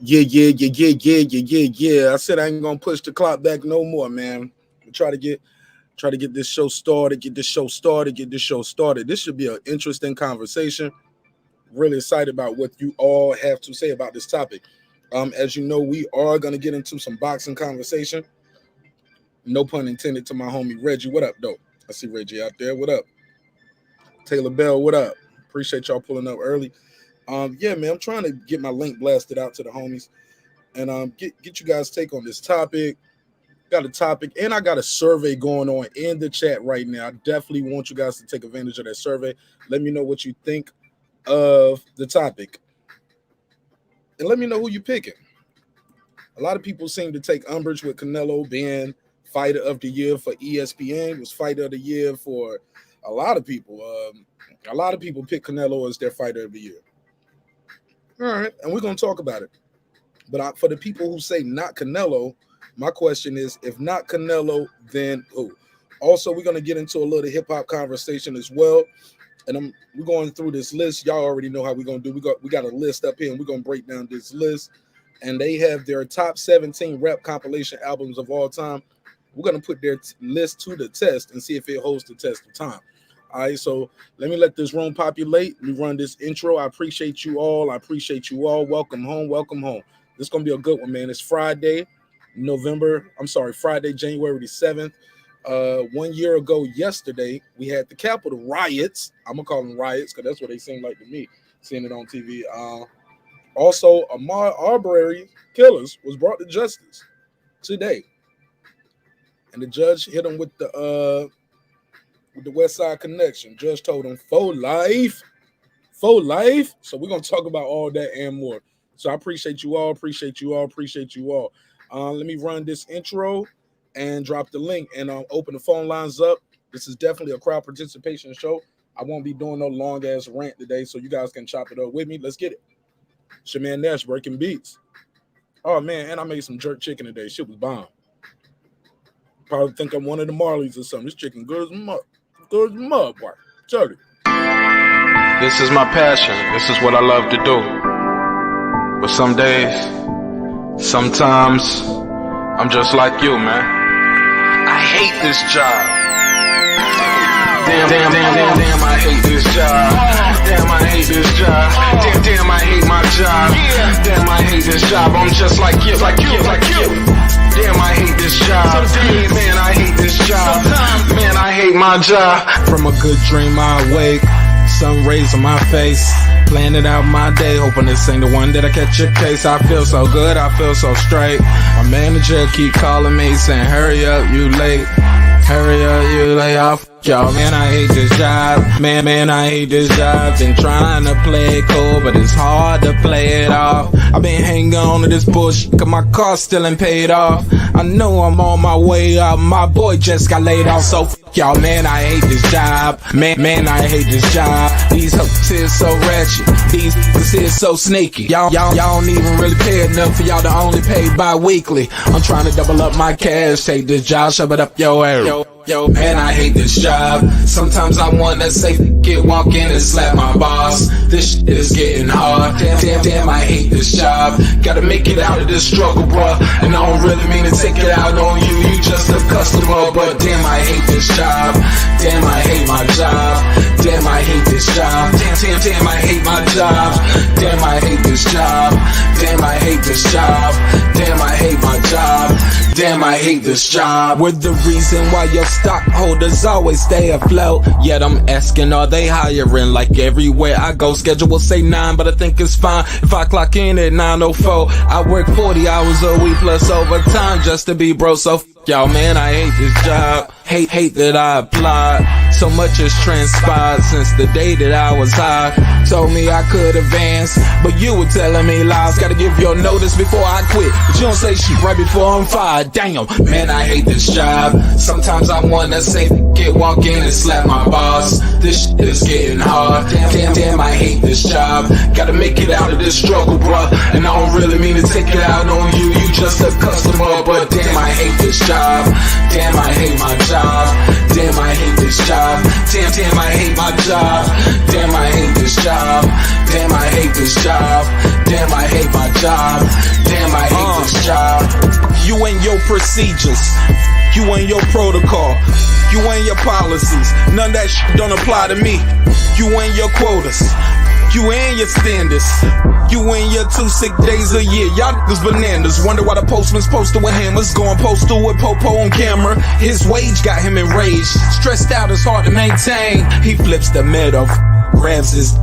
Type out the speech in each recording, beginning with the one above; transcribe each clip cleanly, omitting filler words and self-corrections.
Yeah. I said I ain't gonna push the clock back no more, man. Try to get this show started. This should be an interesting conversation. Really excited about what you all have to say about this topic. As you know, we are gonna get into some boxing conversation. No pun intended to my homie Reggie. What up, though? I see Reggie out there. What up? Taylor Bell, what up? Appreciate y'all pulling up early. Yeah, man, I'm trying to get my link blasted out to the homies and get you guys' take on this topic. Got a topic, and I got a survey going on in the chat right now. I definitely want you guys to take advantage of that survey. Let me know what you think of the topic, and let me know who you're picking. A lot of people seem to take umbrage with Canelo being Fighter of the Year for ESPN. It was Fighter of the Year for a lot of people. A lot of people pick Canelo as their Fighter of the Year. All right, and we're going to talk about it. But for the people who say not Canelo, my question is, if not Canelo, then who? Also, we're going to get into a little hip-hop conversation as well. And we're going through this list. Y'all already know how we're going to do. We got a list up here, and we're going to break down this list. And they have their top 17 rap compilation albums of all time. We're going to put their list to the test and see if it holds the test of time. All right, so let this room populate. Let me run this intro. I appreciate you all. Welcome home. This is going to be a good one, man. It's Friday, January the 7th. 1 year ago yesterday, we had the Capitol riots. I'm going to call them riots because that's what they seem like to me, seeing it on TV. Also, Ahmaud Arbery killers was brought to justice today. And the judge hit him with the West Side Connection. Judge told him for life. So we're gonna talk about all that and more. So I appreciate you all. Let me run this intro and drop the link and open the phone lines up. This is definitely a crowd participation show. I won't be doing no long ass rant today, so you guys can chop it up with me. Let's get it. It's your man Nash breaking beats. Oh man, and I made some jerk chicken today. Shit was bomb. Probably think I'm one of the Marleys or something. This chicken good as mud. Boy. Check it. This is my passion. This is what I love to do. But some days, sometimes, I'm just like you, man. I hate this job. Damn, I hate this job. Damn, I hate this job. Damn, I hate my job. Damn, I hate this job. I'm just like you. Damn, I hate this job. Man, I hate this job. Man, I hate my job. From a good dream I awake, sun rays on my face, planning out my day, hoping this ain't the one that I catch a case. I feel so good, I feel so straight. My manager keep calling me saying, hurry up, you late. Hurry up, you lay off. Y'all, man, I hate this job. Man, I hate this job. Been trying to play it cool, but it's hard to play it off. I've been hanging on to this bullshit, cause my car still ain't paid off. I know I'm on my way up. My boy just got laid off, so y'all, man, I hate this job. Man, I hate this job. These hoes here so ratchet. These niggas here so sneaky. Y'all don't even really pay enough for y'all to only pay bi-weekly. I'm trying to double up my cash. Take this job, shove it up your area. Yo, man, I hate this job. Sometimes I wanna say, walk in and slap my boss. This shit is getting hard. Damn, I hate this job. Gotta make it out of this struggle, bruh. And I don't really mean to take it out on you. You just a customer, but damn, I hate this job. Damn, I hate my job. Damn, I hate this job. Damn, I hate my job. Damn, I hate this job. Damn, I hate this job. Damn, I hate my job. Damn, I hate this job. We're the reason why your stockholders always stay afloat. Yet I'm asking, are they hiring? Like everywhere I go, schedule will say 9, but I think it's fine if I clock in at 9:04. I work 40 hours a week plus overtime just to be bro. So y'all, man, I hate this job. Hate that I applied. So much has transpired since the day that I was high. Told me I could advance, but you were telling me lies. Gotta give your notice before I quit, but you don't say shit right before I'm fired. Damn, man, I hate this job. Sometimes I wanna say, walk in and slap my boss. This shit is getting hard. Damn, I hate this job. Gotta make it out of this struggle, bruh. And I don't really mean to take it out on you. You just a customer, but damn, I hate this job. Damn, I hate my job. Damn, I hate this job. Damn, I hate my job. Damn, I hate this job. Damn, I hate this job. Damn, I hate my job. Damn, I hate this job. You and your procedures, you and your protocol, you and your policies. None of that shit don't apply to me. You and your quotas, you and your standards, you and your 2 sick days a year. Y'all niggas bananas. Wonder why the postman's posted with hammers, going postal with Popo on camera. His wage got him enraged, stressed out, it's hard to maintain. He flips the middle, grabs his.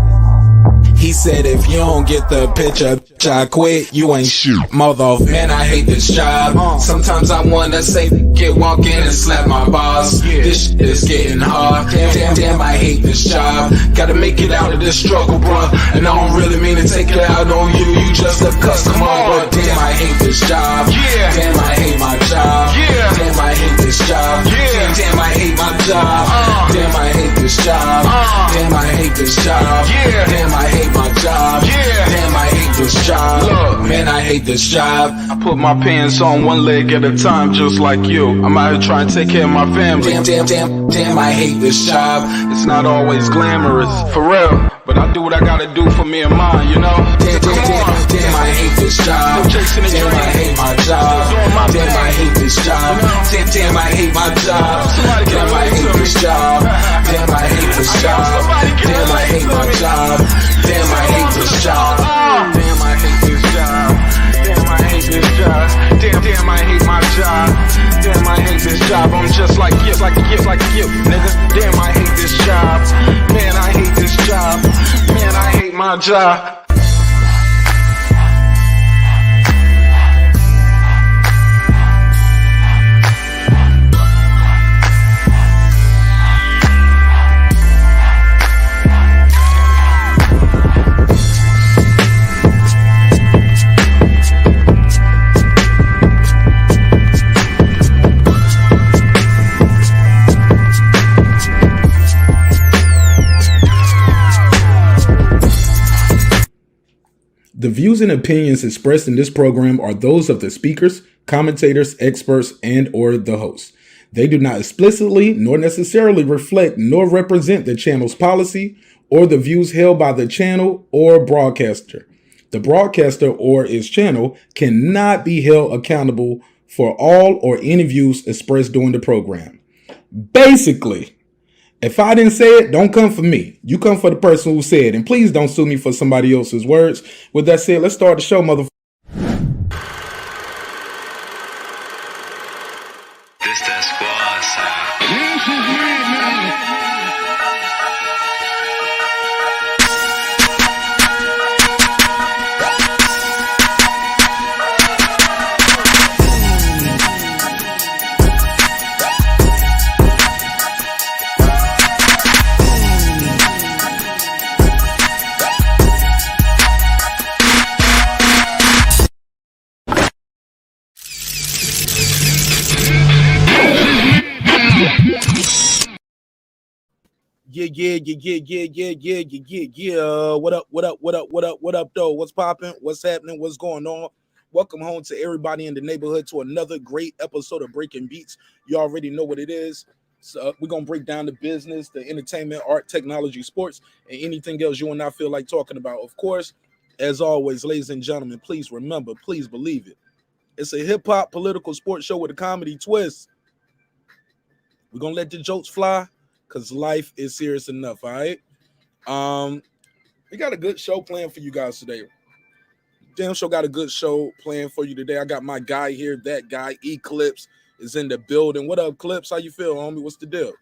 He said, if you don't get the picture, I quit, you ain't shit, mother. Man, I hate this job. Sometimes I wanna say, walk in and slap my boss. This shit is getting hard. Damn, I hate this job. Gotta make it out of this struggle, bruh. And I don't really mean to take it out on you. You just a customer, but damn, I hate this job. Damn, I hate my job. Damn, I hate this job. Damn, I hate my job. Damn, I hate this job. Damn, I hate this job. Damn, I hate my job. Damn, I hate this job. Look, man, I hate this job. I put my pants on one leg at a time, just like you. I'm out here trying to take care of my family. Damn, I hate this job. It's not always glamorous, for real, but I do what I gotta do for me and mine, you know? Damn, I hate this job. Damn, I hate my job. Damn, I hate this job. Damn, I hate my job. Damn, I hate this job. Damn, I hate this job. Damn, I hate my job. Damn, I hate this job. Damn, I hate this job. Damn, I hate this job. Damn, I hate my job. Damn, I hate this job. I'm just like you, nigga. Damn, I hate this job. Man, I hate this job. Man, I hate my job. The views and opinions expressed in this program are those of the speakers, commentators, experts, and or the hosts. They do not explicitly nor necessarily reflect nor represent the channel's policy or the views held by the channel or broadcaster. The broadcaster or its channel cannot be held accountable for all or any views expressed during the program. Basically, if I didn't say it, don't come for me. You come for the person who said it. And please don't sue me for somebody else's words. With that said, let's start the show, motherfucker. This that squad sound. Yeah. What up, though? What's popping? What's happening? What's going on? Welcome home to everybody in the neighborhood to another great episode of Breaking Beats. You already know what it is. So we're going to break down the business, the entertainment, art, technology, sports, and anything else you and I feel like talking about. Of course, as always, ladies and gentlemen, please remember, please believe it. It's a hip-hop political sports show with a comedy twist. We're going to let the jokes fly because life is serious enough, all right? We got a good show planned for you guys today. Damn sure got a good show planned for you today. I got my guy here, that guy, Eclipse, is in the building. What up, Clips? How you feel, homie? What's the deal?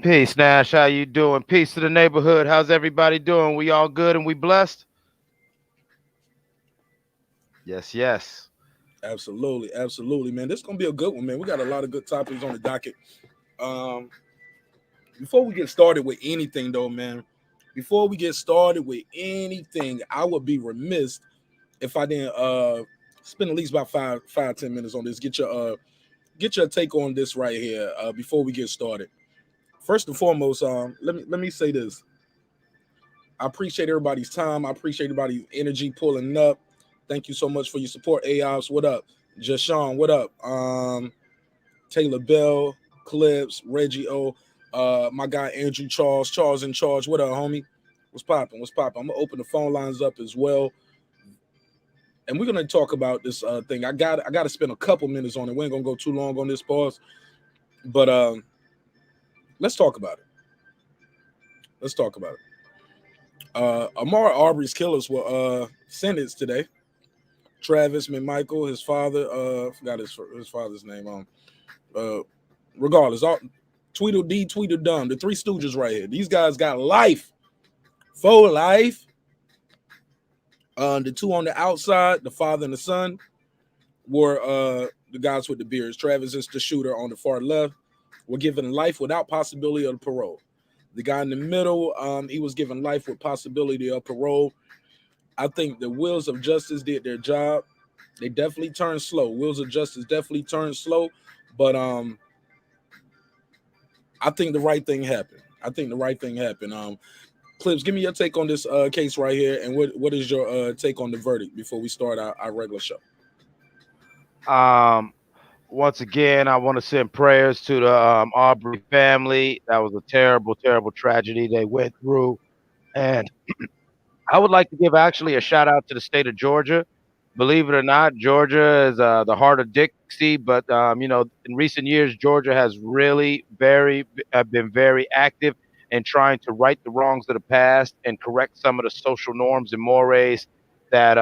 Peace, Nash. How you doing? Peace to the neighborhood. How's everybody doing? We all good and we blessed? Yes. Absolutely, man. This is going to be a good one, man. We got a lot of good topics on the docket. Before we get started with anything, though, man, I would be remiss if I didn't spend at least about 5-10 minutes on this. Get your take on this right here before we get started. First and foremost, let me say this. I appreciate everybody's time. I appreciate everybody's energy pulling up. Thank you so much for your support. AOS, what up? Jashawn, what up? Taylor Bell, Clips, Reggie O, my guy Andrew Charles in charge. What up, homie? What's popping? I'm gonna open the phone lines up as well. and we're gonna talk about this thing. I got to spend a couple minutes on it. We ain't gonna go too long on this pause, but let's talk about it. Let's talk about it. Amar Arbery's killers were sentenced today. Travis McMichael, his father, forgot his father's name. Regardless, Tweedledee, Tweedledum, the three stooges right here. These guys got life, full life. The two on the outside, the father and the son, were the guys with the beards. Travis is the shooter on the far left. Were given life without possibility of parole. The guy in the middle, he was given life with possibility of parole. I think the wheels of justice did their job. They definitely turned slow. Wheels of justice definitely turned slow, but I think the right thing happened. Clips, give me your take on this case right here, and what is your take on the verdict before we start our regular show? Once again, I want to send prayers to the Arbery family. That was a terrible, terrible tragedy they went through. And I would like to give actually a shout out to the state of Georgia. Believe it or not, Georgia is the heart of Dixie, but in recent years, Georgia has really been very active in trying to right the wrongs of the past and correct some of the social norms and mores that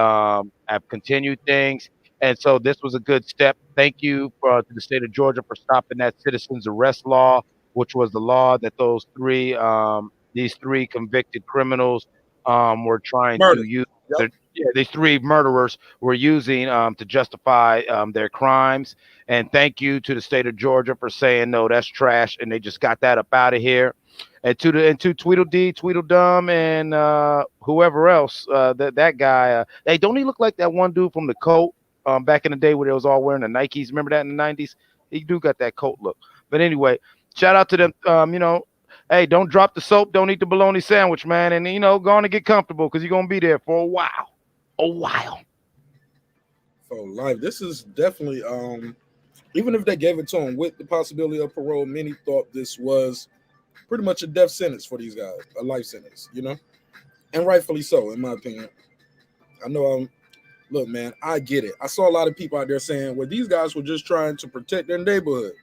have continued things. And so this was a good step. Thank you to the state of Georgia for stopping that citizens arrest law, which was the law that these three convicted criminals were trying to Murder. use. Yep. These three murderers were using to justify their crimes. And thank you to the state of Georgia for saying no, that's trash, and they just got that up out of here. And to Tweedledee, Tweedledum, and whoever else that guy. Hey, don't he look like that one dude from the Colt back in the day where they was all wearing the Nikes? Remember that in the '90s? He do got that Colt look. But anyway, shout out to them. Hey, don't drop the soap. Don't eat the bologna sandwich, man. And, go on and get comfortable because you're going to be there for a while. For life. This is definitely, even if they gave it to him with the possibility of parole, many thought this was pretty much a death sentence for these guys, a life sentence, and rightfully so, in my opinion. I know, look, man, I get it. I saw a lot of people out there saying, well, these guys were just trying to protect their neighborhood.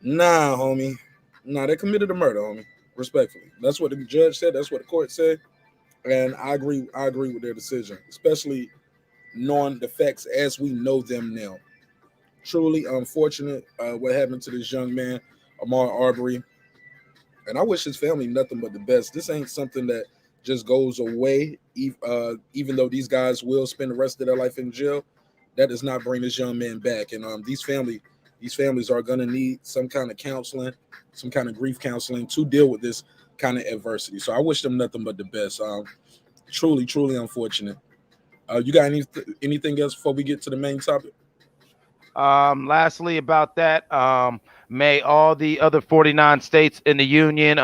Nah, homie. Nah, they committed a murder, homie. Respectfully. That's what the judge said. That's what the court said. And I agree with their decision, especially knowing the facts as we know them now. Truly unfortunate what happened to this young man, Amar Arbery. And I wish his family nothing but the best. This ain't something that just goes away, even though these guys will spend the rest of their life in jail. That does not bring this young man back. And these families are going to need some kind of counseling, some kind of grief counseling to deal with this kind of adversity. So I wish them nothing but the best. Truly, truly unfortunate. You got anything else before we get to the main topic? Lastly, about that, may all the other 49 states in the union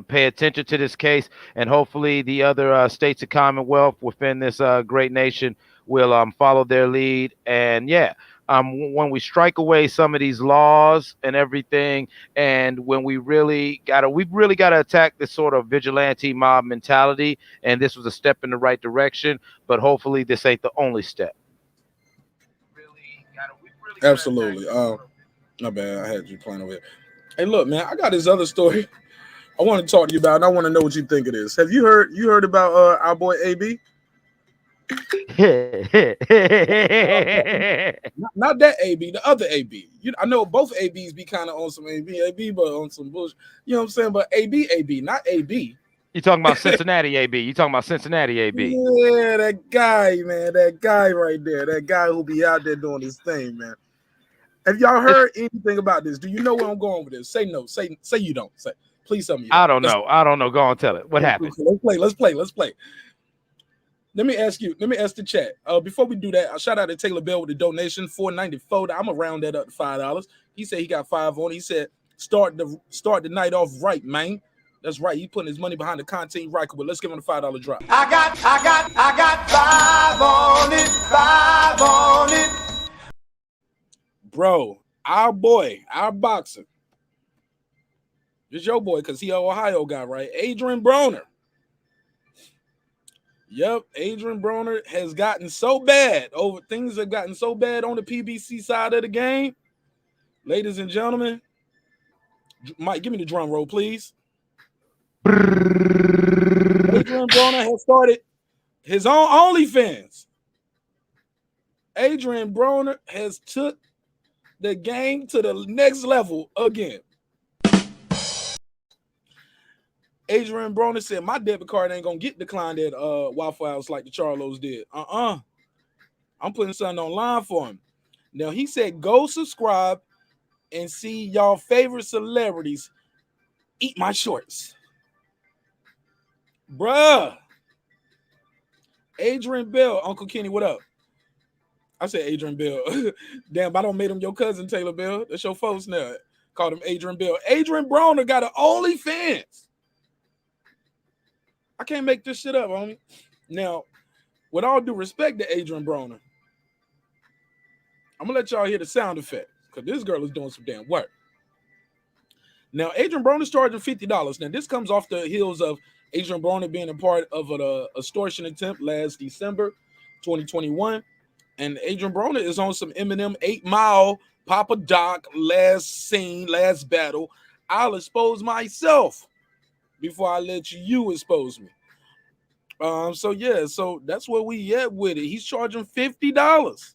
pay attention to this case, and hopefully the other states of Commonwealth within this great nation will follow their lead. And when we strike away some of these laws and everything, and when we've really got to attack this sort of vigilante mob mentality. And this was a step in the right direction, but hopefully this ain't the only step. Absolutely. My bad. I had you playing over here. Hey, look, man, I got this other story I want to talk to you about, and I want to know what you think of this. Have you heard about our boy AB? Not that AB, the other AB. I know both ABs be kind of on some AB, but on some bullshit. You know what I'm saying? But AB, not AB. You talking about Cincinnati AB? You talking about Cincinnati AB? Yeah, that guy, man, that guy right there, that guy who be out there doing his thing, man. Have y'all heard anything about this? Do you know where I'm going with this? Say no. Say you don't. Say, please tell me. I don't know. Go on, tell it. What happened? Let's play. Let me ask the chat. Before we do that, I'll shout out to Taylor Bell with the donation, $4.94. I'm gonna round that up to $5. He said he got 5 on. He said start the night off right, man. That's right. He putting his money behind the content right. But let's give him a $5 drop. I got 5 on it. Bro, our boy, our boxer. Just your boy, because he an Ohio guy, right? Adrian Broner. Yep, Adrian Broner has gotten so bad. Things have gotten so bad on the PBC side of the game. Ladies and gentlemen, Mike, give me the drum roll, please. Adrian Broner has started his own OnlyFans. Adrian Broner has took the game to the next level again. Adrian Broner said, my debit card ain't going to get declined at Waffle House like the Charlos did. I'm putting something online for him. Now, he said, go subscribe and see y'all favorite celebrities eat my shorts. Bruh. Adrian Bell, Uncle Kenny, what up? I said Adrian Bell. Damn, I don't made him your cousin, Taylor Bell. That's your folks now. Called him Adrian Bell. Adrian Broner got an OnlyFans. I can't make this shit up, homie. Now, with all due respect to Adrian Broner, I'm going to let y'all hear the sound effect because this girl is doing some damn work. Now, Adrian Broner's charging $50. Now, this comes off the heels of Adrian Broner being a part of an extortion attempt last December 2021. And Adrian Broner is on some Eminem 8 Mile, Papa Doc, last scene, last battle. I'll expose myself before I let you expose me. So that's where we at with it. He's charging $50.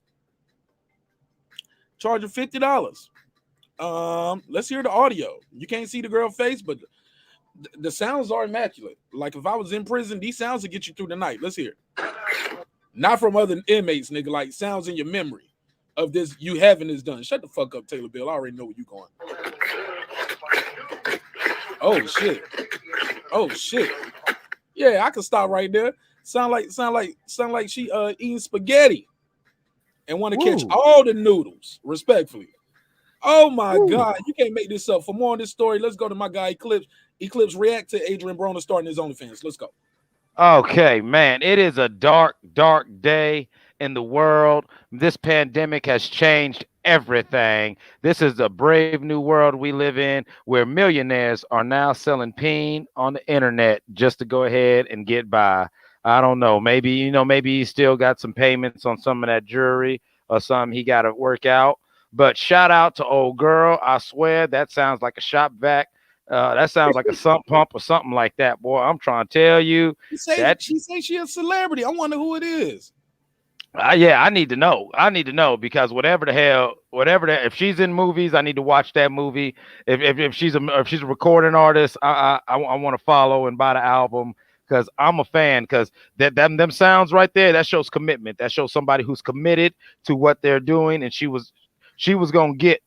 Charging $50. Let's hear the audio. You can't see the girl's face, but the sounds are immaculate. Like if I was in prison, these sounds would get you through the night. Let's hear it. Not from other inmates, nigga. Like sounds in your memory of this. You having this done. Shut the fuck up, Taylor Bill. I already know where you going. Oh shit. Oh shit. Yeah, I can stop right there. Sound like she eating spaghetti and want to catch all the noodles, respectfully. Oh my God, you can't make this up. For more on this story, let's go to my guy Eclipse. Eclipse react to Adrian Broner starting his OnlyFans. Let's go. Okay, man, it is a dark, dark day in the world. This pandemic has changed everything. This is a brave new world we live in where millionaires are now selling peen on the internet just to go ahead and get by. I don't know. Maybe, maybe he still got some payments on some of that jewelry or something he got to work out. But shout out to old girl. I swear that sounds like a shop vac. That sounds like a sump pump or something like that, boy. I'm trying to tell you she say she a celebrity. I wonder who it is. Yeah, I need to know. Because if she's in movies, I need to watch that movie. If she's a recording artist, I want to follow and buy the album because I'm a fan. Because them sounds right there, that shows commitment. That shows somebody who's committed to what they're doing, and she was gonna get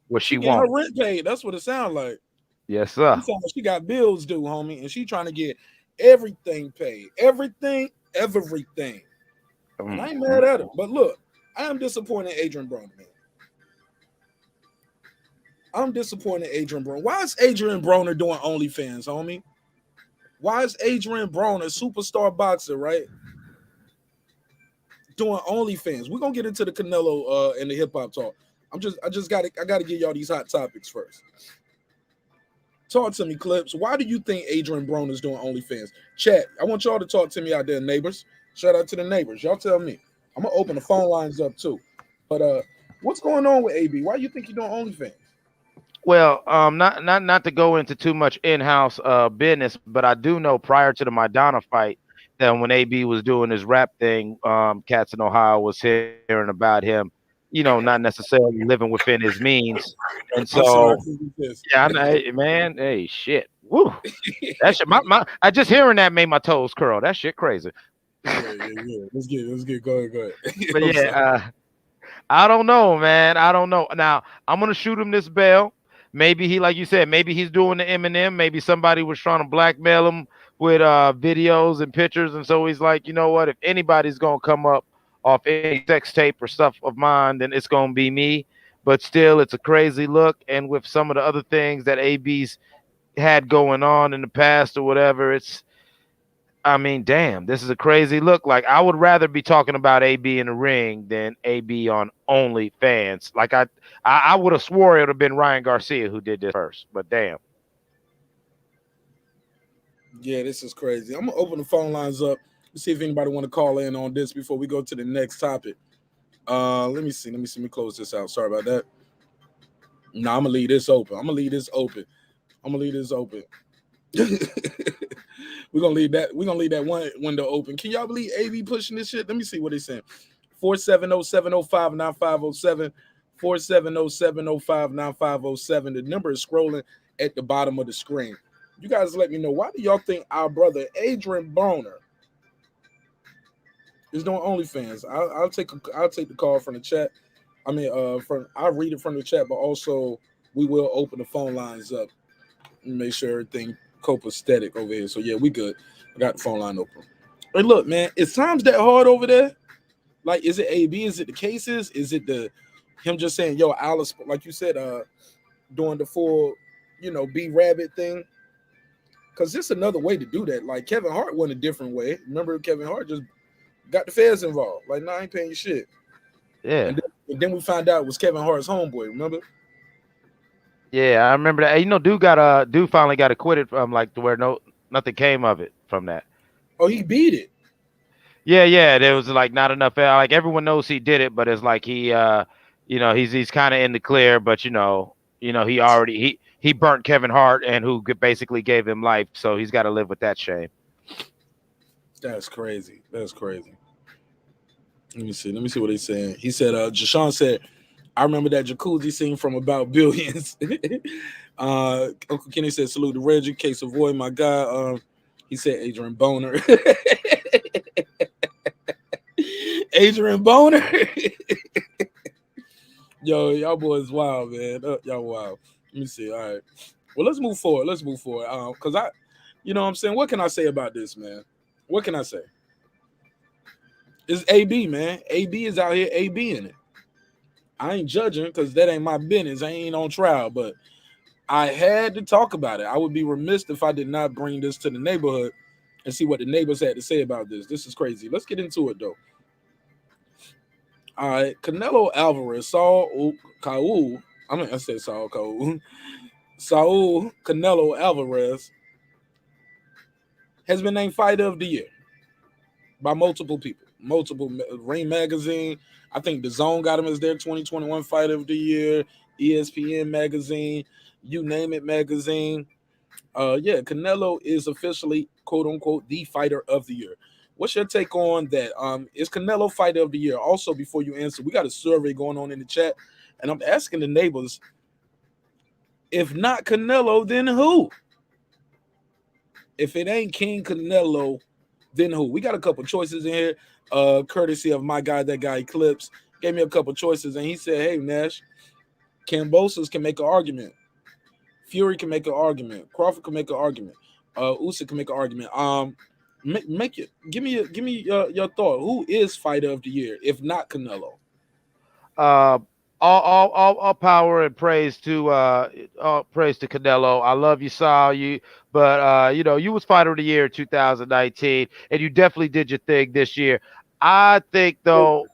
what she wanted. Her rent paid. That's what it sounds like. Yes, sir. Like she got bills due, homie, and she trying to get everything paid. Everything. And I ain't mad at her. But look, I am disappointed in Adrian Broner, man. I'm disappointed in Adrian Broner. Why is Adrian Broner doing OnlyFans, homie? Why is Adrian Broner, superstar boxer, right, doing OnlyFans? We're gonna get into the Canelo and the hip hop talk. I gotta give y'all these hot topics first. Talk to me, Clips. Why do you think Adrian Broner is doing OnlyFans? Chat, I want y'all to talk to me out there, neighbors. Shout out to the neighbors. Y'all tell me. I'm gonna open the phone lines up too. But what's going on with AB? Why do you think you're doing OnlyFans? Well, not to go into too much in-house business, but I do know prior to the Maidana fight that when AB was doing his rap thing, cats in Ohio was hearing about him, not necessarily living within his means. And so, yeah, man, hey, shit, woo, that shit, I just hearing that made my toes curl. That shit crazy. Yeah. Let's get. Go ahead. But yeah, I don't know, man. I don't know. Now I'm gonna shoot him this bell. Maybe he, like you said, maybe he's doing the Eminem. Maybe somebody was trying to blackmail him with videos and pictures, and so he's like, you know what? If anybody's gonna come up off any sex tape or stuff of mine, then it's gonna be me. But still, it's a crazy look. And with some of the other things that AB's had going on in the past or whatever, I mean, damn, this is a crazy look. Like, I would rather be talking about AB in the ring than AB on OnlyFans. Like, I would have swore it would have been Ryan Garcia who did this first, but damn. Yeah, this is crazy. I'm gonna open the phone lines up. Let's see if anybody want to call in on this before we go to the next topic. Let me see. Let me close this out. Sorry about that. No, I'm gonna leave this open. We're gonna leave that one window open. Can y'all believe AB pushing this shit? Let me see what he's saying. 470-705-9507. 470-705-9507. The number is scrolling at the bottom of the screen. You guys let me know, why do y'all think our brother Adrian Boner is doing OnlyFans? I'll take the call from the chat. I mean, I'll read it from the chat, but also we will open the phone lines up and make sure everything copacetic over here. So yeah, we good. I got the phone line open. Hey, look, man, is times that hard over there? Like, is it AB? Is it the cases? Is it him just saying, yo, Alice, like you said, doing the full, B Rabbit thing? Because this is another way to do that. Like, Kevin Hart went a different way. Remember, Kevin Hart just got the feds involved. Like, nah, I ain't paying you shit. Yeah. And then we found out it was Kevin Hart's homeboy. Remember? Yeah, I remember that. Dude finally got acquitted from to where nothing came of it from that. Oh, he beat it. Yeah. There was not enough. Like everyone knows he did it, but it's like he's kind of in the clear. But he already he burnt Kevin Hart and who basically gave him life, so he's got to live with that shame. That's crazy. Let me see what he's saying. He said, Jashawn said, I remember that jacuzzi scene from About Billions. Uncle Kenny said, salute to Reggie, Case of Void, my guy. He said Adrian Boner. Adrian Boner. Yo, y'all boys wild, man. Y'all wild. Let me see. All right. Well, let's move forward. Because you know what I'm saying? What can I say about this, man? What can I say? It's AB, man. AB is out here AB in it. I ain't judging because that ain't my business. I ain't on trial, but I had to talk about it. I would be remiss if I did not bring this to the neighborhood and see what the neighbors had to say about this. This is crazy. Let's get into it, though. All right. Canelo Alvarez, Saul Canelo Alvarez has been named Fighter of the Year by multiple people. Ring Magazine. I think The Zone got him as their 2021 Fighter of the Year. ESPN Magazine. You name it magazine. Canelo is officially, quote unquote, the Fighter of the Year. What's your take on that? Is Canelo Fighter of the Year? Also, before you answer, we got a survey going on in the chat, and I'm asking the neighbors, if not Canelo, then who? If it ain't King Canelo, then who? We got a couple choices in here, courtesy of my guy, that guy Eclipse, gave me a couple choices, and he said, hey, Nash, Kambosos can make an argument. Fury can make an argument. Crawford can make an argument. Usyk can make an argument. Make it. Give me your thought. Who is Fighter of the Year, if not Canelo? All power and praise to Canelo. I love you, Saul. But you was Fighter of the Year in 2019, and you definitely did your thing this year. I think though,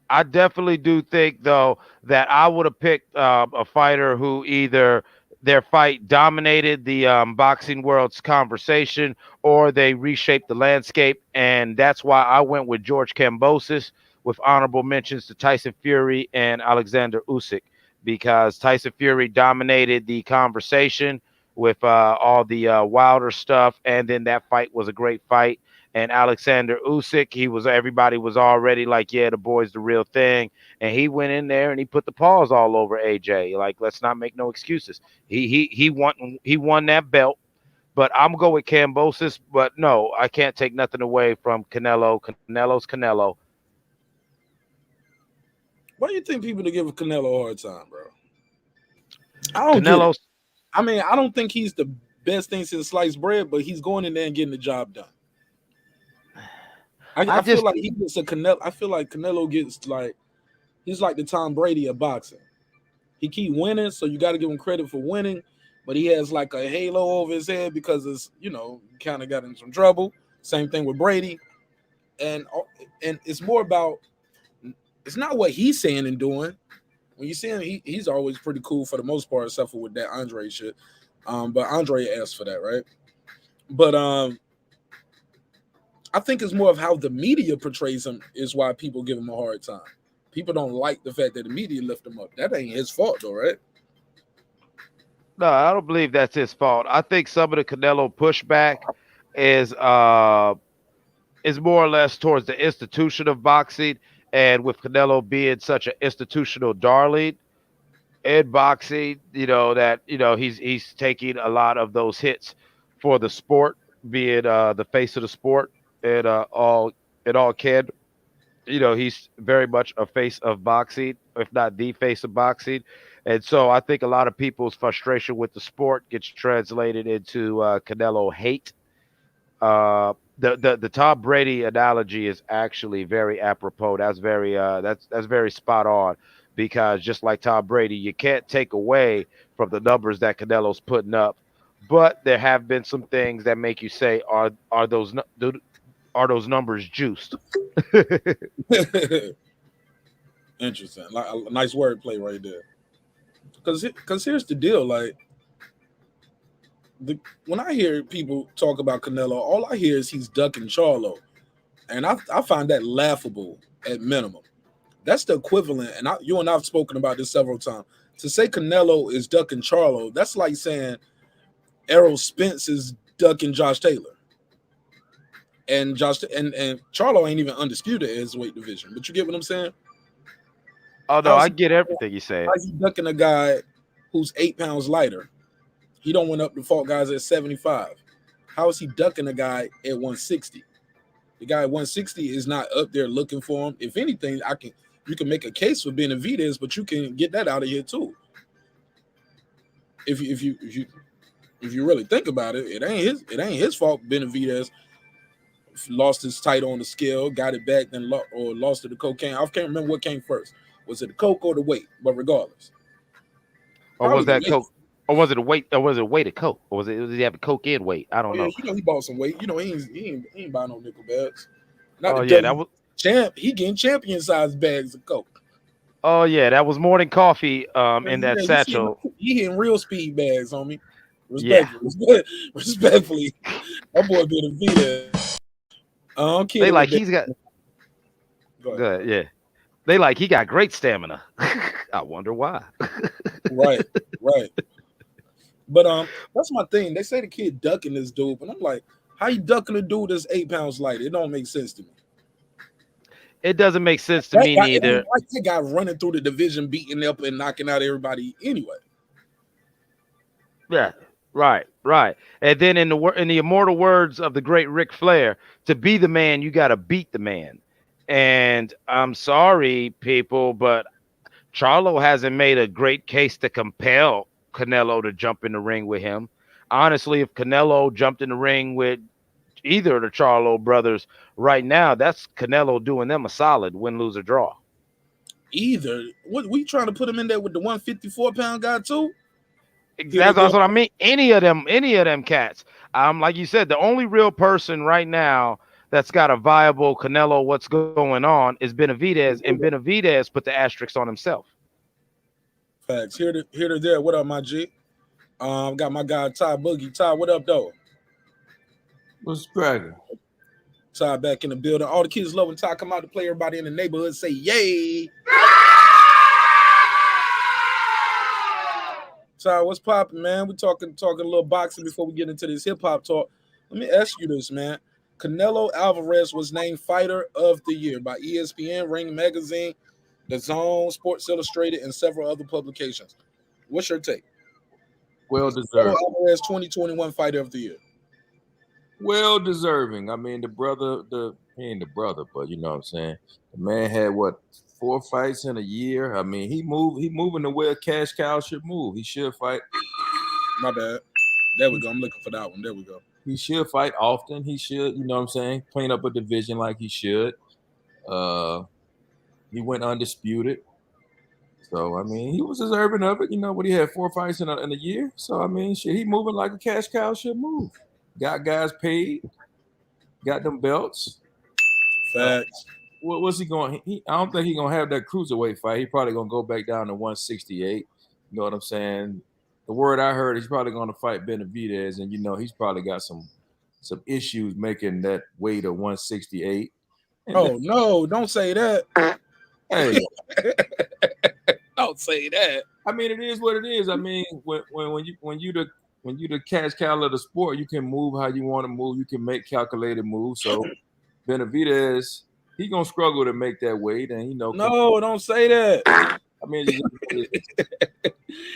I definitely do think though that I would have picked a fighter who either their fight dominated the boxing world's conversation or they reshaped the landscape, and that's why I went with George Kambosos, with honorable mentions to Tyson Fury and Alexander Usyk, because Tyson Fury dominated the conversation with all the Wilder stuff, and then that fight was a great fight. And Alexander Usyk, everybody was already like, yeah, the boy's the real thing, and he went in there and he put the paws all over AJ. Like, let's not make no excuses. He won that belt. But I'm gonna go with Kambosos. But no, I can't take nothing away from Canelo. Canelo's Canelo. Why do you think people to give Canelo a hard time, bro? I don't get it. I mean, I don't think he's the best thing since sliced bread, but he's going in there and getting the job done. I feel like he gets a Canelo. I feel like Canelo gets he's like the Tom Brady of boxing. He keep winning, so you got to give him credit for winning. But he has like a halo over his head because it's kind of got in some trouble. Same thing with Brady, and it's more about, it's not what he's saying and doing. When you see him, he's always pretty cool for the most part, except for with that Andre shit. But Andre asked for that, right? But I think it's more of how the media portrays him is why people give him a hard time. People don't like the fact that the media lift him up. That ain't his fault, though, right? No, I don't believe that's his fault. I think some of the Canelo pushback is more or less towards the institution of boxing, and with Canelo being such an institutional darling in boxing, that he's taking a lot of those hits for the sport, being the face of the sport, and all kid. He's very much a face of boxing, if not the face of boxing. And so I think a lot of people's frustration with the sport gets translated into Canelo hate. The Tom Brady analogy is actually very apropos. That's very spot on, because just like Tom Brady, you can't take away from the numbers that Canelo's putting up, but there have been some things that make you say, are those numbers juiced? Interesting. Like a nice wordplay right there. Because here's the deal, like when I hear people talk about Canelo, all I hear is he's ducking Charlo, and I find that laughable at minimum. That's the equivalent, and you and I've spoken about this several times. To say Canelo is ducking Charlo, that's like saying Errol Spence is ducking Josh Taylor, and Charlo ain't even undisputed in his weight division. But you get what I'm saying? Oh no, I get everything you say. How's he ducking a guy who's 8 pounds lighter? He don't went up to fought guys at 75. How is he ducking a guy at 160? The guy at 160 is not up there looking for him. If anything, you can make a case for Benavidez, but you can get that out of here too. If you really think about it, it ain't his fault. Benavidez lost his title on the scale, got it back, then lost to the cocaine. I can't remember what came first. Was it the coke or the weight? But regardless, or was that coke? Or was it a weight? Or was it a weight of coke? Or was he have a coke and weight? I don't know. He bought some weight. He ain't buying no nickel bags. That was champ. He getting champion size bags of coke. Oh yeah, that was more than coffee. In that satchel, he hitting real speed bags, homie. Respectfully, that boy being a Vita. I don't care. They like he's got. Good, yeah. They like he got great stamina. I wonder why. Right. But that's my thing. They say the kid ducking this dude, but I'm like, how you ducking a dude that's 8 pounds lighter? It don't make sense to me. It doesn't make sense to me neither. Like that guy running through the division, beating up and knocking out everybody anyway. Yeah, right. And then in the immortal words of the great Ric Flair, to be the man, you got to beat the man. And I'm sorry, people, but Charlo hasn't made a great case to compel Canelo to jump in the ring with him. Honestly, if Canelo jumped in the ring with either of the Charlo brothers right now, that's Canelo doing them a solid win, lose, or draw. Either. What we trying to put him in there with the 154-pound guy too? That's what I mean. Any of them cats. Like you said, the only real person right now that's got a viable Canelo what's going on is Benavidez, and Benavidez put the asterisk on himself. Facts. Here to there. What up, my G? Got my guy Ty Boogie. Ty, what up, though? What's cracking? Ty back in the building. All the kids love when Ty come out to play. Everybody in the neighborhood say yay. Ty, what's popping, man? We talking a little boxing before we get into this hip hop talk. Let me ask you this, man. Canelo Alvarez was named Fighter of the Year by ESPN, Ring Magazine, The Zone, Sports Illustrated, and several other publications. What's your take? Well deserved. Canelo Alvarez 2021 Fighter of the Year. Well deserving. I mean, he ain't the brother, but you know what I'm saying. The man had 4 fights in a year. I mean, he moving the way a cash cow should move. He should fight. My bad. There we go. I'm looking for that one. There we go. He should fight often. He should, you know what I'm saying, clean up a division like he should. He went undisputed. So, I mean, he was deserving of it. You know, but he had 4 fights in a year. So, I mean, shit, he moving like a cash cow should move. Got guys paid. Got them belts. Facts. What's he going? I don't think he's going to have that cruiserweight fight. He probably going to go back down to 168. You know what I'm saying? The word I heard, he's probably going to fight Benavidez, and you know he's probably got some some issues making that weight of 168. And Oh no, don't say that. hey, Don't say that. I mean, it is what it is. I mean, when you the cash cow of the sport, you can move how you want to move. You can make calculated moves. So Benavidez, he gonna struggle to make that weight, and No, don't say that. I mean,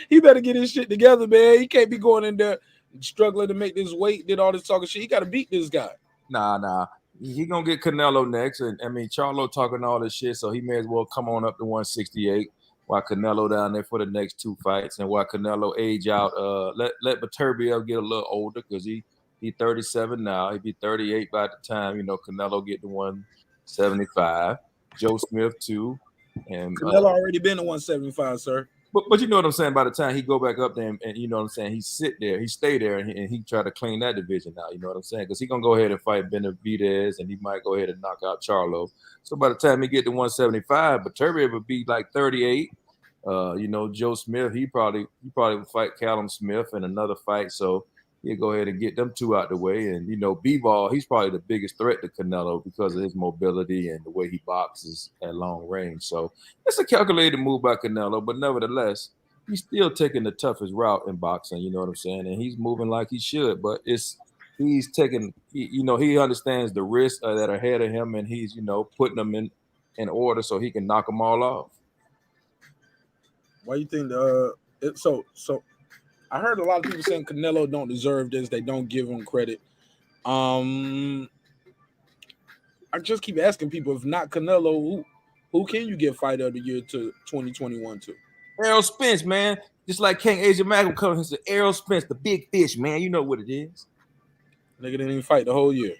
He better get his shit together, man. He can't be going in there struggling to make this weight, did all this talking shit. He got to beat this guy. nah. He gonna get Canelo next, and I mean, Charlo talking all this shit, so he may as well come on up to 168 while Canelo down there for the next 2 fights, and while Canelo age out. Let Beterbiev get a little older because he 37 now. He'd be 38 by the time Canelo get to 175. Joe Smith too, and Canelo already been to 175, sir. But you know what I'm saying? By the time he go back up there and you know what I'm saying, he sit there, he stay there, and he try to clean that division now. You know what I'm saying? Because he gonna go ahead and fight Benavidez, and he might go ahead and knock out Charlo. So by the time he get to 175, but Beterbiev would be like 38. Joe Smith, he probably would fight Callum Smith in another fight. So he'll go ahead and get them two out the way. And B-Ball, he's probably the biggest threat to Canelo because of his mobility and the way he boxes at long range. So it's a calculated move by Canelo, but nevertheless, he's still taking the toughest route in boxing. You know what I'm saying? And he's moving like he should, but he's taking, he understands the risks that are ahead of him, and he's, putting them in order so he can knock them all off. Why you think so I heard a lot of people saying Canelo don't deserve this, they don't give him credit. I just keep asking people, if not Canelo, who can you give fighter of the year to 2021 to? Errol Spence, man. Just like King Asia Malcolm comes and said, Errol Spence, the big fish, man. You know what it is. Nigga didn't even fight the whole year.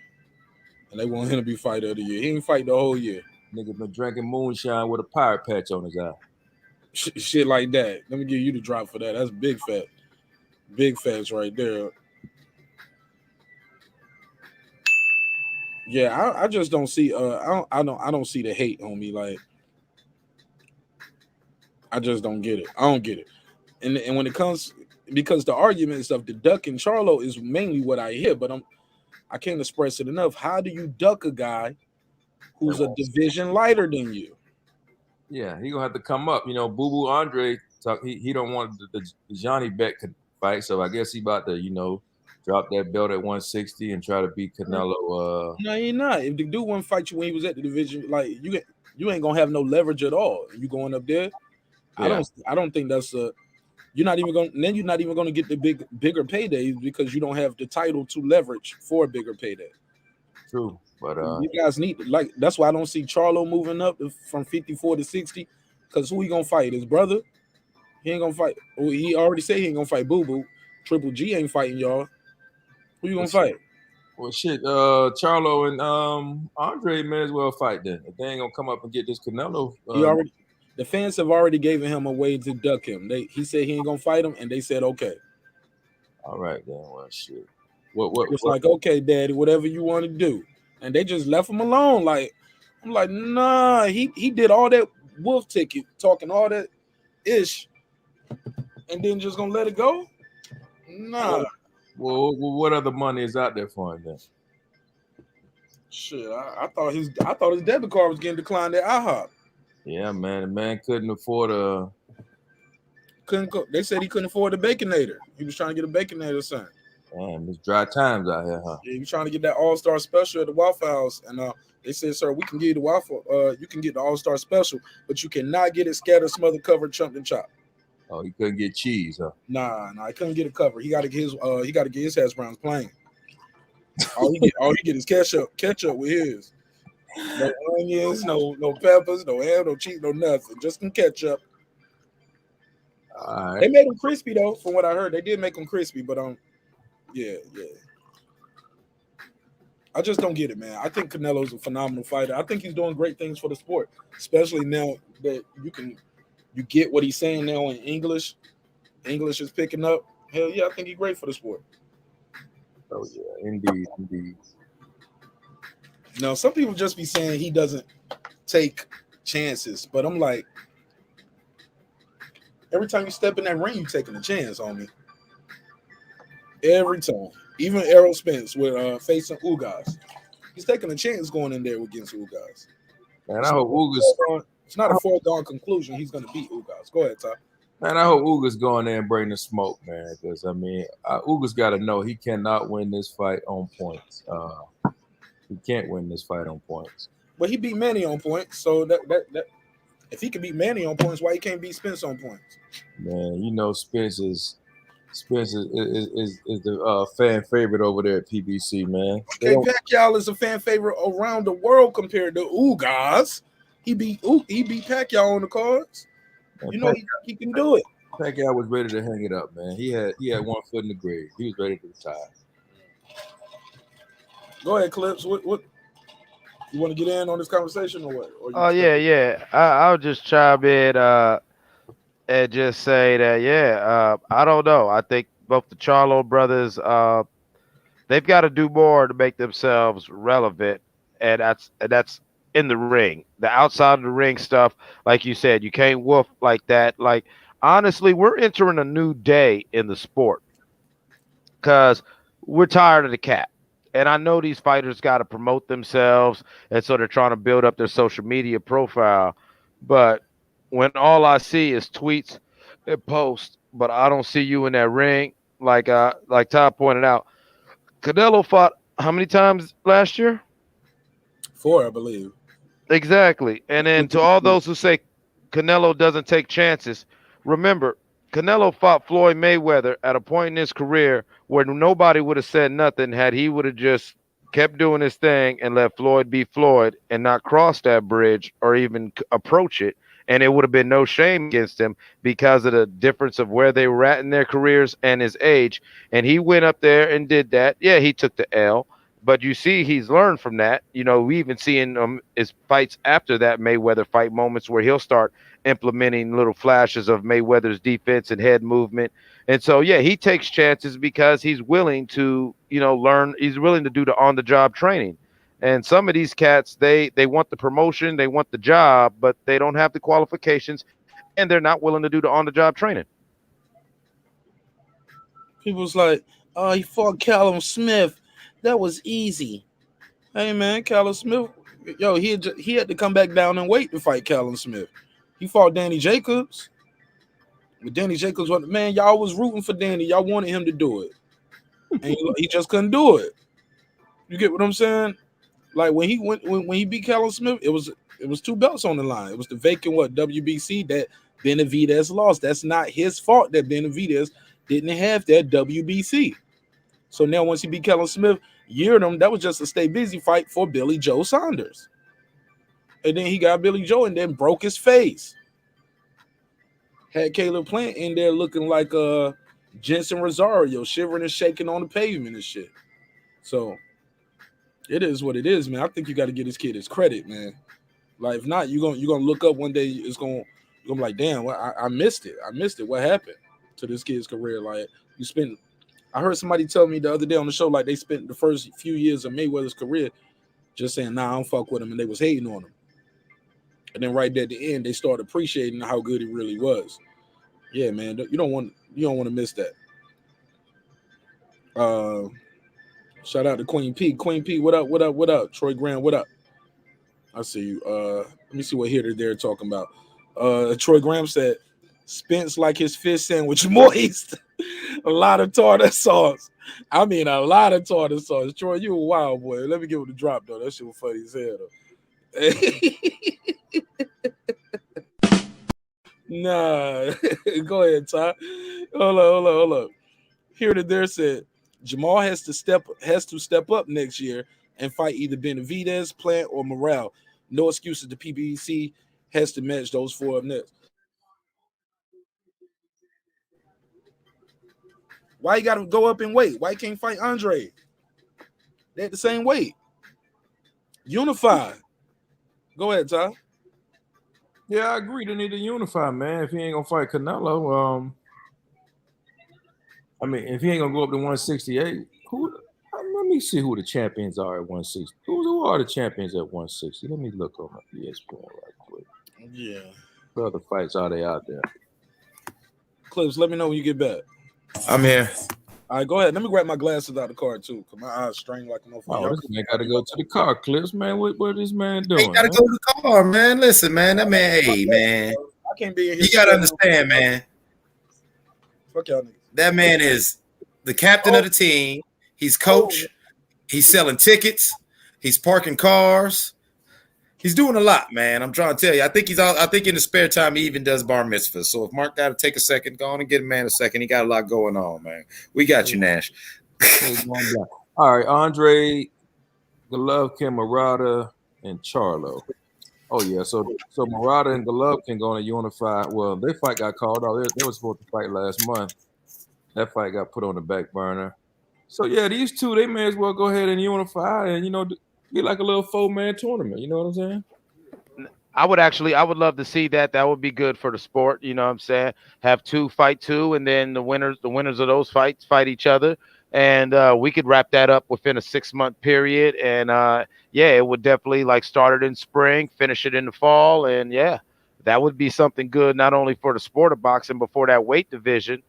And they want him to be fighter of the year. He didn't fight the whole year. Nigga been drinking moonshine with a pirate patch on his eye. Shit like that. Let me give you the drop for that. That's big fat. Big facts right there. Yeah, I just don't see I don't see the hate on me. Like, I just don't get it. I don't get it. And when it comes, because the arguments of the duck and Charlo is mainly what I hear, but I can't express it enough. How do you duck a guy who's a division lighter than you? Yeah, he gonna have to come up. Boo Boo Andre he don't want the Johnny Beck fight, so I guess he about to drop that belt at 160 and try to beat Canelo. No, he not. If the dude wouldn't fight you when he was at the division, like you ain't gonna have no leverage at all. You going up there? Yeah. I don't think that's you're not even gonna get the bigger paydays because you don't have the title to leverage for a bigger payday. True, but you guys need, like, that's why I don't see Charlo moving up from 54 to 60. Because who he gonna fight? His brother? He ain't gonna fight. He already said he ain't gonna fight Boo Boo. Triple G ain't fighting y'all. Who you gonna fight? Well, shit, Charlo and Andre may as well fight then. If they ain't gonna come up and get this Canelo, the fans have already given him a way to duck him. He said he ain't gonna fight him, and they said okay. All right then. Well, shit. It's like, okay, Daddy, whatever you want to do, and they just left him alone. Like, I'm like, nah, he did all that wolf ticket talking, all that ish, and then just gonna let it go? Nah. Well, what other money is out there for him then? Shit, I thought his debit card was getting declined at IHOP. Yeah, man, the man couldn't afford They said he couldn't afford a Baconator. He was trying to get a Baconator, son. Damn, it's dry times out here, huh? Yeah, he was trying to get that All-Star Special at the Waffle House, and they said, "Sir, we can give you the waffle. You can get the All-Star Special, but you cannot get it scattered, smothered, covered, chumped, and chopped." Oh, he couldn't get cheese, huh? Nah, he couldn't get it covered. He got to get his hash browns plain. All he get is ketchup with his. No onions, no peppers, no ham, no cheese, no nothing. Just some ketchup. All right. They made them crispy though, from what I heard. They did make them crispy, but yeah. I just don't get it, man. I think Canelo's a phenomenal fighter. I think he's doing great things for the sport, especially now that you get what he's saying now in English. English is picking up. Hell yeah, I think he's great for the sport. Oh yeah, indeed. Now, some people just be saying he doesn't take chances, but I'm like, every time you step in that ring, you taking a chance on me. Every time. Even Errol Spence with facing Ugas. He's taking a chance going in there against Ugas. Man, I hope Ugas. It's not a foregone conclusion he's going to beat Ugas. Go ahead, Ty. Man, I hope Ugas go in there and bring the smoke, man. Because I mean, Ugas got to know he cannot win this fight on points. He can't win this fight on points. But he beat Manny on points, so that if he can beat Manny on points, why he can't beat Spence on points? Man, you know Spence is the fan favorite over there at PBC, man. Okay, Pacquiao is a fan favorite around the world compared to Ugas. He beat Pacquiao on the cards. Man, you know he can do it. Pacquiao was ready to hang it up, man. He had 1 foot in the grave. He was ready to retire. Go ahead, Clips. What you want to get in on this conversation or what? Oh yeah. I'll just chime in and just say that I don't know. I think both the Charlo brothers they've got to do more to make themselves relevant, and that's in the ring. The outside of the ring stuff, like you said, you can't woof like that. Like honestly, we're entering a new day in the sport because we're tired of the cap. And I know these fighters got to promote themselves, and so they're trying to build up their social media profile. But when all I see is tweets and posts, but I don't see you in that ring, like Todd pointed out, Canelo fought how many times last year? 4, I believe. Exactly. And then to all those who say Canelo doesn't take chances, remember, Canelo fought Floyd Mayweather at a point in his career where nobody would have said nothing had he would have just kept doing his thing and let Floyd be Floyd and not cross that bridge or even approach it. And it would have been no shame against him because of the difference of where they were at in their careers and his age. And he went up there and did that. Yeah, he took the L. But you see, he's learned from that. You know, we even see in his fights after that Mayweather fight moments where he'll start implementing little flashes of Mayweather's defense and head movement. And so, yeah, he takes chances because he's willing to, learn. He's willing to do the on-the-job training. And some of these cats, they want the promotion, they want the job, but they don't have the qualifications, and they're not willing to do the on-the-job training. People's like, oh, he fought Callum Smith. That was easy. Hey, man, Callum Smith, he had to come back down and wait to fight Callum Smith. He fought Danny Jacobs. But Danny Jacobs, man, y'all was rooting for Danny. Y'all wanted him to do it. And he just couldn't do it. You get what I'm saying? Like when he beat Callum Smith, it was 2 belts on the line. It was the vacant WBC that Benavidez lost. That's not his fault that Benavidez didn't have that WBC. So now once he beat Callum Smith, that was just a stay busy fight for Billy Joe Saunders. And then he got Billy Joe and then broke his face. Had Caleb Plant in there looking like Jensen Rosario, shivering and shaking on the pavement and shit. So it is what it is, man. I think you got to give this kid his credit, man. Like if not, you're gonna look up one day. You're gonna be like, damn, well, I missed it. I missed it. What happened to this kid's career? Like I heard somebody tell me the other day on the show, like they spent the first few years of Mayweather's career just saying, nah, I don't fuck with him, and they was hating on him. And then right there at the end, they started appreciating how good he really was. Yeah, man, you don't want to miss that. Shout out to Queen P. Queen P, what up? What up? What up? Troy Graham, what up? I see you. Let me see what hitter they're talking about. Troy Graham said, Spence like his fish sandwich moist. A lot of tartar sauce. I mean, a lot of tartar sauce. Troy, you a wild boy. Let me give it a drop, though. That shit was funny as hell, though. Nah. Go ahead, Ty. Hold up. Here to there said, Jamal has to step up next year and fight either Benavidez, Plant, or Morale. No excuses. The PBC has to match those 4 up next. Why you got to go up in weight? Why you can't fight Andre? They're at the same weight. Unify. Go ahead, Ty. Yeah, I agree. They need to unify, man. If he ain't gonna fight Canelo, I mean, if he ain't gonna go up to 168, let me see who the champions are at 160. Who are the champions at 160? Let me look on ESPN right quick. Yeah. What other fights are they out there? Clips, let me know when you get back. I'm here. All right, go ahead. Let me grab my glasses out of the car too, cause my eyes strained like a motherfucker. Oh, Y'all this man got to go to the car clips, man. What this man Hey, you doing, gotta man? go to the car, man. Listen, man. That man, hey, man. I can't be in here. You gotta understand, man. Fuck y'all niggas. That man is the captain of the team. He's coach. He's selling tickets. He's parking cars. He's doing a lot, man. I'm trying to tell you. I think I think in the spare time he even does bar mitzvahs. So if Mark got to take a second, go on and get a man a second. He got a lot going on, man. We got you, Nash. All right, Andre, Golovkin, Murata, and Charlo. Oh yeah, so Murata and Golovkin going to unify. Well, their fight got called off. They were supposed to fight last month. That fight got put on the back burner. So yeah, these two, they may as well go ahead and unify and be like a little 4-man tournament. You know what I'm saying? I would love to see that. That would be good for the sport. You know what I'm saying? Have two fight two, and then the winners of those fights fight each other. And we could wrap that up within a 6-month period. And yeah, it would definitely like start it in spring, finish it in the fall. And yeah, that would be something good, not only for the sport of boxing, but for that weight division.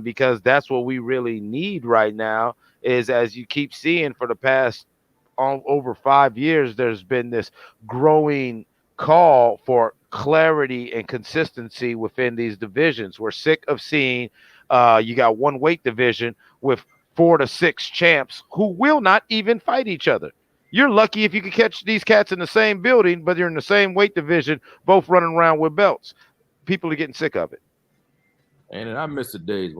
Because that's what we really need right now is, as you keep seeing for the past over 5 years, there's been this growing call for clarity and consistency within these divisions. We're sick of seeing you got one weight division with 4 to 6 champs who will not even fight each other. You're lucky if you can catch these cats in the same building, but you're in the same weight division, both running around with belts. People are getting sick of it. And I miss the days.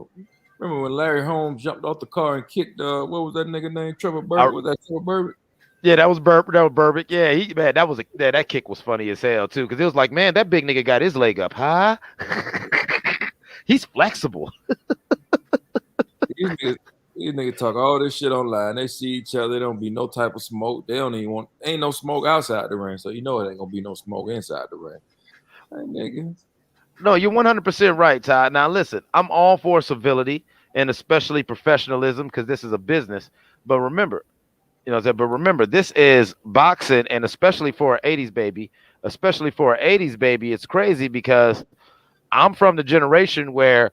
Remember when Larry Holmes jumped off the car and kicked what was that nigga name? Trevor Burbick? Was that Trevor Burbick? Yeah, that was Burbick. Yeah, that kick was funny as hell too, because it was like, man, that big nigga got his leg up, huh? He's flexible. These niggas talk all this shit online. They see each other. There don't be no type of smoke. They don't even ain't no smoke outside the ring, so you know it ain't gonna be no smoke inside the ring. Hey, nigga. No, you're 100% right, Todd. Now listen, I'm all for civility and especially professionalism because this is a business. But remember, this is boxing, and especially for an 80s baby, it's crazy because I'm from the generation where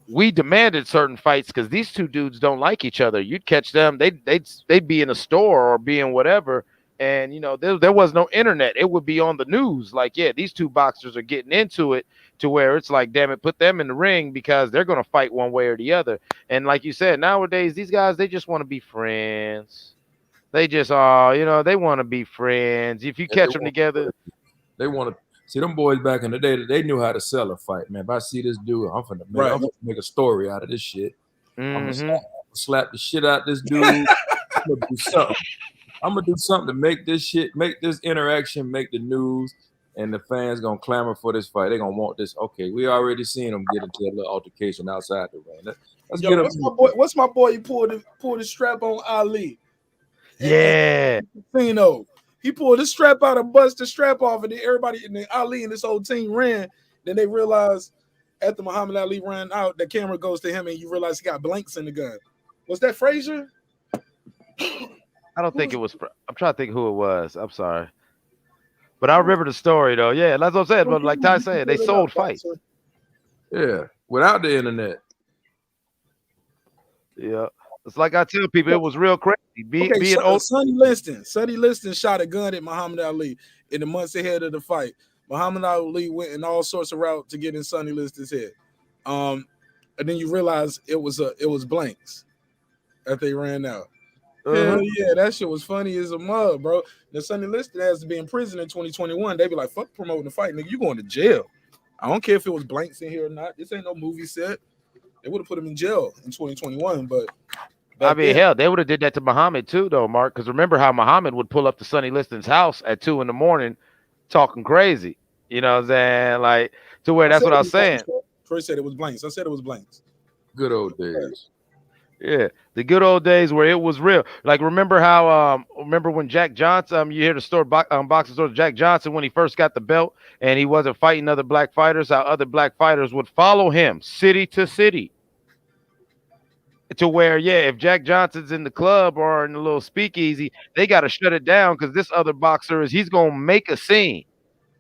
we demanded certain fights because these two dudes don't like each other. You'd catch them, they'd be in a store or be in whatever, and there was no internet. It would be on the news, like, yeah, these two boxers are getting into it, to where it's like, damn it, put them in the ring because they're gonna fight one way or the other. And like you said, nowadays these guys, they just want to be friends. They just they want to be friends. If you catch them together, they want to see them boys back in the day. They knew how to sell a fight, man. If I see this dude, I'm gonna make a story out of this shit. I'm gonna slap the shit out this dude. I'm gonna do something. I'm gonna do something to make this interaction make the news, and the fans gonna clamor for this fight. They gonna want this. Okay, we already seen them get into a little altercation outside the ring. Let's get them. What's my boy? He pulled his strap on Ali. Yeah. He pulled his strap out and bust the strap off, and then everybody and then Ali and this whole team ran. Then they realized after Muhammad Ali ran out, the camera goes to him, and you realize he got blanks in the gun. Was that Frazier? I don't think it was. I'm trying to think who it was. I'm sorry, but I remember the story though. Yeah, that's what I'm saying. But like Ty said, they sold fights. Yeah, without the internet. Yeah, it's like I tell people, it was real crazy. Being old. Sonny Liston shot a gun at Muhammad Ali in the months ahead of the fight. Muhammad Ali went in all sorts of routes to get in Sonny Liston's head. And then you realize it was blanks that they ran out. Hell yeah, that shit was funny as a mug, bro. Now Sonny Liston has to be in prison in 2021. They be like, fuck promoting the fight, nigga. You going to jail. I don't care if it was blanks in here or not. This ain't no movie set. They would have put him in jail in 2021, but I mean, hell, they would have did that to Muhammad too, though, Mark. Because remember how Muhammad would pull up to Sonny Liston's house at 2 a.m. talking crazy. You know what I'm saying? Like, to where that's what I was saying. Troy said it was blanks. I said it was blanks. Good old days. Yeah, the good old days where it was real. Like, remember how? Remember when Jack Johnson? You hear the story, boxing story. Jack Johnson, when he first got the belt and he wasn't fighting other black fighters, how other black fighters would follow him city to city. To where, yeah, if Jack Johnson's in the club or in the little speakeasy, they got to shut it down because this other boxer he's gonna make a scene.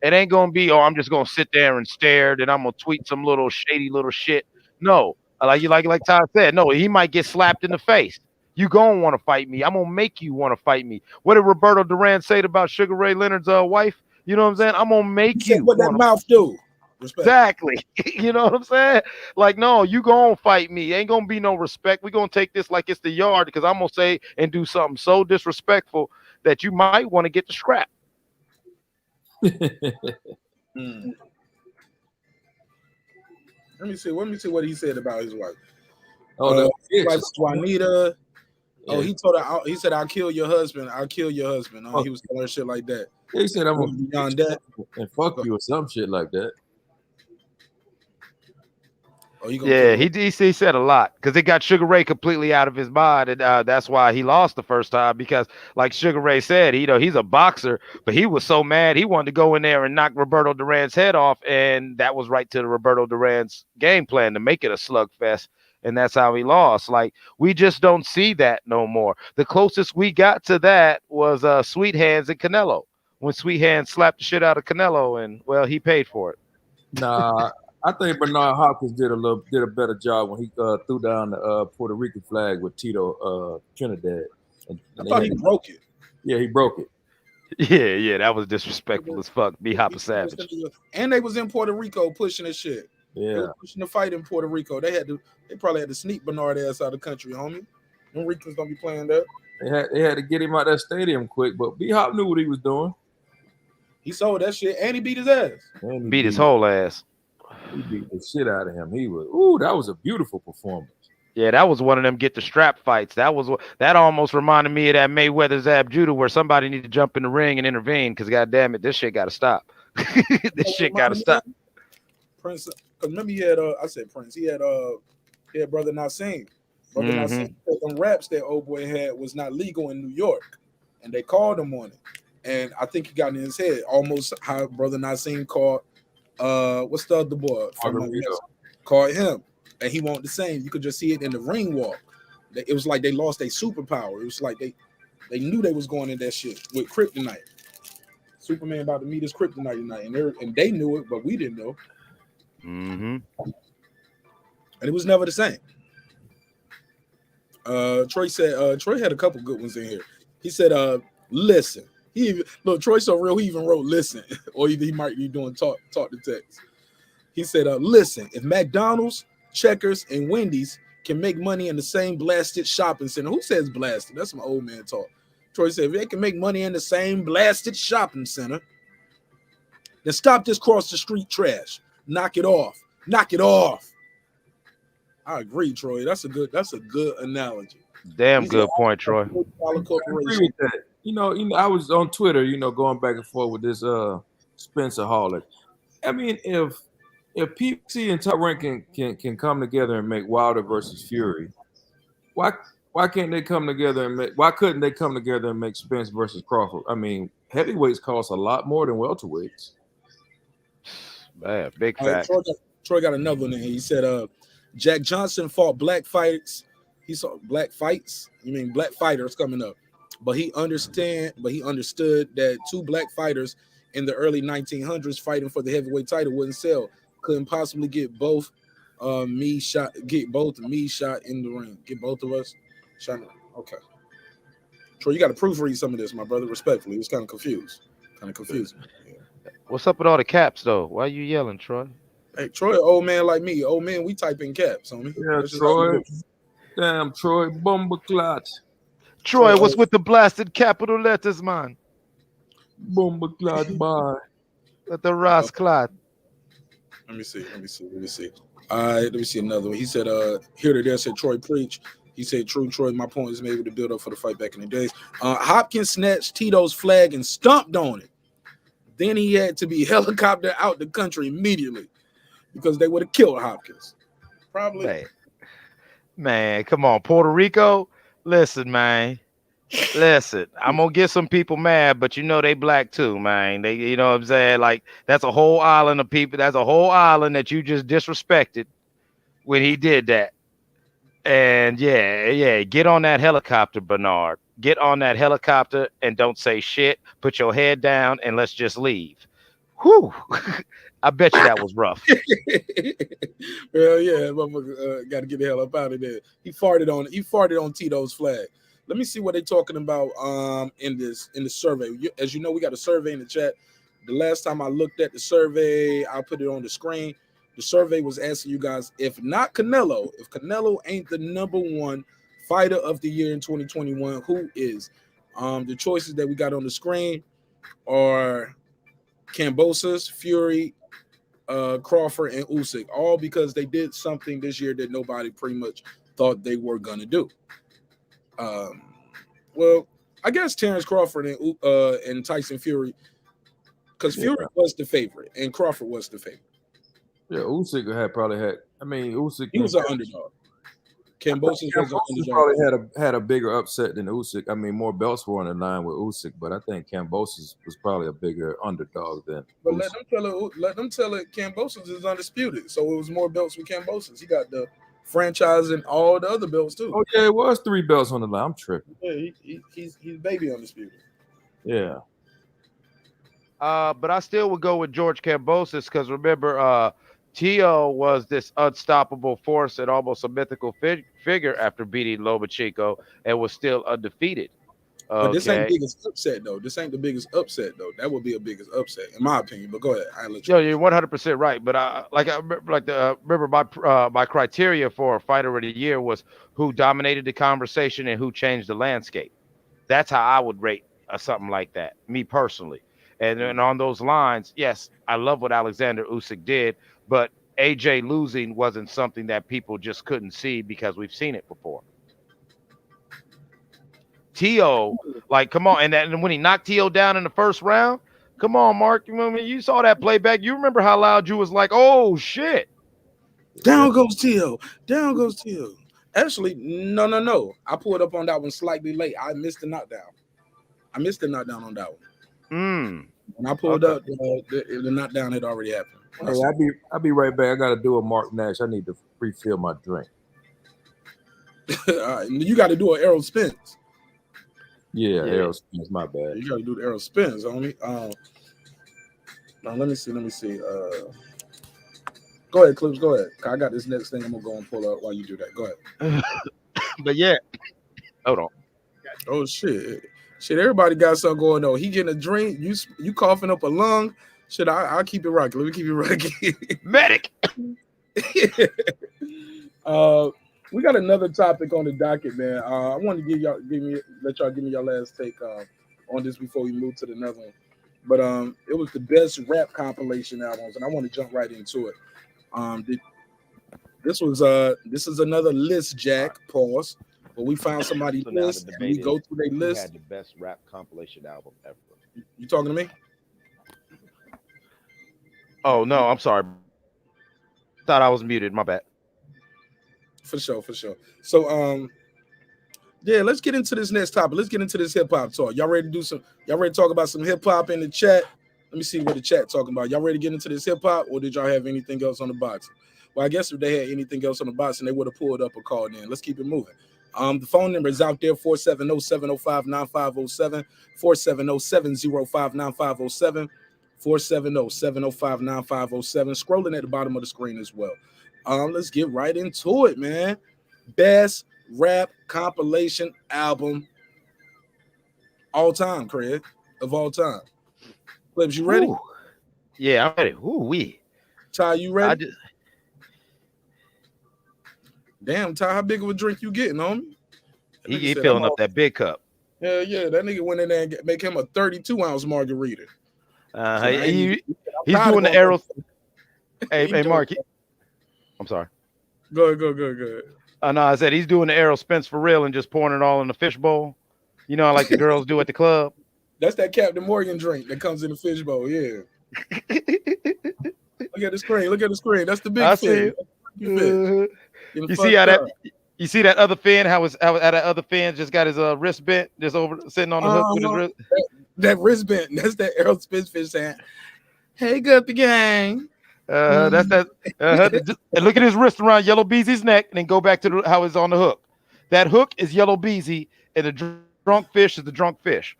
It ain't gonna be, I'm just gonna sit there and stare, then I'm gonna tweet some little shady little shit. No. Like Todd said, no, he might get slapped in the face. You gonna want to fight me. I'm gonna make you want to fight me. What did Roberto Duran say about Sugar Ray Leonard's wife? You know what I'm saying? I'm gonna He make said, you what that want to. mouth do? Respect. Exactly. You know what I'm saying? Like, no, you gonna fight me. Ain't gonna be no respect. We gonna take this like it's the yard because I'm gonna say and do something so disrespectful that you might want to get the scrap. Hmm. Let me see what he said about his wife. Oh, that Like Juanita. Yeah. Oh, he told her. He said, "I'll kill your husband. I'll kill your husband." He was telling her shit like that. Yeah, he said, "I'm gonna beyond that and fuck you" or some shit like that. Oh, he gonna Yeah, kill he said a lot because it got Sugar Ray completely out of his mind, and that's why he lost the first time. Because, like Sugar Ray said, he's a boxer, but he was so mad he wanted to go in there and knock Roberto Duran's head off, and that was right to the Roberto Duran's game plan to make it a slugfest, and that's how he lost. Like, we just don't see that no more. The closest we got to that was Sweet Hands and Canelo, when Sweet Hands slapped the shit out of Canelo, and well, he paid for it. Nah, I think Bernard Hopkins did a better job when he threw down the Puerto Rican flag with Tito Trinidad. And I thought he broke it. Yeah, he broke it. Yeah, that was disrespectful as fuck. Be Hopper Savage. And they was in Puerto Rico pushing this shit. Yeah, they were pushing the fight in Puerto Rico. They probably had to sneak Bernard ass out of the country, homie. Them Ricans don't be playing that. They had to get him out that stadium quick, but B Hop knew what he was doing. He sold that shit and he beat his ass. Beat his whole ass. He beat the shit out of him. That was a beautiful performance. Yeah, that was one of them get the strap fights. That almost reminded me of that Mayweather Zab Judah where somebody need to jump in the ring and intervene because goddamn it, this shit got to stop. This shit got to stop. Prince, because remember he had I said Prince. He had Brother Nassim. Brother Nassim said them raps that old boy had was not legal in New York, and they called him on it. And I think he got in his head almost how Brother Nassim called what's the other boy from called him. And he wanted the same. You could just see it in the ring walk. It was like they lost their superpower. It was like they knew they was going in that shit with kryptonite. Superman about to meet his kryptonite tonight, and they knew it, but we didn't know. Mm-hmm. And it was never the same. Troy said Troy had a couple good ones in here. He said, listen. Troy so real, he even wrote listen, or either he might be doing talk to text. He said, listen, if McDonald's, Checkers, and Wendy's can make money in the same blasted shopping center. Who says blasted? That's my old man talk. Troy said, if they can make money in the same blasted shopping center, then stop this cross the street trash. Knock it off. Knock it off. I agree, Troy. That's a good analogy. Damn good point, Troy. I agree with that. You know, I was on Twitter, going back and forth with this Spencer Hawley. I mean, if PPC and Top Rank can come together and make Wilder versus Fury, why can't they come together and why couldn't they come together and make Spence versus Crawford? I mean, heavyweights cost a lot more than welterweights. Man, big fact. Troy got another one in here. He said, Jack Johnson fought black fights. He saw black fights. You mean black fighters coming up. But he understood that two black fighters in the early 1900s fighting for the heavyweight title wouldn't sell. Couldn't possibly get both me shot in the ring. Get both of us shot. Okay. Troy, you got to proofread some of this, my brother, respectfully. It was kind of confusing. Yeah. What's up with all the caps, though? Why are you yelling, Troy? Hey, Troy, old man like me. Old man, we type in caps, homie. Yeah, Troy. Damn, Troy, Bumbleclot. Troy, what's with the blasted capital letters, man? Bumbleclot, bye. With the Rossclot. Let me see. All right, let me see another one. He said, here to there, said Troy preach. He said, true, Troy, my point is made with the build up for the fight back in the days. Hopkins snatched Tito's flag and stomped on it. Then he had to be helicoptered out the country immediately because they would have killed Hopkins. Probably. Man, come on. Puerto Rico? Listen, man. Listen, I'm gonna get some people mad, but they black too, man. They, you know what I'm saying? Like, that's a whole island of people. That's a whole island that you just disrespected when he did that. And yeah, get on that helicopter, Bernard. Get on that helicopter and don't say shit. Put your head down and let's just leave. Whew. I bet you that was rough. Well, yeah, motherfucker, got to get the hell up out of there. He farted on Tito's flag. Let me see what they're talking about in the survey. As you know, we got a survey in the chat. The last time I looked at the survey, I'll put it on the screen. The survey was asking you guys, if Canelo ain't the number one fighter of the year in 2021, who is? The choices that we got on the screen are Kambosos, Fury, Crawford, and Usyk, all because they did something this year that nobody pretty much thought they were gonna do. Well, I guess Terence Crawford and Tyson Fury, because Fury was the favorite and Crawford was the favorite. Yeah, Usyk probably had. I mean, Usyk. He was an underdog. Kambosos was an underdog. Probably had a bigger upset than Usyk. I mean, more belts were on the line with Usyk, but I think Kambosos was probably a bigger underdog than. But Usyk. let them tell it. Kambosos is undisputed, so it was more belts with Kambosos. He got the franchise and all the other belts too. Oh yeah, it was 3 belts on the line. I'm tripping. Yeah, he's baby undisputed. Yeah. But I still would go with George Kambosos because remember, Tio was this unstoppable force and almost a mythical figure after beating Lomachenko and was still undefeated. But this ain't the biggest upset though. This ain't the biggest upset though. That would be a biggest upset in my opinion. But go ahead. I'll let you. Yo, you're 100% right. But I remember my criteria for a fighter of the year was who dominated the conversation and who changed the landscape. That's how I would rate something like that, me personally. And then on those lines, yes, I love what Alexander Usyk did, but AJ losing wasn't something that people just couldn't see because we've seen it before. Tio, like, come on. And when he knocked Tio down in the first round, come on, Mark. You saw that playback. You remember how loud you was like, oh, shit. Down goes Tio. Down goes Tio. Actually, no. I pulled up on that one slightly late. I missed the knockdown. on that one. When I pulled up, the knockdown had already happened. Hey, I'll be right back. I got to do a marqnash. I need to refill my drink. All right, you got to do an arrow spins. Yeah, arrow spins. My bad. You got to do the arrow spins, homie. Now let me see. Go ahead, Clips. Go ahead. I got this next thing I'm gonna go and pull up while you do that. Go ahead. But yeah, hold on. Oh shit. Everybody got something going on. He getting a drink. You coughing up a lung. Shit, I'll keep it rocking. Let me keep it rocking. Medic. We got another topic on the docket, man. I want to let y'all give me your last take on this before we move to the next one. But it was the best rap compilation albums, and I want to jump right into it. This is another list, Jack. Pause. But we found somebody's list, and we go through their list. Had the best rap compilation album ever. You talking to me? Oh no, I'm sorry. Thought I was muted. My bad. For sure. So yeah, let's get into this next topic. Let's get into this hip hop talk. Y'all ready to talk about some hip hop in the chat? Let me see what the chat talking about. Y'all ready to get into this hip hop, or did y'all have anything else on the box? Well, I guess if they had anything else on the box, and they would have pulled up or called in. Let's keep it moving. The phone number is out there, 470-705-9507, 470-705-9507, 470-705-9507. Scrolling at the bottom of the screen as well. Let's get right into it, man. Best rap compilation album all time, Craig, of all time. Clips, you ready? Ooh. Yeah, I'm ready. Ooh-wee. Ty, you ready? Damn, Ty, how big of a drink you getting, homie? He filling up that big cup. Yeah, that nigga went in there and make him a 32-ounce margarita. He's doing the arrow. Hey, Mark. I'm sorry. Go ahead. No, I said he's doing the arrow spins for real and just pouring it all in the fishbowl. You know, like the girls do at the club. That's that Captain Morgan drink that comes in the fishbowl. Yeah. Look at the screen. That's the big fish. You see how that? You see that other fin? How that other fin just got his wrist bent, just over sitting on the hook with his wrist. That wrist bent. That's that arrow spin fish saying, "Hey, Guppy gang." That's that. And look at his wrist around Yellow Beezy's neck, and then go back to how it's on the hook. That hook is Yellow Beezy, and the drunk fish is the drunk fish.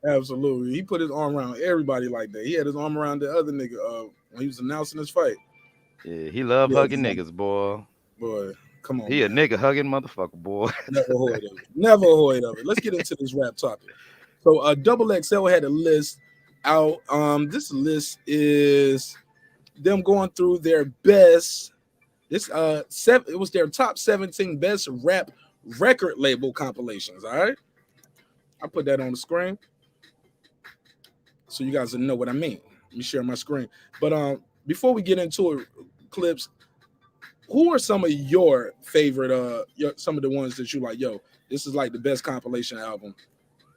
Absolutely. He put his arm around everybody like that. He had his arm around the other nigga when he was announcing his fight. Yeah, he love Yeah, hugging niggas, boy. boy, come on, He a man. nigga hugging motherfucker, boy. Never heard of it. Never heard of it. Let's get into this rap topic. So Double XL had a list out. This list is them going through their best. This it was their top 17 best rap record label compilations. All right. I put that on the screen so you guys will know what I mean. Let me share my screen. But before we get into it, clips, who are some of your favorite some of the ones that you like, yo, this is like the best compilation album?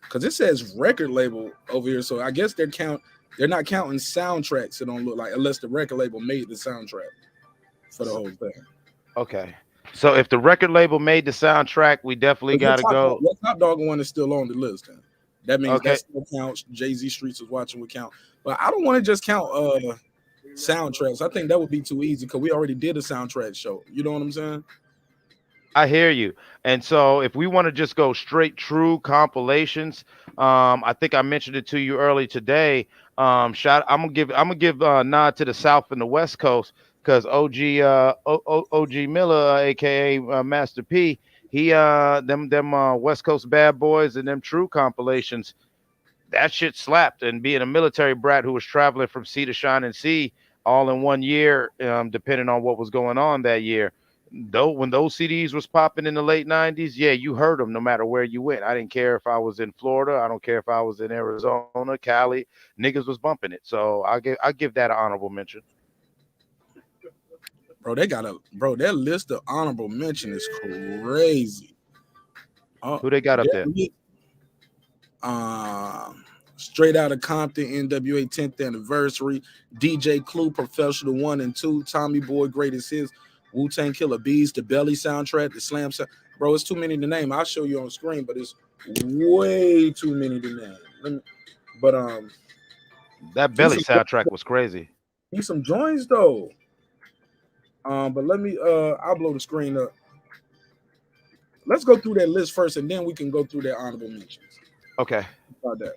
Because it says record label over here, so I guess they're not counting soundtracks. It don't look like, unless the record label made the soundtrack for the whole thing. Okay. So if the record label made the soundtrack, we definitely got to go. The Top Dog one is still on the list. Then. That means Okay. that still counts. Jay-Z Streets is watching would count. But I don't want to just count soundtracks. I think that would be too easy because we already did a soundtrack show. You know what I'm saying? I hear you. And so if we want to just go straight true compilations, I think I mentioned it to you early today. I'm gonna give a nod to the South and the West Coast because OG Miller, aka Master P, he them West Coast bad boys and them true compilations, that shit slapped. And being a military brat who was traveling from sea to shining sea all in 1 year, depending on what was going on that year. Though when those CDs was popping in the late 90s, yeah, you heard them no matter where you went. I didn't care if I was in Florida, I don't care if I was in Arizona, Cali, niggas was bumping it. So I give that an honorable mention. Bro, that list of honorable mention is crazy. Who they got up there? Straight Outta Compton, NWA 10th anniversary, DJ Clue, Professional 1 and 2, Tommy Boy, Greatest Hits, Wu-Tang Killer Bees, the Belly soundtrack, the Slam sound. Bro, it's too many to name. I'll show you on screen, but it's way too many to name. That Belly soundtrack was crazy. Need some joints though. But let me I'll blow the screen up. Let's go through that list first, and then we can go through their honorable mentions. Okay. About that.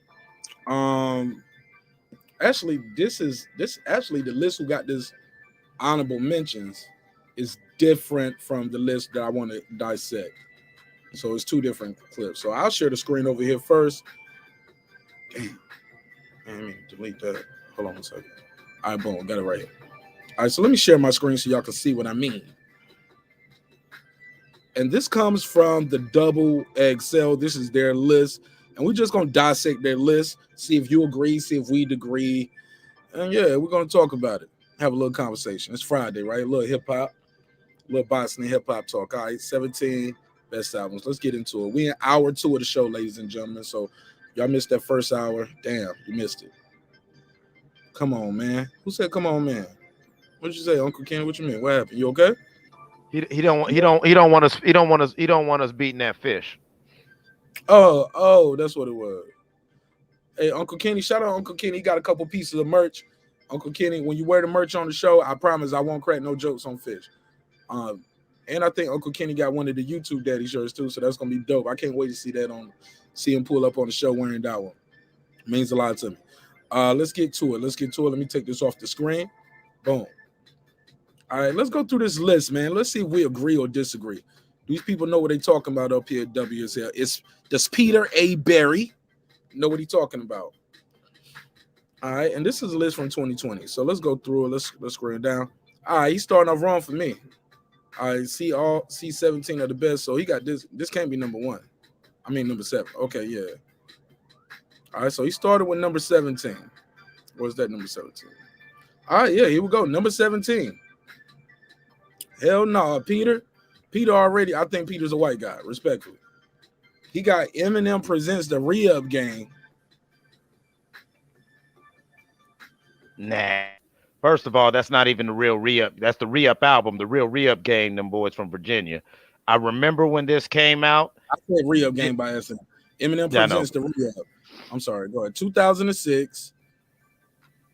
Actually, the list who got this honorable mentions is different from the list that I want to dissect. So it's two different clips. So I'll share the screen over here first. Damn. Let me delete that. Hold on a second. All right, boom, got it right here. All right, so let me share my screen so y'all can see what I mean. And this comes from the Double XL. This is their list. And we're just going to dissect their list, see if you agree, see if we agree. And yeah, we're going to talk about it. Have a little conversation. It's Friday, right? A little hip-hop. A little boxing and hip-hop talk. All right, 17 best albums. Let's get into it. We in hour 2 of the show, ladies and gentlemen. So y'all missed that first hour. Damn, you missed it. Come on, man. Who said come on, man? What'd you say, Uncle Ken? What you mean? What happened? You okay? He don't want us beating that fish. Oh, that's what it was. Hey, Uncle Kenny, shout out Uncle Kenny. He got a couple pieces of merch. Uncle Kenny, when you wear the merch on the show, I promise I won't crack no jokes on fish. And I think Uncle Kenny got one of the YouTube Daddy shirts too, so that's gonna be dope. I can't wait to see him pull up on the show wearing that one. It means a lot to me. Let's get to it. Let me take this off the screen. Boom. All right, let's go through this list, man. Let's see if we agree or disagree. These people know what they're talking about up here at WSL. Does Peter A. Berry know what he's talking about? All right, and this is a list from 2020. So let's go through it. Let's scroll it down. All right, he's starting off wrong for me. I see 17 of the best. So he got this. This can't be number 1. I mean number 7. Okay, yeah. All right, so he started with number 17. What's that number 17? All right, yeah, here we go. Number 17. Hell no, Peter already. I think Peter's a white guy, respectfully. He got Eminem Presents the Re-Up Game. Nah. First of all, that's not even the real Re-Up. That's the Re-Up album, the real Re-Up Game, them boys from Virginia. I remember when this came out. I said Re-Up Game by SN. Eminem Presents the Re-Up. I'm sorry, go ahead. 2006.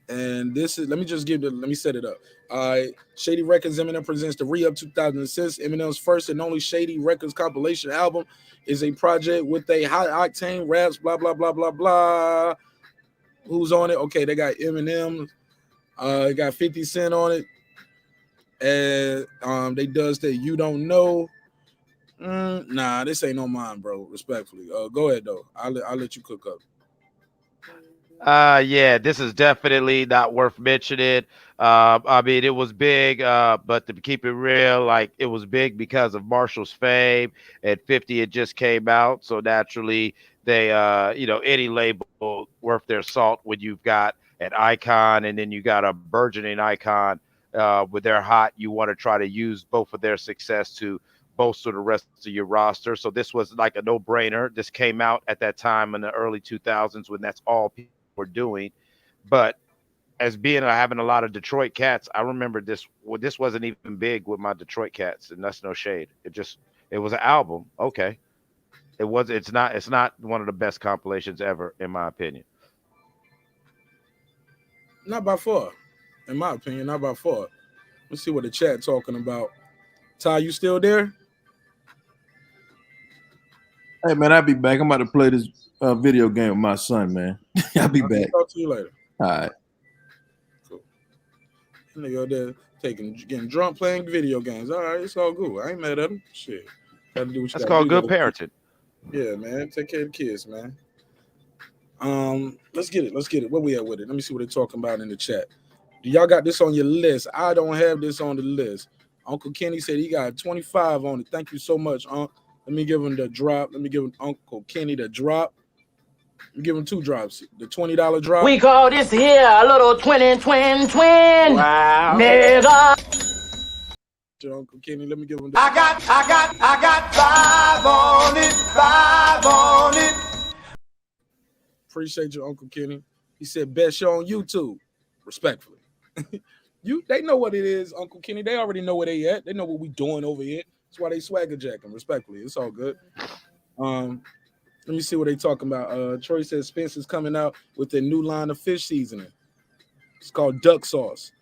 And this is, let me set it up. Shady Records Eminem presents the Re-Up 2006. Eminem's first and only Shady Records compilation album is a project with a high octane raps, blah blah blah blah blah. Who's on it? Okay, they got Eminem, got 50 Cent on it, and they does that You Don't Know. Nah, this ain't no mine, bro. Respectfully, go ahead though. I'll let you cook up. Yeah, this is definitely not worth mentioning. I mean, it was big, but to keep it real, like it was big because of Marshall's fame. At 50, it just came out, so naturally, they, any label worth their salt when you've got an icon and then you got a burgeoning icon. With their hot, you want to try to use both of their success to bolster the rest of your roster. So this was like a no-brainer. This came out at that time in the early 2000s when that's all people were doing. But as being having a lot of Detroit cats, I remember this. Well, this wasn't even big with my Detroit cats, and that's no shade. It was an album. Okay, it's not one of the best compilations ever, in my opinion. Not by far, in my opinion, not by far. Let's see what the chat talking about. Ty, you still there? Hey man, I'll be back. I'm about to play this video game with my son, man. I'll be back. Talk to you later. All right. Cool. Nigga there getting drunk playing video games. All right, it's all good. I ain't mad at him. Shit. Gotta do what you That's gotta called do. good parenting. Yeah, man. Take care of the kids, man. Let's get it. Where we at with it? Let me see what they're talking about in the chat. Do y'all got this on your list? I don't have this on the list. Uncle Kenny said he got 25 on it. Thank you so much, Unc. Let me give him the drop. Let me give Uncle Kenny the drop. Let me give him 2 drops. The $20 drop. We call this here a little twin. Wow. Nigga. Uncle Kenny, let me give him the I got 5 on it. Appreciate you, Uncle Kenny. He said best show on YouTube. Respectfully. They know what it is, Uncle Kenny. They already know where they at. They know what we doing over here. That's why they swagger jacking. Respectfully. It's all good. Let me see what they talking about. Troy says Spencer's coming out with a new line of fish seasoning. It's called duck sauce.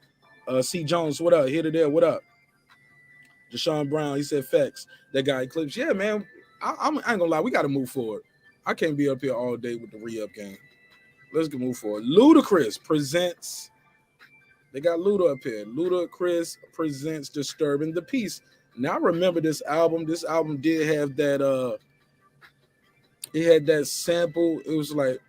C. Jones, what up? Here to there, what up? Deshaun Brown, he said facts. That guy Eclipse. Yeah, man. I ain't gonna lie, we gotta move forward. I can't be up here all day with the re-up game. Let's move forward. Ludacris presents. They got Luda up here. Ludacris presents Disturbing the Peace. Now I remember this album. This album did have that it had that sample. It was like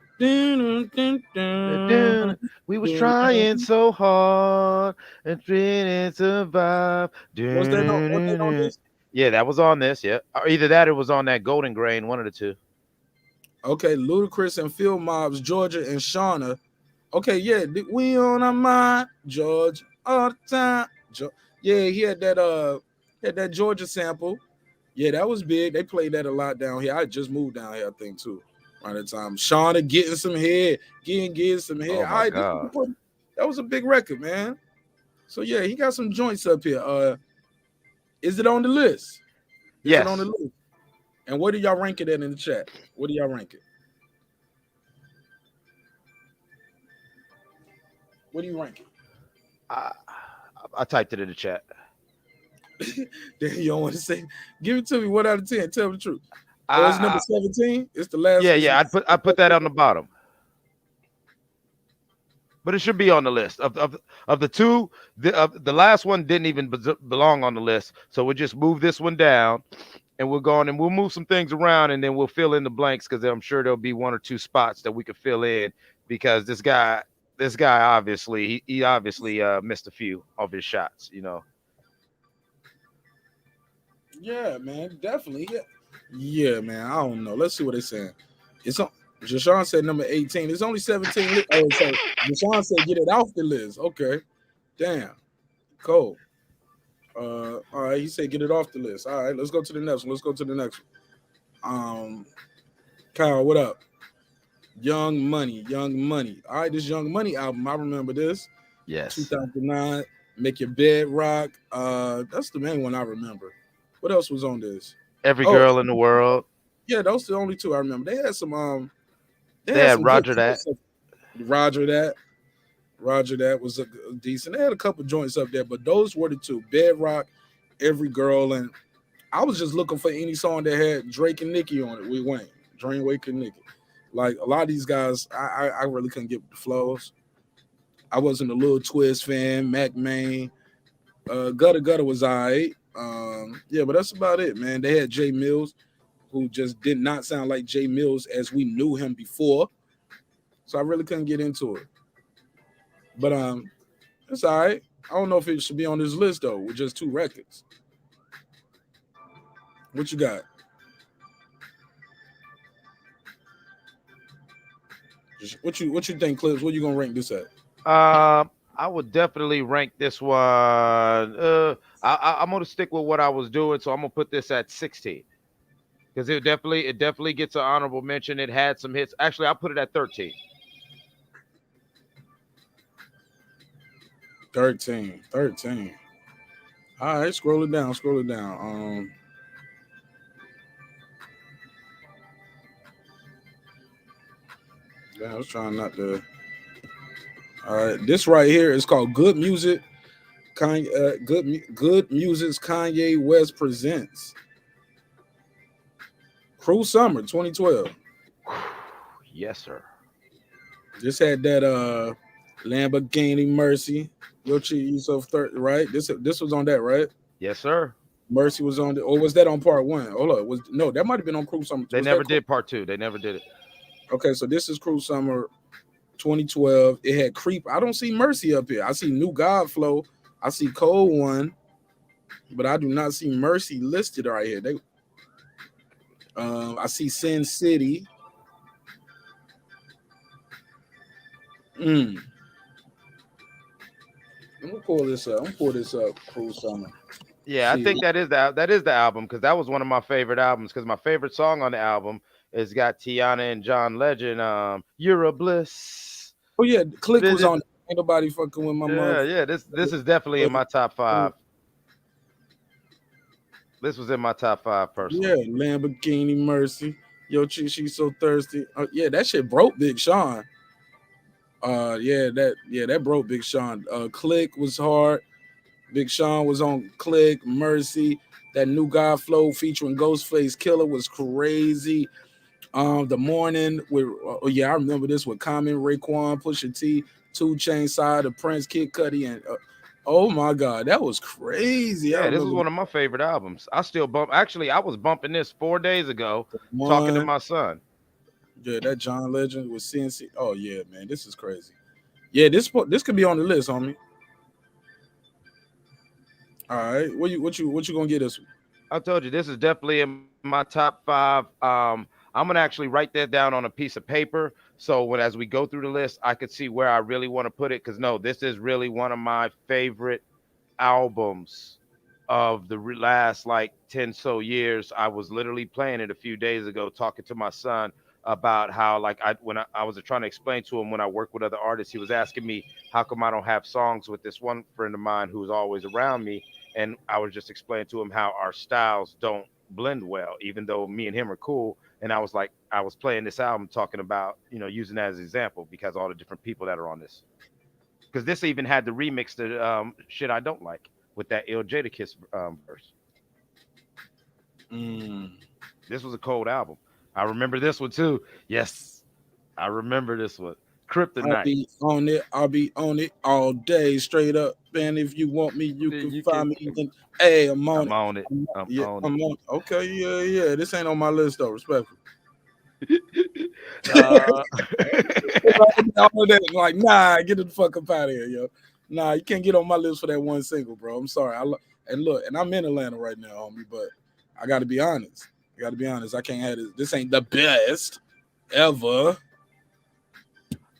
we was trying so hard and trying to survive. Was that on this? Yeah, that was on this. Yeah, or either that or it was on that Golden Grain. One of the two. Okay, Ludacris and Phil Mobs, Georgia and Shauna. Okay, yeah, we on our mind, George, all the time. Yeah, he had that Georgia sample. Yeah, that was big. They played that a lot down here. I just moved down here, I think, too. Around the time. Shauna getting some head, getting some head. Oh my God. That was a big record, man. So yeah, he got some joints up here. Is it on the list? Yes. Is it on the list? And where do y'all rank it at in the chat? What do y'all rank it? What do you rank it? I typed it in the chat. Then you don't want to say. Give it to me. 1 out of 10. Tell me the truth. It's number 17. It's the last. Yeah. I put that on the bottom. But it should be on the list of the two. The last one didn't even belong on the list, so we'll just move this one down, and we'll go on and we'll move some things around, and then we'll fill in the blanks because I'm sure there'll be 1 or 2 spots that we could fill in because this guy obviously he obviously missed a few of his shots, you know. Yeah, man, definitely. Yeah, man. I don't know. Let's see what they're saying. It's on. Jashawn said number 18. It's only 17. Oh, so Jashawn said get it off the list. Okay. Damn. Cool. All right. He said get it off the list. All right. Let's go to the next one. Kyle, what up? Young Money. All right, this Young Money album. I remember this. Yes. 2009. Make Your Bed Rock. That's the main one I remember. What else was on this? Every Girl in the World. Yeah, those are the only 2 I remember. They had some They had Roger That. Roger Roger that was a decent. They had a couple joints up there, but those were the two: Bedrock, Every Girl, and I was just looking for any song that had Drake and Nicki on it with Wayne, Drake and Nicki. Like a lot of these guys, I really couldn't get the flows. I wasn't a Lil Twist fan. Mac Main, Gutter Gutter was alright. Yeah, but that's about it, man. They had Jay Mills, who just did not sound like Jay Mills as we knew him before. So I really couldn't get into it. But it's all right. I don't know if it should be on this list though, with just 2 records. What you got? What you think, Clips? What you gonna rank this at? I would definitely rank this one. I'm gonna stick with what I was doing, so I'm gonna put this at 16 because it definitely gets an honorable mention. It had some hits. Actually, I'll put it at 13. 13. All right, scroll it down. Yeah, I was trying not to. All right, this right here is called Good Music. Good Music's Kanye West presents Cruel Summer 2012. Yes, sir. This had that Lamborghini Mercy. Yo, you so 30, right? This was on that, right? Yes, sir. Mercy was on or was that on part 1? Hold up, that might have been on Cruel Summer. They never did part 2. They never did it. Okay, so this is Cruel Summer 2012. It had Creep. I don't see Mercy up here. I see New God Flow. I see Cold One, but I do not see Mercy listed right here. I see Sin City. I'm gonna pull this up. Cruel Summer. Yeah, I think that is the album because that was one of my favorite albums. Because my favorite song on the album is got Tiana and John Legend. You're a Bliss. Oh yeah, Click was on. Ain't nobody fucking with my mom. Yeah. This is definitely in my top 5. This was in my top 5 personally. Yeah, Lamborghini Mercy. Yo, she's so thirsty. Yeah, that shit broke Big Sean. That broke Big Sean. Click was hard. Big Sean was on Click, Mercy. That New God Flow featuring Ghostface Killer was crazy. The Morning with I remember this with Common, Raekwon, Pusha T, 2 Chainz, Side of Prince, Kid Cudi, and oh my God, that was crazy. Yeah, this was one of my favorite albums. I still bump. Actually, I was bumping this 4 days ago, talking to my son. Yeah, that John Legend with CNC. Oh yeah, man, this is crazy. Yeah, this could be on the list, homie. All right, what you gonna get us? I told you this is definitely in my top 5. I'm gonna actually write that down on a piece of paper, so as we go through the list, I could see where I really want to put it. Because this is really one of my favorite albums of the last 10 so years. I was literally playing it a few days ago, talking to my son about how when I was trying to explain to him when I work with other artists, he was asking me how come I don't have songs with this one friend of mine who's always around me, and I was just explaining to him how our styles don't blend well, even though me and him are cool. And I was playing this album talking about using that as an example because all the different people that are on this, because this even had the remix to Shit I Don't Like with that Il Jadakiss verse. This was a cold album. I remember this one too. Yes, I remember this one. Kryptonite. I'll be on it all day, straight up. And if you want me, you can find me. Hey, I'm on it. I'm on it. Okay, yeah. This ain't on my list though. Respectfully. Nah, get the fuck up out of here, yo. Nah, you can't get on my list for that one single, bro. I'm sorry. And I'm in Atlanta right now, homie, but I gotta be honest. I can't have this. This ain't the best ever.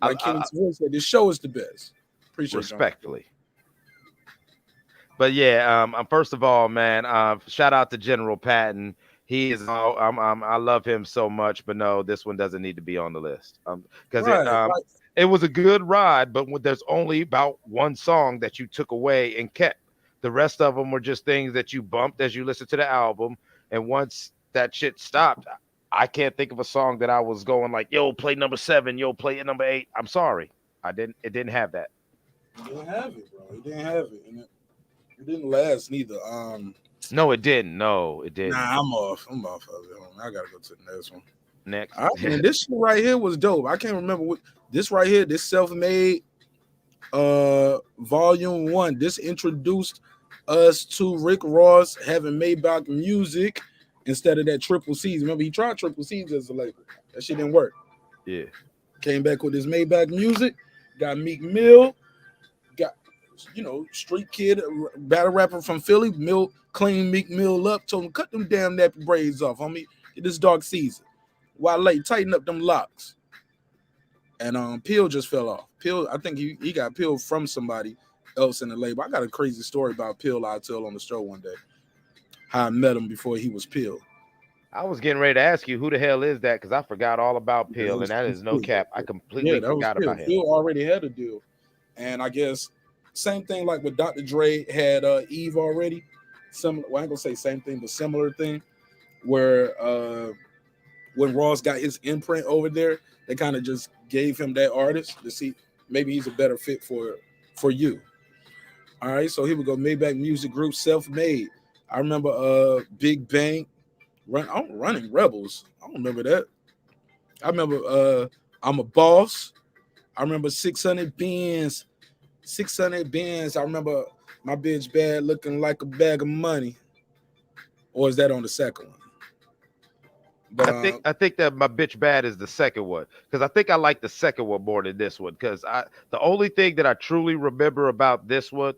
Like Kenny said, this show is the best. Appreciate it. Respectfully. But yeah, first of all, man, shout out to General Patton. He is I love him so much, but no, this one doesn't need to be on the list. Because it was a good ride, but there's only about one song that you took away and kept. The rest of them were just things that you bumped as you listened to the album. And once that shit stopped, I can't think of a song that I was going like, yo, play number 7, yo, play it number 8. I'm sorry. It didn't have that. He didn't have it, bro. He didn't have it, and it didn't last neither. No, it didn't. No, it didn't. Nah, I'm off. I'm off of it. I gotta go to the next one. Next. All right, and this shit right here was dope. I can't remember what this right here. This self-made, volume 1. This introduced us to Rick Ross having Maybach music instead of that Triple C's. Remember, he tried Triple C's as a label. That shit didn't work. Yeah. Came back with his Maybach music. Got Meek Mill. Got, street kid, battle rapper from Philly. Mill cleaned Meek Mill up. Told him, cut them damn nappy braids off, homie. This dark season. Wale, tighten up them locks. And Peel just fell off. Peel, I think he got Peel from somebody else in the label. I got a crazy story about Peel I'll tell on the show one day. How I met him before he was Peel. I was getting ready to ask you who the hell is that because I forgot all about Peel, and that is no cap. I completely forgot about him. Peel already had a deal, and I guess same thing like with Dr. Dre had Eve already. Similar, well, I ain't gonna say same thing, but similar thing where when Ross got his imprint over there, they kind of just gave him that artist to see maybe he's a better fit for you. All right, so here we go. Maybach Music Group, Self-Made. I remember Big Bang, Running Rebels. I don't remember that. I remember I'm a Boss. I remember 600 Benz. 600 Benz. I remember My Bitch Bad Looking Like a Bag of Money. Or is that on the second one? But, I think that My Bitch Bad is the second one because I think I like the second one more than this one because the only thing that I truly remember about this one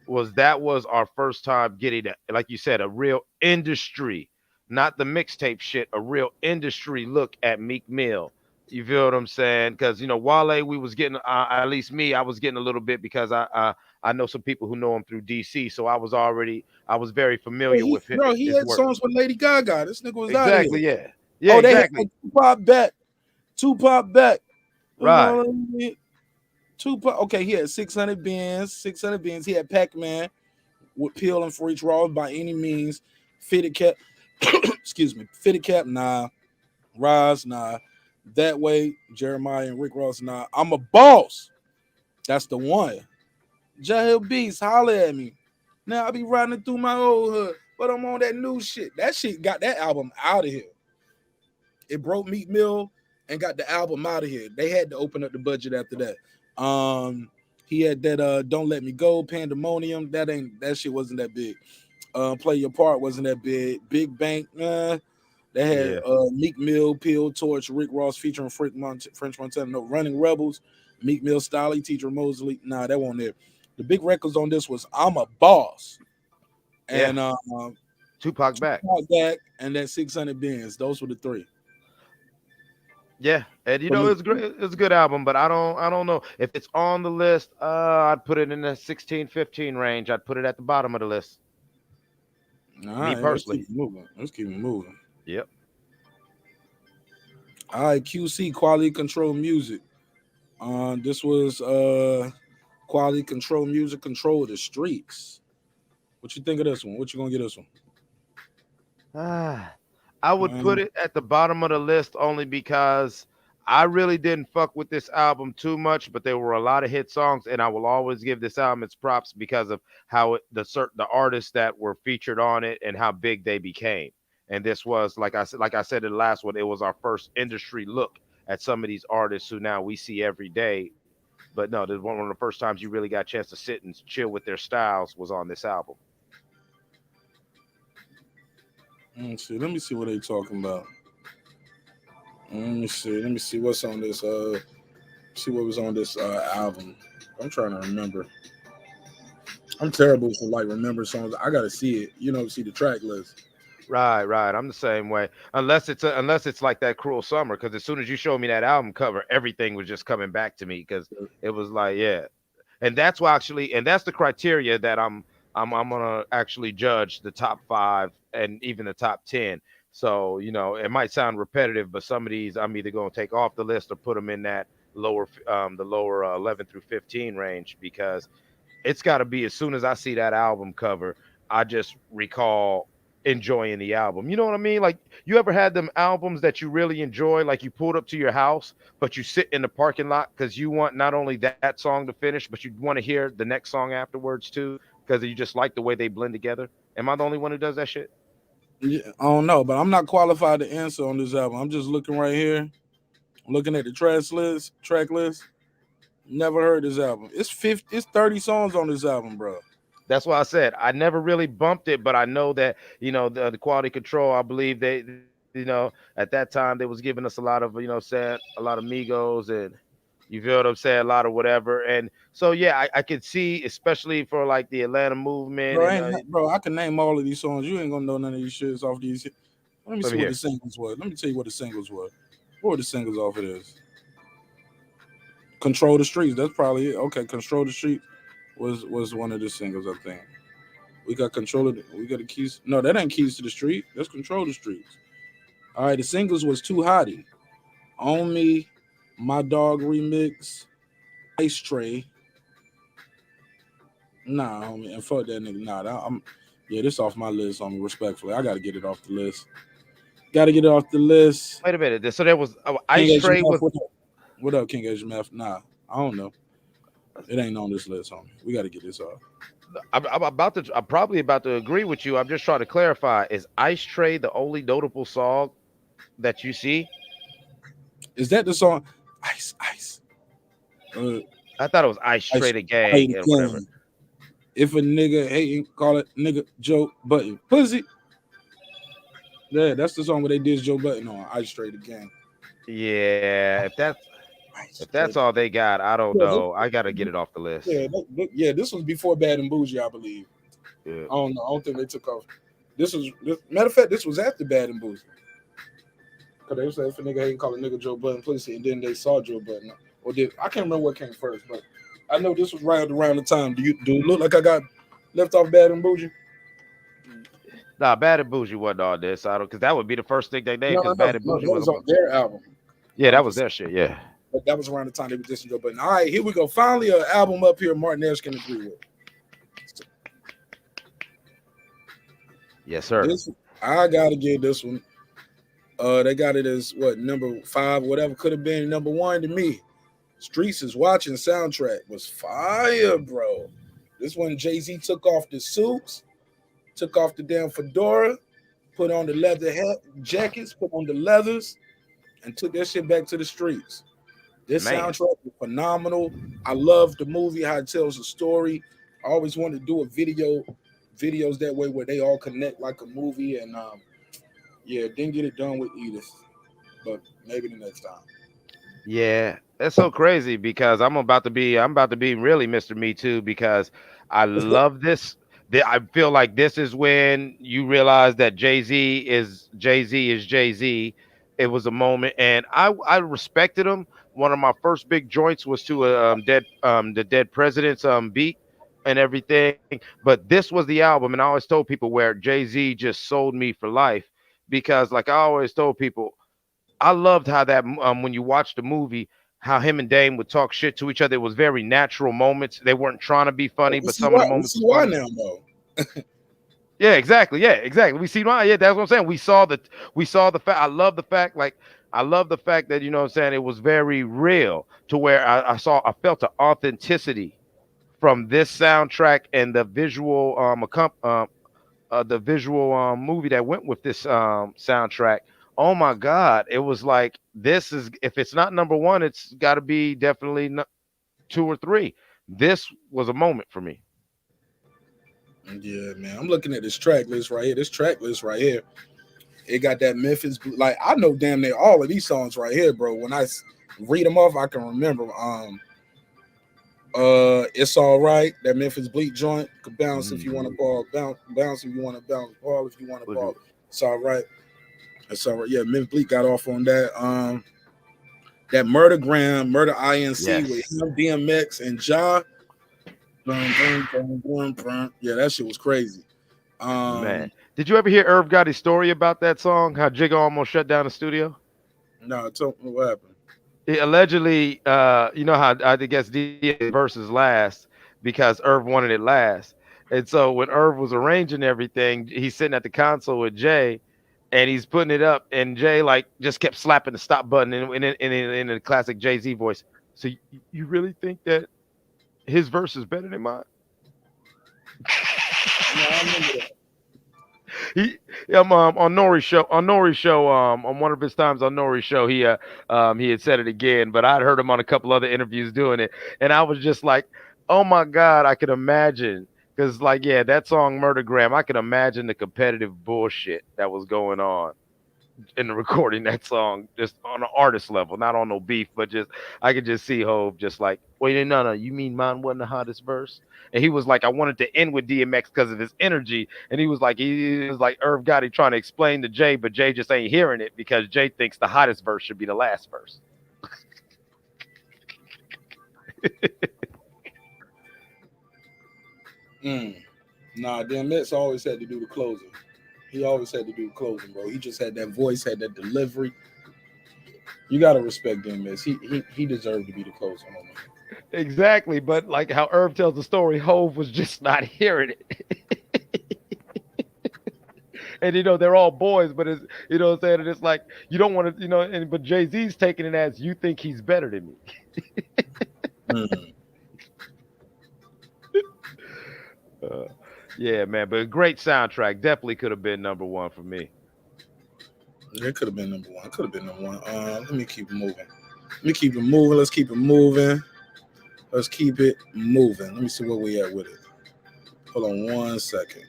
was that was our first time getting, like you said, a real industry, not the mixtape shit, a real industry look at Meek Mill. You feel what I'm saying? Because Wale, we was getting, at least me, I was getting a little bit because I know some people who know him through DC, so I was very familiar with him. Bro, he had work. songs with Lady Gaga. This nigga was exactly, out of here. Yeah, they exactly. had Tupac back. Right. Tupac. Okay, he had 600 Benz. He had Pac-Man with Peel and For Each Raw by any means. Fitted Cap. Excuse me. Fitted Cap. Nah. Roz. Nah. That Way. Jeremiah and Rick Ross. Nah. I'm a Boss. That's the one. Jahil Beats. Holler at me. Now I be riding through my old hood, but I'm on that new shit. That shit got that album out of here. It broke Meek Mill and got the album out of here. They had to open up the budget after that. He had that Don't Let Me Go, Pandemonium. That shit wasn't that big. Play Your Part wasn't that big. Big Bank, they had Meek Mill, Peel, Torch, Rick Ross featuring French Montana. No, Running Rebels, Meek Mill, Stolly, Teacher Mosley. Nah, that wasn't there. The big records on this was I'm a Boss. And Tupac back, and that 600 Benz. Those were the three. Yeah, and it's great. It's a good album, but I don't know if it's on the list. I'd put it in the 16-15 range. I'd put it at the bottom of the list. Me personally. Let's keep it moving. Yep. All right, QC, Quality Control Music. This was Quality Control Music, Control of the Streets. What you think of this one? What you gonna get this one? I would put it at the bottom of the list only because I really didn't fuck with this album too much, but there were a lot of hit songs, and I will always give this album its props because of how the artists that were featured on it and how big they became. And this was, like I said in the last one, it was our first industry look at some of these artists who now we see every day. But no, this one of the first times you really got a chance to sit and chill with their styles was on this album. Let me see what they talking about. Let me see what's on this. See what was on this album. I'm trying to remember. I'm terrible for remember songs. I gotta see it. See the track list. Right. I'm the same way. Unless it's like that Cruel Summer, because as soon as you showed me that album cover, everything was just coming back to me because it was like, yeah. And that's why and that's the criteria that I'm gonna actually judge the top 5 and even the top 10. So it might sound repetitive, but some of these I'm either gonna take off the list or put them in that lower the lower 11 through 15 range because it's got to be as soon as I see that album cover, I just recall enjoying the album. You know what I mean? Like, you ever had them albums that you really enjoy, like you pulled up to your house, but you sit in the parking lot because you want not only that song to finish, but you want to hear the next song afterwards too, because you just like the way they blend together. Am I the only one who does that shit? Yeah, I don't know, but I'm not qualified to answer on this album. I'm just looking right here, looking at the track list. Never heard this album. It's 30 songs on this album, bro. That's why I said I never really bumped it, but I know that the quality control. I believe they at that time they was giving us a lot of said a lot of Migos and you feel what I'm saying, a lot of whatever. And so yeah, I could see, especially for like the Atlanta movement and Bro, I can name all of these songs. You ain't gonna know none of these shits off these. Let me let see me what the hear. singles were. Let me tell you what the singles were. What were the singles off of this? Control the Streets. That's probably it. Okay, Control the Streets was one of the singles, I think. We got we got the keys. No, that ain't Keys to the Street. That's Control the Streets. All right, the singles was Too Hottie, On Me, My Dog Remix, Ice Tray. Nah, homie, and fuck that nigga. Nah, yeah, this off my list, homie. Respectfully, I gotta get it off the list. Gotta get it off the list. Wait a minute. So there was King Ice H Tray Meth, was. what up, King H Meth? Nah, I don't know. It ain't on this list, homie. We gotta get this off. I'm probably about to agree with you. I'm just trying to clarify. Is Ice Tray the only notable song that you see? Is that the song? Ice, ice. I thought it was Ice Ice Tray the Gang Tray or whatever. Gang. If a nigga hating, call it nigga Joe Button. Pussy. Yeah, that's the song where they did Joe Button on Ice Tray the Gang. Yeah, Ice if that's Tray. all they got, I don't Yeah, know. I gotta get it off the list. yeah, this was before Bad and Bougie, I believe. Yeah. I don't know. I don't think they took off. Matter of fact, this was after Bad and Bougie. Because they said if a nigga hating, call a nigga Joe Button pussy, and then they saw Joe Button. Or did I can't remember what came first, but I know this was right around the time. Do it look like I got left off Bad and Bougie? Nah, Bad and Bougie wasn't on this. I don't, because that would be the first thing they named. Because Bad and No, Bougie that was was on their album. Yeah, that was their shit. Yeah. But that was around the time they were dissing Joe Button. All right, here we go. Finally, an album up here marqnash can agree with. Yes, sir. I gotta give this one. They got it as what, number 5, whatever, could have been number 1 to me. Streets is Watching soundtrack was fire, bro. This one Jay-Z took off the suits, took off the damn fedora, put on the leather jackets, put on the leathers, and took that shit back to the streets. This soundtrack is phenomenal. I love the movie, how it tells the story. I always wanted to do videos that way where they all connect like a movie, and yeah, didn't get it done with Edith, but maybe the next time. Yeah, that's so crazy because I'm about to be really Mr. Me Too because I love this. I feel like this is when you realize that Jay-Z is Jay-Z. It was a moment, and I respected him. One of my first big joints was to the Dead President's beat and everything. But this was the album, and I always told people where Jay-Z just sold me for life because, like I always told people, I loved how that when you watch the movie, how him and Dame would talk shit to each other. It was very natural moments. They weren't trying to be funny, but some of the moments we see were why funny. now, though. Yeah, exactly. Yeah, exactly. We see why. Yeah, that's what I'm saying. We saw the fact. I love the fact. Like, I love the fact that what I'm saying, it was very real to where I felt the authenticity from this soundtrack and the visual movie that went with this soundtrack. Oh my God, it was like, this is, if it's not number one, it's got to be definitely 2 or 3. This was a moment for me. Yeah, man. I'm looking at this track list right here. This track list right here. It got that Memphis. Like, I know damn near all of these songs right here, bro. When I read them off, I can remember. It's All Right. That Memphis Bleak joint. Could bounce if you want to ball. Bounce if you want to bounce. Ball if you want to ball. It's all right. It's all right. Yeah, Memphis Bleak got off on that. That Murder INC with him, DMX, and Ja. Yeah, that shit was crazy. Man, did you ever hear Irv Gotti's story about that song? How Jigga almost shut down the studio? No, tell me what happened. It allegedly, you know how I guess DMX versus last because Irv wanted it last, And so when Irv was arranging everything, he's sitting at the console with Jay, and he's putting it up, and Jay like just kept slapping the stop button in the classic Jay-Z voice. So you really think that his verse is better than mine? Yeah, I remember that. He on Nori's show on one of his times on Nori's show he had said it again, but I'd heard him on a couple other interviews doing it, and I was just like, oh my god, I could imagine, because like, yeah, that song Murdergram, I could imagine the competitive bullshit that was going on in the recording that song, just on an artist level, not on no beef, but just I could just see Hove just like, wait, no, you mean mine wasn't the hottest verse? And he was like, I wanted to end with DMX because of his energy, and he was like Irv Gotti trying to explain to Jay, but Jay just ain't hearing it because Jay thinks the hottest verse should be the last verse. Nah, DMX always had to do the closing. He always had to do the closing, bro. He just had that voice, had that delivery. You gotta respect DMX. He deserved to be the closer. Exactly, but like how Irv tells the story, Hove was just not hearing it. And they're all boys, but it's what I'm saying, and it's like you don't want to, but Jay-Z's taking it as you think he's better than me. Yeah, man, but a great soundtrack. Definitely could have been number one for me. It could have been number one. It could have been number one. Let me keep it moving. Let's keep it moving. Let me see where we at with it. Hold on 1 second.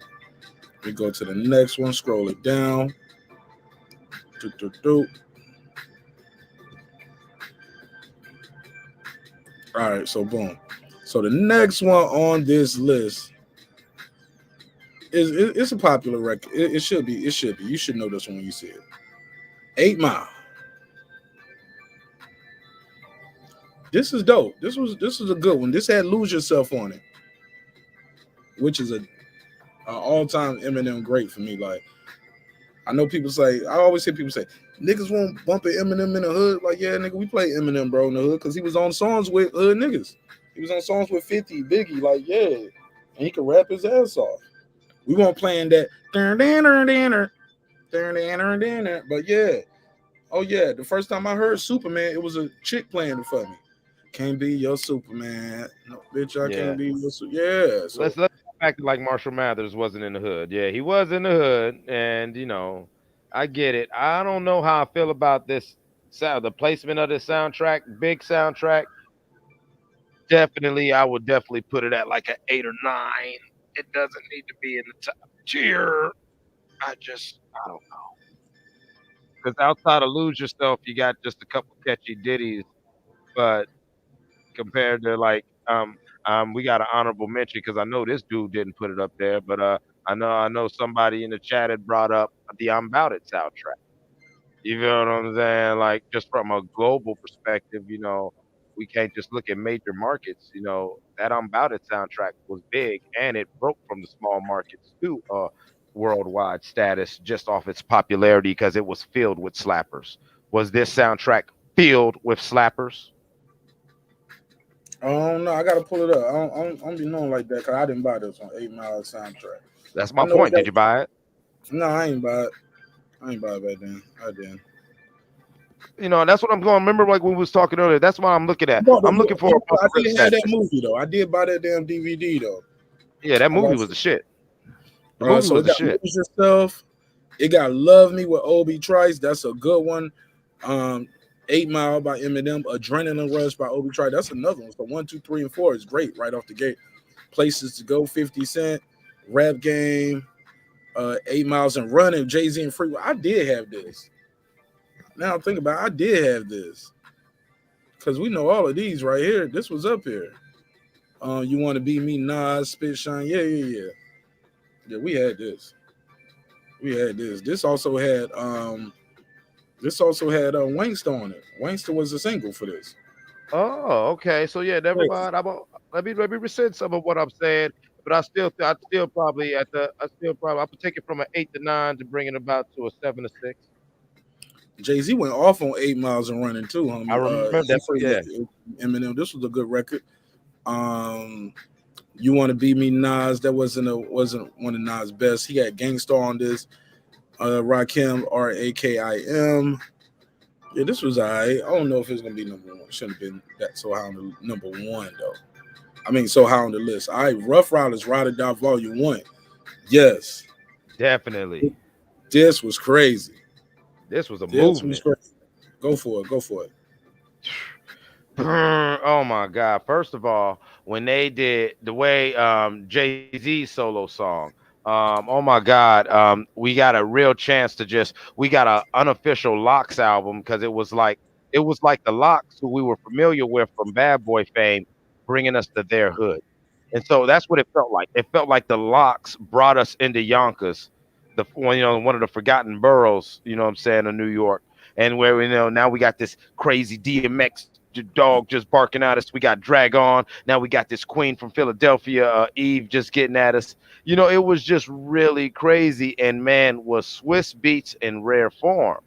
We go to the next one. Scroll it down. All right, so boom. So the next one on this list it's a popular record. It should be. You should know this one when you see it. 8 Mile. This is dope. This was a good one. This had Lose Yourself on it, which is an all-time Eminem great for me. Like, I always hear people say, niggas won't bump an Eminem in the hood. Like, yeah, nigga, we play Eminem, bro, in the hood, because he was on songs with hood niggas. He was on songs with 50, Biggie, like, yeah. And he could rap his ass off. We weren't playing that, but yeah. Oh, yeah, the first time I heard Superman, it was a chick playing it for me. Can't be your Superman. No, bitch, I can't be your Superman. Yeah. So. Let's act like Marshall Mathers wasn't in the hood. Yeah, he was in the hood, and I get it. I don't know how I feel about this sound, the placement of this soundtrack, big soundtrack. Definitely, I would definitely put it at like an 8 or 9. It doesn't need to be in the top tier. I don't know. Because outside of Lose Yourself, you got just a couple catchy ditties, but compared to like we got an honorable mention because I know this dude didn't put it up there, but I know somebody in the chat had brought up the I'm About It soundtrack. You feel what I'm saying? Like, just from a global perspective, we can't just look at major markets. That I'm About It soundtrack was big, and it broke from the small markets to worldwide status just off its popularity because it was filled with slappers. Was this soundtrack filled with slappers? Oh no, I gotta pull it up. I don't be known like that because I didn't buy this on 8 Mile soundtrack. That's my point. Did you buy it? No, I ain't buy it. I ain't buy it back then. I didn't. That's what I'm going. Remember, like when we was talking earlier. That's what I'm looking at. I'm looking for. I did have that movie though. I did buy that damn DVD though. Yeah, that movie was the shit. The movie was the shit. Lose Yourself. It got Love Me with Obi Trice. That's a good one. 8 Mile by Eminem. Adrenaline Rush by Obi Trice. That's another one. So 1, 2, 3, and 4 is great right off the gate. Places to Go. 50 Cent. Rap Game. 8 Miles and Running. Jay-Z and Freeway. I did have this. Now I'm thinking about it, I did have this. Because we know all of these right here. This was up here. You Want to Be Me, Nas, Spit Shine. Yeah. Yeah, we had this. This also had Wangsta on it. Wangsta was a single for this. Oh, okay. So yeah, never mind. Let me rescind some of what I'm saying. But I'd still probably I would take it from an 8 to 9 to bring it about to a 7 to 6. Jay-Z went off on 8 Miles and Running too, homie. I remember that. Yeah. Eminem, this was a good record. You Want to Be Me, Nas. That wasn't one of Nas' best. He had Gangstar on this. Rakim, Rakim. Yeah, this was alright. I don't know if it's gonna be number one. Shouldn't have been that so high on the number one though. I mean, so high on the list. All right, Rough Riders, Ride or Die Volume 1. Yes. Definitely. This was crazy. This was a This was movement. crazy. Go for it. Go for it. Oh my God. First of all, when they did the way Jay-Z's solo song, oh my God, we got a real chance to just we got a unofficial Locks album because it was like the Locks who we were familiar with from Bad Boy fame bringing us to their hood. And so that's what it felt like. It felt like the Locks brought us into Yonkers, one of the forgotten boroughs, you know what I'm saying, of New York. And where now we got this crazy DMX dog just barking at us. We got Drag On. Now we got this queen from Philadelphia, Eve, just getting at us. It was just really crazy. And man, was Swiss beats in rare form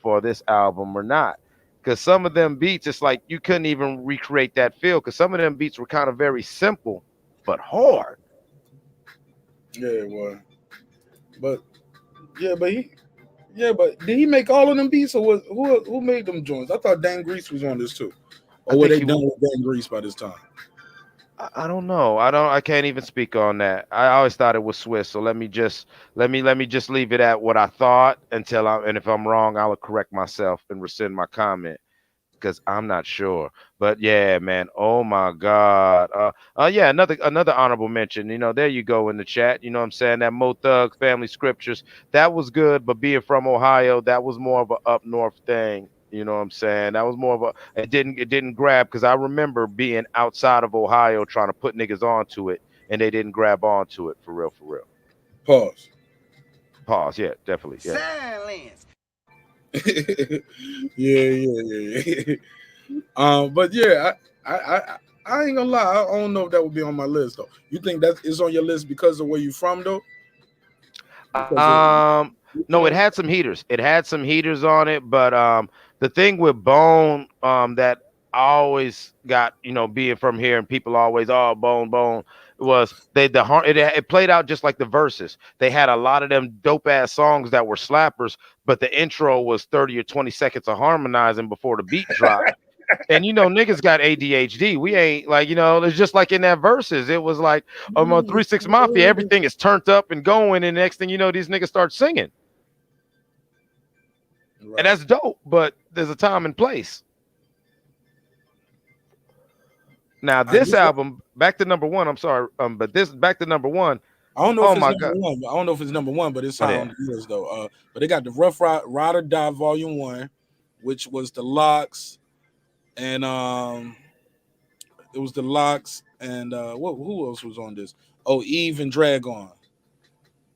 for this album or not? Because some of them beats, it's like you couldn't even recreate that feel. Because some of them beats were kind of very simple but hard. Yeah, it was. But but did he make all of them beats, or who made them joints? I thought Dan Grease was on this too, I or were think they he done was. with Dan Grease by this time? I don't know. I can't even speak on that. I always thought it was Swiss. So let me just leave it at what I thought and if I'm wrong, I'll correct myself and rescind my comment because I'm not sure. But yeah, man. Oh my God. Yeah. Another honorable mention. There you go in the chat. You know what I'm saying? That Mo Thug Family Scriptures that was good, but being from Ohio, that was more of a up north thing. You know what I'm saying? That was more of a it didn't grab because I remember being outside of Ohio trying to put niggas onto it and they didn't grab onto it for real, for real. Pause. Pause. Yeah, definitely. Yeah. Silence. Yeah. But yeah, I ain't gonna lie. I don't know if that would be on my list though. You think that is on your list because of where you from though? Because of No, it had some heaters. It had some heaters on it, but the thing with Bone that I always got, being from here and people always Bone was it played out just like the verses. They had a lot of them dope ass songs that were slappers, but the intro was 30 or 20 seconds of harmonizing before the beat dropped. And niggas got ADHD. We ain't like, it's just like in that verses. It was like on 3 6 Mafia, everything is turned up and going, and next thing you know, these niggas start singing. right. And that's dope, but there's a time and place. Now this album, back to number one. I'm sorry, but this back to number one. I don't know Oh if it's my number God. one. I don't know if it's number one, but it's Oh high yeah. on the list though. But they got the Ride or Die Volume 1, which was the Locks, and it was the Locks and who else was on this? Oh, Eve and Drag On.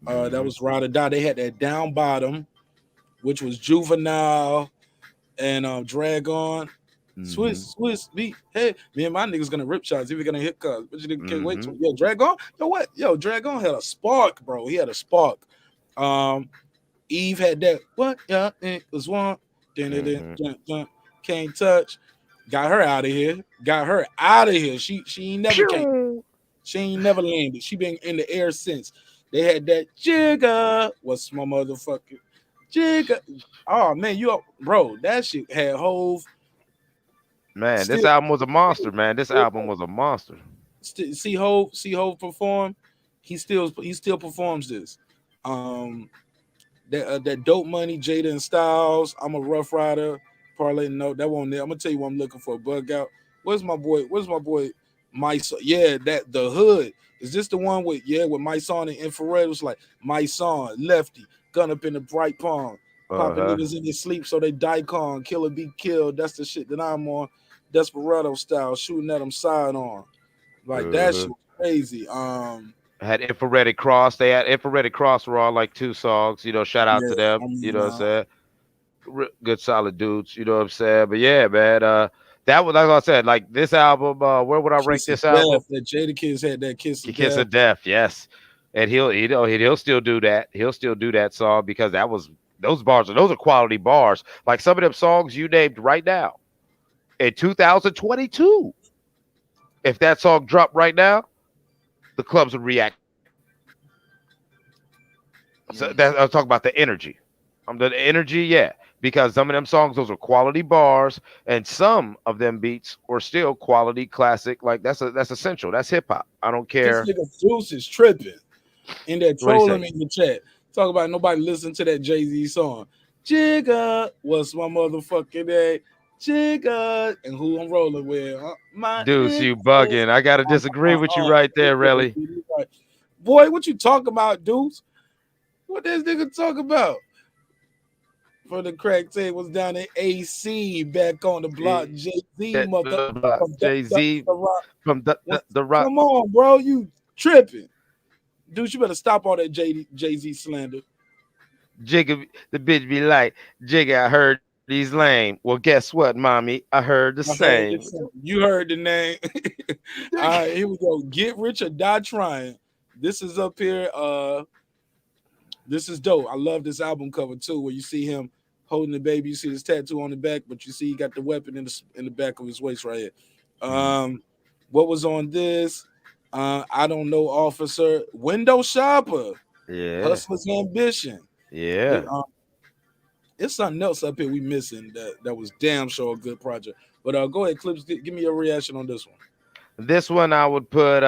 That was Ride or Die. They had that Down Bottom, which was Juvenile and Drag On. Swiss beat. Hey, me and my niggas gonna rip shots. If we're gonna hit cuz, but you nigga can't wait to Drag On. Yo, what? Yo, Drag On had a spark, bro. He had a spark. Eve had that. What? Yeah, it was one. Can't touch. Got her out of here. Got her out of here. She ain't never came. She ain't never landed. She been in the air since. They had that Jigga. What's my motherfucker? Jigga. Oh man, bro, that shit had Hove. Man, this Still, album was a monster, man. This album was a monster. see Hove perform. He still performs this. That Dope Money, Jada and Styles. I'm a Rough Rider. Parlay no, that won't there. I'm gonna tell you what I'm looking for. Bug out. Where's my boy? My son? Yeah, that the hood. Is this the one with my son and infrared? It was like my son, lefty, gun up in the bright palm, popping niggas in their sleep so they die con, killer be killed. That's the shit that I'm on. Desperado style, shooting at them side on. Like that shit crazy. Had Infrared Cross. They had Infrared Cross were all like 2 songs. Shout out to them. You know what I'm saying? Good solid dudes. You know what I'm saying? But yeah, man. That was like I said. Like this album. Where would I rank this album? That Jada Kids had that Kiss of Kiss Death. of Death. Yes, and he'll still do that. He'll still do that song because those are quality bars. Like some of them songs you named right now in 2022. If that song dropped right now, the clubs would react. So that I'll talk about the energy. The energy, yeah, because some of them songs, those are quality bars, and some of them beats were still quality classic. Like that's essential. That's hip hop. I don't This care nigga Juice is tripping in there, what he trolling say. me in the chat. Talk about nobody listen to that Jay-Z song. Jigga, what's my motherfucking name? Jigga, and who I'm rolling with? My Deuce, nigga. you bugging. I gotta disagree with you right there, really. Boy, what you talk about, dudes? What this nigga talk about? For the crack tables down in AC, back on the block, Jay-Z, mother. Jay-Z from the rock. Come on, bro, you tripping. Dude, you better stop all that Jay-Z slander. Jigga, the bitch be like, Jigga, I heard he's lame. Well, guess what, mommy? I heard the same. You heard the name. All right, here we go. Get rich or die trying. This is up here. This is dope. I love this album cover too, where you see him holding the baby. You see his tattoo on the back, but you see he got the weapon in the back of his waist right here. What was on this? I don't know, officer. Window shopper. Yeah. Hustler's ambition. Yeah. It's something else up here we missing that was damn sure a good project. But go ahead, Clips. Give me your reaction on this one. This one I would put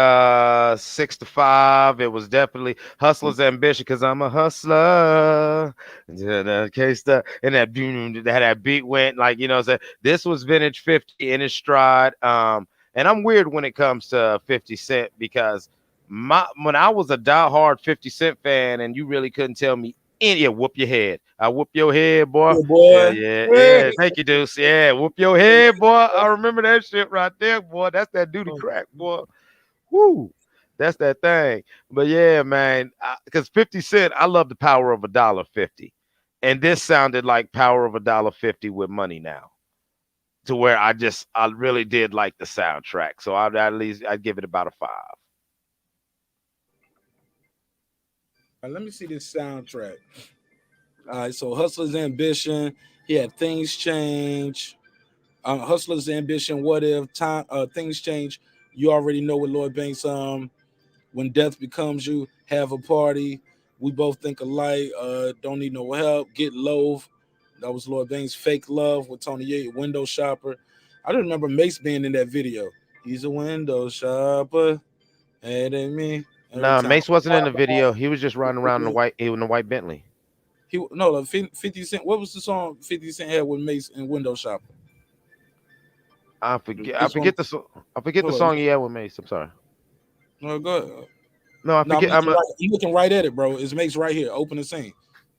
6 to 5. It was definitely Hustler's ambition because I'm a hustler. And that beat went like, you know, so this was vintage 50 in his stride. And I'm weird when it comes to 50 Cent because when I was a diehard 50 Cent fan and you really couldn't tell me whoop your head. I whoop your head, boy. Yeah, boy. Yeah. Thank you, Deuce. Yeah, whoop your head, boy. I remember that shit right there, boy. That's that duty crack, boy. Woo. That's that thing. But yeah, man, because 50 Cent, I love the power of $1.50. And this sounded like power of $1.50 with money now. To where I really did like the soundtrack. So I'd give it about a 5. Let me see this soundtrack. All right, so Hustler's Ambition. He had Things Change. Hustler's Ambition. What if time? Things Change. You already know with Lloyd Banks. When death becomes you, have a party. We both think alike. Don't need no help. Get low. That was Lloyd Banks. Fake Love with Tony Yates. Window Shopper. I don't remember Mace being in that video. He's a window shopper. It ain't me. No, Mace wasn't in the video. He was just riding around in the white Bentley. 50 Cent. What was the song 50 Cent had with Mace and Window Shopper? I forget the song he had with Mace. I'm sorry. No, go ahead. No, I forget. You looking right at it, bro. It's Mace right here. Open the scene.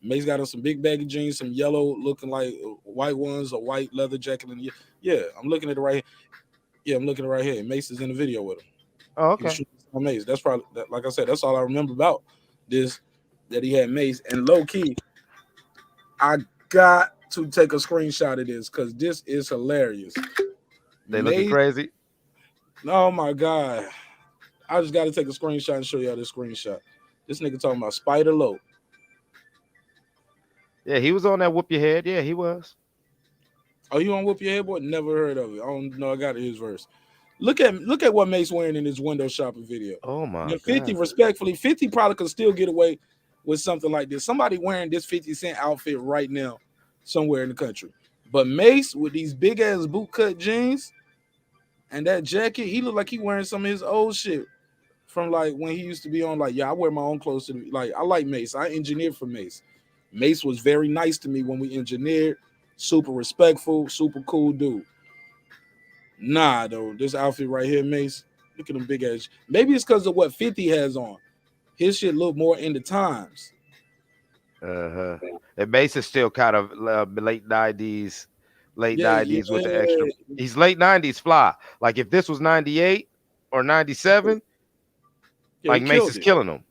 Mace got on some big baggy jeans, some yellow looking like white ones, a white leather jacket. Yeah, I'm looking at it right here. Yeah, I'm looking at it right here. Mace is in the video with him. Oh, okay. Mace. That's probably, like I said, that's all I remember about this, that he had Mace. And low key, I got to take a screenshot of this because this is hilarious. They looking crazy. Oh my God. I just got to take a screenshot and show y'all this screenshot. This nigga talking about Spider Low. Yeah, he was on that Whoop Your Head. Yeah, he was. Oh, you on Whoop Your Head, boy? Never heard of it. I don't know. I got his verse. Look at what Mace wearing in his window shopping video. Oh my God. 50, respectfully, 50 probably could still get away with something like this. Somebody wearing this 50 Cent outfit right now somewhere in the country. But Mace with these big ass bootcut jeans and that jacket, he looked like he wearing some of his old shit from like when he used to be on like, yeah, I wear my own clothes to like, I like Mace. I engineered for Mace. Mace was very nice to me when we engineered, super respectful, super cool dude. Nah, though, this outfit right here, Mace, look at them big ass. Maybe it's because of what 50 has on. His shit look more in the times. And Mace is still kind of late 90s with the extra. He's late 90s fly. Like if this was 98 or 97, like Mace is killing him.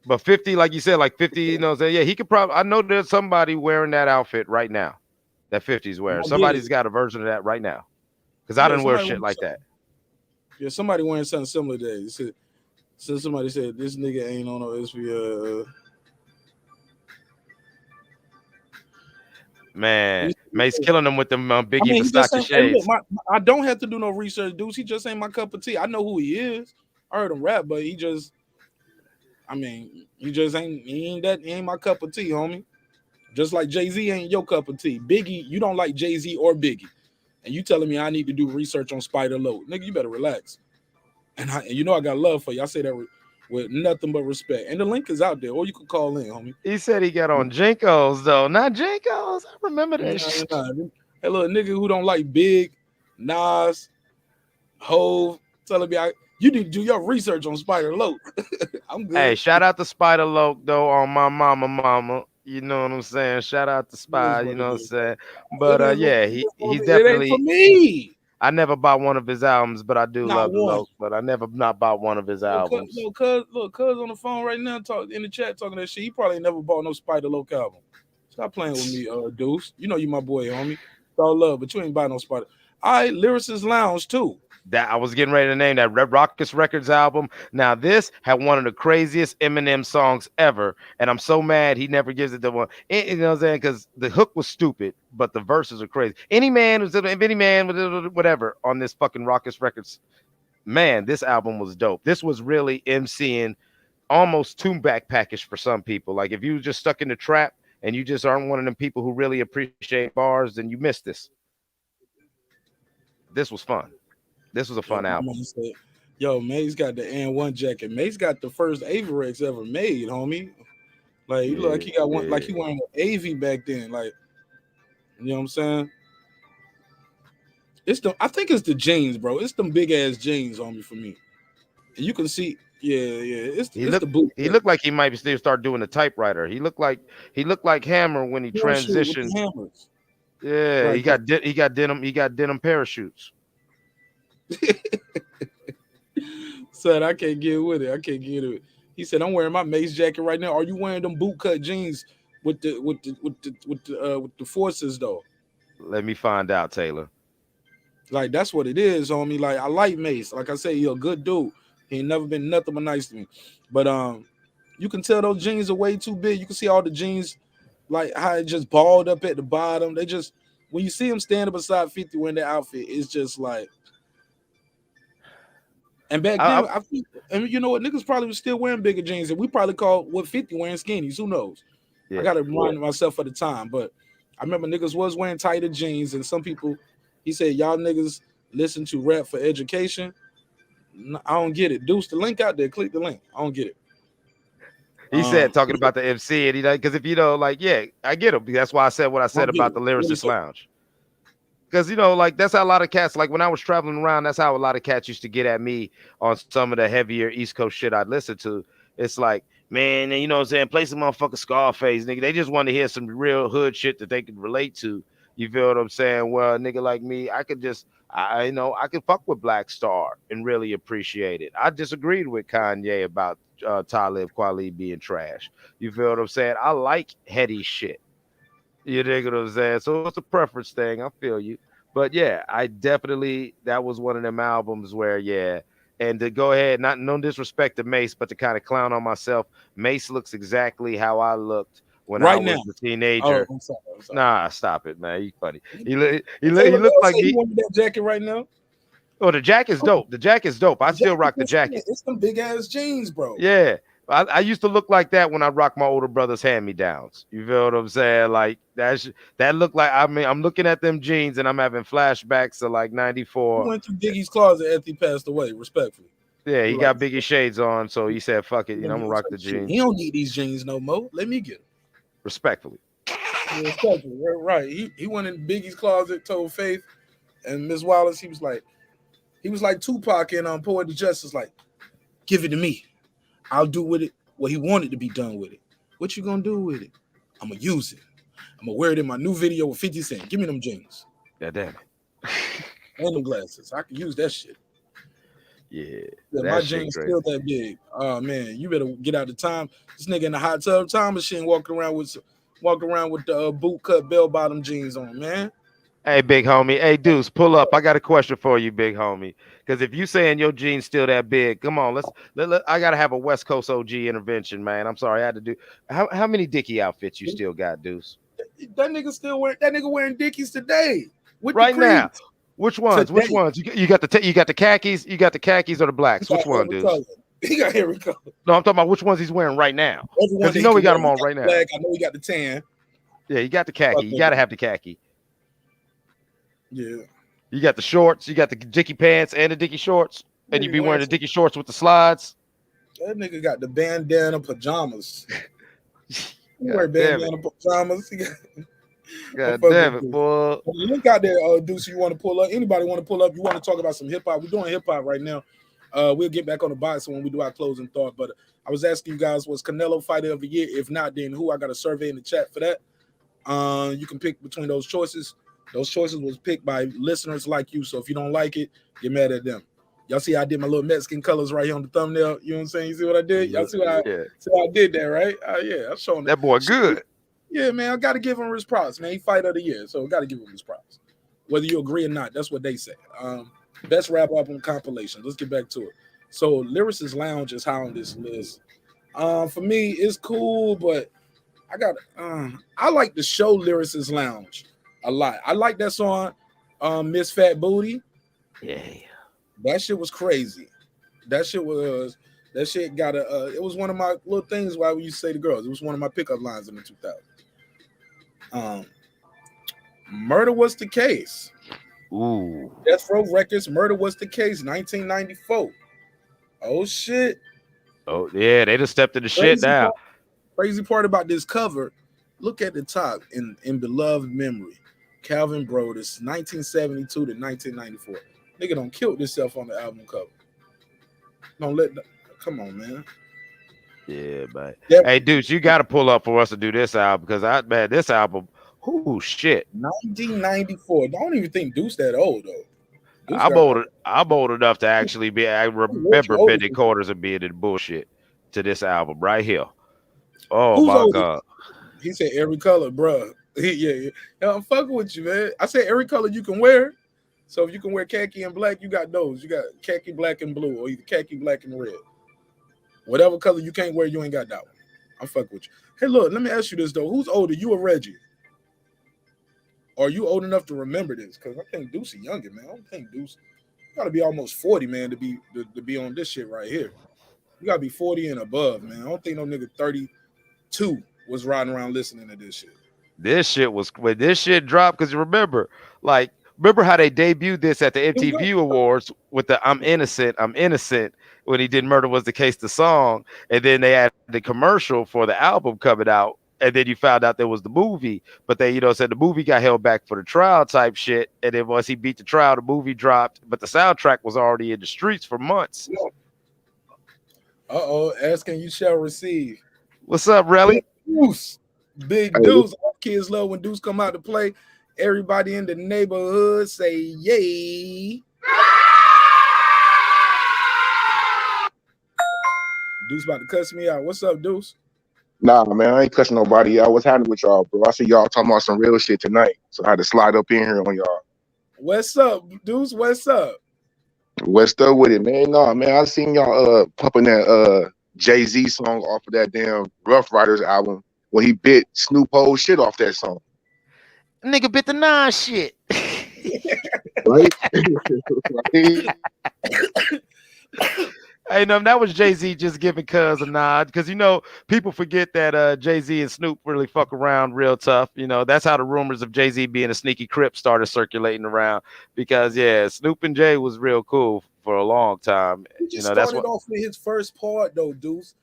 But 50, like you said, like 50, you know, yeah, he could probably. I know there's somebody wearing that outfit right now. That 50's wearing. Somebody's got a version of that right now. Because I didn't wear shit like that. Yeah, somebody wearing something similar today. So somebody said this nigga ain't on no SB. Man, Mace killing them with them Biggie Versace shades. I don't have to do no research, dudes. He just ain't my cup of tea. I know who he is. I heard him rap, but he just, I mean, he ain't my cup of tea, homie. Just like Jay-Z ain't your cup of tea. Biggie, you don't like Jay-Z or Biggie. And you telling me I need to do research on Spider Load. Nigga, you better relax. And you know I got love for you. I say that with nothing but respect. And the link is out there, or you can call in, homie. He said he got on Jinkos, though. Not Jinkos. I remember that shit. Nah. Hey, little nigga who don't like Big, Nas, Hove, telling me you need to do your research on Spider Load. I'm good. Hey, shout out to Spider Loke, though, on my mama. You know what I'm saying? Shout out to Spider, you know what I'm saying? But yeah, he's definitely it ain't for me. I never bought one of his albums, but I do Not love the one. Loke, but I never not bought one of his albums. Cuz on the phone right now, talk in the chat talking that shit. He probably never bought no Spider Loke album. Stop playing with me, Deuce. You know you my boy, homie. It's all love, but you ain't buy no Spider. All right, Lyricist Lounge too. That I was getting ready to name that Red Rockets Records album. Now this had one of the craziest Eminem songs ever, and I'm so mad he never gives it to one. You know what I'm saying? Because the hook was stupid, but the verses are crazy. Any man, whatever, on this fucking Rockets Records, man, this album was dope. This was really MCing almost too backpackish for some people. Like if you just stuck in the trap and you just aren't one of them people who really appreciate bars, then you missed this. This was fun. This was a fun album. Said, yo, May's got the N1 jacket. May's got the first Averex ever made, homie. Like, you look like he got one, like he wearing an AV back then. Like, you know what I'm saying? I think it's the jeans, bro. It's them big ass jeans, homie, for me. And you can see, He looked like he might still start doing the typewriter. He looked like Hammer when he transitioned. Yeah, right. he got denim parachutes. Said I can't get with it. He said I'm wearing my Mace jacket right now. Are you wearing them bootcut jeans with the forces though? Let me find out, Taylor. Like that's what it is, homie. Like I like Mace. Like I say, he's a good dude. He ain't never been nothing but nice to me. But you can tell those jeans are way too big. You can see all the jeans, like how it just balled up at the bottom. They just when you see him standing beside 50 wearing that outfit, it's just like. And back then, I think, and you know what, niggas probably was still wearing bigger jeans, and we probably called what 50 wearing skinnies. Who knows? Yeah, I gotta remind myself of the time, but I remember niggas was wearing tighter jeans, and some people, he said, y'all niggas listen to rap for education. I don't get it. Deuce the link out there. Click the link. I don't get it. He said talking about the MC, and he like because if you know, like, yeah, I get him. That's why I said what I said about the Lyricist Lounge. Because, you know, like, that's how a lot of cats, like, when I was traveling around, that's how a lot of cats used to get at me on some of the heavier East Coast shit I'd listen to. It's like, man, you know what I'm saying? Play some motherfucking Scarface, nigga. They just want to hear some real hood shit that they can relate to. You feel what I'm saying? Well, a nigga like me, I could just, I could fuck with Black Star and really appreciate it. I disagreed with Kanye about Talib Kweli being trash. You feel what I'm saying? I like heady shit. You dig what I'm saying? So it's a preference thing. I feel you. But yeah, I definitely, that was one of them albums where, yeah. And to go ahead, no disrespect to Mace, but to kind of clown on myself, Mace looks exactly how I looked when I was a teenager. I'm sorry. Nah, stop it, man. You funny. He looked like he wanted that jacket right now. Oh, the jacket's dope. The jacket's dope. I still rock the jacket. It's some big ass jeans, bro. Yeah. I used to look like that when I rocked my older brother's hand-me-downs. You feel what I'm saying? Like that looked like, I mean, I'm looking at them jeans and I'm having flashbacks to like 94. He went to Biggie's closet after he passed away, respectfully. Yeah, he got Biggie shades on, so he said, fuck it, I'm gonna rock the jeans. He don't need these jeans no more. Let me get them. Respectfully. Right. He went in Biggie's closet, told Faith and Miss Wallace, he was like Tupac and Poetic Justice, like, give it to me. I'll do with it what he wanted to be done with it. What you gonna do with it? I'm gonna use it. I'm gonna wear it in my new video with 50 Cent. Give me them jeans. Yeah, damn it. And them glasses. I can use that shit. Yeah. My jeans still that big. Oh man, you better get out the time. This nigga in the hot tub time machine walking around with the boot cut bell bottom jeans on, man. Hey, big homie. Hey, Deuce, pull up. I got a question for you, big homie. Because if you saying your jeans still that big, come on, I gotta have a West Coast OG intervention, man. I'm sorry, I had to do. How many Dickie outfits you still got, Deuce? That nigga wearing Dickies today. Right now. Which ones? Which ones? You got the khakis. You got the khakis or the blacks? Which one, dude? He got every color. No, I'm talking about which ones he's wearing right now. Because you know we got them on right now. Black. I know he got the tan. Yeah, you got the khaki. You got to have the khaki. Yeah. You got the shorts. You got the dicky pants and the dicky shorts. And you be wearing the dicky shorts with the slides. That nigga got the bandana pajamas. You wear bandana pajamas. God damn it, boy. Look out there, Deuce. You want to pull up? Anybody want to pull up? You want to talk about some hip hop? We're doing hip hop right now. We'll get back on the box when we do our closing thought. But I was asking you guys, was Canelo fighter of the year? If not, then who? I got a survey in the chat for that. You can pick between those choices. Those choices was picked by listeners like you. So if you don't like it, get mad at them. Y'all see how I did my little Mexican colors right here on the thumbnail? You know what I'm saying? You see what I did? Y'all see how I did that, right? Yeah, I'm showing that boy good. Yeah, man, I got to give him his props, man. He fighter of the year, so got to give him his props. Whether you agree or not, that's what they say. Best rap album compilation. Let's get back to it. So Lyricist Lounge is high on this list. For me, it's cool, but I like the show Lyricist Lounge a lot. I like that song, Miss Fat Booty. Yeah. That shit was crazy. That shit got it was one of my little things why we used to say to girls. It was one of my pickup lines in the 2000s. Murder Was the Case. Ooh. Death Row Records, Murder Was the Case, 1994. Oh shit. Oh yeah, they just stepped in the shit now. Crazy part about this cover, look at the top in Beloved Memory. Calvin Brodus, 1972 to 1994. Nigga don't killed himself on the album cover. Come on, man. Yeah, man. Hey, dudes, you got to pull up for us to do this album because this album, shit. 1994. I don't even think Deuce that old though. I'm old enough to actually be. I remember bending quarters and being in bullshit to this album right here. Oh my god. He said every color, bro. Yeah. I'm fucking with you, man. I said every color you can wear. So if you can wear khaki and black, you got those. You got khaki, black, and blue, or either khaki, black, and red. Whatever color you can't wear, you ain't got that one. I'm fucking with you. Hey, look, let me ask you this, though. Who's older, you or Reggie? Are you old enough to remember this? Because I think Deuce is younger, man. I don't think Deuce. You got to be almost 40, man, to be on this shit right here. You got to be 40 and above, man. I don't think no nigga 32 was riding around listening to this shit. This shit was when this shit dropped, because you remember how they debuted this at the MTV Awards with the I'm innocent when he did Murder Was the Case, the song, and then they had the commercial for the album coming out, and then you found out there was the movie, but they said the movie got held back for the trial type shit, and then once he beat the trial, the movie dropped, but the soundtrack was already in the streets for months. Asking you shall receive. What's up, Relly? Big Deuce. All kids love when Deuce come out to play. Everybody in the neighborhood say yay. Deuce about to cuss me out. What's up, Deuce? Nah, man, I ain't cussing nobody out. What's happening with y'all, bro? I see y'all talking about some real shit tonight, so I had to slide up in here on y'all. What's up, Deuce? What's up? What's up with it, man? Nah, man, I seen y'all pumping that Jay-Z song off of that damn Rough Riders album when he bit Snoop whole shit off that song. Nigga bit the 9 shit. Right? Hey, no, that was Jay-Z just giving Cuz a nod, because people forget that Jay-Z and Snoop really fuck around real tough. That's how the rumors of Jay-Z being a sneaky Crip started circulating around, because Snoop and Jay was real cool for a long time. He started off with his first part though, Deuce,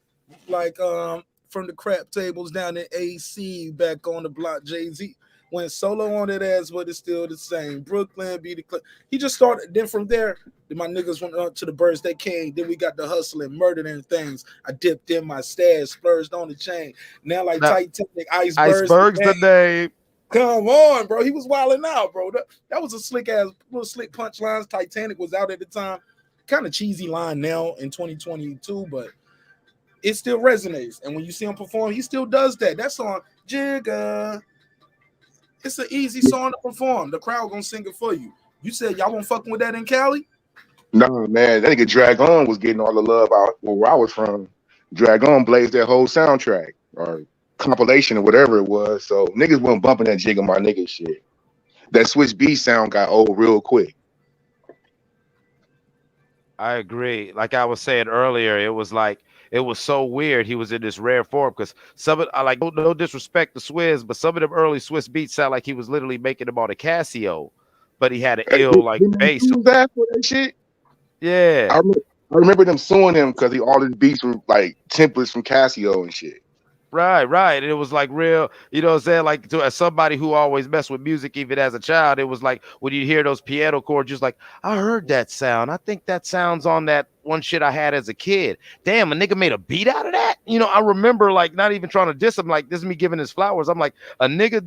like from the crap tables down in AC, back on the block. Jay-Z went solo on that ass, but it's still the same. Brooklyn be the he just started. Then from there, my niggas went up to the Birds That Came. Then we got the hustling, murdering things. I dipped in my stash, splurged on the chain. Now Titanic, Iceberg's the name. Come on, bro. He was wilding out, bro. That was a slick punchlines. Titanic was out at the time. Kind of cheesy line now in 2022, but it still resonates. And when you see him perform, he still does that. That song, Jigga. It's an easy song to perform. The crowd gonna sing it for you. You said y'all won't fucking with that in Cali? No, man. That nigga Drag On was getting all the love out where I was from. Drag On blazed that whole soundtrack or compilation or whatever it was. So niggas wasn't bumping that Jigga My Nigga shit. That Switch B sound got old real quick. I agree. Like I was saying earlier, it was like it was so weird. He was in this rare form because some of I like no disrespect to Swizz, but some of them early Swiss beats sound like he was literally making them on a Casio, but he had an Hey, ill like didn't they bass. sue his ass for that shit? Yeah. I remember them suing him because all his beats were like templates from Casio and shit. Right, right. And it was like real, you know what I'm saying? Like to as somebody who always messed with music, even as a child, it was like when you hear those piano chords, just like, I heard that sound. I think that sounds on that one shit I had as a kid. Damn, a nigga made a beat out of that. You know, I remember like not even trying to diss him, like this is me giving his flowers. I'm like, a nigga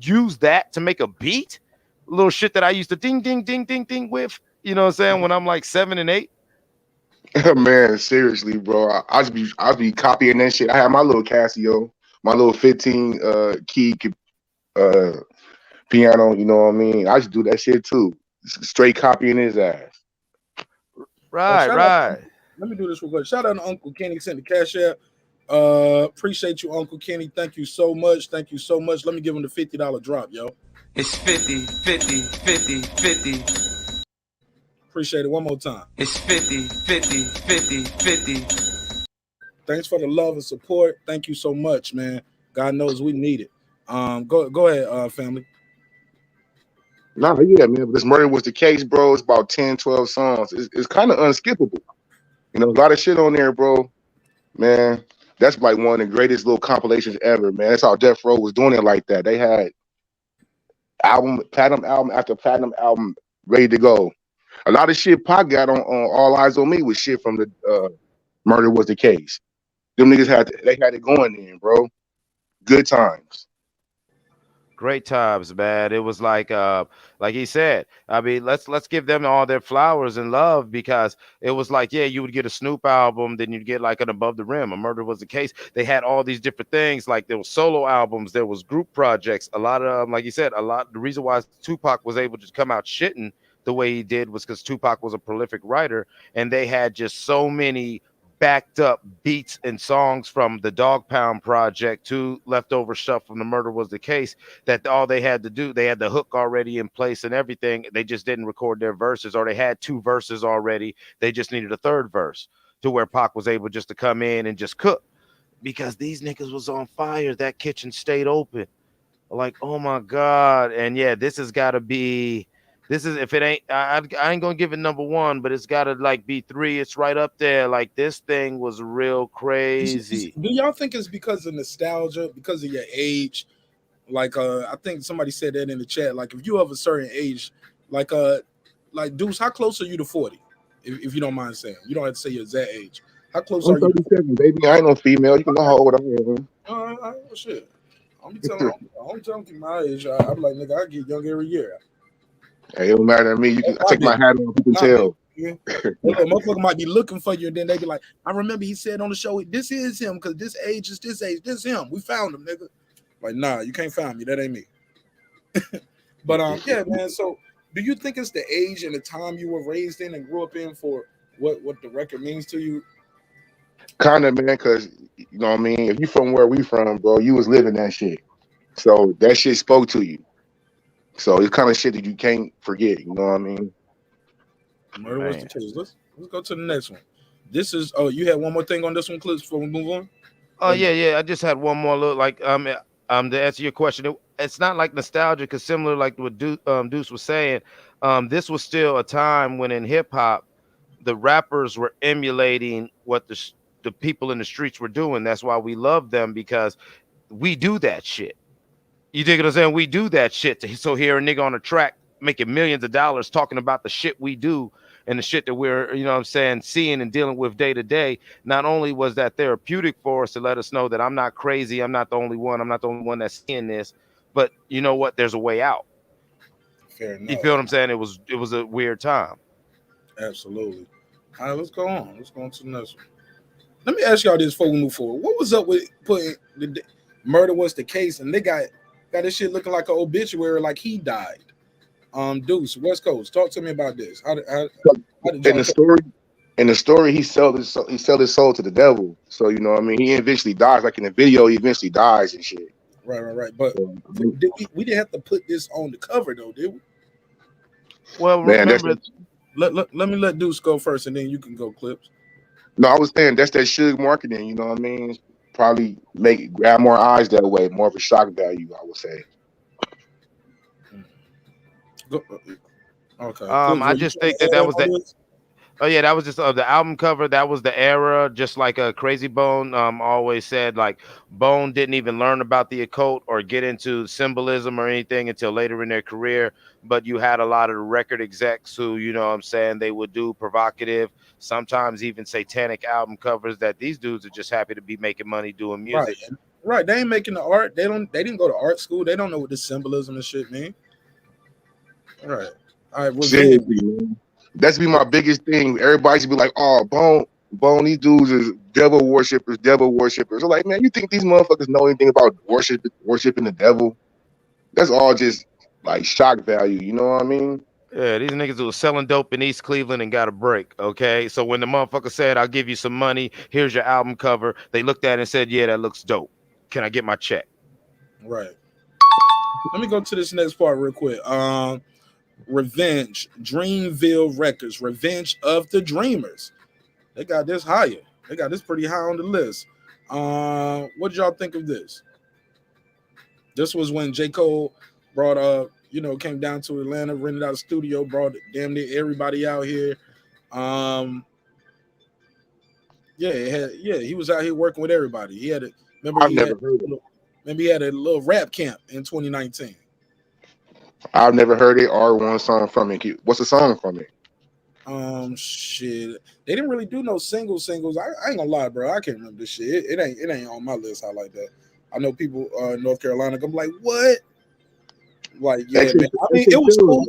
used that to make a beat, little shit that I used to ding, ding, ding, ding, ding with, you know what I'm saying? When I'm like 7 and 8. Man, seriously, bro. I be copying that shit. I had my little Casio, my little 15 key uh piano, you know what I mean? I just do that shit too. Straight copying his ass. Right, Shout out. right. Let me do this real quick. Shout out to Uncle Kenny sent the cash app. Appreciate you, Uncle Kenny. Thank you so much. Thank you so much. Let me give him the $50 drop, yo. It's 50, 50, 50, 50. Appreciate it. One more time. It's 50, 50, 50, 50. Thanks for the love and support. Thank you so much, man. God knows we need it. Go ahead, family. Nah, yeah, man. But this murder was the case, bro. It's about 10, 12 songs. It's kind of unskippable. You know, a lot of shit on there, bro. Man, that's like one of the greatest little compilations ever, man. That's how Death Row was doing it like that. They had platinum album after platinum album ready to go. A lot of shit Pac got on All Eyes on Me was shit from the Murder Was the Case. Them niggas they had it going in, bro. Good times. Great times, man. It was like he said. I mean, let's give them all their flowers and love because it was like, yeah, you would get a Snoop album, then you'd get like an Above the Rim. A Murder Was the Case. They had all these different things. Like there was solo albums, there was group projects. A lot of like you said, a lot. The reason why Tupac was able to come out shitting the way he did was because Tupac was a prolific writer, and they had just so many backed up beats and songs from the Dog Pound project to leftover stuff from The Murder Was the Case that all they had to do, they had the hook already in place and everything. They just didn't record their verses, or they had 2 verses already. They just needed a 3rd verse to where Pac was able just to come in and just cook because these niggas was on fire. That kitchen stayed open. Like, oh my God. And yeah, this has got to be. This is if it ain't, I ain't gonna give it number 1, but it's gotta like be 3. It's right up there. Like this thing was real crazy. Do y'all think it's because of nostalgia, because of your age? Like I think somebody said that in the chat. Like if you have a certain age, like Deuce, how close are you to 40? If you don't mind saying, you don't have to say your exact age. How close I'm are you? 37, baby. I ain't no female. You can know how old I am. Well, shit. I'm telling you my age. I'm like, nigga, I get young every year. Hey, it don't matter to me. I take my hat off. You can tell. Yeah. Motherfucker might be looking for you, and then they be like, I remember he said on the show, this is him, because this age is this age. This is him. We found him, nigga. Like, nah, you can't find me. That ain't me. But yeah, man. So do you think it's the age and the time you were raised in and grew up in for what the record means to you? Kind of, man, because, you know what I mean? If you from where we from, bro, you was living that shit. So that shit spoke to you. So it's kind of shit that you can't forget. You know what I mean? Murder Was the Case. Let's go to the next one. This is, you had one more thing on this one, Clips, before we move on? Oh, yeah. I just had one more look. Like, to answer your question, it's not like nostalgia, because similar like what Deuce was saying, this was still a time when in hip hop, the rappers were emulating what the people in the streets were doing. That's why we love them, because we do that shit. You dig what I'm saying? We do that shit. So here a nigga on a track making millions of dollars talking about the shit we do and the shit that we're, you know what I'm saying, seeing and dealing with day to day. Not only was that therapeutic for us to let us know that I'm not crazy, I'm not the only one, I'm not the only one that's seeing this, but you know what? There's a way out. Fair enough. You feel what I'm saying? It was a weird time. Absolutely. All right, let's go on. Let's go on to the next one. Let me ask y'all this before we move forward. What was up with putting the Murder Was the Case, and they got this shit looking like an obituary, like he died? Deuce, West Coast, talk to me about this. How did in the story, he sell his soul to the devil. So you know what I mean? He eventually dies. Like in the video, he eventually dies and shit. Right. But we didn't have to put this on the cover though, did we? Well, remember, Let me let Deuce go first, and then you can go, Clips. No, I was saying that's that Suge marketing. You know what I mean? Probably make grab more eyes that way, more of a shock value. I would say. Go, okay, Clips. I Were you just trying think to that add that on was the this? Oh yeah, that was just the album cover. That was the era. Just like a Crazy Bone always said, like Bone didn't even learn about the occult or get into symbolism or anything until later in their career. But you had a lot of the record execs who, you know what I'm saying, they would do provocative, sometimes even satanic album covers that these dudes are just happy to be making money doing Right, music. right. They ain't making the art. They don't. They didn't go to art school. They don't know what the symbolism and shit mean. Right. All right. Revenge. Seriously, man. That's be my biggest thing. Everybody should be like, "Oh, Bone, these dudes is devil worshippers, devil worshippers." I'm like, man, you think these motherfuckers know anything about worshiping the devil? That's all just like shock value. You know what I mean? Yeah, these niggas who was selling dope in East Cleveland and got a break. Okay, so when the motherfucker said, "I'll give you some money. Here's your album cover," they looked at it and said, "Yeah, that looks dope. Can I get my check?" Right. Let me go to this next part real quick. Revenge. Dreamville Records. Revenge of the Dreamers. They got this higher. They got this pretty high on the list. What did y'all think of this? This was when J. Cole brought came down to Atlanta, rented out a studio, brought damn near everybody out here. Um, he was out here working with everybody. He had a remember I've he had never heard it. maybe he had a little rap camp in 2019. I've never heard it or one song from it. What's the song from it? Shit, they didn't really do no singles. I ain't gonna lie, bro. I can't remember this shit. It ain't on my list. I like that. I know people in North Carolina gonna be like, what? Like, yeah, man. I mean, it was cool.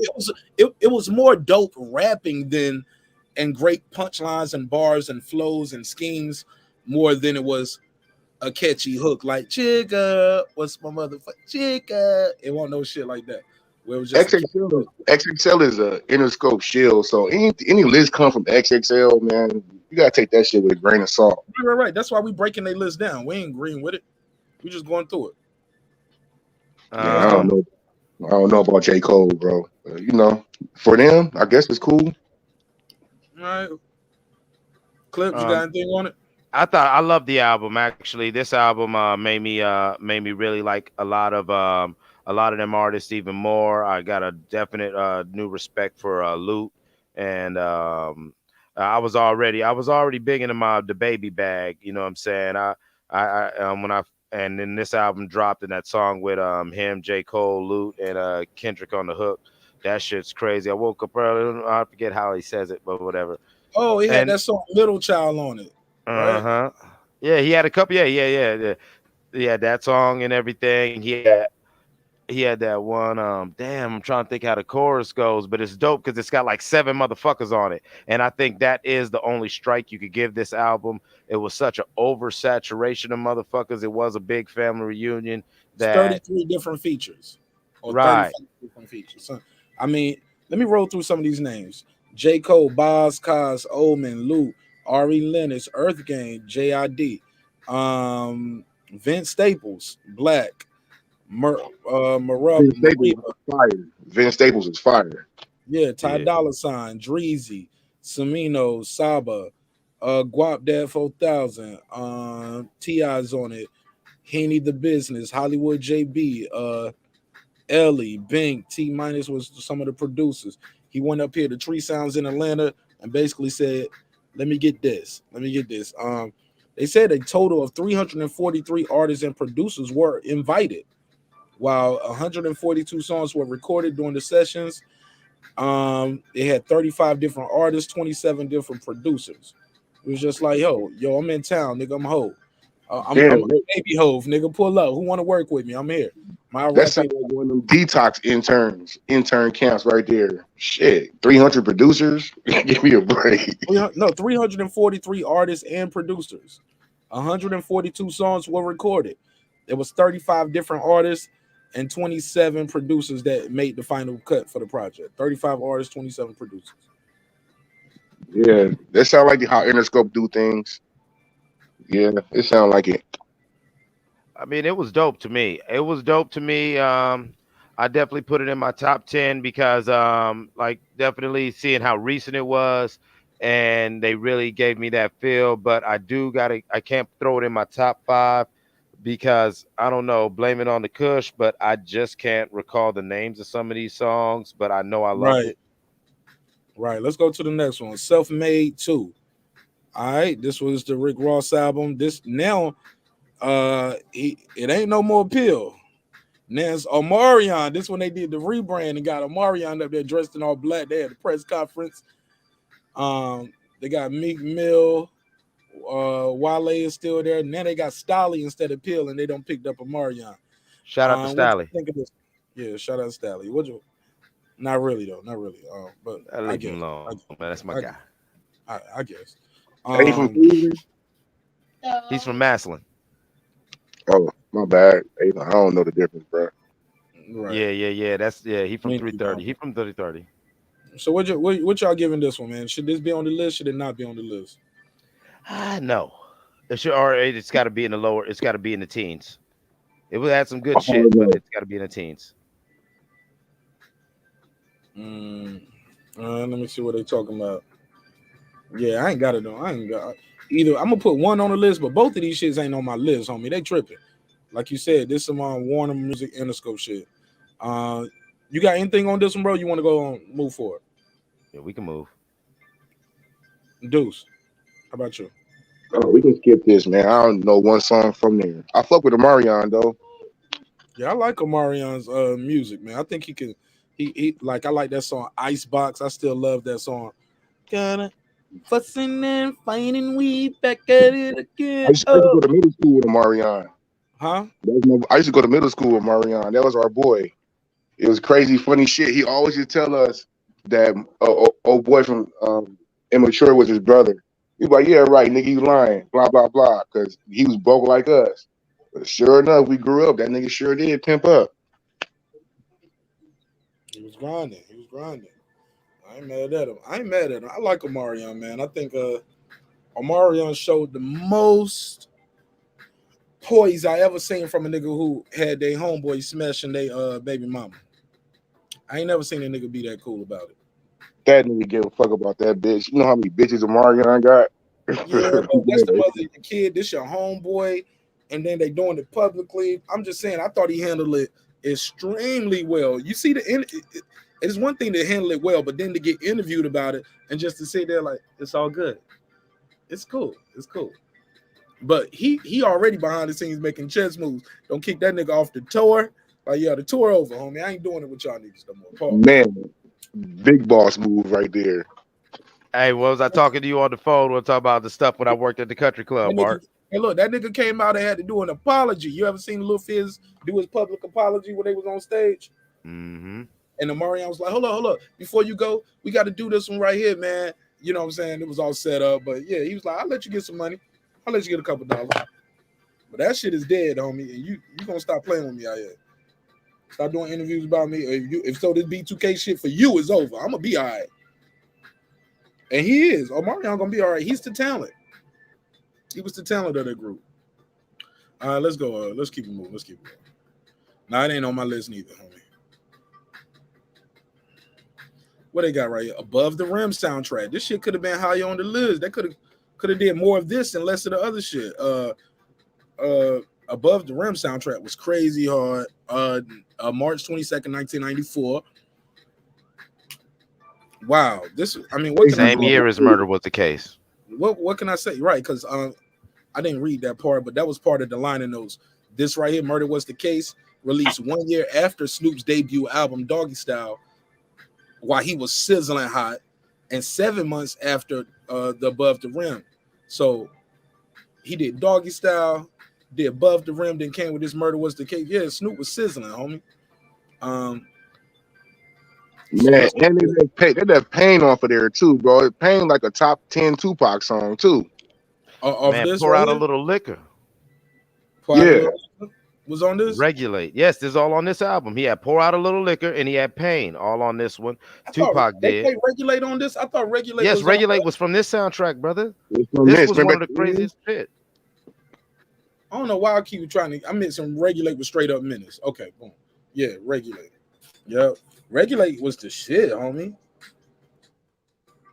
It was more dope rapping than and great punchlines and bars and flows and schemes more than it was a catchy hook like "Chicka, what's my motherfucker Chicka." It won't no shit like that. Where it was just a catchy hook. XXL is a Interscope shield, so any list come from XXL, man. You gotta take that shit with a grain of salt. Right. That's why we breaking their list down. We ain't agreeing with it. We just going through it. Yeah, I don't know. I don't know about J. Cole, bro. For them, I guess it's cool. All right. Clips, you got anything on it? I love the album actually. This album made me really like a lot of them artists even more. I got a definite new respect for Loot, and I was already big into the baby bag. You know what I'm saying? When I and then this album dropped and that song with him, J. Cole, Loot, and Kendrick on the hook. That shit's crazy. I woke up early. I forget how he says it, but whatever. Oh, he had And that song "Little Child" on it, right? yeah, he had a couple. Yeah. He had that song and everything. He had that one. Damn, I'm trying to think how the chorus goes, but it's dope because it's got like 7 motherfuckers on it, and I think that is the only strike you could give this album. It was such an oversaturation of motherfuckers. It was a big family reunion. It's That 33 different features, or right. 35 different features. So, I mean, let me roll through some of these names: J. Cole, Boz, Cos, Omen, Luke, Ari Lennox, Earth Gang, JID, Vince Staples, Black, Vince Staples Mariba, is fire. Vince Staples is fire. yeah, Ty Yeah. Dolla Sign, Dreezy, Samino, Saba, Guap Dad 4000, T.I.'s on it, Henny the Business, Hollywood JB, Ellie, Bink, T Minus was some of the producers. He went up here to Tree Sounds in Atlanta and basically said, let me get this. They said a total of 343 artists and producers were invited, while 142 songs were recorded during the sessions. They had 35 different artists, 27 different producers. It was just like, yo, I'm in town, nigga. I'm Hove. I'm Damn, baby Hove, nigga. Pull up. Who want to work with me? I'm here. My that rap sounds ain't. like one of them detox intern camps right there. Shit, 300 producers. Give me a break. No, 343 artists and producers. 142 songs were recorded. There was 35 different artists and 27 producers that made the final cut for the project. 35 artists, 27 producers. Yeah, that sound like how Interscope do things. Yeah, it sound like it. I mean, it was dope to me. It was dope to me. I definitely put it in my top 10 because like definitely seeing how recent it was, and they really gave me that feel. But I can't throw it in my top 5 because I don't know, blame it on the Kush, but I just can't recall the names of some of these songs, but I know I loved it. Right. Let's go to the next one. Self-Made 2. All right, this was the Rick Ross album. This now it ain't no more Pill. Now it's Omarion. This when they did the rebrand and got Omarion up there dressed in all black. They had a press conference. They got Meek Mill, Wale is still there. Now they got Stolly instead of Pill, and they don't picked up Omarion. Shout out to What you Stally. think of this? Yeah, shout out to Stally. What you? Not really though, not really. But I guess. Him alone, man. That's my guy. I guess. Ain't from Cleveland? He's from Maslin. Oh, my bad. I don't know the difference, bro. Right. Yeah. He from 330. He from 3030. So what y'all giving this one, man? Should this be on the list? Should it not be on the list? No. It's got to be in the lower. It's got to be in the teens. It would have some good shit, but it's got to be in the teens. Let me see what they talking about. Yeah, I ain't got it though. I ain't got either. I'm gonna put one on the list, but both of these shits ain't on my list, homie. They tripping. Like you said, this is some Warner Music Interscope shit. You got anything on this one, bro? You want to go on move forward? Yeah, we can move. Deuce, how about you? Oh, we can skip this, man. I don't know one song from there. I fuck with Omarion though. Yeah, I like Omarion's music, man. I think he can. He like I like that song Icebox. I still love that song. Gonna fussing and fighting, we back at it again. I used to go to middle school with Omarion. Huh? I used to go to middle school with Omarion. That was our boy. It was crazy, funny shit. He always used to tell us that old boy from Immature was his brother. He was like, yeah, right, nigga, you lying, blah, blah, blah, because he was broke like us. But sure enough, we grew up. That nigga sure did pimp up. He was grinding. I ain't mad at him. I like Omarion, man. I think Omarion showed the most poise I ever seen from a nigga who had their homeboy smashing their baby mama. I ain't never seen a nigga be that cool about it. That nigga give a fuck about that bitch. You know how many bitches Omarion got? Yeah, bro, that's the mother of your kid. This your homeboy, and then they doing it publicly. I'm just saying, I thought he handled it extremely well. You see, it's one thing to handle it well, but then to get interviewed about it and just to sit there like it's all good. It's cool. But he already behind the scenes making chess moves. Don't kick that nigga off the tour. Like, yeah, the tour over, homie. I ain't doing it with y'all niggas no more. Pause. Man, big boss move right there. Hey, what was I talking to you on the phone? We'll talk about the stuff when I worked at the country club, Mark. Hey, look, that nigga came out and had to do an apology. You ever seen Lil Fizz do his public apology when they was on stage? Mm-hmm. And Omarion was like, hold up. Before you go, we got to do this one right here, man. You know what I'm saying? It was all set up. But yeah, he was like, I'll let you get some money. I'll let you get a couple dollars. But that shit is dead, homie. And you gonna stop playing with me out here. Stop doing interviews about me. If so, this B2K shit for you is over. I'm gonna be all right. And he is. Omarion gonna be all right. He's the talent. He was the talent of that group. All right, let's go. Let's keep it moving. Nah, it ain't on my list neither, homie. What they got right here? Above the Rim soundtrack. This shit could have been higher on the list. They could have did more of this and less of the other shit. Above the Rim soundtrack was crazy hard. March 22nd, 1994. Wow. What Same year as Murder Was the Case. What can I say? Right, because I didn't read that part, but that was part of the liner notes. This right here, Murder Was the Case, released 1 year after Snoop's debut album, Doggy Style, while he was sizzling hot, and 7 months after the Above the Rim. So he did Doggy Style, did Above the Rim, then came with this Murder Was the Case. Yeah, Snoop was sizzling, homie. Man, and they have Pain off of there too, bro. Pain like a top 10 Tupac song too. Man, this Pour right Out here? a Little Liquor. Was on this? Regulate. Yes, this is all on this album. He had Pour Out a Little Liquor and he had Pain all on this one. Tupac did. They Regulate on this? I thought Regulate Yes, was Regulate was from this soundtrack, brother. This was one of the craziest shit. I don't know why I keep trying to. I meant some Regulate with Straight Up Menace. Okay, boom. Yeah, Regulate. Yep. Regulate was the shit, homie.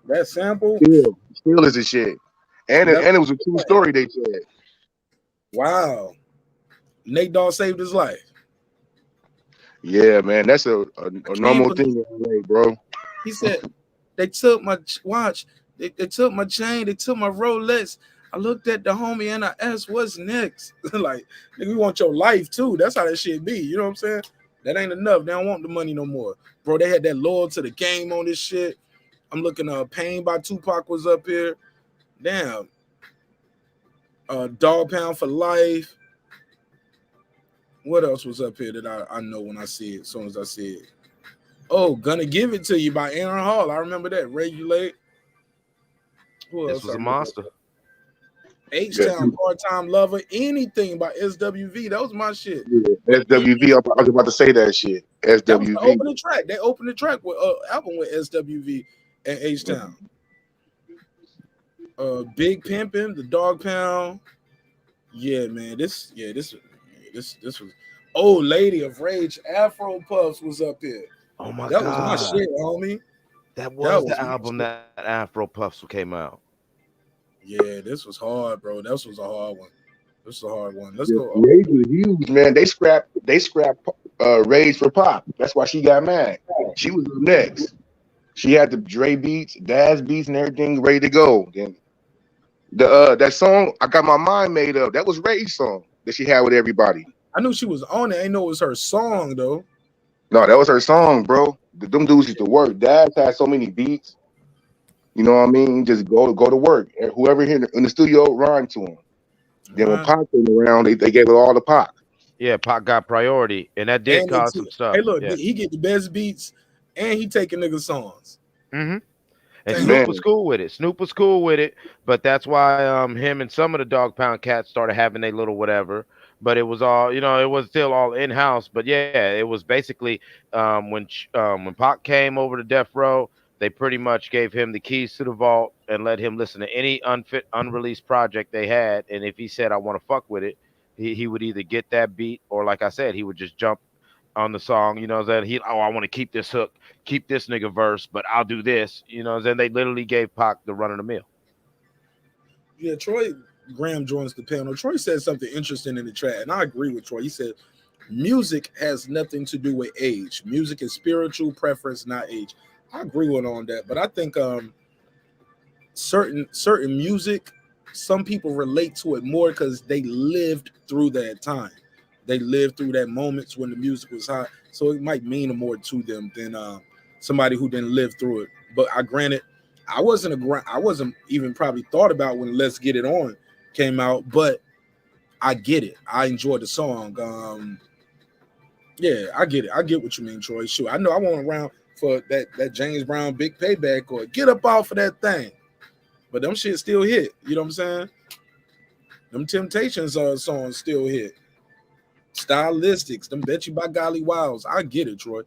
That sample. Still is a shit. And That, it was a true story, they said. wow. Nate Dogg saved his life. Yeah, man, that's a Can't normal thing believe in LA, bro. he said they took my watch, they took my chain, they took my Rolex. I looked at the homie and I asked, "What's next?" Like, nigga, we want your life too. That's how that shit be. You know what I'm saying? That ain't enough. They don't want the money no more, bro. They had that loyal to the game on this shit. I'm looking. Pain by Tupac was up here. Damn. Dog Pound for Life. What else was up here that I know when I see it? As soon as I see it. Oh, Gonna Give It to You by Aaron Hall. I remember that. Regulate. Who This else? was a monster. H-Town, Part-Time Lover. Anything by SWV. That was my shit. Yeah, SWV. I was about to say that shit. That was the SWV. opening track. They opened the track with album with SWV and H-Town. Big Pimpin', The Dog Pound. Yeah, man. This was Old Lady of Rage. Afro Puffs was up here. Oh my That god, was my shit, homie. that was was the my album shit. that Afro Puffs came out. Yeah, this was hard, bro. This was a hard one. This was a hard one. Let's go. Rage was huge, man. They scrapped Rage for Pop. That's why she got mad. She was next. She had the Dre beats, Daz beats, and everything ready to go. Then that song I Got My Mind Made Up, that was Ray's song that she had with everybody. I knew she was on it. I didn't know it was her song though. No, that was her song, bro. Them dudes used to work. Daz had so many beats. You know what I mean? Just go to work. Whoever here in the studio rhyme to him. Then when Pac came around, they gave it all to Pac. Yeah, Pac got priority, and that did cause some stuff. Hey, look, yeah. he get the best beats, and he taking niggas songs. Mm-hmm. And Snoop was cool with it. Snoop was cool with it, but that's why him and some of the Dog Pound cats started having their little whatever. But it was all, it was still all in house. But yeah, it was basically when Pac came over to Death Row, they pretty much gave him the keys to the vault and let him listen to any unreleased project they had. And if he said, "I want to fuck with it," he would either get that beat or, like I said, he would just jump on the song, that I want to keep this hook, keep this nigga verse, but I'll do this, then they literally gave Pac the run of the mill. Yeah, Troy Graham joins the panel. Troy said something interesting in the chat, and I agree with Troy. He said, music has nothing to do with age. Music is spiritual preference, not age. I agree with on that, but I think certain music, some people relate to it more because they lived through that time. They lived through that moments when the music was hot, so it might mean more to them than somebody who didn't live through it. But I wasn't even probably thought about when Let's Get It On came out, but I get it. I enjoyed the song. Yeah, I get it. I get what you mean, Troy. Sure, I know I want around for that James Brown Big Payback or Get Up Off of That Thing, but them shit still hit. You know what I'm saying? Them Temptations songs still hit. Stylistics, them Bet You By Golly Wilds. I get it, Troy.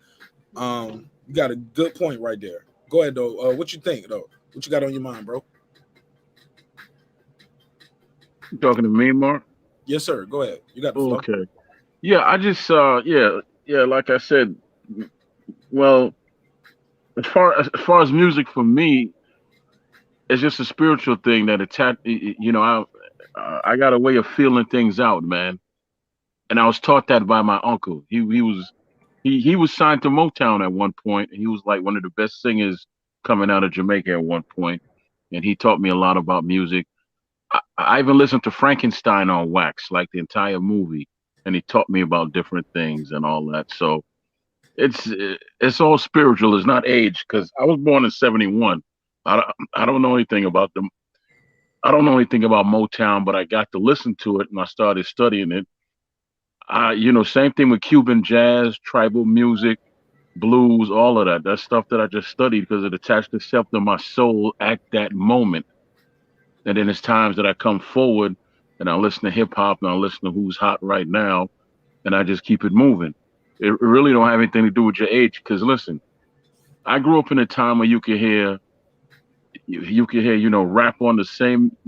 You got a good point right there. Go ahead though. What you think though? What you got on your mind, bro? You talking to me, Mark? Yes, sir. Go ahead. You got the flow. Okay. Yeah, I just like I said, well, as far as music for me, it's just a spiritual thing that I got a way of feeling things out, man. And I was taught that by my uncle. He was signed to Motown at one point. He was like one of the best singers coming out of Jamaica at one point, and he taught me a lot about music. I even listened to Frankenstein on wax, like the entire movie, and he taught me about different things and all that. So it's all spiritual. It's not age, because I was born in '71. I don't know anything about them. I don't know anything about Motown, but I got to listen to it and I started studying it. Same thing with Cuban jazz, tribal music, blues, all of that. That's stuff that I just studied because it attached itself to my soul at that moment. And then there's times that I come forward and I listen to hip hop and I listen to who's hot right now, and I just keep it moving. It really don't have anything to do with your age. Because listen, I grew up in a time where you could hear, rap on the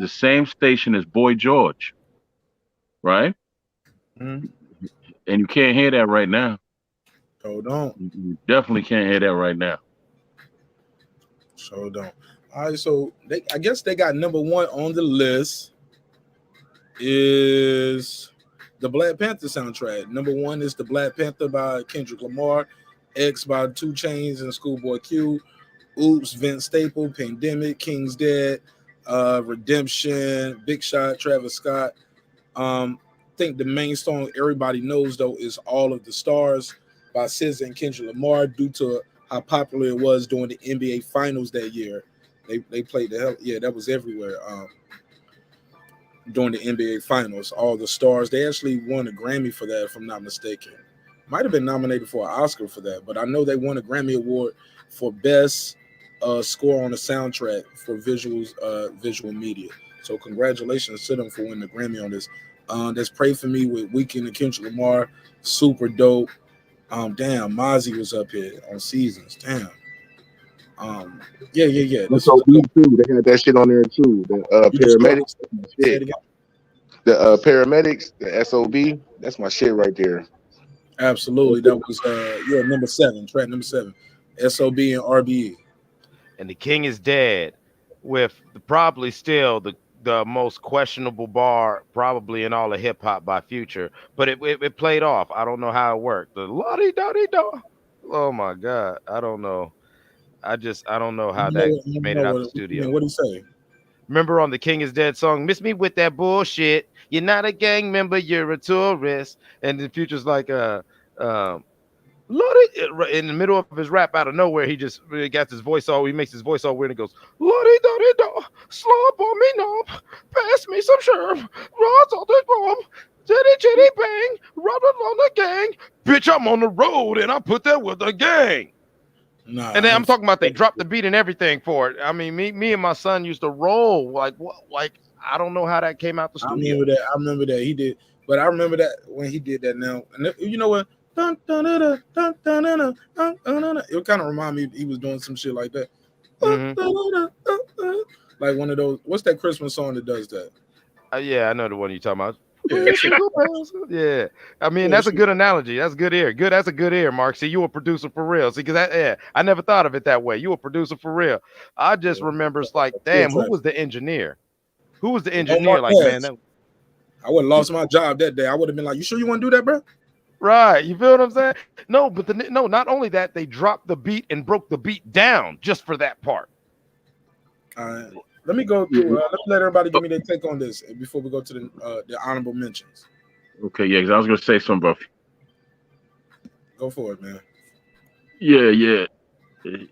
same station as Boy George, right? Mm-hmm. And you can't hear that right now. Hold on. You definitely can't hear that right now. So don't. All right, so I guess they got number one on the list is the Black Panther soundtrack. Number one is the Black Panther by Kendrick Lamar, X by 2 Chainz and Schoolboy Q, Oops, Vince Staple, Pandemic, King's Dead, Redemption, Big Shot, Travis Scott. I think the main song everybody knows though is All of the Stars by SZA and Kendrick Lamar due to how popular it was during the NBA Finals that year. They played the hell, yeah, that was everywhere. During the NBA Finals, All the Stars. They actually won a Grammy for that, if I'm not mistaken. Might have been nominated for an Oscar for that, but I know they won a Grammy Award for Best Score on a Soundtrack for visual media. So congratulations to them for winning the Grammy on this. Let's Pray For Me with Weeknd and Kendrick Lamar. Super dope. Damn, Mozzie was up here on Seasons. Damn. Yeah. This SOB too. They had that shit on there too. The paramedics. Shit. The paramedics, the SOB. That's my shit right there. Absolutely. That was number 7, track number 7. SOB and RBE. And The King Is Dead with probably still the most questionable bar probably in all of hip hop by Future, but it played off. I don't know how it worked. The la-di-da-di-da. Oh my God, I don't know. I don't know how that made it out the studio. What do you say? Remember on the King Is Dead song, miss me with that bullshit. You're not a gang member, you're a tourist. And the Future's like, Lordy, in the middle of his rap, out of nowhere, he got his voice all. He makes his voice all weird and goes, Lordy, da da, slop on me knob, pass me some sherm, rods on the bomb, chitty bang, rubber on the gang, bitch, I'm on the road and I put that with the gang. Nah, and then I'm talking about they dropped the beat and everything for it. I mean, me and my son used to roll like what, like I don't know how that came out the studio. I remember that he did, but I remember that when he did that. Now, and you know what? It would kind of remind me he was doing some shit like that. Like one of those. What's that Christmas song that does that? Yeah, I know the one you're talking about. Yeah, I mean that's a good analogy. That's good ear. That's a good ear, Mark. See, you a producer for real. See, because I never thought of it that way. You a producer for real. I just remember it's like, damn, who was the engineer? Who was the engineer? Like, man, I would have lost my job that day. I would have been like, you sure you want to do that, bro? Right, you feel what I'm saying? No, but not only that, they dropped the beat and broke the beat down just for that part. Let me go through. Let me let everybody give me their take on this before we go to the honorable mentions. Okay, yeah, because I was gonna say something about. Go for it, man. Yeah.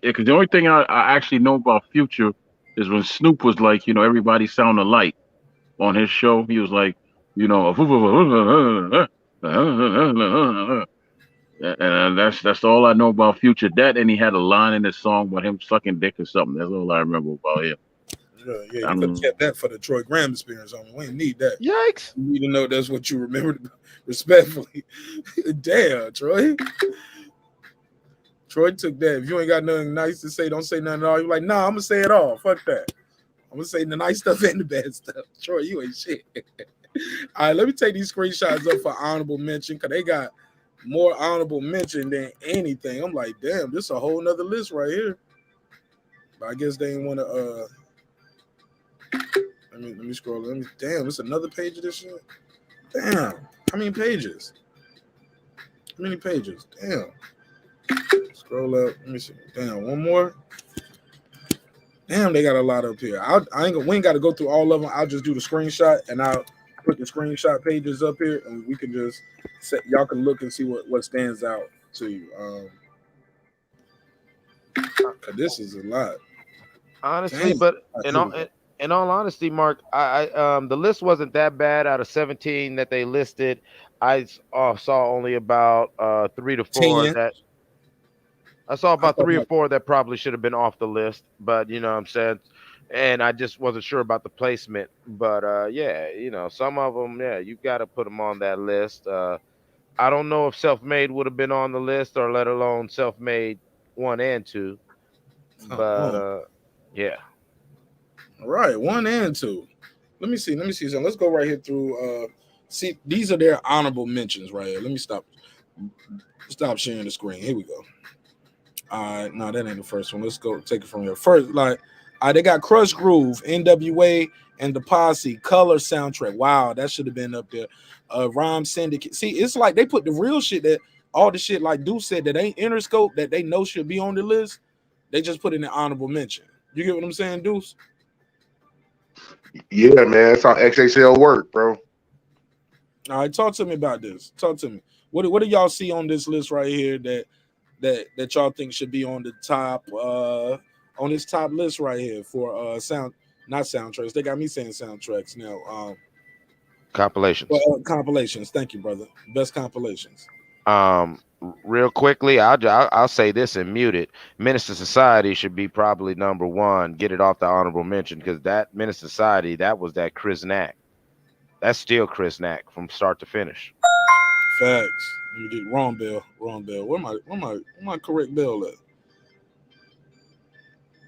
Because the only thing I actually know about Future is when Snoop was like, everybody sound alike on his show. He was like, and that's all I know about Future. That and he had a line in his song about him sucking dick or something. That's all I remember about him. Yeah, you could have kept that for the Troy Graham experience on. We didn't need that. Yikes! You need to know that's what you remembered. Respectfully, damn, Troy. Troy took that. If you ain't got nothing nice to say, don't say nothing at all. You're like, nah, I'm gonna say it all. Fuck that. I'm gonna say the nice stuff and the bad stuff. Troy, you ain't shit. All right, let me take these screenshots up for honorable mention because they got more honorable mention than anything. I'm like, damn, this is a whole nother list right here. But I guess they didn't want to. Let me scroll. Damn, it's another page of this shit. Damn, how many pages? How many pages? Damn. Scroll up. Let me see. Damn, one more. Damn, they got a lot up here. We ain't got to go through all of them. I'll just do the screenshot and I'll put the screenshot pages up here, and we can just y'all can look and see what stands out to you. This is a lot. Honestly, damn. But in all honesty, Mark, I the list wasn't that bad. Out of 17 that they listed, I saw only about 3 to 4 that. I saw about 3 or 4 that probably should have been off the list, but you know what I'm saying? And I just wasn't sure about the placement. But yeah, some of them, yeah, you got to put them on that list. I don't know if Self-Made would have been on the list or let alone Self-Made 1 and 2. But yeah. All right, 1 and 2. Let me see. So let's go right here through. See, these are their honorable mentions right here. Let me stop. Stop sharing the screen. Here we go. All right, no, that ain't the first one. Let's go take it from here. First, like, they got Crush Groove, NWA, and the Posse Color soundtrack. Wow, that should have been up there. Rhyme Syndicate. See, it's like they put the real shit that all the shit like Deuce said that ain't Interscope that they know should be on the list. They just put in an honorable mention. You get what I'm saying, Deuce? Yeah, man, that's how XXL work, bro. All right, talk to me about this. Talk to me. What do y'all see on this list right here that y'all think should be on the top on this top list right here for not soundtracks. They got me saying soundtracks now. Compilations. Compilations. Thank you, brother. Best compilations. Real quickly, I'll say this and mute it. Minister Society should be probably number one. Get it off the honorable mention because that Minister Society, that was that Chris Knack. That's still Chris Knack from start to finish. Facts. You did wrong bell. Wrong bell. Where my correct bell at?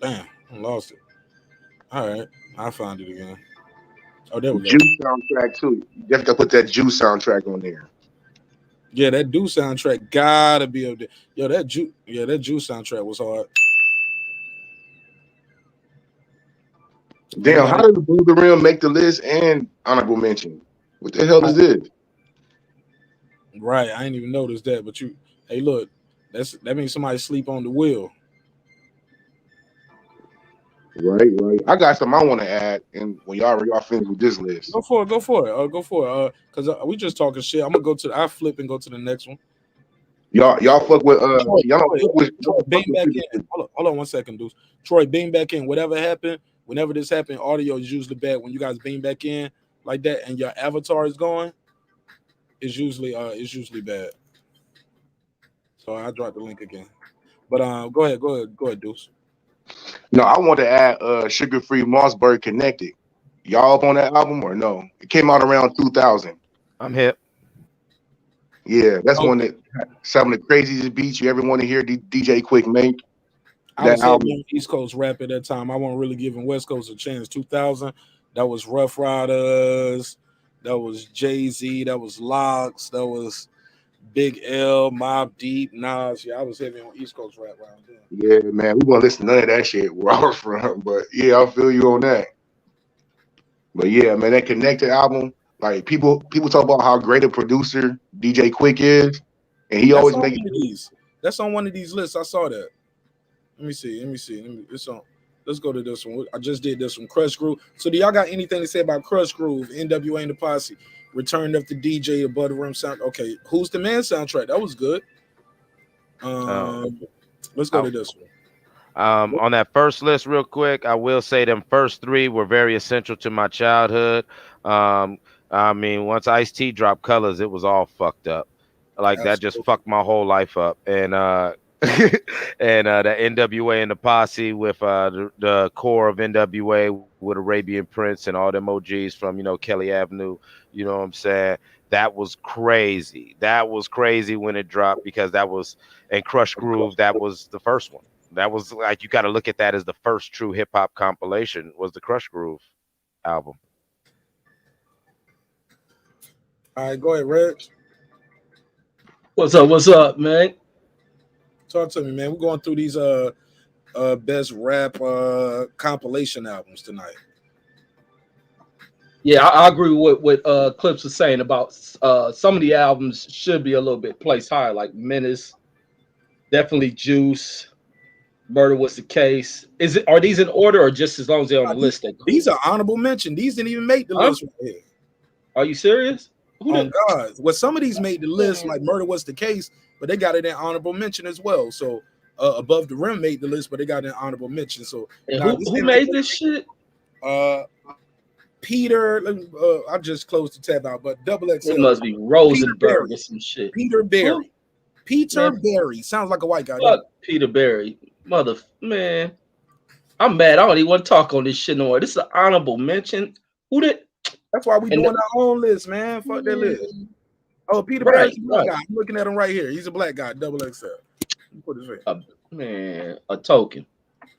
Damn, I lost it. All right, I found it again. Oh, there we go. Juice soundtrack too. You have to put that Juice soundtrack on there. Yeah, that Do soundtrack gotta be up there. Yo, that Juice soundtrack was hard. Damn, how did the Blue the Rim make the list and honorable mention? What the hell is this? Right, I ain't even noticed that. But hey, look, that means somebody sleep on the wheel. Right. I got something I want to add, and when y'all finish with this list, Go for it. Go for it. Because we just talking shit. I'm gonna go to. I flip and go to the next one. Y'all fuck with y'all don't fuck with. Beam back in. Hold on 1 second, dudes. Troy, beam back in. Whatever happened, whenever this happened, audio is usually bad. When you guys beam back in like that, and your avatar is going, it's usually bad. So I dropped the link again. But go ahead, Deuce. No, I want to add Sugar Free Mossberg Connected. Y'all up on that album or no? It came out around 2000. I'm hip. Yeah, that's one that some of the craziest beats you ever want to hear DJ Quick make. I was on East Coast rap at that time. I wasn't really giving West Coast a chance. 2000, that was Rough Riders, that was Jay-Z, that was Locks, that was Big L, Mobb Deep, Nas. Yeah, I was heavy on East Coast rap around then. Yeah, man, we won't listen to none of that shit where I was from. But yeah, I feel you on that. But yeah, man, that Connected album, like people talk about how great a producer DJ Quick is, and he always makes these. That's on one of these lists. I saw that. Let me see. It's on. Let's go to this one. I just did this one. Crush Groove. So do y'all got anything to say about Crush Groove, NWA and the Posse? Returned up the DJ, the Butter Rim sound. Okay, Who's the Man soundtrack? That was good. Let's go to this one. On that first list, real quick, I will say them first three were very essential to my childhood. I mean, once Ice-T dropped Colors, it was all fucked up. Like that just fucked my whole life up. And and the NWA and the Posse with the core of NWA with Arabian Prince and all them OGs from Kelly Avenue. You know what I'm saying? That was crazy. That was crazy when it dropped because that was and Crush Groove. That was the first one. That was like you got to look at that as the first true hip hop compilation was the Crush Groove album. All right, go ahead, Reg. What's up, man? Talk to me, man. We're going through these best rap compilation albums tonight. Yeah, I agree with what Clips was saying about some of the albums should be a little bit placed higher, like Menace, definitely Juice, Murder Was the Case. Are these in order or just as long as they're on the list? These are honorable mention. These didn't even make the list right here. Are you serious? Oh God! Well, some of these made the list, like Murder Was the Case, but they got it in honorable mention as well. So Above the Rim made the list, but they got an honorable mention. So who made this shit? Peter. I just closed the tab out, but XXL. It must be Rosenberg or some shit. Peter Berry. Peter Berry sounds like a white guy. Fuck Peter Berry, man. I'm mad. I don't even want to talk on this shit no more. This is an honorable mention. Who did? That's why we doing our own list, man. Fuck that list. Oh, Peter Berry's a black guy. I'm looking at him right here. He's a black guy, XXL. Put his face. Man, a token.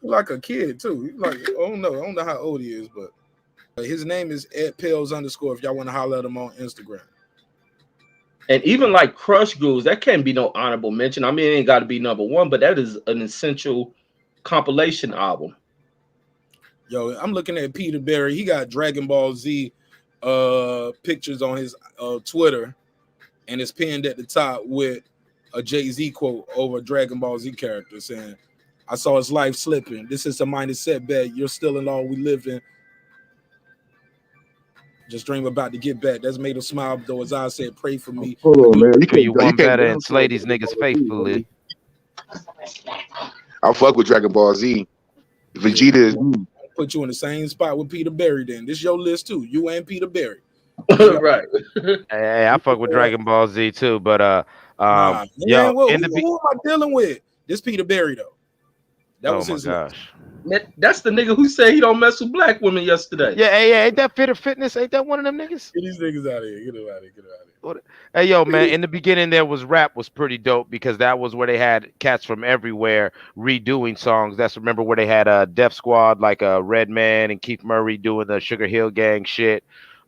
Like a kid too. He's like, I don't know how old he is, but his name is @Pels_. If y'all want to holler at him on Instagram. And even like Crush Grooves, that can't be no honorable mention. I mean, it ain't got to be number one, but that is an essential compilation album. Yo, I'm looking at Peter Berry. He got Dragon Ball Z pictures on his Twitter, and it's pinned at the top with a Jay-Z quote over a Dragon Ball Z character saying, "I saw his life slipping. This is a minor setback. You're still in all we live in. Just dream about to get back." That's made him smile, though his eyes said, "Pray for me." Hold on, man. You want better and slay these niggas faithfully. I fuck with Dragon Ball Z. Vegeta is put you in the same spot with Peter Berry. Then this your list too. You and Peter Berry. Right. Hey, I fuck with Dragon Ball Z too, but man, yo, who am I dealing with? This Peter Berry though. That was his gosh. That's the nigga who said he don't mess with black women yesterday. Yeah, hey, ain't that Fit or Fitness? Ain't that one of them niggas? Get these niggas out of here. Get them out of here. Get them out of here. Hey, yo, man, in the beginning there was rap was pretty dope because that was where they had cats from everywhere redoing songs. That's remember where they had Def Squad like Redman and Keith Murray doing the Sugar Hill Gang shit.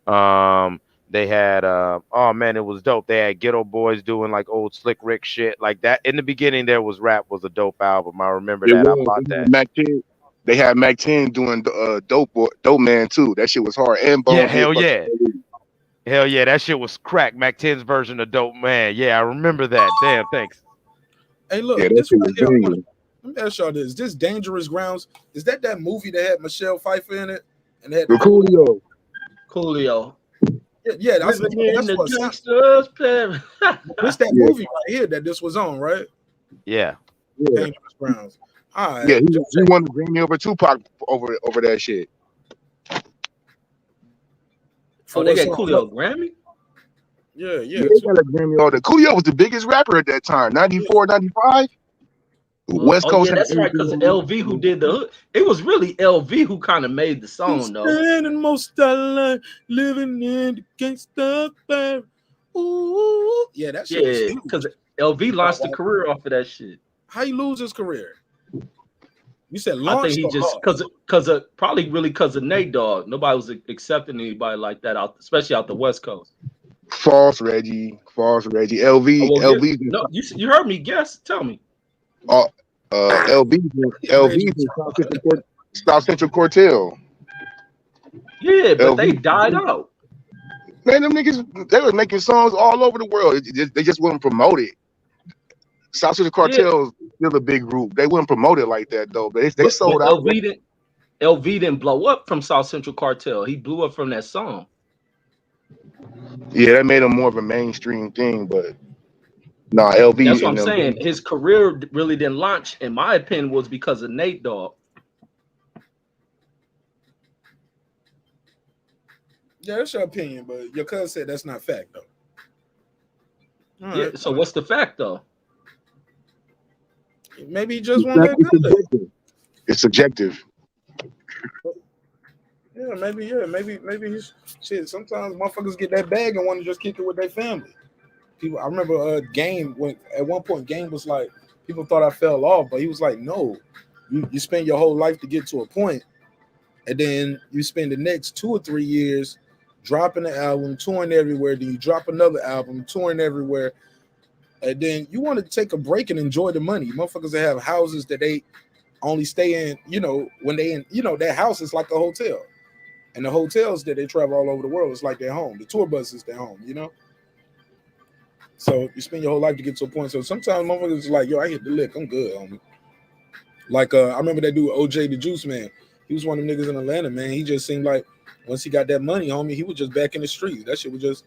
They had oh man, it was dope. They had Ghetto Boys doing like old Slick Rick shit like that. In the beginning, there was rap was a dope album. I remember that. I bought that. Mac 10. They had Mac 10 doing Dope Man too. That shit was hard. And Bone. Yeah, hell yeah. Hell yeah, that shit was crack. Mac 10's version of Dope Man. Yeah, I remember that. Damn, thanks. Hey, look, this right here, let me ask y'all this. This Dangerous Grounds, is that movie that had Michelle Pfeiffer in it? And that Coolio. Yeah, that's what gangsters play. What's that movie right here that this was on, right? Yeah. Dangerous Grounds. All right. Yeah, he won the Grammy over Tupac over that shit. Oh, they got Coolio Grammy? Yeah. They got a Grammy all the Coolio was the biggest rapper at that time, 94, 95. West Coast. Yeah, that's right, because LV who did the hook. It was really LV who kind of made the song, though. Spending most of life living in the gangsta band. Ooh, yeah, that shit. Yeah, because LV launched a career off of that shit. How you lose his career? You said I think he just because of Nate Dogg. Nobody was accepting anybody like that out, especially out the West Coast. False Reggie. LV. Oh, well, LV. No, you heard me guess. Tell me. LV South Central Cartel. Yeah, but LV. they died out. Man, them niggas, they were making songs all over the world. They just wouldn't promote it. South Central Cartel is still a big group. They wouldn't promote it like that though. But they sold out. LV didn't blow up from South Central Cartel. He blew up from that song. Yeah, that made him more of a mainstream thing, but nah, LV. That's what I'm saying. His career really didn't launch, in my opinion, was because of Nate Dogg. Yeah, that's your opinion, but your cousin said that's not fact though. All right. So what's the fact though? Maybe he just wanted that. It's subjective. Yeah, maybe he's shit. Sometimes motherfuckers get that bag and want to just kick it with their family. People, I remember Game when at one point Game was like, people thought I fell off, but he was like, no, you spend your whole life to get to a point, and then you spend the next 2 or 3 years dropping the album, touring everywhere. Then you drop another album, touring everywhere, and then you want to take a break and enjoy the money. Motherfuckers that have houses that they only stay in, when they in, their house is like a hotel. And the hotels that they travel all over the world is like their home. The tour bus is their home, So you spend your whole life to get to a point. So sometimes motherfuckers is like, yo, I hit the lick. I'm good, homie. Like, I remember that dude, OJ the Juice Man. He was one of them niggas in Atlanta, man. He just seemed like once he got that money, homie, he was just back in the streets. That shit was just,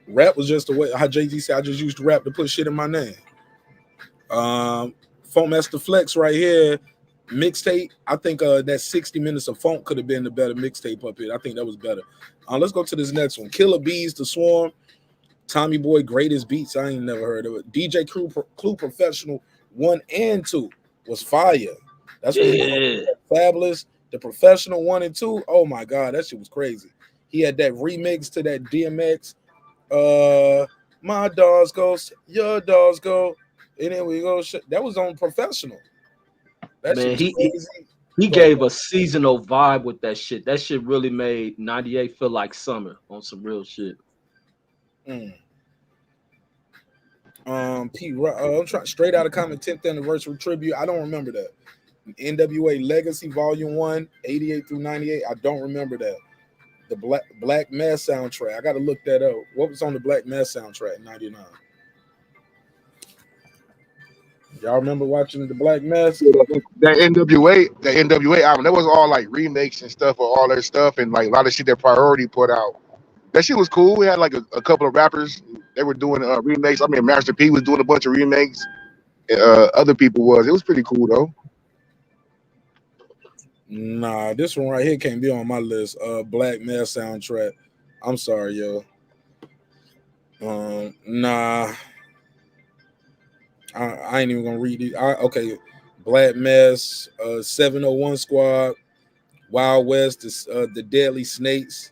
rap was just the way, how Jay-Z said, I just used to rap to put shit in my name. Funk Master Flex right here. Mixtape, I think that 60 minutes of funk could have been the better mixtape up here. I think that was better. Let's go to this next one. Killer Bees, The Swarm, Tommy Boy, Greatest Beats. I ain't never heard of it. DJ Clue Professional 1 and 2 was fire. That's what Fabulous. The Professional 1 and 2. Oh my God, that shit was crazy. He had that remix to that DMX. My dogs go, your dogs go, and then we go. That was on Professional. Man, he gave a seasonal vibe with that shit. That shit really made 98 feel like summer on some real shit. I'm trying straight out of comment 10th anniversary tribute. I don't remember that. NWA Legacy Volume 1, 88 through 98. I don't remember that. The Black Mass soundtrack. I gotta look that up. What was on the Black Mass soundtrack in 99? Y'all remember watching the Black Mass? That NWA album, that was all like remakes and stuff of all that stuff, and like a lot of shit that Priority put out. That shit was cool. We had like a couple of rappers. They were doing remakes. I mean, Master P was doing a bunch of remakes. Other people was. It was pretty cool though. Nah, this one right here can't be on my list. Black Mass soundtrack. I'm sorry, yo. Nah. I ain't even gonna read it. Okay. Black Mass, 701 Squad, Wild West, the Deadly Snakes,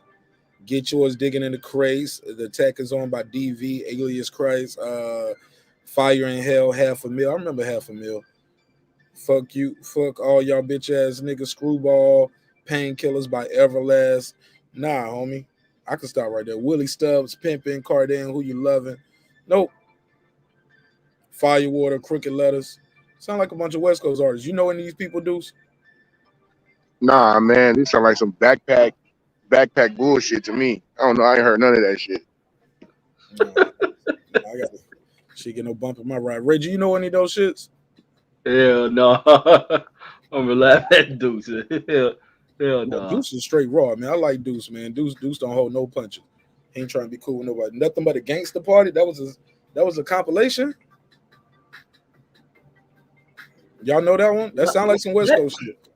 Get Yours Digging in the Crates, The Attack is On by DV, Alias Christ, Fire in Hell, Half a Mil. I remember Half a Mil. Fuck you, fuck all y'all bitch ass niggas, Screwball, Painkillers by Everlast. Nah, homie. I can stop right there. Willie Stubbs, Pimpin', Cardin, Who You Lovin'. Nope. Firewater, Crooked Letters. Sound like a bunch of West Coast artists. You know any of these people, Deuce? Nah, man, these sound like some backpack bullshit to me. I don't know. I ain't heard none of that shit. I got she get no bump in my ride. Reggie, you know any of those shits? Hell no. I'm gonna laugh at Deuce. Hell no. Deuce is straight raw, man. I like Deuce, man. Deuce don't hold no punches. He ain't trying to be cool with nobody. Nothing But a Gangster Party. That was a compilation. Y'all know that one? That sounds like some West Coast shit.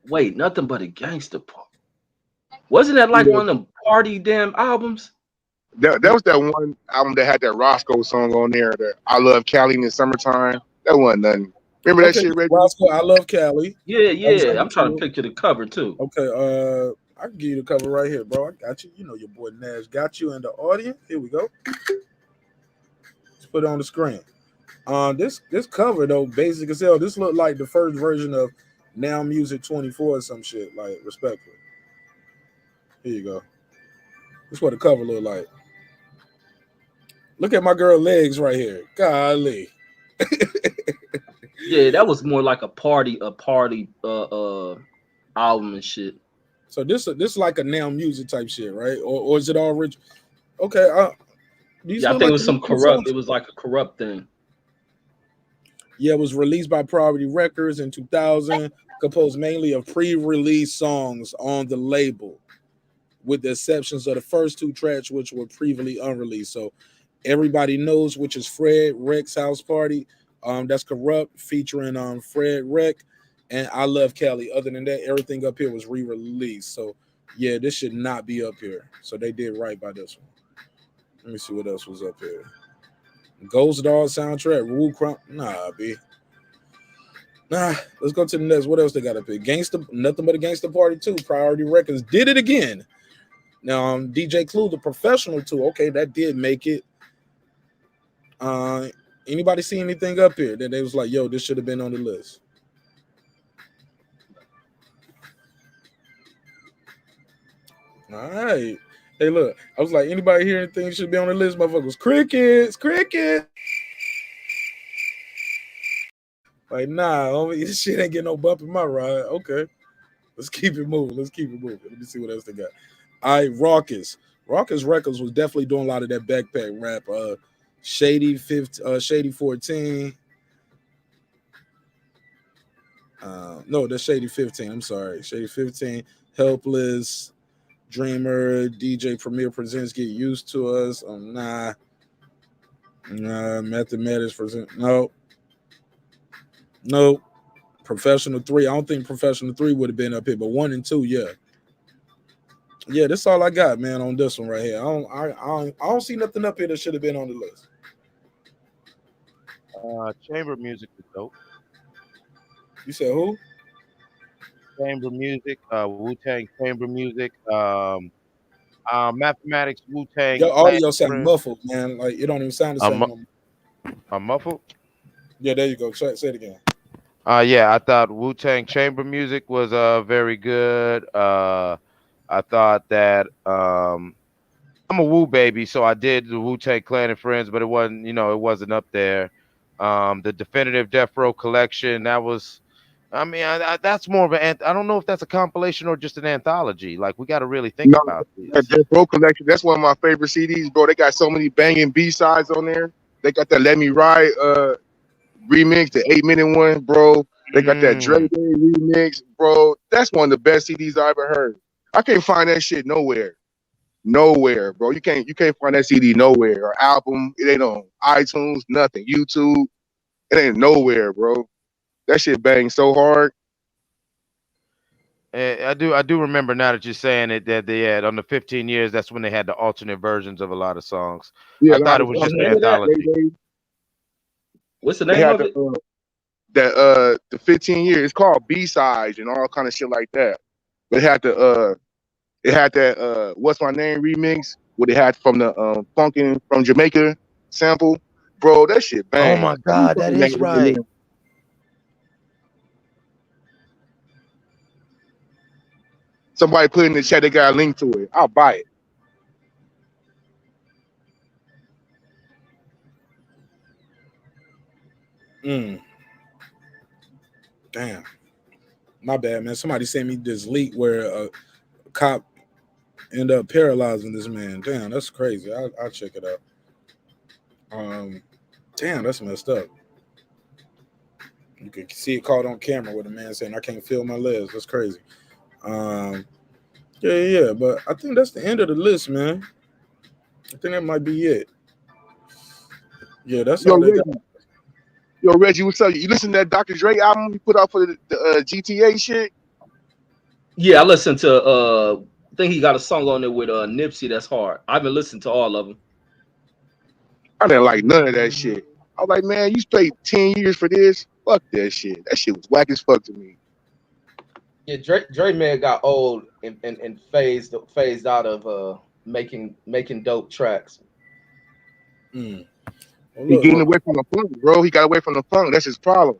Wait, Nothing But a Gangster Party. Wasn't that like one of them party damn albums? That was that one album that had that Roscoe song on there. That I Love Cali in the Summertime. That wasn't nothing. Remember that shit, Reggie? Roscoe, I Love Cali. Yeah. I'm trying to picture the cover too. Okay, I can give you the cover right here, bro. I got you. You know your boy Nash got you in the audience. Here we go. Let's put it on the screen. This cover though, basic as hell. This looked like the first version of Now Music 24 or some shit. Like, respectfully. Here you go. This is what the cover look like. Look at my girl legs right here. Golly. Yeah, that was more like a party album and shit. So this is like a Now Music type shit, right? Or is it all rich? Okay, I think it was some corrupt. It was like a corrupt thing. Yeah, it was released by Priority Records in 2000, composed mainly of pre-release songs on the label, with the exceptions of the first two tracks, which were previously unreleased. So Everybody Knows, which is Fred Reck's House Party. That's Corrupt, featuring Fred Reck, and I Love Cali. Other than that, everything up here was re-released. So yeah, this should not be up here. So they did right by this one. Let me see what else was up here. Ghost Dog soundtrack, Rule Crump. Nah, B. Nah, let's go to the next. What else they got up here? Nothing But a Gangster Party 2. Priority Records did it again. Now, DJ Clue, The Professional 2. Okay, that did make it. Anybody see anything up here that they was like, yo, this should have been on the list? All right. Hey, look, I was like, anybody hear anything should be on the list? Motherfuckers, crickets. Like, nah, homie, this shit ain't getting no bump in my ride. Okay. Let's keep it moving. Let me see what else they got. All right, Raucous Records was definitely doing a lot of that backpack rap. Shady 14. No, that's Shady 15. I'm sorry. Shady 15, Helpless, Dreamer, DJ Premier Presents Get Used to Us. Nah. Mathematics present. No. Professional 3. I don't think Professional 3 would have been up here, but 1 and 2, yeah. Yeah, that's all I got, man, on this one right here. I don't see nothing up here that should have been on the list. Chamber music is dope. You said who? Chamber music, Wu-Tang chamber music, mathematics, Wu-Tang. Your audio sound muffled, man. Like, it don't even sound the same. I'm muffled? Yeah, there you go. Say it again. Yeah, I thought Wu-Tang chamber music was very good. I thought that I'm a Wu baby, so I did the Wu-Tang Clan and Friends, but it wasn't, it wasn't up there. The definitive Death Row collection, that was, I mean, that's more of an, I don't know if that's a compilation or just an anthology. Like, we got to really think No, about that these. Bro collection. That's one of my favorite CDs, bro. They got so many banging B-sides on there. They got that Let Me Ride remix, the 8-minute one, bro. They got that Dre Day remix, bro. That's one of the best CDs I ever heard. I can't find that shit nowhere. Nowhere, bro. You can't find that CD nowhere or album. It ain't on iTunes, nothing. YouTube. It ain't nowhere, bro. That shit bangs so hard. I do remember now that you're saying it that they had on the 15 years. That's when they had the alternate versions of a lot of songs. Yeah, I thought it was just an anthology. What's the They name had of it? the 15 years. It's called B-sides and all kind of shit like that. But it had that What's My Name remix, what it had from the Funkin' from Jamaica sample. Bro, that shit bang. Oh my God, that is right. Somebody put in the chat, they got a link to it. I'll buy it. Damn. My bad, man. Somebody sent me this leak where a cop ended up paralyzing this man. Damn, that's crazy. I'll check it out. Damn, that's messed up. You can see it caught on camera with a man saying, "I can't feel my legs." That's crazy. Yeah, but I think that's the end of the list, man. I think that might be it. Yeah, that's all they got. Yo, Reggie, what's up? You listen to that Dr. Dre album he put out for the GTA shit? Yeah, I listened to I think he got a song on there with Nipsey that's hard. I've been listening to all of them. I didn't like none of that shit. I was like, man, you paid 10 years for this? Fuck that shit. That shit was whack as fuck to me. Yeah, Dre man got old and phased out of making dope tracks. He getting away from the funk, bro. He got away from the funk. That's his problem.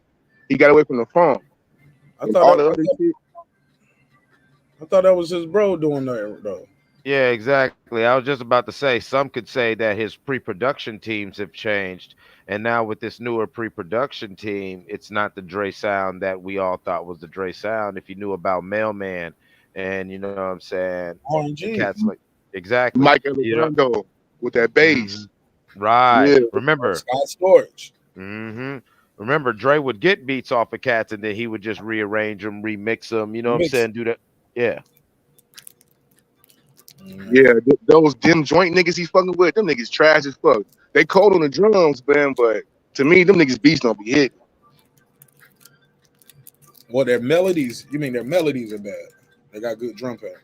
He got away from the funk. I thought that was his bro doing that though. Yeah, exactly. I was just about to say, some could say that his pre-production teams have changed, and now with this newer pre-production team, it's not the Dre sound that we all thought was the Dre sound. If you knew about Mailman, and you know what I'm saying, cats like exactly, Mike Elizondo with that bass. Right. Yeah. Remember Scott Storch. Remember, Dre would get beats off of cats, and then he would just rearrange them, remix them. You know what I'm saying? Do that. Yeah. Yeah, those dim joint niggas he's fucking with, them niggas trash as fuck. They cold on the drums, man, but to me, them niggas beats don't be hit. Well, their melodies, you mean their melodies are bad. They got good drum pattern.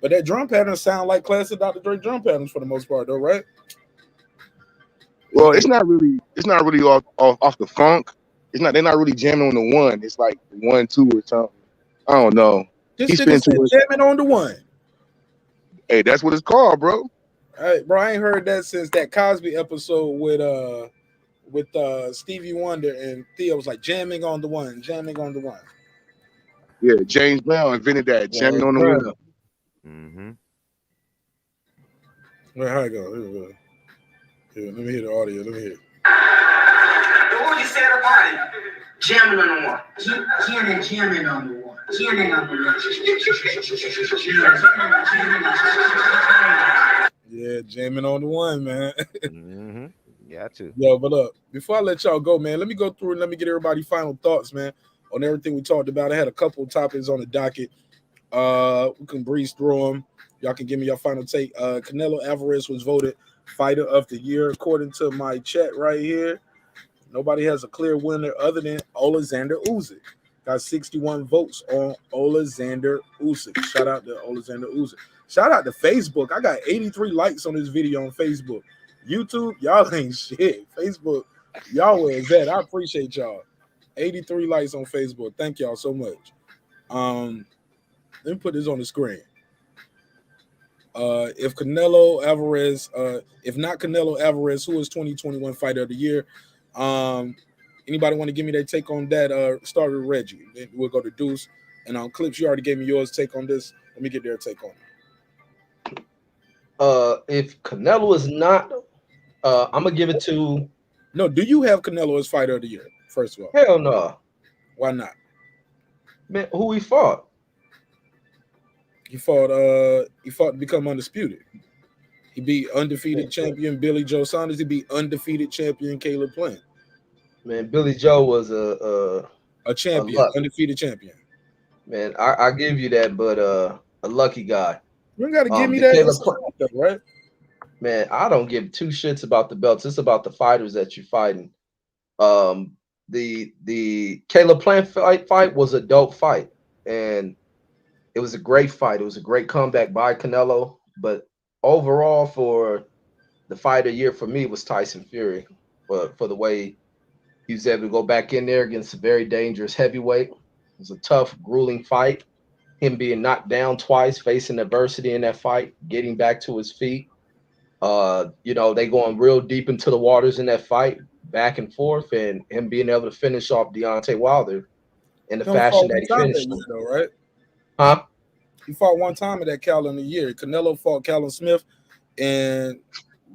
But that drum pattern sound like classic Dr. Dre drum patterns for the most part, though, right? Well, it's not really off the funk. They're not really jamming on the one. It's like 1, 2 or something. I don't know. This nigga said jamming on the one. Hey, that's what it's called, bro. Hey, bro, I ain't heard that since that Cosby episode with Stevie Wonder and Theo was like jamming on the one. Yeah, James Brown invented that, jamming on the one. Where how it go? Here, let me hear the audio. Let me hear. What you said about it? Jamming on the one. Jamming on the one. Jamming on the one. Yeah, jamming on the one, man. Got to. Yo, but look, before I let y'all go, man, let me go through and let me get everybody final thoughts, man, on everything we talked about. I had a couple of topics on the docket. We can breeze through them. Y'all can give me your final take. Canelo Alvarez was voted Fighter of the Year according to my chat right here. Nobody has a clear winner other than Alexander Usyk. Got 61 votes on Alexander Usyk. Shout out to Alexander Usyk. Shout out to Facebook. I got 83 likes on this video on Facebook. YouTube, y'all ain't shit. Facebook, y'all where is that? I appreciate y'all. 83 likes on Facebook. Thank y'all so much. Let me put this on the screen. If Canelo Alvarez, if not Canelo Alvarez, who is 2021 Fighter of the Year? Anybody want to give me their take on that? Start with Reggie. Then we'll go to Deuce. And on Clips, you already gave me yours take on this. Let me get their take on it. If Canelo is not, I'm gonna give it to. No, do you have Canelo as fighter of the year? First of all, Hell no, why not? man. Who he fought? He fought to become undisputed. He beat undefeated champion Billy Joe Saunders. He beat undefeated champion Caleb Plant. Man, Billy Joe was A champion, luck. undefeated champion. Man, I give you that, but a lucky guy. You don't got to give me The that. Caleb It's right? Man, I don't give two shits about the belts. It's about the fighters that you're fighting. The Caleb Plant fight was a dope fight, and it was a great fight. It was a great comeback by Canelo. But overall, for the fight of the year for me was Tyson Fury, for the way he was able to go back in there against a very dangerous heavyweight. It was a tough, grueling fight. Him being knocked down twice, facing adversity in that fight, getting back to his feet. They going real deep into the waters in that fight, back and forth, and him being able to finish off Deontay Wilder in the fashion that he finished him. Though, right? Huh? He fought one time in that calendar year. Canelo fought Callum Smith in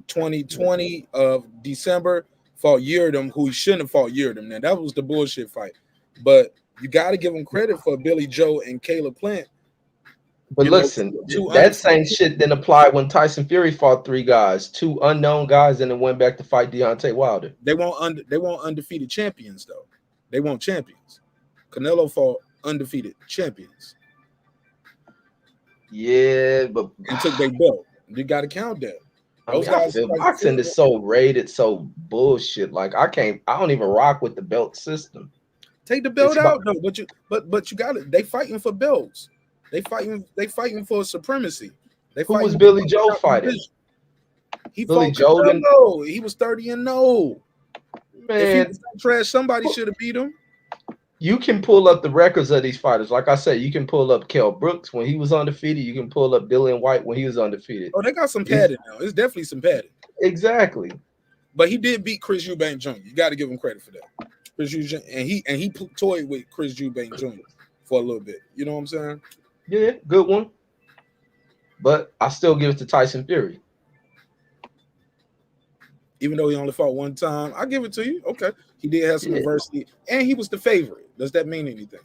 2020 of December. Fought Yildirim, who he shouldn't have fought Yildirim. Now that was the bullshit fight, but you got to give him credit for Billy Joe and Caleb Plant. But listen, that same shit didn't apply when Tyson Fury fought three guys, two unknown guys, and then went back to fight Deontay Wilder. They want undefeated champions though. They want champions. Canelo fought undefeated champions. Yeah, but and took their belt. You got to count that. Boxing is so rated, so bullshit. Like I don't even rock with the belt system. Take the belt out though, but you got it. They fighting for belts. They fighting for supremacy. Who was Billy Joe fighting? He Billy Joe. No, he was 30-0. Man, if he was trash, somebody should have beat him. You can pull up the records of these fighters. Like I said, you can pull up Kell Brooks when he was undefeated. You can pull up Dillian White when he was undefeated. Oh, they got some padding now. It's definitely some padding. Exactly. But he did beat Chris Eubank Jr. You got to give him credit for that. Chris Eubank, and he toyed with Chris Eubank Jr. for a little bit. You know what I'm saying? Yeah, good one. But I still give it to Tyson Fury. Even though he only fought one time, I give it to you. Okay. He did have some adversity, and he was the favorite. Does that mean anything?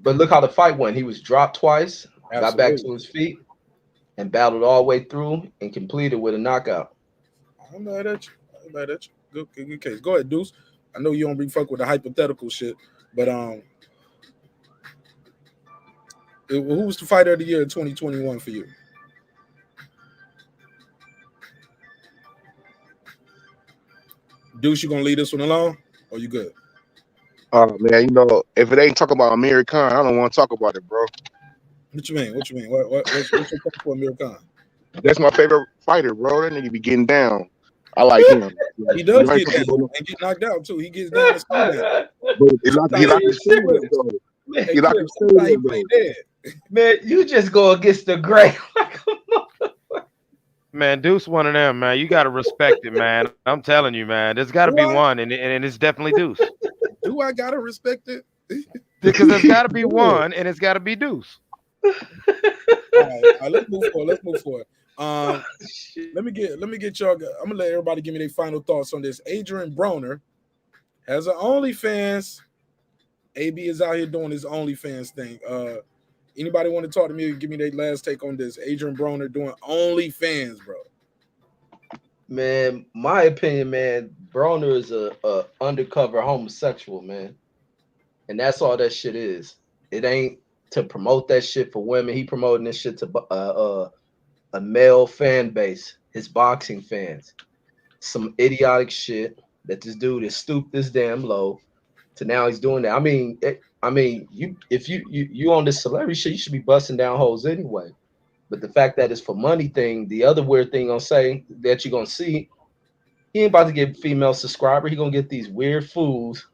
But look how the fight went. He was dropped twice, got back to his feet, and battled all the way through and completed with a knockout. I'm mad at you. Good case. Go ahead, Deuce. I know you don't be fuck with the hypothetical shit, but who was the fighter of the year in 2021 for you? Deuce, you gonna leave this one alone, or you good? Oh man, if it ain't talking about Amir Khan, I don't want to talk about it, bro. What you mean? What's your take for Amir Khan? That's my favorite fighter, bro. That nigga be getting down. I like him. He does get down and get knocked out too. He gets down and still down. He like to see him, though. He like to see him, though. Man, you just go against the grain. Man, Deuce one of them, man. You got to respect it, man. I'm telling you, man. There's got to be one, and it's definitely Deuce. Do I got to respect it? Because there's got to be one, and it's got to be Deuce. All right, let's move forward. Let me get y'all. I'm gonna let everybody give me their final thoughts on this. Adrian Broner has an OnlyFans. AB is out here doing his OnlyFans thing. Anybody want to talk to me? Give me their last take on this. Adrian Broner doing OnlyFans, bro. Man, my opinion, man, Broner is a undercover homosexual, man, and that's all that shit is. It ain't to promote that shit for women. He promoting this shit to a male fan base, his boxing fans. Some idiotic shit that this dude is stooped this damn low to now he's doing that. I mean, if you on this celebrity shit, you should be busting down holes anyway. But the fact that it's for money thing, the other weird thing gonna say that you're gonna see, he ain't about to get female subscriber. He gonna get these weird fools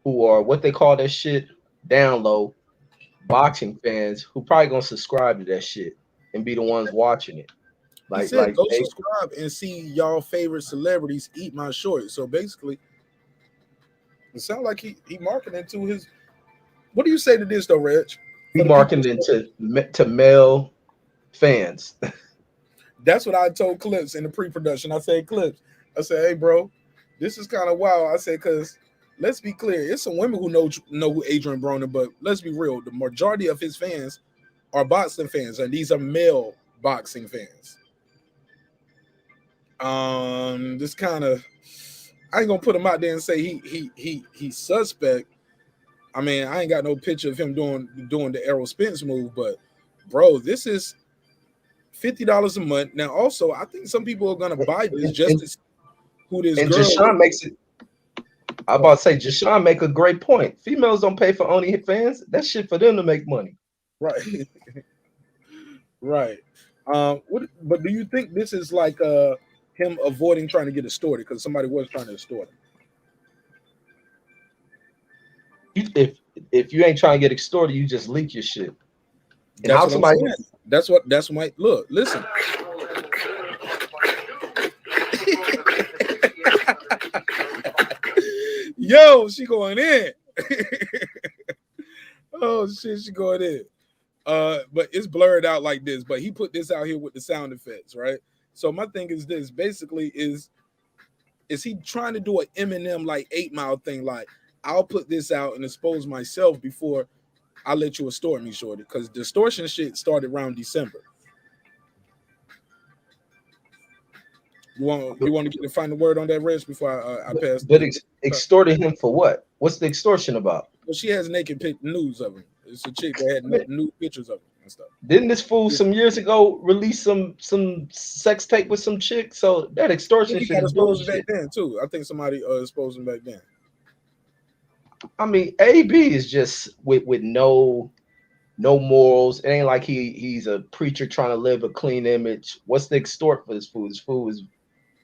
who are what they call that shit down low, boxing fans who probably gonna subscribe to that shit and be the ones watching it. Like go subscribe and see y'all favorite celebrities eat my shorts. So basically, it sounds like he marketing to his. What do you say to this though, Reg? He marketing to male fans. That's what I told Clips in the pre-production. I said, Clips, I said, hey, bro, this is kind of wild. I said, because let's be clear, it's some women who know who Adrian Broner, but let's be real. The majority of his fans are boxing fans, and these are male boxing fans. This kind of, I ain't gonna put him out there and say he's suspect. I mean, I ain't got no picture of him doing the Errol Spence move, but bro, this is $50 a month. Now, also, I think some people are gonna buy this just to see who this and girl Jashawn is. makes it. I'm about to say, Jashawn make a great point. Females don't pay for OnlyFans. That's shit for them to make money. Right. Right. But do you think this is like him avoiding trying to get extorted because somebody was trying to extort him? If you ain't trying to get extorted, you just leak your shit. And That's how what somebody I'm saying. That's my look. Listen. Yo, she going in. Oh shit, she going in. But it's blurred out like this. But he put this out here with the sound effects, right? So my thing is this: basically, is he trying to do an Eminem like 8 Mile thing? Like, I'll put this out and expose myself before I let you extort me, shorty. Because the extortion shit started around December. You want to get the final word on that, Reg, before I pass? But extorting him for what? What's the extortion about? Well, she has naked news of him. It's a chick that had nude pictures of him and stuff. Didn't this fool some years ago release some sex tape with some chick? So that extortion shit is exposed back then too. I think somebody exposed him back then. I mean, AB is just with no morals. It ain't like he's a preacher trying to live a clean image. What's the extort for this fool? This fool has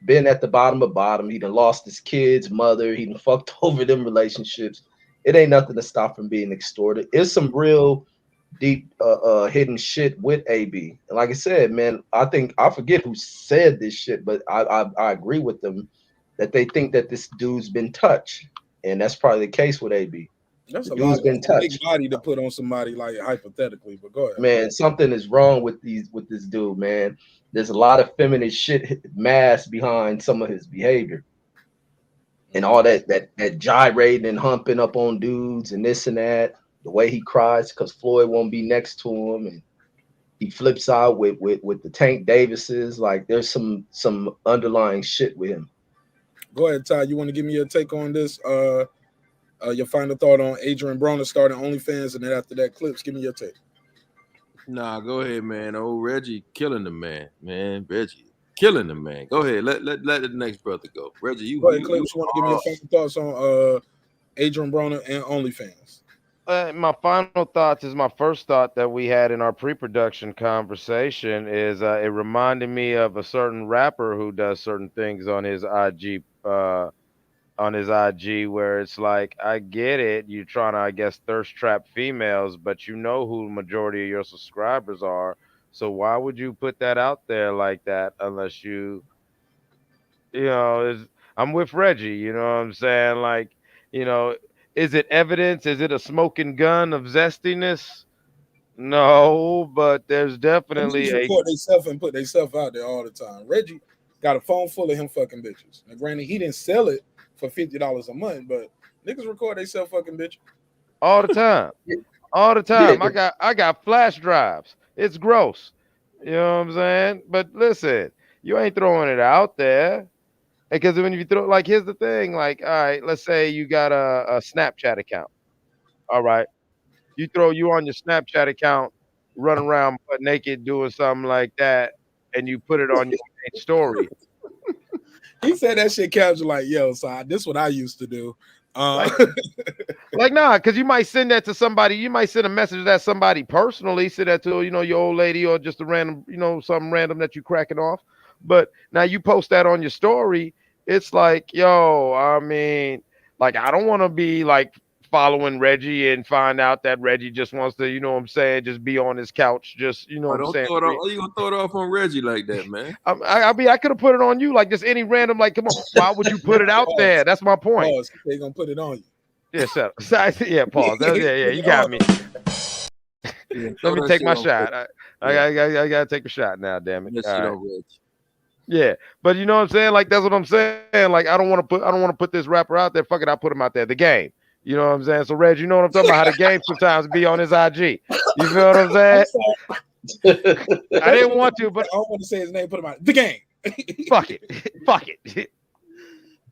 been at the bottom of bottom. He done lost his kid's mother. He done fucked over them relationships. It ain't nothing to stop him being extorted. It's some real deep hidden shit with AB. And like I said, man, I forget who said this shit, but I agree with them that they think that this dude's been touched. And that's probably the case with AB. That's the a lot. Been touched. Big body to put on somebody, like, hypothetically, but go ahead. Man, something is wrong with this dude, man. There's a lot of feminine shit masked behind some of his behavior. And all that gyrating and humping up on dudes and this and that. The way he cries because Floyd won't be next to him, and he flips out with the Tank Davises. Like, there's some underlying shit with him. Go ahead, Ty. You want to give me your take on this? Your final thought on Adrian Broner starting OnlyFans, and then after that, Clips, give me your take. Nah, go ahead, man. Old Reggie killing the man. Reggie killing the man. Go ahead. Let the next brother go. Reggie, you go ahead, Clips. You want to give me your final thoughts on Adrian Broner and OnlyFans? My final thoughts is my first thought that we had in our pre-production conversation is it reminded me of a certain rapper who does certain things on his IG where it's like, I get it, you're trying to, I guess, thirst trap females, but you know who the majority of your subscribers are, so why would you put that out there like that unless you know, I'm with Reggie, you know what I'm saying? Like, you know, is it evidence? Is it a smoking gun of zestiness? No, but there's definitely record themselves and put themselves out there all the time. Reggie got a phone full of him fucking bitches. Now, granted, he didn't sell it for $50 a month, but niggas record themselves fucking bitches all the time. All the time. I got flash drives. It's gross. You know what I'm saying? But listen, you ain't throwing it out there. Because when you throw, like, here's the thing, like, all right, let's say you got a Snapchat account. All right. You on your Snapchat account, run around butt naked doing something like that, and you put it on your main story. He said that shit casual, like, yo, so this is what I used to do. Like, nah, because you might send that to somebody. You might send a message to that somebody personally, send that to, you know, your old lady or just a random, you know, something random that you cracking off. But now you post that on your story. It's like, yo, I mean, like, I don't want to be like following Reggie and find out that Reggie just wants to, you know what I'm saying, just be on his couch, just, you know what I'm saying. Are you gonna throw it off on Reggie like that, man? I mean, I could have put it on you, like, just any random, like, come on, why would you put it out there? That's my point. Pause. They gonna put it on you. Yeah, yeah, pause. Yeah, you got me. Let me take my shot. I gotta take a shot now. Damn it! All right. Yeah, but you know what I'm saying? Like that's what I'm saying. Like I don't want to put this rapper out there. Fuck it, I'll put him out there. The game. You know what I'm saying? So Reg, you know what I'm talking about? How the game sometimes be on his IG. You feel what I'm saying? I didn't want to, but I don't want to say his name. Put him out. The game. Fuck it. Fuck it.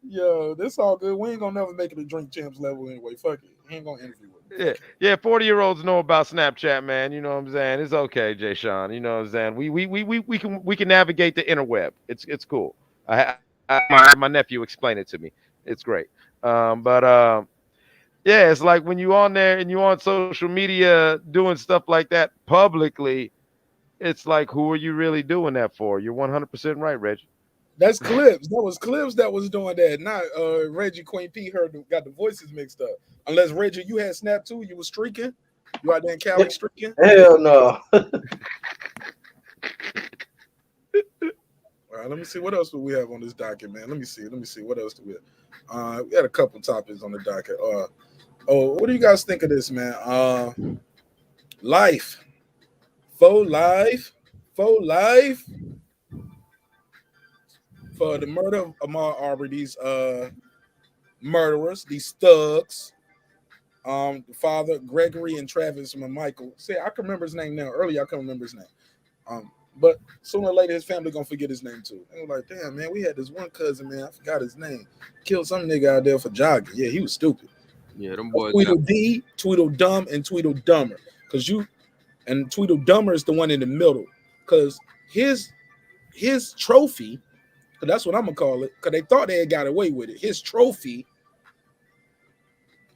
Yo, this all good. We ain't gonna never make it a drink champs level anyway. Fuck it. We ain't gonna interview him. Yeah. 40-year-olds know about Snapchat, man. You know what I'm saying? It's okay, Jay Sean. You know what I'm saying? We can navigate the interweb. It's cool. My nephew explained it to me. It's great. Yeah, it's like when you on there and you on social media doing stuff like that publicly, it's like, who are you really doing that for? You're 100% right, Reggie. That's Clips. That was Clips that was doing that. Not Reggie Queen P got the voices mixed up. Unless Reggie, you had Snap too. You was streaking. You out there in Cali streaking? Hell no. All right, let me see what else do we have on this docket, man. Let me see what else do we have. We had a couple topics on the docket. What do you guys think of this, man? Life, faux life for the murder of Ahmaud Arbery. These murderers, these thugs. The father, Gregory and Travis and Michael. See, I can remember his name now. Earlier, I couldn't remember his name. But sooner or later, his family gonna forget his name too. They were like, damn, man, we had this one cousin, man. I forgot his name. Killed some nigga out there for jogging. Yeah, he was stupid. Yeah, them boys. Tweedledee, Tweedledum, and Tweedledummer. And Tweedledummer is the one in the middle. Because his trophy, that's what I'm gonna call it, because they thought they had got away with it. His trophy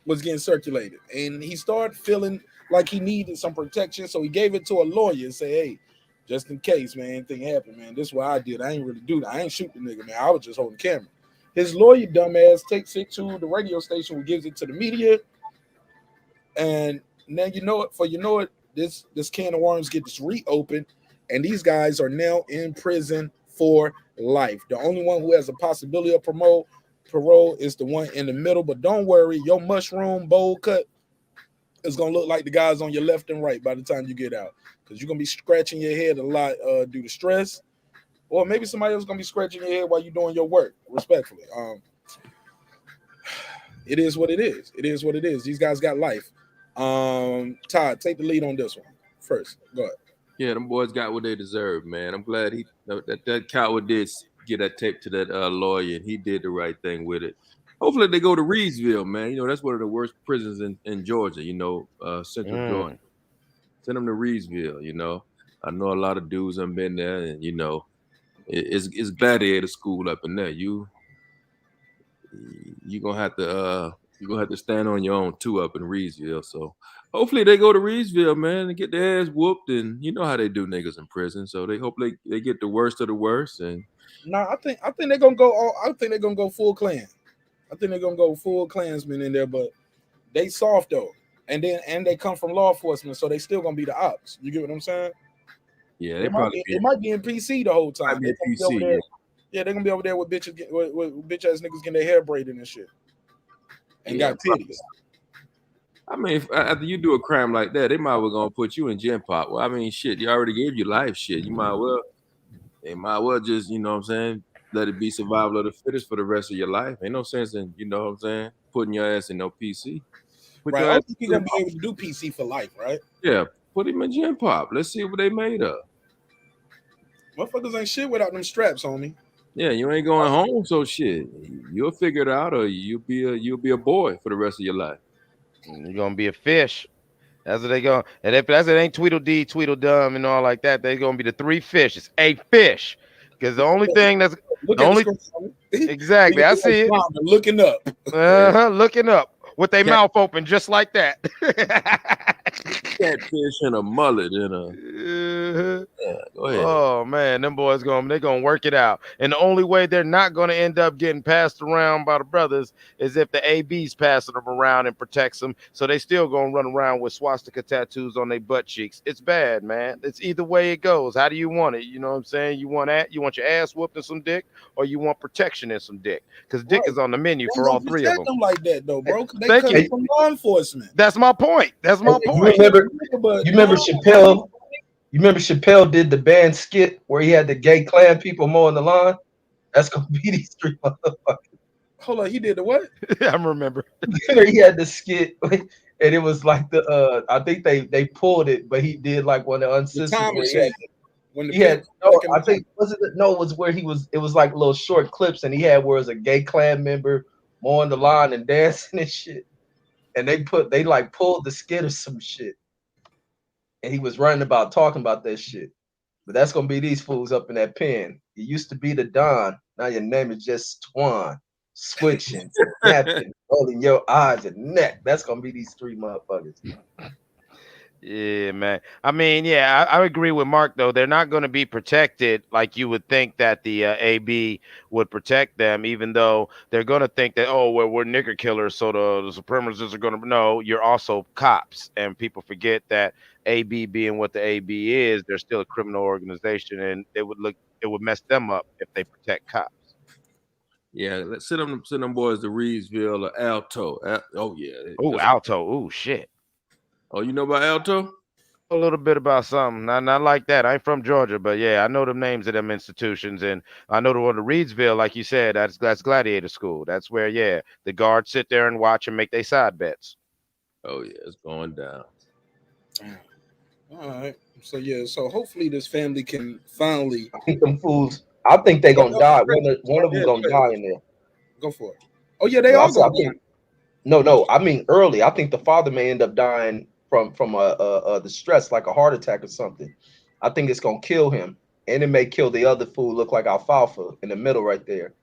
was getting circulated, and he started feeling like he needed some protection, so he gave it to a lawyer and say, hey, just in case, man, anything happened, man, this is what I did. I ain't really do that. I ain't shoot the nigga, man. I was just holding camera. His lawyer, dumbass, takes it to the radio station, who gives it to the media, and now this can of worms gets reopened, and these guys are now in prison for life. The only one who has a possibility of parole is the one in the middle, but don't worry, your mushroom bowl cut is gonna look like the guys on your left and right by the time you get out, because you're gonna be scratching your head a lot due to stress, or maybe somebody else gonna be scratching your head while you're doing your work. Respectfully, it is what it is. It is what it is. These guys got life. Todd, take the lead on this one first. Go ahead. Yeah, them boys got what they deserve, man. I'm glad that coward did get that tape to that lawyer, and he did the right thing with it. Hopefully they go to Reedsville, man. You know, that's one of the worst prisons in Georgia, Central Georgia. Send them to Reedsville, I know a lot of dudes have been there, and, it's gladiator school up in there. You're gonna have to stand on your own too up in Reedsville. So hopefully they go to Reedsville, man, and get their ass whooped. And you know how they do niggas in prison. So they hope they get the worst of the worst. And no, I think they're gonna go. I think they're gonna go full clan. I think they're gonna go full Klansmen in there, but they soft though, and they come from law enforcement, so they still gonna be the ops. You get what I'm saying? Yeah, it might be in PC the whole time. They're gonna be over there with bitches, with bitch ass niggas getting their hair braided and shit, and got titties. I mean, after you do a crime like that, they might well gonna put you in gen pop. Well, I mean, shit, you already gave you life. Shit, they might well just, you know what I'm saying, let it be survival of the fittest for the rest of your life. Ain't no sense in, you know what I'm saying, putting your ass in no PC. Right, I don't think you're gonna be able to do PC for life, right? Yeah, put him in gen pop. Let's see what they made of. Motherfuckers ain't shit without them straps, homie. Yeah, you ain't going home, so shit, you'll figure it out, or you'll be a boy for the rest of your life. You're gonna be a fish. That's what they go. And if that's it, ain't Tweedledee, Tweedledum, and all like that, they're gonna be the three fish. It's a fish, because the only thing that's exactly. I see it. Looking up. Looking up with their mouth open, just like that. Catfish and a mullet and a. Yeah, go ahead. Oh man, them boys gonna work it out. And the only way they're not gonna end up getting passed around by the brothers is if the AB's passing them around and protects them. So they still gonna run around with swastika tattoos on their butt cheeks. It's bad, man. It's either way it goes. How do you want it? You know what I'm saying? You want your ass whooped and some dick, or you want protection and some dick? Because dick is on the menu for all three of them. Like that though, bro. They come from law enforcement. That's my point. That's my point. You remember But you remember Chappelle? You remember Chappelle did the band skit where he had the gay Klan people mowing the lawn? That's gonna be these three motherfuckers. hold on, he did the what? I remember. He had the skit, and it was like the I think they pulled it, but he did like one of the The uncensored time where machine. When the he had pimp no, back in I the time. think was it no, it was where he was. It was like little short clips, and he had where it was a gay Klan member mowing the lawn and dancing and shit. And they like pulled the skit or some shit, and he was running about talking about that shit. But that's gonna be these fools up in that pen. You used to be the Don, now your name is just Twan, switching, snapping, rolling your eyes and neck. That's gonna be these three motherfuckers. Yeah, man. I mean, yeah, I agree with Mark though. They're not going to be protected like you would think that the AB would protect them, even though they're going to think that we're nigger killers, so the supremacists are going to. No, you're also cops, and people forget that AB being what the AB is, they're still a criminal organization, and it would mess them up if they protect cops. Yeah, let's send them boys to Reedsville or Alto. Oh yeah. Oh, Alto. Oh shit. Oh, you know about Alto? A little bit about something. Not like that. I ain't from Georgia, but yeah, I know the names of them institutions, and I know the one to Reedsville, like you said, that's Gladiator School. That's where, yeah, the guards sit there and watch and make their side bets. Oh yeah, it's going down. All right. So yeah, so hopefully this family can finally. I think them fools. I think they gonna die. One of them gonna die in there. Go for it. Oh yeah, they No, I all said I gonna die. think no. I mean early. I think the father may end up dying from the stress, like a heart attack or something. I think it's gonna kill him, and it may kill the other fool. Look like alfalfa in the middle right there.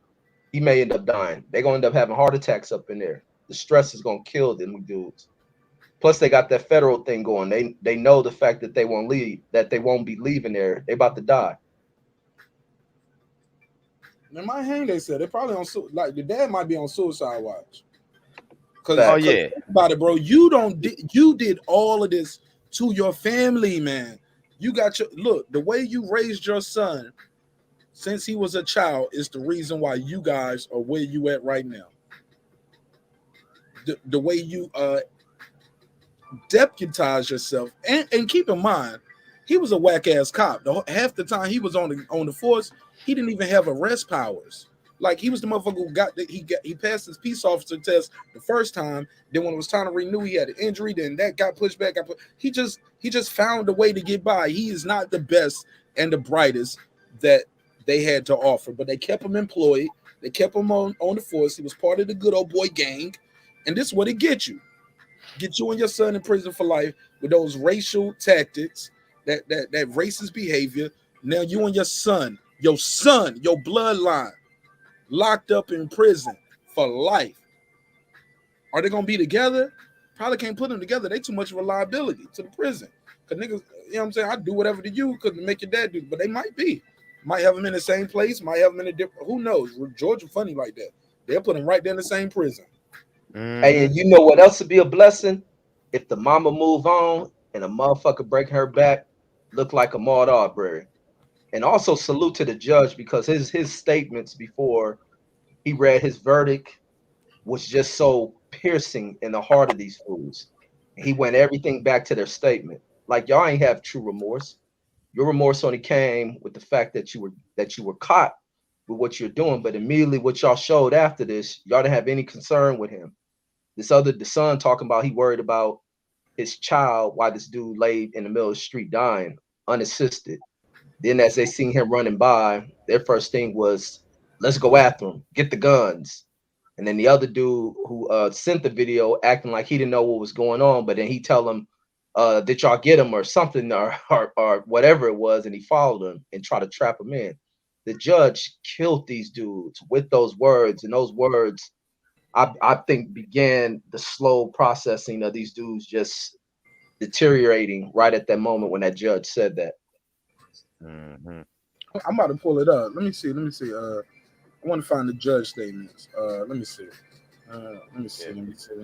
He may end up dying. They're gonna end up having heart attacks up in there. The stress is gonna kill them dudes. Plus, they got that federal thing going. They know the fact that they won't leave, that they won't be leaving there. They about to die. They might hang. They said they probably on like the dad might be on suicide watch. Oh Cause yeah, think about it, bro. You did all of this to your family, man. You got your look. The way you raised your son since he was a child is the reason why you guys are where you at right now. The way you deputize yourself, and keep in mind, he was a whack ass cop. Half the time he was on the force, he didn't even have arrest powers. Like he was the motherfucker who he passed his peace officer test the first time. Then when it was time to renew, he had an injury. Then that got pushed back. He just found a way to get by. He is not the best and the brightest that they had to offer, but they kept him employed. They kept him on the force. He was part of the good old boy gang, and this is what it gets you. Get you and your son in prison for life with those racial tactics, that racist behavior. Now you and your bloodline, locked up in prison for life. Are they gonna be together? Probably can't put them together. They too much of a liability to the prison. Cause niggas, you know what I'm saying? I do whatever to you because to make your dad do, but they might be. Might have them in the same place, might have them in a different. Who knows? Georgia funny like that. They'll put them right there in the same prison. Hey, and you know what else would be a blessing? If the mama move on and a motherfucker breaking her back, look like Ahmaud Arbery. And also salute to the judge because his statements before he read his verdict was just so piercing in the heart of these fools. He went everything back to their statement. Like y'all ain't have true remorse. Your remorse only came with the fact that you were caught with what you're doing, but immediately what y'all showed after this, y'all didn't have any concern with him. The son talking about he worried about his child while this dude laid in the middle of the street dying, unassisted. Then as they seen him running by, their first thing was, let's go after him, get the guns. And then the other dude who sent the video acting like he didn't know what was going on, but then he tell him, did y'all get him or something or whatever it was, and he followed him and tried to trap him in. The judge killed these dudes with those words, and those words I think began the slow processing of these dudes just deteriorating right at that moment when that judge said that. I'm about to pull it up. Let me see. I want to find the judge statements. Let me see. Let me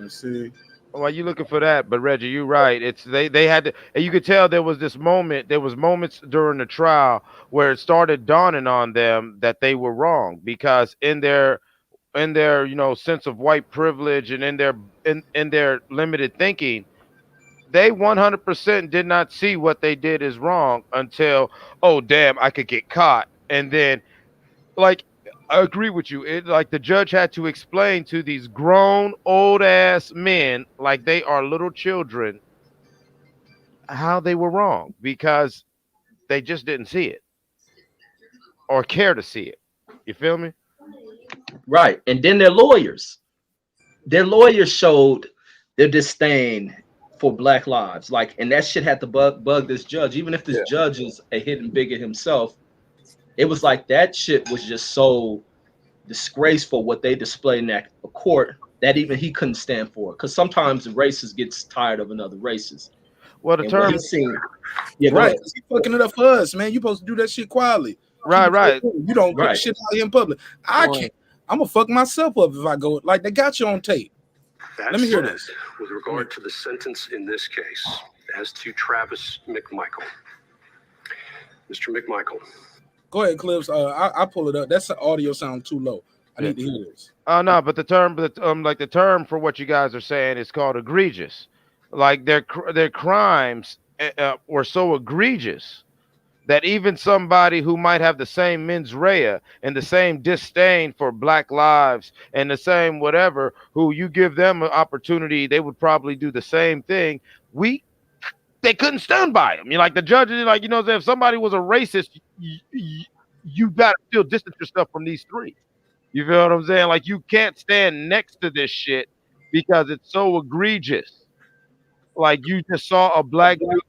see. While you looking for that, but Reggie, you're right. It's they had to, and you could tell there was this moment. There was moments during the trial where it started dawning on them that they were wrong because in their sense of white privilege and in their limited thinking, they 100% did not see what they did is wrong until, oh damn, I could get caught. And then, like, I agree with you. It like the judge had to explain to these grown old ass men, like they are little children, how they were wrong because they just didn't see it or care to see it. You feel me? Right. And then their lawyers showed their disdain for black lives. Like, and that shit had to bug this judge. Even if this judge is a hidden bigot himself, it was like that shit was just so disgraceful what they displayed in that court that even he couldn't stand for it. Because sometimes the racist gets tired of another racist. Well, the And what term, he's seen, yeah, go Right, ahead. because he fucking it up for us, man. You supposed to do that shit quietly. right, right. You don't put Right. shit out here in public. I can't. I'm gonna fuck myself up if I go. Like they got you on tape. That Let me hear said, this. with regard to the sentence in this case, as to Travis McMichael. Mr. McMichael, Go ahead, Clips. I pull it up. That's the audio sound too low. I need to hear this. Oh no, but the term, like the term for what you guys are saying is called egregious. Like their crimes were so egregious that even somebody who might have the same mens rea and the same disdain for black lives and the same whatever, who you give them an opportunity, they would probably do the same thing. They couldn't stand by him. You like the judges, like, you know, if somebody was a racist, you got to still distance yourself from these three. You feel what I'm saying? Like you can't stand next to this shit because it's so egregious. Like you just saw a black dude,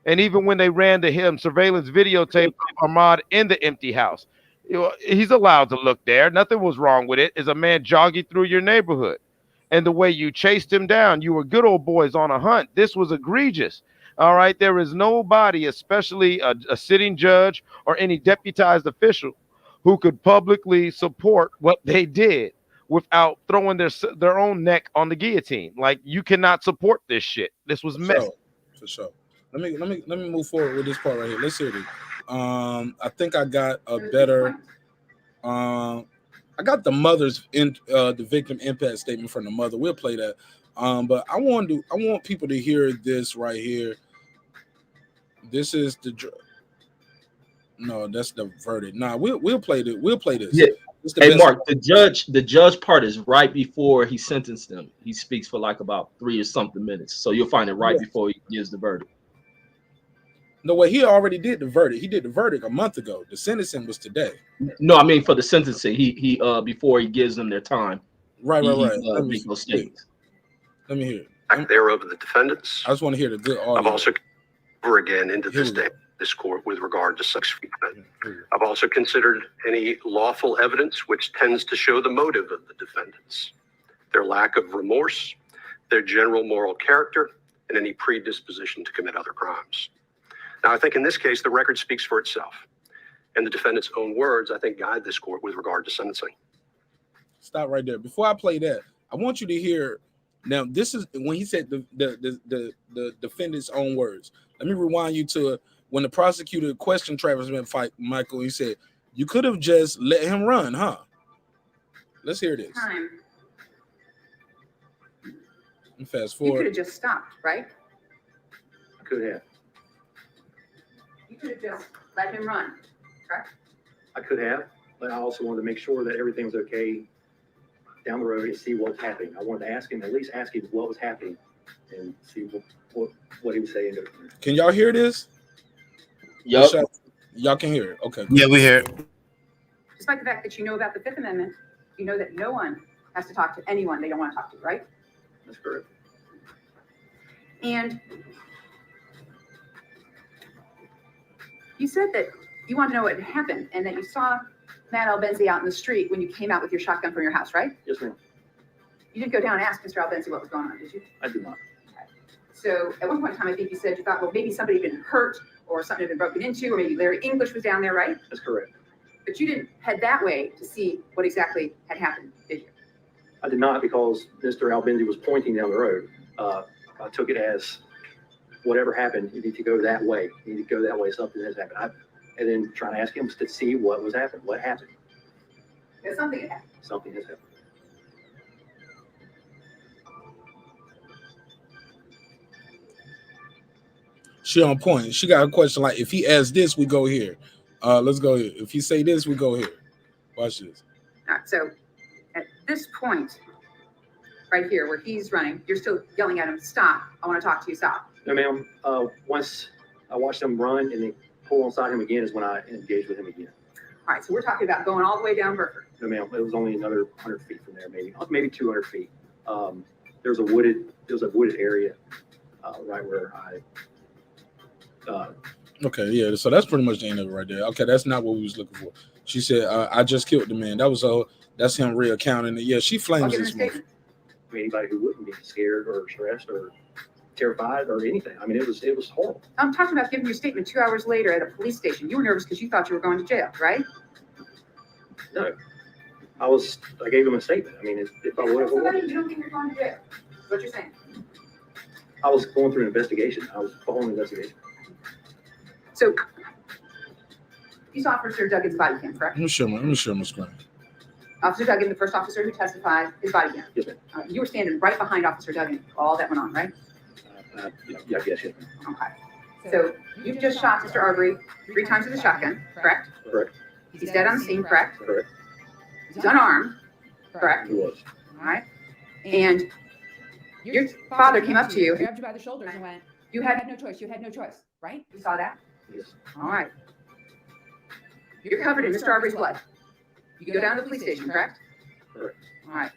and even when they ran to him surveillance videotape of Ahmad in the empty house, you know, he's allowed to look there. Nothing was wrong with it. Is a man jogging through your neighborhood, and the way you chased him down, you were good old boys on a hunt. This was egregious. All right, there is nobody, especially a sitting judge or any deputized official, who could publicly support what they did without throwing their own neck on the guillotine. Like you cannot support this shit. This was messy. For sure. Let me move forward with this part right here. Let's hear this. I think I got a better. I got the mother's the victim impact statement from the mother. We'll play that. But I want people to hear this right here. This is the. No, that's the verdict. Nah, we'll play this. We'll play this. Yeah. Hey, best. Mark, the judge part is right before he sentenced them. He speaks for like about 3 or something minutes. So you'll find it right before he gives the verdict. No way, he already did the verdict. He did the verdict a month ago. The sentencing was today. No, I mean for the sentencing, he before he gives them their time. Right. Let me hear it. Act thereof of the defendants. I just want to hear the good audio. I've also over again into this day, this court with regard to such treatment. I've also considered any lawful evidence which tends to show the motive of the defendants, their lack of remorse, their general moral character, and any predisposition to commit other crimes. Now, I think in this case, the record speaks for itself, and the defendant's own words, I think, guide this court with regard to sentencing. Stop right there. Before I play that, I want you to hear. Now, this is when he said the defendant's own words. Let me rewind you to when the prosecutor questioned Travis McMichael. He said, "You could have just let him run, huh?" Let's hear this. Time. And fast You forward. could have just stopped, right? I could have. You could have just let him run, correct? I could have, but I also wanted to make sure that everything was okay down the road and see what was happening. I wanted to ask him, at least ask him what was happening and see what he was saying. Can y'all hear this? Yep. Y'all can hear it. Okay. Yeah, we hear it. Despite the fact that you know about the Fifth Amendment, you know that no one has to talk to anyone they don't want to talk to, right? That's correct. And you said that you wanted to know what happened and that you saw Matt Albenzi out in the street when you came out with your shotgun from your house, right? Yes, ma'am. You didn't go down and ask Mr. Albenzi what was going on, did you? I did not. Okay. So at one point in time, I think you said you thought, well, maybe somebody had been hurt or something had been broken into, or maybe Larry English was down there, right? That's correct. But you didn't head that way to see what exactly had happened, did you? I did not, because Mr. Albenzi was pointing down the road. I took it as whatever happened, you need to go that way. You need to go that way. Something has happened. And then trying to ask him to see what was happening. What happened? Yeah, something had happened. Something has happened. She on point. She got a question like, if he asks this, we go here. Let's go here. If he say this, we go here. Watch this. All right, so at this point, right here, where he's running, you're still yelling at him, stop. I want to talk to you, stop. No, ma'am. Once I watched him run and then pull onside him again is when I engaged with him again. All right, so we're talking about going all the way down Burford. No, ma'am. It was only another 100 feet from there, maybe 200 feet. There was a wooded area right where I. Okay, yeah. So that's pretty much the end of it right there. Okay, that's not what we was looking for. She said, "I just killed the man." That was that's him reaccounting it. Yeah, she flames this movie. Anybody who wouldn't be scared or stressed or terrified or anything. I mean, it was horrible. I'm talking about giving your statement 2 hours later at a police station. You were nervous because you thought you were going to jail, right? No, I gave him a statement. I mean, if I would have, you don't think you're going to jail. That's what you're saying. I was going through an investigation. I was following an investigation. So, you saw Officer Duggan's body cam, correct? Let me show my screen. Officer Duggan, the first officer who testified, his body cam. Yes, ma'am. You were standing right behind Officer Duggan. All that went on, right? Yeah, yes, ma'am. Okay. So you just shot Mr. Arbery 3 times with a shotgun, correct? Correct. He's dead on the scene, correct? Correct. He's unarmed, correct? He was. All right. And your father came up to you, grabbed you by the shoulders and went, you had no choice. You had no choice, right? You saw that? Yes. All right. You're covered in Mr. Arbery's blood. You go down to the police station, correct? Correct. All right.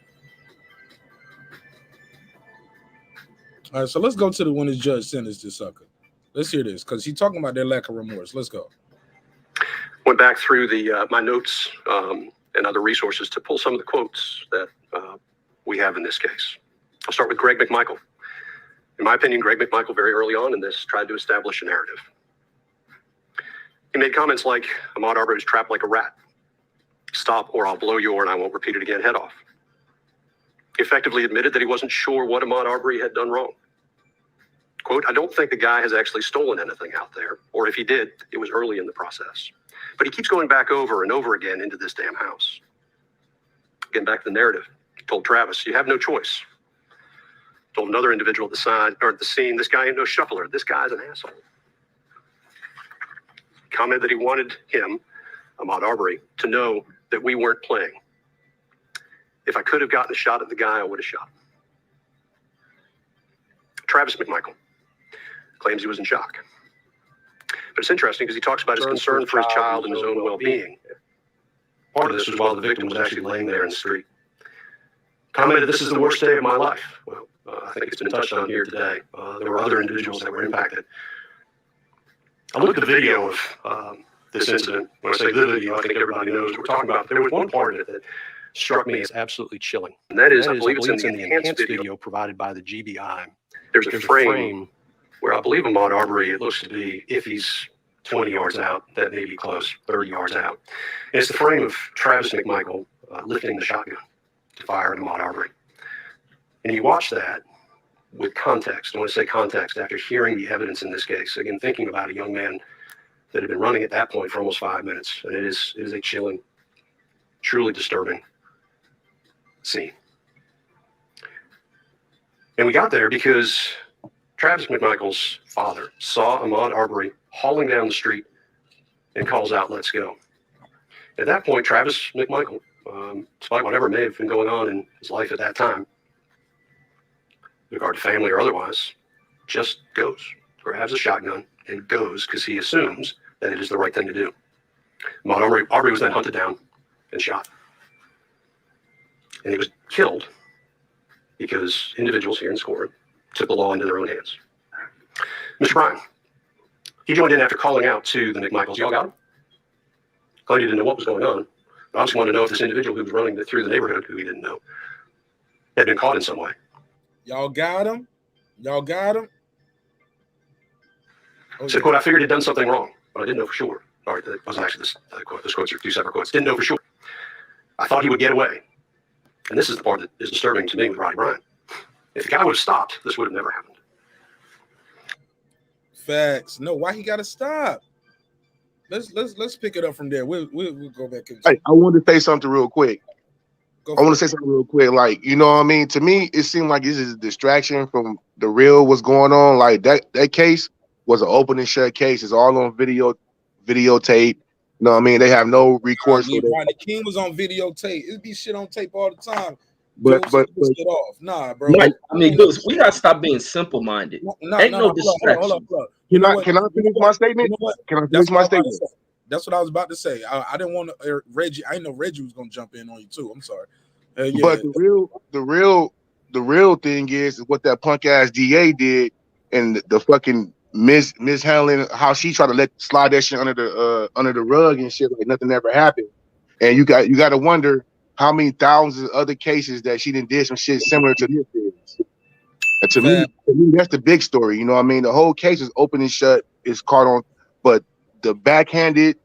All right, so let's go to the one the judge sentenced this sucker. Let's hear this, because he's talking about their lack of remorse. Let's go. Went back through my notes and other resources to pull some of the quotes that we have in this case. I'll start with Greg McMichael. In my opinion, Greg McMichael, very early on in this, tried to establish a narrative. He made comments like, Ahmaud Arbery was trapped like a rat. Stop or I'll blow your, and I won't repeat it again, head off. He effectively admitted that he wasn't sure what Ahmaud Arbery had done wrong. Quote, I don't think the guy has actually stolen anything out there, or if he did, it was early in the process. But he keeps going back over and over again into this damn house. Getting back to the narrative, he told Travis, you have no choice. Told another individual at the side or at the scene, this guy ain't no shuffler. This guy's an asshole. Commented that he wanted him, Ahmaud Arbery, to know that we weren't playing. If I could have gotten a shot at the guy, I would have shot him. Travis McMichael claims he was in shock. But it's interesting because he talks about his concern for his child and his own well-being. Part of this was while the victim was actually laying there in the street. Commented, this is the worst day of my life. Well, I think it's been touched on here today. There were other individuals that were impacted. I looked at the video of this incident. When I say the video, I think everybody knows what we're talking about. There was one part of it that struck me as absolutely chilling. And that is, I believe it's in the enhanced video provided by the GBI. There's a frame where I believe Ahmaud Arbery, it looks to be, if he's 20 yards out, that may be close, 30 yards out. And it's the frame of Travis McMichael lifting the shotgun to fire at Ahmaud Arbery. And you watch that with context. I want to say context after hearing the evidence in this case. Again, thinking about a young man that had been running at that point for almost 5 minutes. And it is a chilling, truly disturbing scene. And we got there because Travis McMichael's father saw Ahmaud Arbery hauling down the street and calls out, let's go. At that point, Travis McMichael, despite whatever may have been going on in his life at that time, with regard to family or otherwise, just goes, grabs a shotgun and goes because he assumes that it is the right thing to do. Ahmaud Arbery was then hunted down and shot. And he was killed because individuals here in Scored took the law into their own hands. Mr. Bryan, he joined in after calling out to the McMichaels. Y'all got him? Claimed he didn't know what was going on. But obviously wanted to know if this individual who was running through the neighborhood, who he didn't know, had been caught in some way. Y'all got him? Y'all got him? Oh, said, quote, I figured he'd done something wrong, but I didn't know for sure. All right, that wasn't actually this quote. Those quotes are 2 separate quotes. Didn't know for sure. I thought he would get away. And this is the part that is disturbing to me with Roddy Bryan. If the guy would have stopped, this would have never happened. Facts. No, why he got to stop? Let's pick it up from there. We'll go back. Hey, I wanted to say something real quick. Like, you know what I mean? To me, it seemed like this is a distraction from the real what's going on. Like that case, was an open and shut case. It's all on videotape. You know what I mean? They have no recourse for that. Rodney King was on videotape. It'd be shit on tape all the time. But Get off. Nah, bro. Mike, I mean, dude, we gotta stop being simple-minded. Ain't no distraction. Can I finish my statement? You know what? Can I finish my statement? That's what I was about to say. I didn't want to Reggie. I know Reggie was gonna jump in on you too. I'm sorry. Yeah. But the real thing is what that punk ass DA did, and the fucking mishandling how she tried to slide that shit under the rug and shit like nothing ever happened. And you got to wonder how many thousands of other cases that she did some shit similar to this is. And to me, that's the big story. You know what I mean? The whole case is open and shut. It's caught on, but the backhanded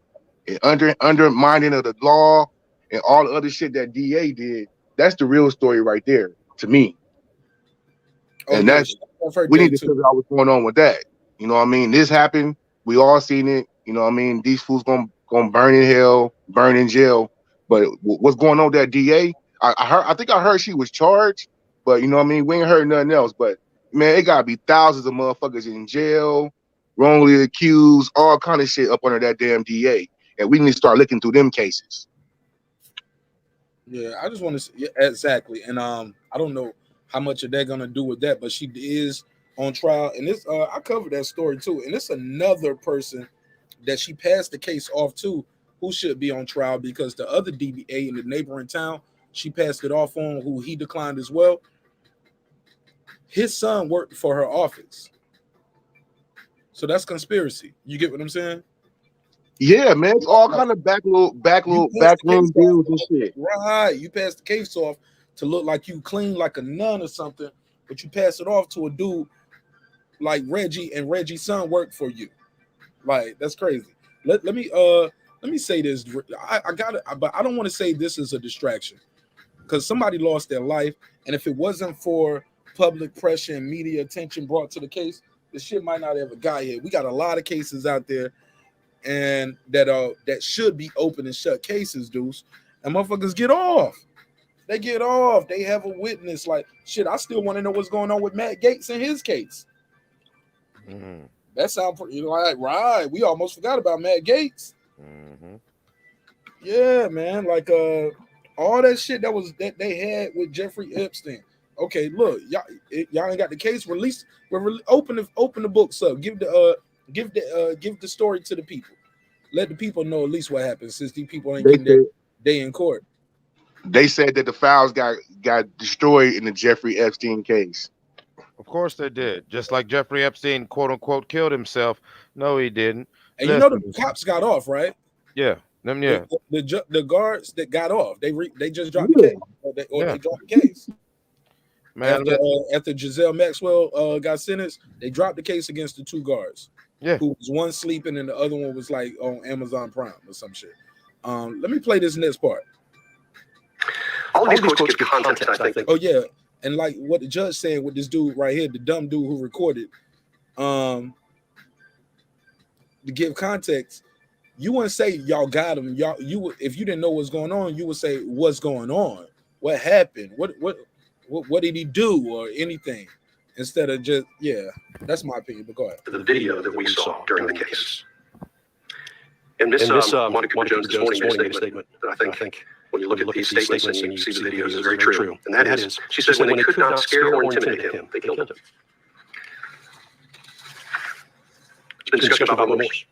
and undermining of the law and all the other shit that DA did, that's the real story right there to me. And we need to figure out what's going on with that. You know what I mean? This happened. We all seen it. You know what I mean? These fools gonna burn in hell, burn in jail. But what's going on with that DA? I think I heard she was charged, but you know what I mean? We ain't heard nothing else. But man, it gotta be thousands of motherfuckers in jail, wrongly accused, all kind of shit up under that damn DA. And we need to start looking through them cases. Yeah, I just want to exactly. And I don't know how much of they're gonna do with that, but she is on trial. And this I covered that story too. And it's another person that she passed the case off to who should be on trial, because the other DBA in the neighboring town, she passed it off on, who he declined as well. His son worked for her office. So that's conspiracy. You get what I'm saying? Yeah, man. It's all kind of backroom deals and shit. Right. You pass the case off to look like you clean like a nun or something, but you pass it off to a dude like Reggie, and Reggie's son worked for you. Like, that's crazy. Let me say this. I got it, but I don't want to say this is a distraction, because somebody lost their life, and if it wasn't for public pressure and media attention brought to the case, this shit might not ever got here. We got a lot of cases out there, and that should be open and shut cases, dudes, and motherfuckers get off. They get off. They have a witness. Like, shit, I still want to know what's going on with Matt Gaetz in his case. Mm-hmm. That sounds pretty, like, right. We almost forgot about Matt Gaetz. Mm-hmm. Yeah, man. Like all that shit that they had with Jeffrey Epstein. Okay, look, y'all ain't got the case released. Open the books up. Give the story to the people. Let the people know at least what happened, since these people ain't getting their day in court. They said that the files got destroyed in the Jeffrey Epstein case. Of course they did. Just like Jeffrey Epstein, quote unquote, killed himself. No, he didn't. And you know the cops got off, right? Yeah. Them, yeah. The guards that got off, they just dropped the case. They dropped the case. Man, after Giselle Maxwell got sentenced, they dropped the case against the two guards. Yeah. Who was one sleeping and the other one was like on Amazon Prime or some shit. Let me play this next part. All of these quotes give context, I think. Oh yeah. And like what the judge saying with this dude right here, the dumb dude who recorded, to give context, you wouldn't say y'all got him. You would, if you didn't know what's going on, you would say what's going on, what happened, what did he do, or anything, instead of just that's my opinion. But go ahead. The video that we saw during the case, and Miss Monica Cooper Jones this morning made a statement that I think when you look at these statements and you see the videos is very true, and that is, she says when they could not scare or intimidate him, they killed him. It's been discussion about remorse.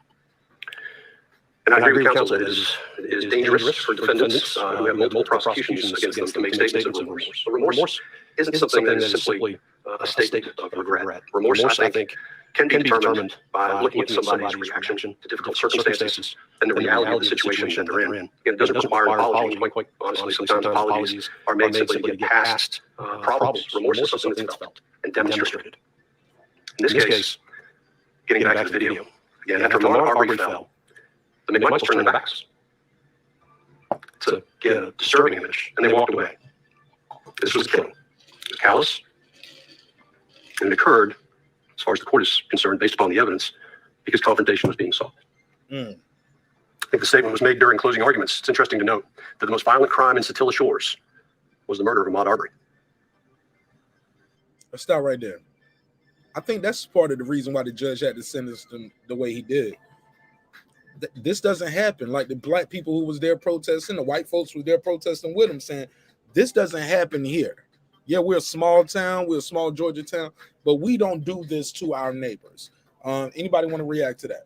And I agree with counsel that it is dangerous for defendants who have multiple prosecutions against them to make statements of remorse. But remorse isn't something that is simply a statement of regret. Remorse, I think, can be determined by looking at somebody's reaction to difficult circumstances and the reality of the situation that they're in. It doesn't require an apology. Quite honestly, sometimes apologies are made simply to get past problems. Remorse is something that's felt and demonstrated. In this case, getting back to the video, again, after Marbury fell, the Michaels turned their backs. It's a disturbing image, and they walked away. This was a killing. It was callous, and it occurred, as far as the court is concerned, based upon the evidence, because confrontation was being sought. I think the statement was made during closing arguments. It's interesting to note that the most violent crime in Satilla Shores was the murder of Ahmaud Arbery. Let's stop right there. I think that's part of the reason why the judge had to sentence them the way he did. This doesn't happen. Like the black people who was there protesting, the white folks who were there protesting with him, saying this doesn't happen here. Yeah, we're a small town, we're a small Georgia town, but we don't do this to our neighbors. Anybody want to react to that?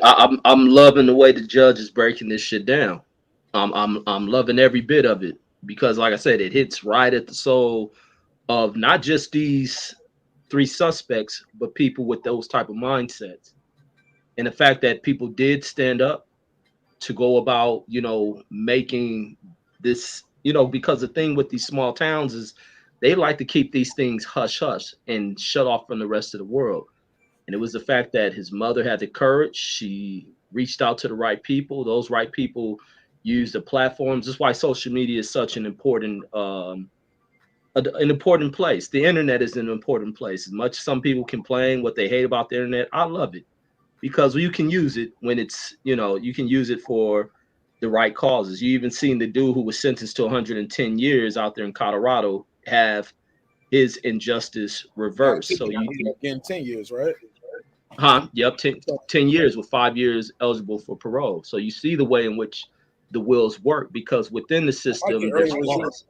I'm loving the way the judge is breaking this shit down. I'm loving every bit of it because, like I said, it hits right at the soul of not just these three suspects, but people with those type of mindsets. And the fact that people did stand up to go about, making this, because the thing with these small towns is they like to keep these things hush hush and shut off from the rest of the world. And it was the fact that his mother had the courage. She reached out to the right people. Those right people used the platforms. That's why social media is such an important place. The internet is an important place. As much as some people complain what they hate about the internet, I love it because you can use it when it's, you can use it for the right causes. You even seen the dude who was sentenced to 110 years out there in Colorado have his injustice reversed. So you getting 10 years, right? Yep, 10 years with 5 years eligible for parole. So you see the way in which the wheels work because within the system, there's flaws.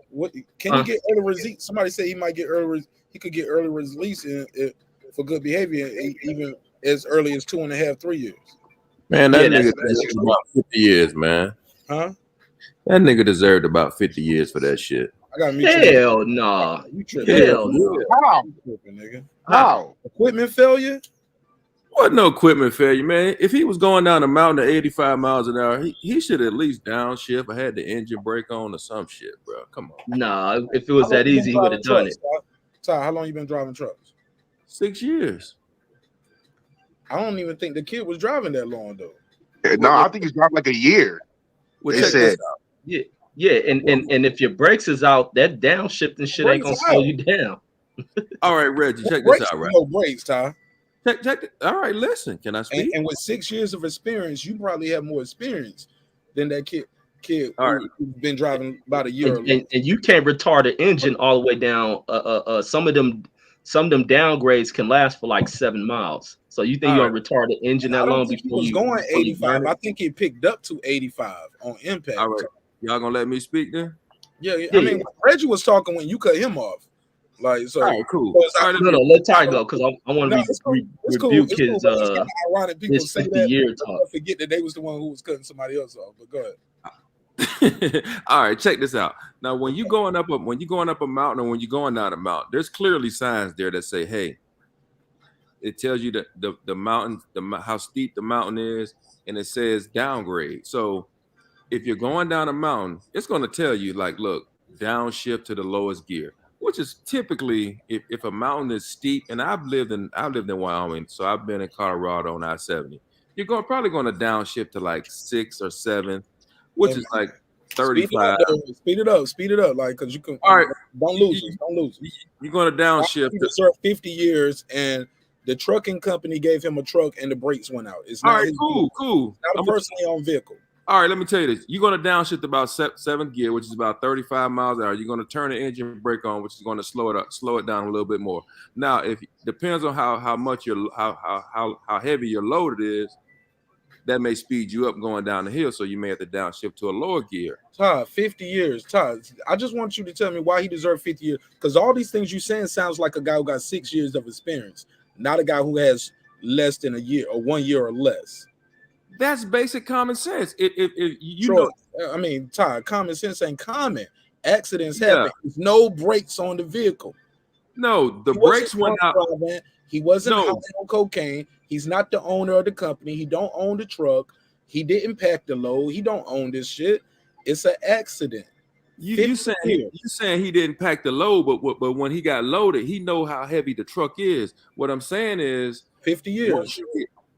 Can you get early release? Somebody say he might get he could get early release for good behavior, even as early as 2.5, 3 years. Man, that nigga deserved about 50 years, man. Huh? That nigga deserved about 50 years for that shit. I got me. Hell no. Hell no. How? How? Equipment failure? What no equipment failure, man. If he was going down the mountain at 85 miles an hour, he should at least downshift or had the engine brake on or some shit, bro. Come on. Nah, if it was that easy, he would have done it. Ty, how long you been driving trucks? 6 years. I don't even think the kid was driving that long though. No, I think he's driving like a year. Well, they said. Yeah, and if your brakes is out, that downshifting shit ain't gonna slow you down. All right, Reggie, check this out, right? No brakes, Ty. Check it. All right, listen. Can I speak? And with 6 years of experience, you probably have more experience than that kid who's been driving about a year. And you can't retard the engine all the way down. Some of them downgrades can last for like 7 miles. So you think you're gonna retard the engine that long before you was going 85? I think it picked up to 85 on impact. All right, y'all gonna let me speak then? Yeah. I mean, Reggie was talking when you cut him off. Like, so all right, cool. No, let Ty go because I want to rebuke his ironic people his say 50-year that. talk. Forget that they was the one who was cutting somebody else off. But go ahead. All right, check this out. Now, when you're going up a mountain or when you're going down a mountain, there's clearly signs there that say, "Hey," it tells you that the mountain, how steep the mountain is, and it says downgrade. So, if you're going down a mountain, it's going to tell you like, look, downshift to the lowest gear, which is typically if a mountain is steep. And I've lived in Wyoming, so I've been in Colorado on I-70. You're probably going to downshift to like 6 or 7. Which is like 35. Speed it up, like because you can. All right, don't lose it. You're going to downshift. He served 50 years, and the trucking company gave him a truck, and the brakes went out. It's not all right, cool. Not a personally owned vehicle. All right, let me tell you this. You're going to downshift about 7th gear, which is about 35 miles an hour. You're going to turn the engine brake on, which is going to slow it down a little bit more. Now, if depends on how much how heavy your load is. That may speed you up going down the hill, so you may have to downshift to a lower gear. Todd, 50 years. Todd, I just want you to tell me why he deserved 50 years. Because all these things you're saying sounds like a guy who got 6 years of experience, not a guy who has less than a year or 1 year or less. That's basic common sense. If you Troy, know, I mean, Todd, common sense ain't common. Accidents happen. There's no brakes on the vehicle. No, the brakes went out. He wasn't high on cocaine. He's not the owner of the company. He don't own the truck. He didn't pack the load. He don't own this shit. It's an accident. You saying he didn't pack the load, but when he got loaded, he know how heavy the truck is. What I'm saying is 50 years.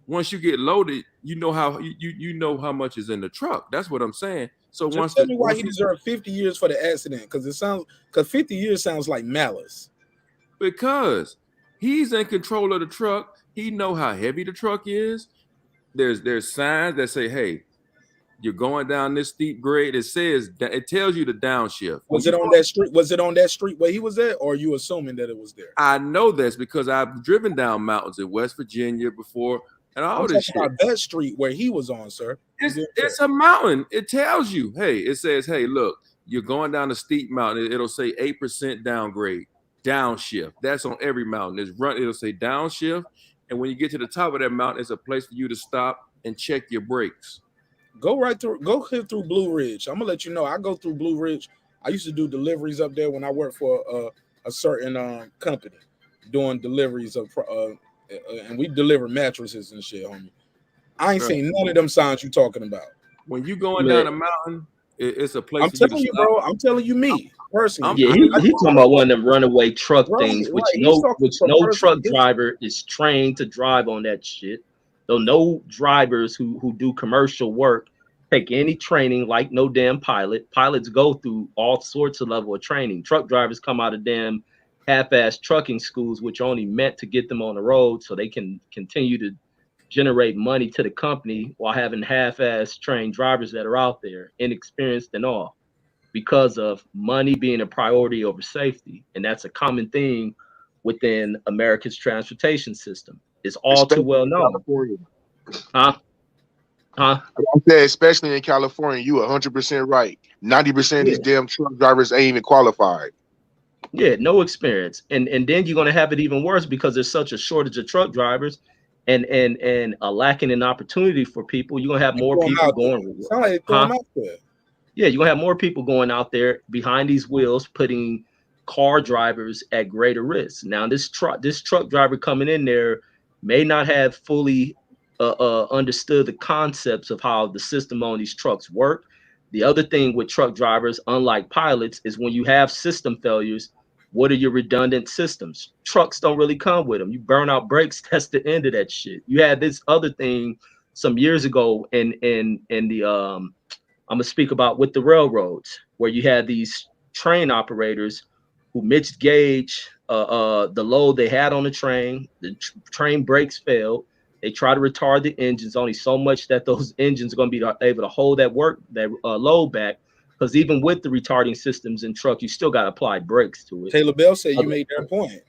Once you get loaded, you know how much is in the truck. That's what I'm saying. So just tell me why he deserved 50 years for the accident, because 50 years sounds like malice. Because he's in control of the truck. He know how heavy the truck is. There's signs that say, hey, You're going down this steep grade. It tells you the downshift. Was it on that street? Was it on that street where he was at, or are you assuming that it was there? I know this because I've driven down mountains in West Virginia before, and all I'm this talking shit. about that street where he was on, sir. It's a mountain. It tells you, hey, it says, hey, look, you're going down a steep mountain. It'll say 8% downgrade, downshift. That's on every mountain. It'll say downshift, and when you get to the top of that mountain, it's a place for you to stop and check your brakes. Go hit through Blue Ridge. I'm gonna let you know. I go through Blue Ridge. I used to do deliveries up there when I worked for a certain company, doing deliveries of, and we deliver mattresses and shit, homie. I ain't seen none of them signs you talking about. When you going down a mountain, it's a place. I'm telling you, bro. I'm telling you, me personally. Yeah, he talking about one of them runaway truck things, which no truck driver is trained to drive on that shit. So no drivers who do commercial work take any training like no damn pilot. Pilots go through all sorts of level of training. Truck drivers come out of damn half-ass trucking schools, which are only meant to get them on the road so they can continue to generate money to the company while having half-ass trained drivers that are out there, inexperienced and all, because of money being a priority over safety. And that's a common thing within America's transportation system. It's all too well known. I said, especially in California, you 100% right. 90% of these damn truck drivers ain't even qualified. Yeah, no experience. And then you're gonna have it even worse because there's such a shortage of truck drivers and a lacking in opportunity for people. You're gonna have more people going. Yeah, you're gonna have more people going out there behind these wheels, putting car drivers at greater risk. Now, this truck driver coming in there may not have fully understood the concepts of how the system on these trucks work. The other thing with truck drivers, unlike pilots, is when you have system failures, what are your redundant systems? Trucks don't really come with them. You burn out brakes, that's the end of that shit. You had this other thing some years ago in the I'm gonna speak about with the railroads, where you had these train operators who misgauge the load they had on the train. The train brakes failed. They try to retard the engines only so much that those engines are going to be able to hold that load back. Because even with the retarding systems in truck, you still got to apply brakes to it. Taylor Bell said you made that point.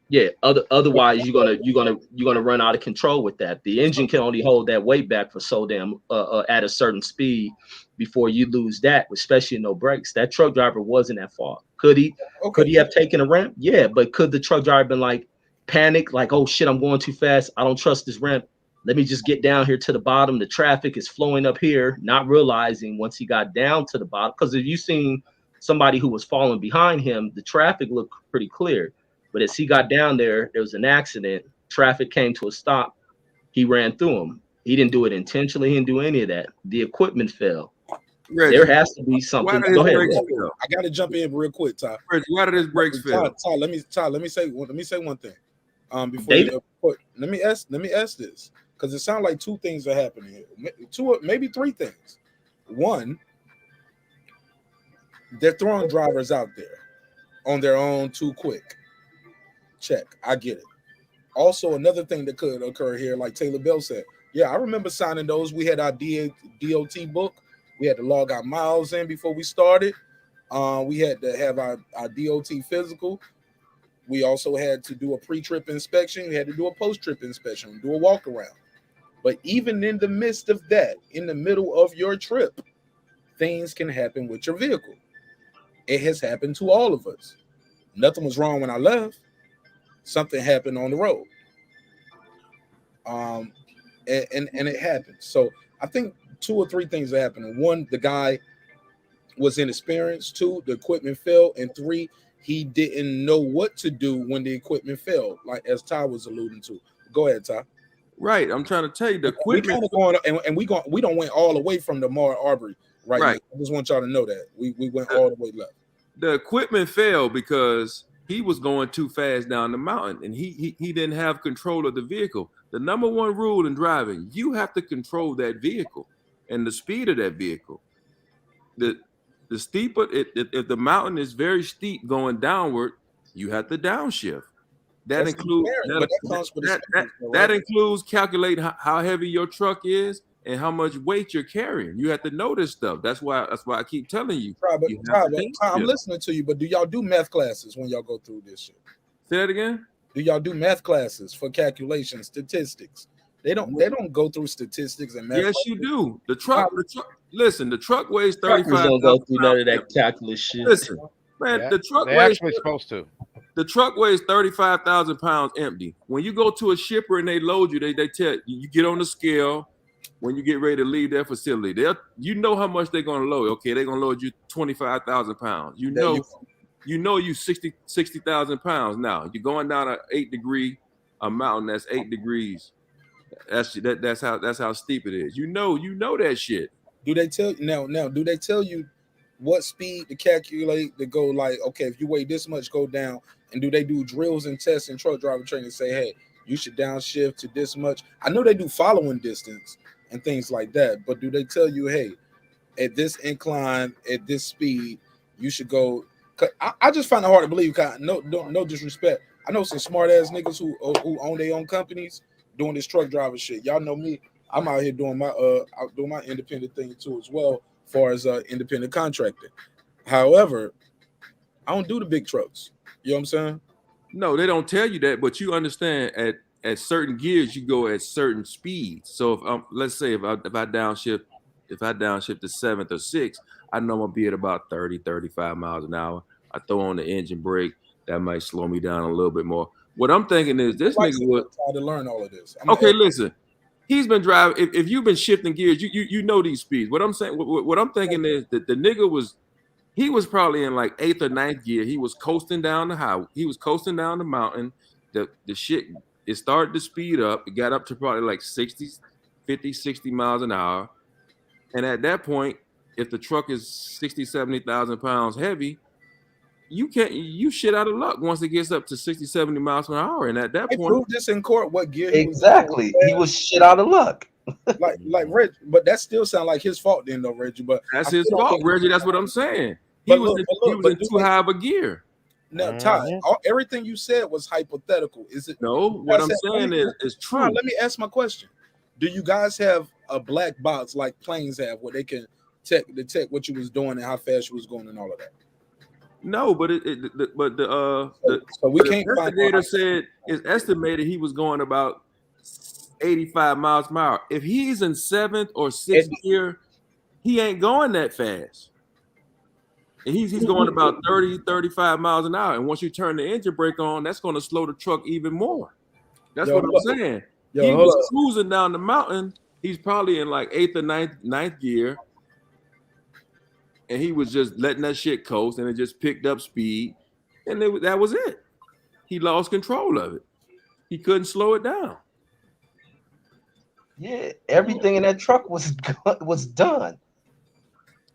Yeah. Otherwise, you're gonna run out of control with that. The engine can only hold that weight back for so damn at a certain speed before you lose that, especially no brakes. That truck driver wasn't at fault. Could he have taken a ramp? Yeah, but could the truck driver been like panic, like, oh shit, I'm going too fast. I don't trust this ramp. Let me just get down here to the bottom. The traffic is flowing up here, not realizing once he got down to the bottom. Because if you seen somebody who was falling behind him, the traffic looked pretty clear. But as he got down there, there was an accident. Traffic came to a stop. He ran through him. He didn't do it intentionally. He didn't do any of that. The equipment fell. Reggie, there has to be something. Go ahead. I got to jump in real quick, Ty. Reggie, why did his brakes fail? Ty, let me say one thing. Before let me ask this, because it sounds like two things are happening here. Maybe three things. One, they're throwing drivers out there on their own too quick. Check. I get it. Also, another thing that could occur here, like Taylor Bell said, yeah, I remember signing those. We had our DOT book. We had to log our miles in before we started. We had to have our DOT physical. We also had to do a pre-trip inspection. We had to do a post-trip inspection, do a walk around. But even in the midst of that, in the middle of your trip, things can happen with your vehicle. It has happened to all of us. Nothing was wrong when I left. Something happened on the road. And it happened. So I think two or three things are happening. One, the guy was inexperienced. Two, the equipment failed. And three, he didn't know what to do when the equipment failed, like as Ty was alluding to. Go ahead, Ty. Right, I'm trying to tell you the equipment. We kind of going and we don't went all the way from the Mar Arbery right now. I just want y'all to know that we went all the way left. The equipment failed because he was going too fast down the mountain, and he didn't have control of the vehicle. The number one rule in driving, you have to control that vehicle and the speed of that vehicle. The steeper, if the mountain is very steep going downward, you have to downshift. That includes calculate how heavy your truck is and how much weight you're carrying. You have to know this stuff. That's why I keep telling you. Try, but, You have to I'm listening to you, but do y'all do math classes when y'all go through this shit? Say that again? Do y'all do math classes for calculation, statistics? They don't go through statistics and math. Yes, classes. you do. The truck, listen, the truck weighs Truckers 35,000 don't go through none pounds. of that calculus shit. Listen, man, Yeah, the truck they're weighs actually supposed to. The truck weighs 35,000 pounds empty. When you go to a shipper and they load you, they tell you, you get on the scale when you get ready to leave their facility. You know how much they're gonna load. Okay, they're gonna load you 25,000 pounds. You know you 60,000 pounds now. You're going down a 8-degree mountain that's 8 degrees. That's how steep it is. You know that shit. Do they tell you now? Do they tell you what speed to calculate to go like, okay, if you weigh this much, go down? And do they do drills and tests and truck driver training? Say, hey, you should downshift to this much. I know they do following distance and things like that, but do they tell you, hey, at this incline, at this speed, you should go? I just find it hard to believe. No disrespect. I know some smart ass niggas who own their own companies doing this truck driver shit. Y'all know me. I'm out here doing my independent thing too as well, as far as independent contracting. However, I don't do the big trucks. You know what I'm saying? No, they don't tell you that, but you understand at certain gears you go at certain speeds. So if let's say if I downshift to 7th or 6th, I know I'm gonna be at about 30, 35 miles an hour. I throw on the engine brake, that might slow me down a little bit more. What I'm thinking is this nigga would try to learn all of this. Okay, listen. He's been driving. If you've been shifting gears, you know these speeds. What I'm saying, what I'm thinking is that the nigga was probably in like 8th or 9th gear. He was coasting down the highway. He was coasting down the mountain. The shit, it started to speed up. It got up to probably like 50, 60 miles an hour. And at that point, if the truck is 60, 70,000 pounds heavy, you shit out of luck once it gets up to 60, 70 miles per hour. And at that They point, proved this in court. What gear? Exactly. He was shit out of luck. like Reg, but that still sounds like his fault then, though, Reggie. But that's his fault, Reggie. That's what I'm saying. He was in too high of a gear. Now, Ty, everything you said was hypothetical. Is it? No, what I'm saying is true. Let me ask my question. Do you guys have a black box like planes have, where they can detect what you was doing and how fast you was going and all of that? No, but the investigator said it's estimated he was going about 85 miles per hour. If he's in 7th or 6th gear, he ain't going that fast. And he's going about 30, 35 miles an hour. And once you turn the engine brake on, that's going to slow the truck even more. That's what I'm saying. He was cruising down the mountain. He's probably in like 8th or 9th gear. And he was just letting that shit coast, and it just picked up speed. And that was it. He lost control of it. He couldn't slow it down. Yeah, everything in that truck was done.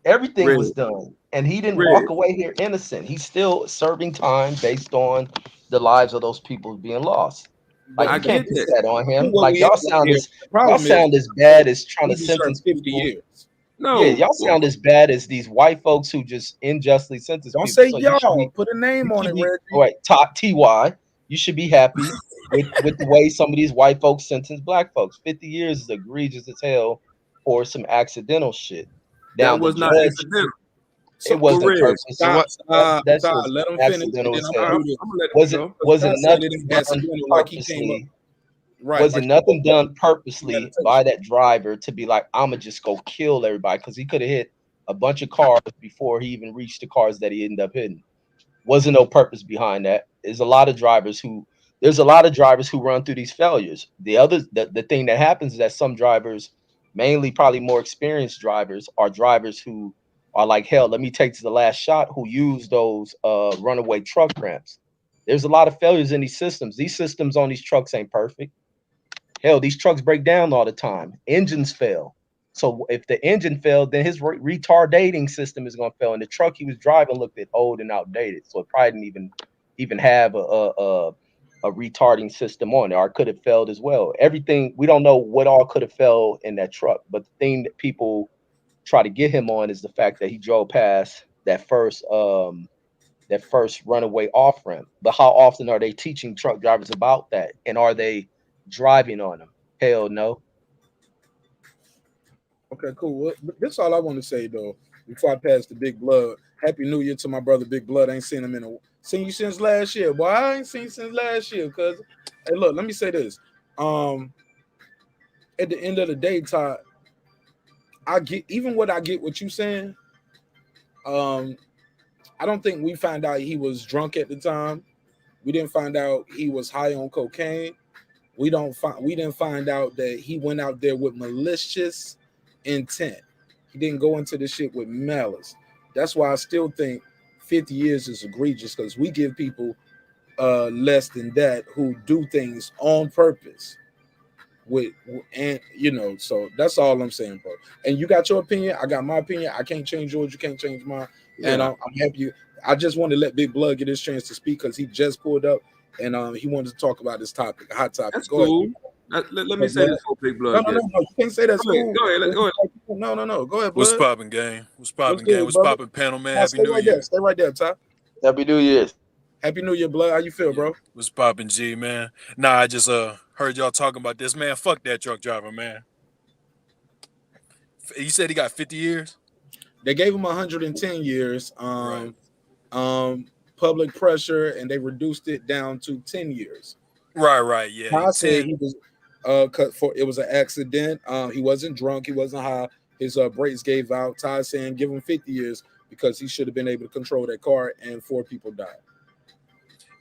Everything was done. And he didn't walk away here innocent. He's still serving time based on the lives of those people being lost. Like, you can't put that on him. Like, y'all sound as bad as trying to sentence 50 years. No, yeah, y'all sound as bad as these white folks who just unjustly sentence people. Don't say y'all. Put a name on it, Reggie. All right, TY. You should be happy with the way some of these white folks sentence black folks. 50 years is egregious as hell for some accidental shit. That was not accidental. It wasn't purpose. That's let him finish. Wasn't nothing done purposely. Right, wasn't nothing done purposely by that driver to be like, I'ma just go kill everybody, because he could have hit a bunch of cars before he even reached the cars that he ended up hitting. Wasn't no purpose behind that. There's a lot of drivers who run through these failures. The thing that happens is that some drivers, mainly probably more experienced drivers, are drivers who are like, hell, let me take to the last shot, who use those runaway truck ramps. There's a lot of failures in these systems. These systems on these trucks ain't perfect. Hell, these trucks break down all the time. Engines fail. So if the engine failed, then his retardating system is going to fail. And the truck he was driving looked at old and outdated. So it probably didn't even have a retarding system on it, or it could have failed as well. Everything, we don't know what all could have failed in that truck. But the thing that people try to get him on is the fact that he drove past that first runaway off ramp. But how often are they teaching truck drivers about that? And are they driving on them? Hell no. Okay, cool. Well, that's all I want to say though. Before I pass the Big Blood, Happy New Year to my brother Big Blood. I ain't seen him seen you since last year. Boy, I ain't seen you since last year. Cause hey, look, let me say this. At the end of the day, Todd, I get what you saying. I don't think we found out he was drunk at the time. We didn't find out he was high on cocaine. We didn't find out that he went out there with malicious intent. He didn't go into the shit with malice. That's why I still think 50 years is egregious, because we give people less than that who do things on purpose. So that's all I'm saying, bro. And you got your opinion, I got my opinion. I can't change yours, you can't change mine. Yeah. And I'm happy. I just want to let Big Blood get his chance to speak because he just pulled up and he wanted to talk about this topic, hot topic. That's go cool. ahead. Let me say this for Big Blood. No, you can't say that's cool. Go ahead. No. Go ahead, Blood. What's popping, gang? What's popping, gang? What's popping, panel, man? Happy New Year. Stay right there, Ty. Happy New Year. Happy New Year, Blood. How you feel, bro? What's popping, G, man? Nah, I just heard y'all talking about this, man. Fuck that truck driver, man. You said he got 50 years? They gave him 110 years. Public pressure, and they reduced it down to 10 years. Right, yeah. I said he was it was an accident. He wasn't drunk, he wasn't high. His brakes gave out. Ty saying give him 50 years because he should have been able to control that car, and 4 people died.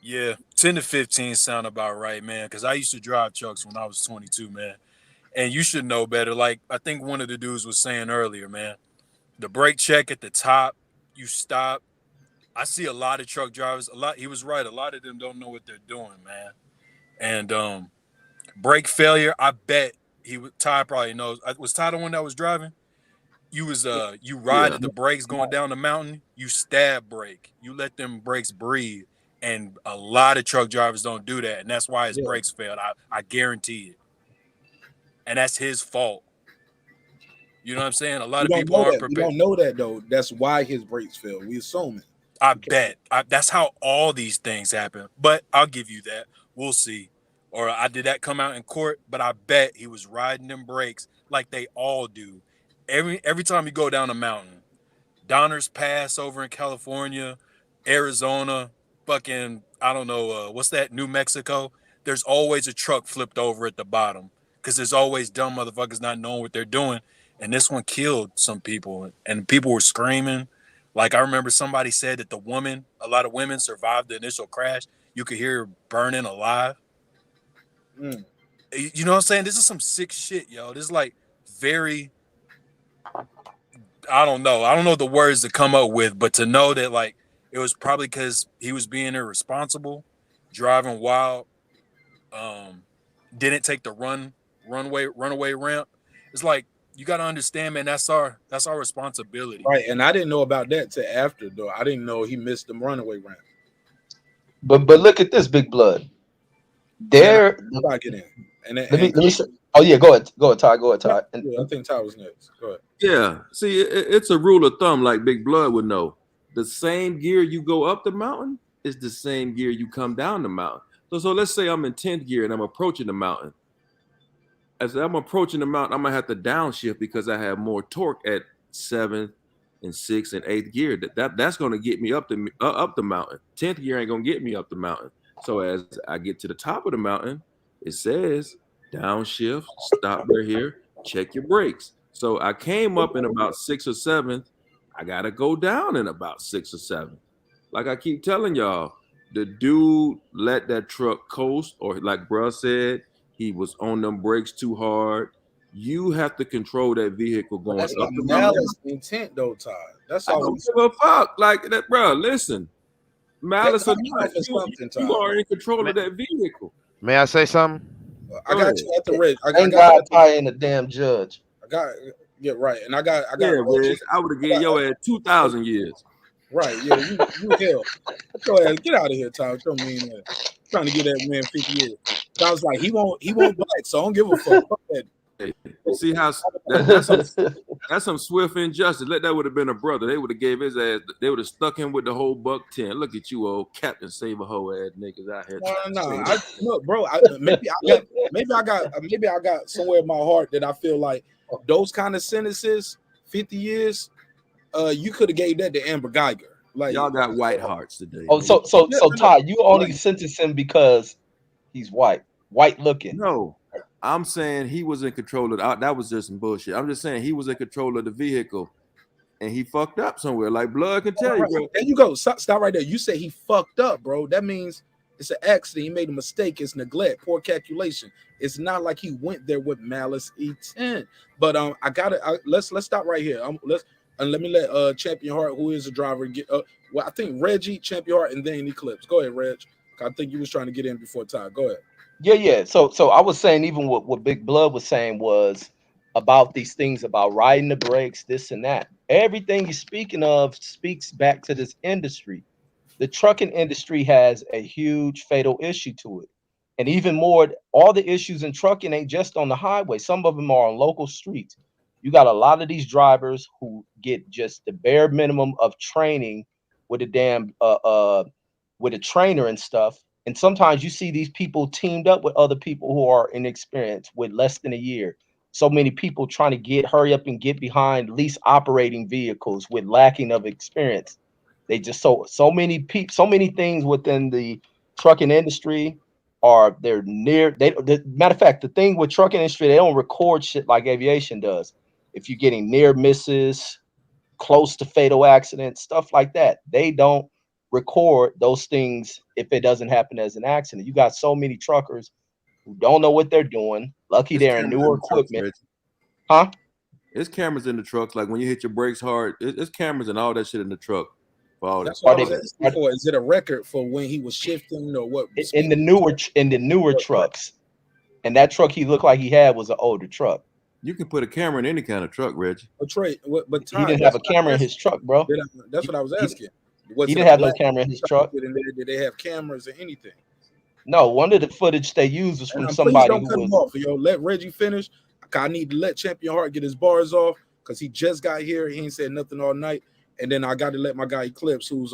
Yeah, 10 to 15 sound about right, man, because I used to drive trucks when I was 22, man. And you should know better. Like, I think one of the dudes was saying earlier, man, the brake check at the top, you stop. I see a lot of truck drivers, he was right, a lot of them don't know what they're doing, man. And brake failure, I bet Ty probably knows. Was Ty the one that was driving? You ride at the brakes going down the mountain, you stab brake. You let them brakes breathe. And a lot of truck drivers don't do that. And that's why his brakes failed. I guarantee it. And that's his fault. You know what I'm saying? A lot of people aren't prepared. We don't know that, though. That's why his brakes failed. We assume it. I bet. That's how all these things happen. But I'll give you that. We'll see. Or did that come out in court? But I bet he was riding them brakes like they all do. Every time you go down a mountain, Donner's Pass over in California, Arizona, fucking, I don't know, what's that, New Mexico? There's always a truck flipped over at the bottom because there's always dumb motherfuckers not knowing what they're doing. And this one killed some people, and people were screaming. Like, I remember somebody said that a lot of women survived the initial crash. You could hear her burning alive. You know what I'm saying? This is some sick shit, yo. This is like very, I don't know the words to come up with, but to know that, like, it was probably because he was being irresponsible, driving wild, didn't take the runaway ramp. It's like, you got to understand, man, that's our responsibility. Right, and I didn't know about that till after, though. I didn't know he missed the runaway ramp. But look at this, Big Blood. There. Get in. And let me oh yeah, go ahead, Ty. Go ahead, Ty. Yeah, I think Ty was next. Go ahead. Yeah, see, it's a rule of thumb, like Big Blood would know. The same gear you go up the mountain is the same gear you come down the mountain. So let's say I'm in 10th gear and I'm approaching the mountain. As I'm approaching the mountain, I'm gonna have to downshift because I have more torque at 7th and 6th and 8th gear. That's gonna get me up the mountain. 10th gear ain't gonna get me up the mountain. So as I get to the top of the mountain, it says downshift, stop right here, check your brakes. So I came up in about 6th or 7th. I gotta go down in about 6th or 7th. Like I keep telling y'all, the dude let that truck coast, or like bruh said, he was on them brakes too hard. You have to control that vehicle going up the mountain. Malice intent, though, Todd. That's all. I don't give a fuck. Like that, bro. Listen, malice or not, you are in control of that vehicle. May I say something? I got you at the red. I got Ty in the damn judge. Right, and I got. Yeah, Riz, I would have given your ass 2,000 years. Right, yeah, you hell. Go ahead, get out of here, Tyler. Show me trying to get that man 50 years. I was like, he won't black, so I don't give a fuck. Hey, see how that's some swift injustice. That would have been a brother. They would have gave his ass. They would have stuck him with the whole $110. Look at you, old Captain Save a Hoe ass niggas out here. No, look, bro. Maybe I got somewhere in my heart that I feel like those kind of sentences, 50 years, you could have gave that to Amber Geiger. Like y'all got white hearts today. Oh, man. so Todd, you only sentence him because he's white looking. No, I'm saying he was in control of that was just some bullshit. I'm just saying he was in control of the vehicle and he fucked up somewhere. Like blood can tell you, bro. There you go. Stop right there. You say he fucked up, bro. That means it's an accident. He made a mistake. It's neglect, poor calculation. It's not like he went there with malice intent. But I gotta let's stop right here. Let me let Champion Heart, who is a driver, get well, I think Reggie, Champion Heart, and then Eclipse. Go ahead, Reg. I think you was trying to get in before Todd. Go ahead. Yeah. So I was saying even what Big Blood was saying was about these things about riding the brakes, this and that. Everything you're speaking of speaks back to this industry. The trucking industry has a huge fatal issue to it. And even more, all the issues in trucking ain't just on the highway. Some of them are on local streets. You got a lot of these drivers who get just the bare minimum of training with a damn with a trainer and stuff. And sometimes you see these people teamed up with other people who are inexperienced with less than a year. So many people trying to hurry up and get behind lease operating vehicles with lacking of experience. They just so many things within the trucking industry they're near. Matter of fact, the thing with trucking industry, they don't record shit like aviation does. If you're getting near misses, close to fatal accidents, stuff like that, they don't record those things if it doesn't happen as an accident. You got so many truckers who don't know what they're doing. Lucky they're in newer equipment. Huh? There's cameras in the trucks. Like when you hit your brakes hard, there's cameras and all that shit in the truck. That's what I was asking for. Is it a record for when he was shifting or what? In the newer trucks, and that truck he looked like he had was an older truck. You can put a camera in any kind of truck, Reggie. But Todd, he didn't have a camera in his truck, bro. That's what I was asking. He didn't have no camera in his truck. Did they have cameras or anything? No, one of the footage they used was from somebody who was. Him off, yo. Let Reggie finish. I need to let Champion Heart get his bars off because he just got here. He ain't said nothing all night. And then I got to let my guy Eclipse, who's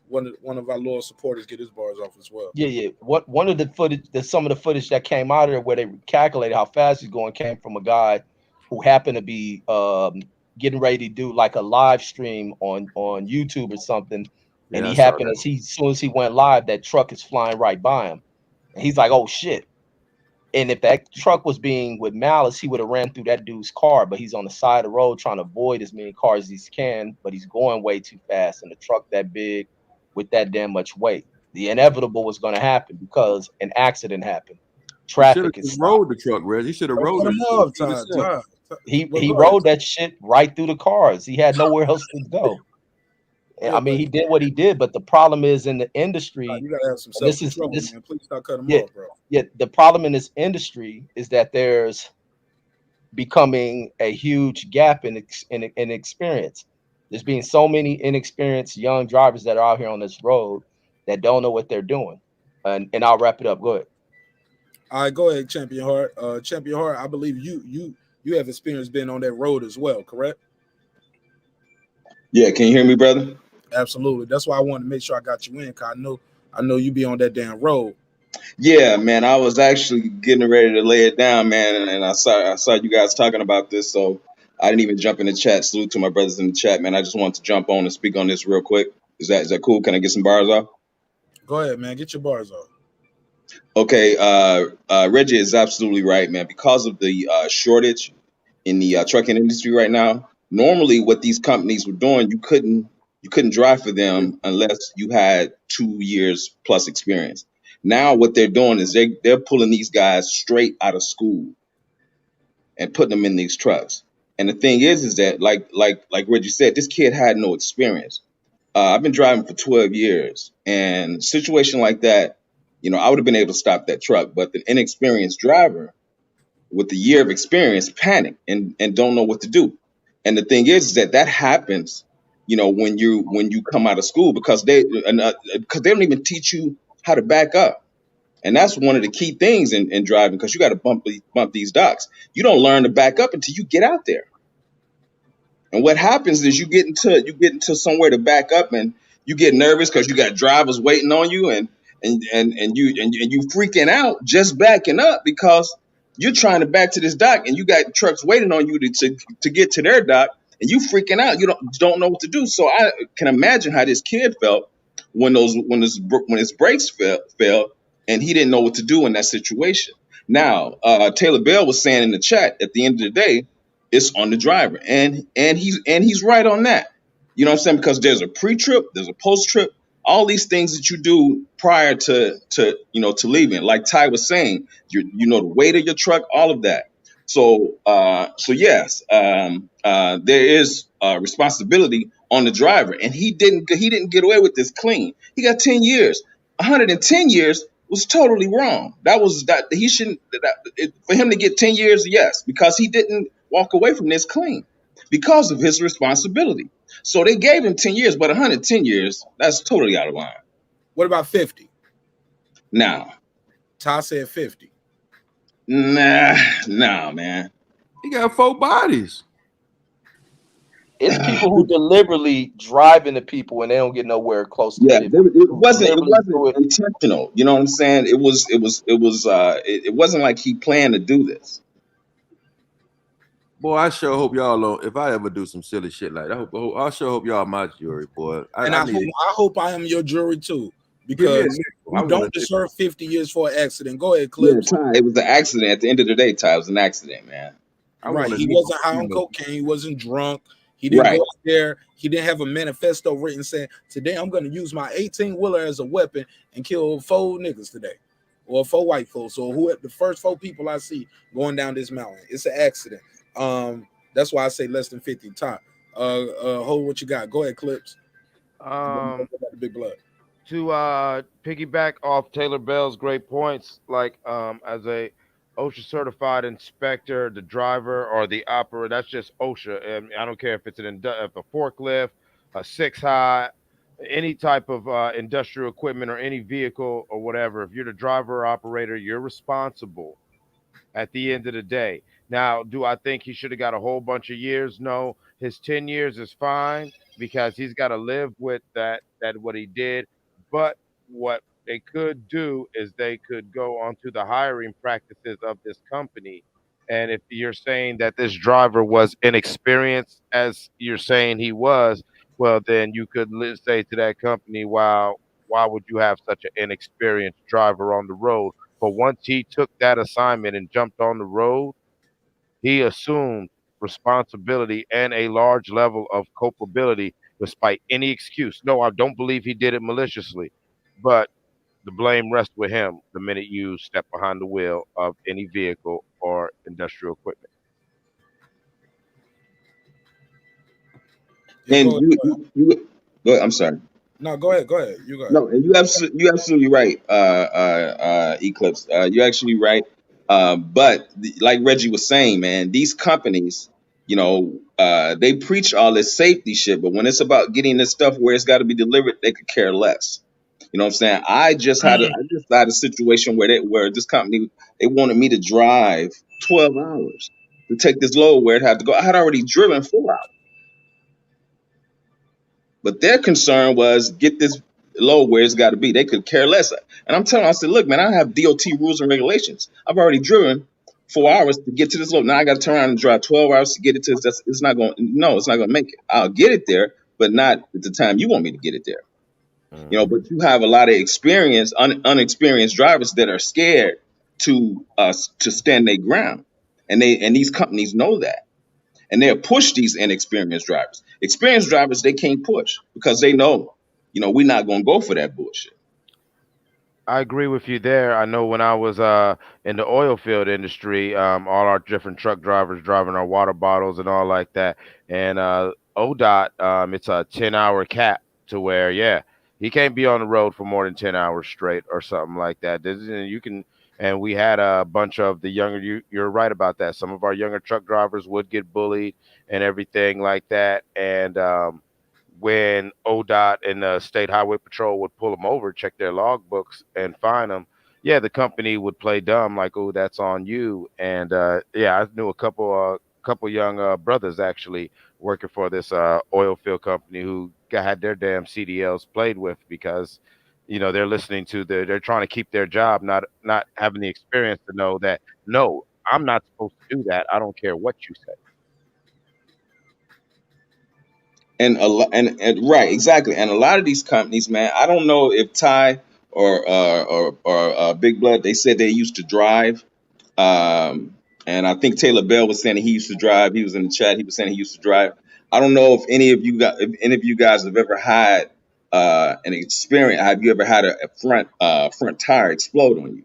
one of our loyal supporters, get his bars off as well. Yeah. One of the footage, some of the footage that came out of there where they calculated how fast he's going came from a guy who happened to be getting ready to do like a live stream on YouTube or something. And he happened as soon as he went live, that truck is flying right by him. And he's like, oh shit. And if that truck was being with malice, he would have ran through that dude's car, but he's on the side of the road trying to avoid as many cars as he can, but he's going way too fast. And the truck that big with that damn much weight, the inevitable was going to happen because an accident happened. Traffic is rode the truck, Reg. He should have rode it. He rode that shit right through the cars. He had nowhere else to go. I mean, he did what he did, but the problem is in the industry. You gotta have some self-control, man. Please stop cutting him off, bro. Yeah, the problem in this industry is that there's becoming a huge gap in experience. There's being so many inexperienced young drivers that are out here on this road that don't know what they're doing. And I'll wrap it up. Go ahead. All right, go ahead, Champion Heart. Champion Heart, I believe you have experience being on that road as well, correct? Yeah, can you hear me, brother? Absolutely. That's why I wanted to make sure I got you in, because I know you be on that damn road. Yeah, man. I was actually getting ready to lay it down, man, and I saw you guys talking about this, so I didn't even jump in the chat. Salute to my brothers in the chat, man. I just wanted to jump on and speak on this real quick. Is that cool? Can I get some bars off? Go ahead, man. Get your bars off. Okay, Reggie is absolutely right, man. Because of the shortage in the trucking industry right now, normally what these companies were doing, you couldn't drive for them unless you had 2 years plus experience. Now what they're doing is they're pulling these guys straight out of school and putting them in these trucks. And the thing is that like Reggie said, this kid had no experience. I've been driving for 12 years, and a situation like that, I would have been able to stop that truck, but the inexperienced driver with the year of experience panic and don't know what to do. And the thing is that happens, when you come out of school because they don't even teach you how to back up. And that's one of the key things in driving, because you got to bump these docks. You don't learn to back up until you get out there. And what happens is you get into somewhere to back up, and you get nervous because you got drivers waiting on you, and you freaking out just backing up because You're trying to back to this dock, and you got trucks waiting on you to get to their dock, and you freaking out. You don't know what to do. So I can imagine how this kid felt when his brakes failed, and he didn't know what to do in that situation. Now, Taylor Bell was saying in the chat, at the end of the day, it's on the driver, and he's right on that. You know what I'm saying? Because there's a pre-trip, there's a post-trip, all these things that you do prior to leaving. Like Ty was saying, the weight of your truck, all of that. So yes, there is responsibility on the driver, and he didn't get away with this clean. He got 10 years. 110 years was totally wrong. He shouldn't. For him to get 10 years, yes, because he didn't walk away from this clean because of his responsibility. So they gave him 10 years, but 110 years, that's totally out of line. What about 50? Now, Ty said 50. Nah, man. He got 4 bodies. It's people who deliberately drive into people and they don't get nowhere close to 50. It wasn't intentional. You know what I'm saying? It wasn't like he planned to do this. Boy, I sure hope y'all don't. If I ever do some silly shit like that, I sure hope y'all my jury, boy. I hope I am your jury too, because you don't deserve 50 years for an accident. Go ahead, Clips. Yeah, Ty, it was an accident. At the end of the day, Ty, it was an accident, man. Right. He wasn't high on cocaine. He wasn't drunk. He didn't go out there. He didn't have a manifesto written saying, today I'm going to use my 18-wheeler as a weapon and kill 4 niggas today, or 4 white folks, or the first 4 people I see going down this mountain. It's an accident. That's why I say less than 50. Ty, hold what you got. Go ahead, Clips. The big blood. To piggyback off Taylor Bell's great points, like as a OSHA certified inspector, the driver or the operator, that's just OSHA. And I don't care if it's if a forklift, a 6-high, any type of industrial equipment or any vehicle or whatever. If you're the driver or operator, you're responsible at the end of the day. Now, do I think he should have got a whole bunch of years? No. His 10 years is fine because he's got to live with that what he did. But what they could do is they could go onto the hiring practices of this company. And if you're saying that this driver was inexperienced, as you're saying he was, well, then you could say to that company, wow, why would you have such an inexperienced driver on the road? But once he took that assignment and jumped on the road, he assumed responsibility and a large level of culpability despite any excuse. No, I don't believe he did it maliciously, but the blame rests with him the minute you step behind the wheel of any vehicle or industrial equipment. And you go ahead, I'm sorry. No, go ahead. You go ahead. No, and you absolutely right, Eclipse. You're actually right. But like Reggie was saying, man, these companies, they preach all this safety shit, but when it's about getting this stuff where it's got to be delivered, they could care less. You know what I'm saying? I just had a situation where this company, they wanted me to drive 12 hours to take this load where it had to go. I had already driven 4 hours. But their concern was get this load where it's got to be. They could care less. And I'm telling them, I said, look, man, I have DOT rules and regulations. I've already driven 4 hours to get to this load. Now I got to turn around and drive 12 hours to get it to this. It's not going to make it. I'll get it there, but not at the time you want me to get it there. But you have a lot of unexperienced drivers that are scared to stand their ground. And these companies know that. And they'll push these inexperienced drivers. Experienced drivers, they can't push because they know, we're not going to go for that bullshit. I agree with you there. I know when I was in the oil field industry, all our different truck drivers driving our water bottles and all like that. And ODOT, it's a 10-hour cap to where, he can't be on the road for more than 10 hours straight or something like that. And we had a bunch of the younger, you're right about that. Some of our younger truck drivers would get bullied and everything like that. And when ODOT and the State Highway Patrol would pull them over, check their logbooks and fine them, the company would play dumb, like, oh, that's on you. And I knew a couple young brothers actually working for this oil field company who had their damn CDLs played with because they're listening to they're trying to keep their job, not having the experience to know that, no, I'm not supposed to do that. I don't care what you say. And right, exactly. And a lot of these companies, man, I don't know if Ty or Big Blood, they said they used to drive. And I think Taylor Bell was saying he used to drive. He was in the chat. He was saying he used to drive. I don't know if any of you guys have ever had an experience. Have you ever had a front tire explode on you?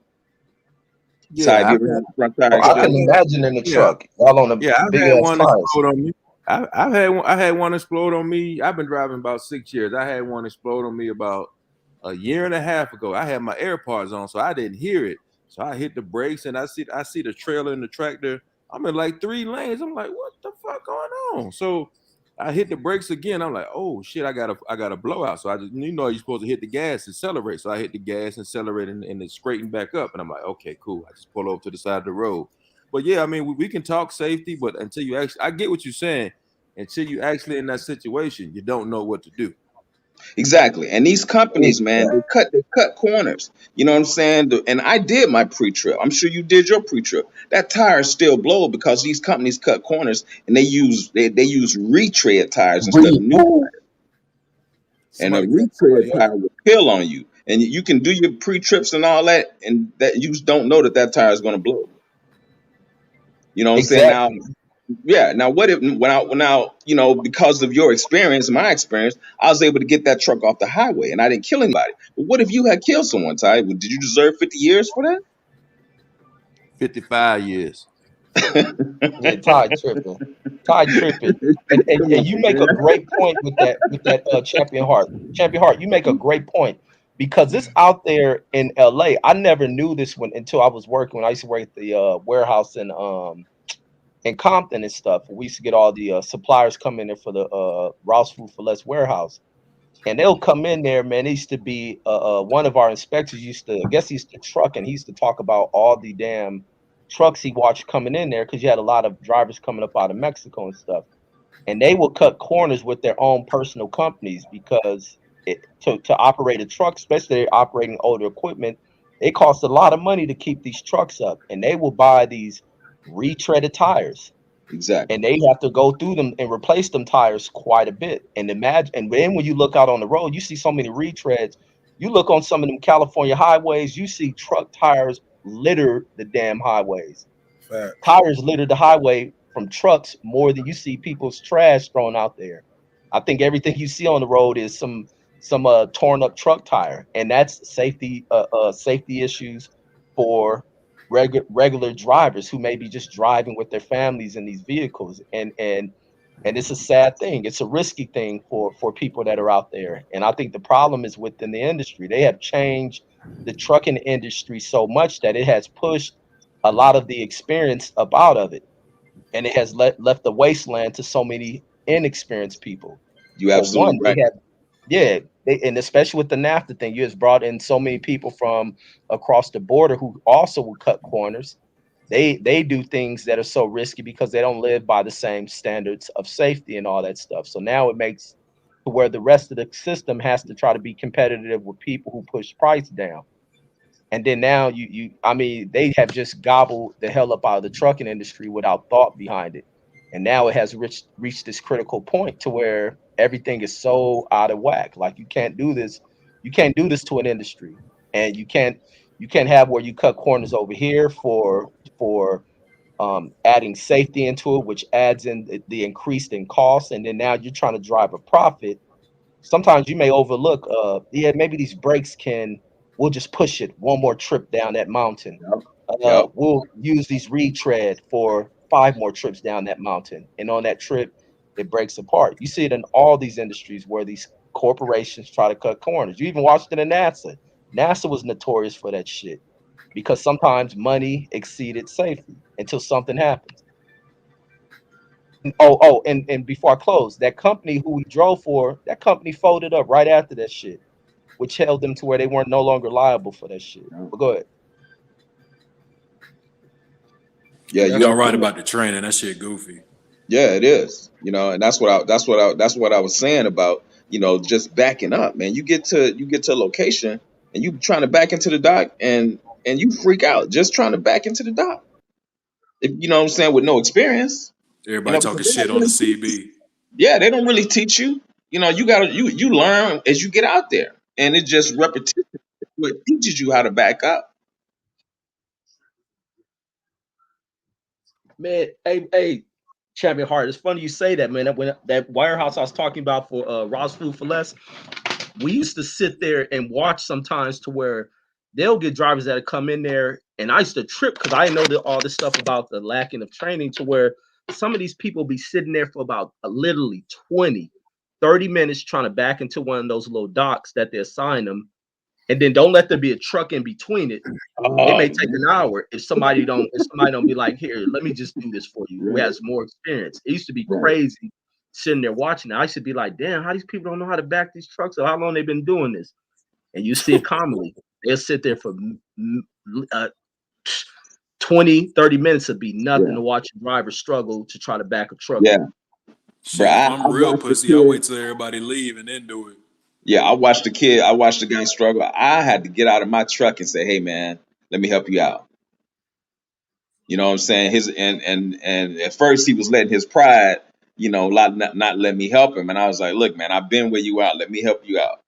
Ty, have Yeah, you ever had a front tire Oh, I explode? can imagine in the yeah, truck, y'all on the yeah. I've big had ass one tires. explode on me. I had one explode on me. I've been driving about 6 years. I had one explode on me about a year and a half ago. I had my AirPods on, so I didn't hear it. So I hit the brakes, and I see the trailer and the tractor. I'm in like 3 lanes. I'm like, what the fuck going on? So I hit the brakes again. I'm like, oh shit, I got a blowout. So I just, you're supposed to hit the gas and accelerate. So I hit the gas and accelerate, and it straightened back up. And I'm like, okay, cool. I just pull over to the side of the road. But yeah, I mean, we can talk safety, but until you actually, I get what you're saying. Until you actually in that situation, you don't know what to do. Exactly. And these companies, man, they cut corners. You know what I'm saying? And I did my pre-trip. I'm sure you did your pre-trip. That tire still blow because these companies cut corners and they use retread tires instead of new tires. And a Somebody cut retread somebody else. tire will kill on you. And you can do your pre-trips and all that, and that you just don't know that tire is going to blow. You know what I'm saying? Now, Exactly. yeah. Now, what if because of your experience, my experience, I was able to get that truck off the highway and I didn't kill anybody. But what if you had killed someone, Ty? Did you deserve 50 years for that? 55 years. Yeah, Ty tripping. Ty tripping. And you make a great point with that Champion Heart. Champion Heart, you make a great point because it's out there in LA. I never knew this until I was working when I used to work at the warehouse in Compton and stuff. We used to get all the suppliers come in there for the Rouse Food for Less warehouse. And they'll come in there, man. It used to be one of our inspectors I guess he used to truck, and he used to talk about all the damn trucks he watched coming in there because you had a lot of drivers coming up out of Mexico and stuff. And they will cut corners with their own personal companies because to operate a truck, especially operating older equipment, it costs a lot of money to keep these trucks up. And they will buy these retreaded tires. Exactly. And they have to go through them and replace them tires quite a bit. And then when you look out on the road, you see so many retreads. You look on some of them California highways, you see truck tires litter the damn highways. Facts. Tires litter the highway from trucks more than you see people's trash thrown out there. I think everything you see on the road is some torn up truck tire, and that's safety issues for regular drivers who may be just driving with their families in these vehicles, and it's a sad thing. It's a risky thing for people that are out there. And I think the problem is within the industry. They have changed the trucking industry so much that it has pushed a lot of the experience up out of it, and it has left the wasteland to so many inexperienced people. You For absolutely one, right. and especially with the NAFTA thing, you has brought in so many people from across the border who also will cut corners. They do things that are so risky because they don't live by the same standards of safety and all that stuff. So now it makes to where the rest of the system has to try to be competitive with people who push price down. And then now I mean, they have just gobbled the hell up out of the trucking industry without thought behind it. And now it has reached this critical point to where everything is so out of whack. Like you can't do this. You can't do this to an industry. And you can't have where you cut corners over here for adding safety into it, which adds in the increase in cost. And then now you're trying to drive a profit. Sometimes you may overlook, maybe these brakes we'll just push it one more trip down that mountain. Yep. We'll use these retread for 5 more trips down that mountain. And on that trip, it breaks apart. You see it in all these industries where these corporations try to cut corners. You even watched it in NASA. NASA was notorious for that shit because sometimes money exceeded safety until something happens. And before I close, that company who we drove for, that company folded up right after that shit, which held them to where they weren't no longer liable for that shit. But go ahead. Yeah, you Y'all right absolutely. about the training. That shit goofy. Yeah, it is. And that's what I was saying about, just backing up, man. You get to a location and you trying to back into the dock and you freak out just trying to back into the dock. you know what I'm saying, with no experience. Everybody Because talking they shit don't on the really teach you. CB. Yeah, they don't really teach you. You gotta you learn as you get out there, and it's just repetition. What teaches you how to back up. Man, hey, Champion Hart. It's funny you say that, man. That warehouse I was talking about for Ross Food for Less, we used to sit there and watch sometimes to where they'll get drivers that come in there, and I used to trip because I know all this stuff about the lacking of training to where some of these people be sitting there for about literally 20, 30 minutes trying to back into one of those little docks that they assign them, and then don't let there be a truck in between it. It may take an hour if somebody don't be like, here, let me just do this for you, who has more experience. It used to be crazy sitting there watching it. I should be like, damn, how these people don't know how to back these trucks up? How long they've been doing this? And you see it commonly. They'll sit there for 20, 30 minutes. It'd be nothing to watch a driver struggle to try to back a truck. Yeah. Shit, if I'm real pussy, I wait till everybody leave and then do it. Yeah, I watched the guy struggle. I had to get out of my truck and say, hey man, let me help you out. You know what I'm saying? And at first he was letting his pride, not let me help him. And I was like, look, man, I've been where you out. Let me help you out.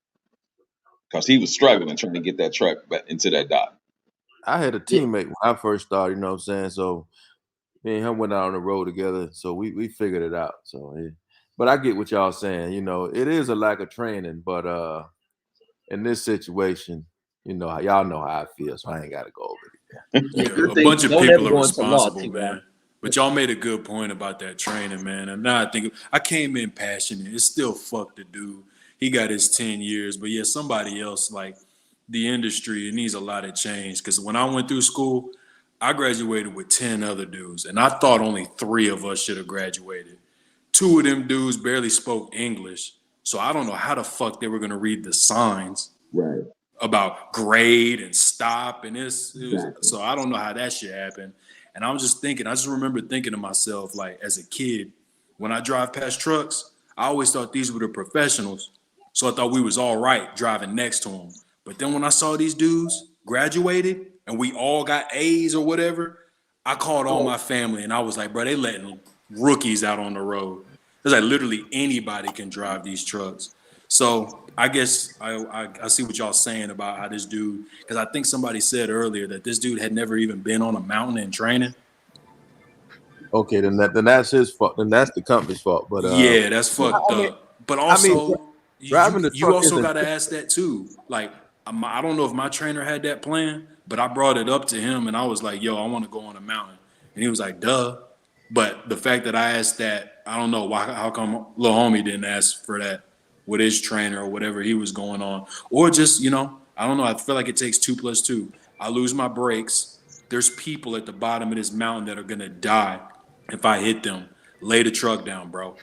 Because he was struggling trying to get that truck back into that dock. I had a teammate when I first started, you know what I'm saying? So me and him went out on the road together. So we figured it out. So but I get what y'all saying. It is a lack of training, but in this situation, y'all know how I feel, so I ain't gotta go over it. Yeah, a bunch of people are responsible, man. But y'all made a good point about that training, man. And now I came in passionate. It's still fuck the dude. He got his 10 years, but yeah, somebody else, like the industry, it needs a lot of change. Because when I went through school, I graduated with 10 other dudes, and I thought only 3 of us should have graduated. 2 of them dudes barely spoke English, so I don't know how the fuck they were gonna read the signs. Right. About grade and stop and so I don't know how that shit happened. And I just remember thinking to myself, like, as a kid, when I drive past trucks, I always thought these were the professionals. So I thought we was all right driving next to them. But then when I saw these dudes graduated and we all got A's or whatever, I called all my family and I was like, bro, they letting rookies out on the road. It's like literally anybody can drive these trucks. So I guess I see what y'all saying about how this dude, because I think somebody said earlier that this dude had never even been on a mountain in training. Okay, then that's his fault. Then that's the company's fault. But yeah, that's fucked up. But also, driving the you truck also isn't- got to ask that too. Like, I don't know if my trainer had that plan, but I brought it up to him and I was like, yo, I want to go on a mountain. And he was like, duh. But the fact that I asked that, I don't know why. How come little homie didn't ask for that with his trainer or whatever he was going on, or just, I don't know. I feel like it takes 2 + 2. I lose my brakes. There's people at the bottom of this mountain that are gonna die if I hit them. Lay the truck down, bro.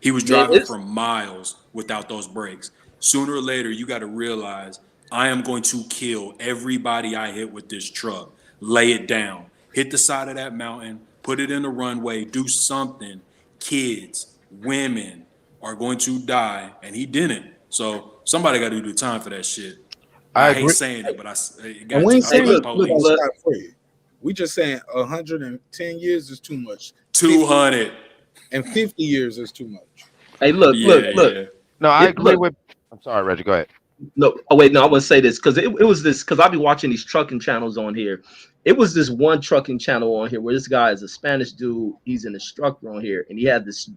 He was driving for miles without those brakes. Sooner or later, you got to realize I am going to kill everybody I hit with this truck. Lay it down. Hit the side of that mountain. Put it in the runway. Do something. Kids, women are going to die, and he didn't. So somebody got to do the time for that shit. I hate saying it, but and we ain't saying look, Scott free. We just saying 110 years is too much. 200 and 50 years is too much. Hey, look. No, I agree with. I'm sorry, Reggie. Go ahead. No, I want to say this because it was this because I be watching these trucking channels on here. It was this one trucking channel on here where this guy is a Spanish dude. He's an instructor on here, and he had this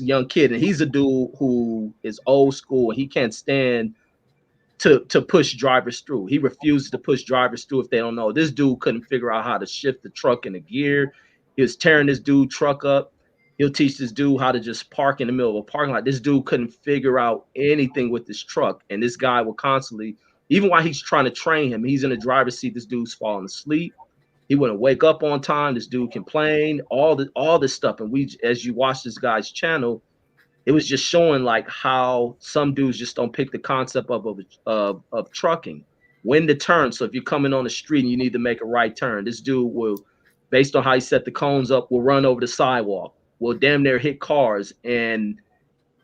young kid, and he's a dude who is old school and he can't stand to push drivers through. He refuses to push drivers through if they don't know. This dude couldn't figure out how to shift the truck in the gear. He was tearing this dude truck up. He'll teach this dude how to just park in the middle of a parking lot. This dude couldn't figure out anything with this truck. And this guy will constantly, even while he's trying to train him, he's in the driver's seat. This dude's falling asleep. He wouldn't wake up on time. This dude complained, all this stuff. And as you watch this guy's channel, it was just showing like how some dudes just don't pick the concept of trucking, when to turn. So if you're coming on the street and you need to make a right turn, this dude will, based on how he set the cones up, will run over the sidewalk, will damn near hit cars, and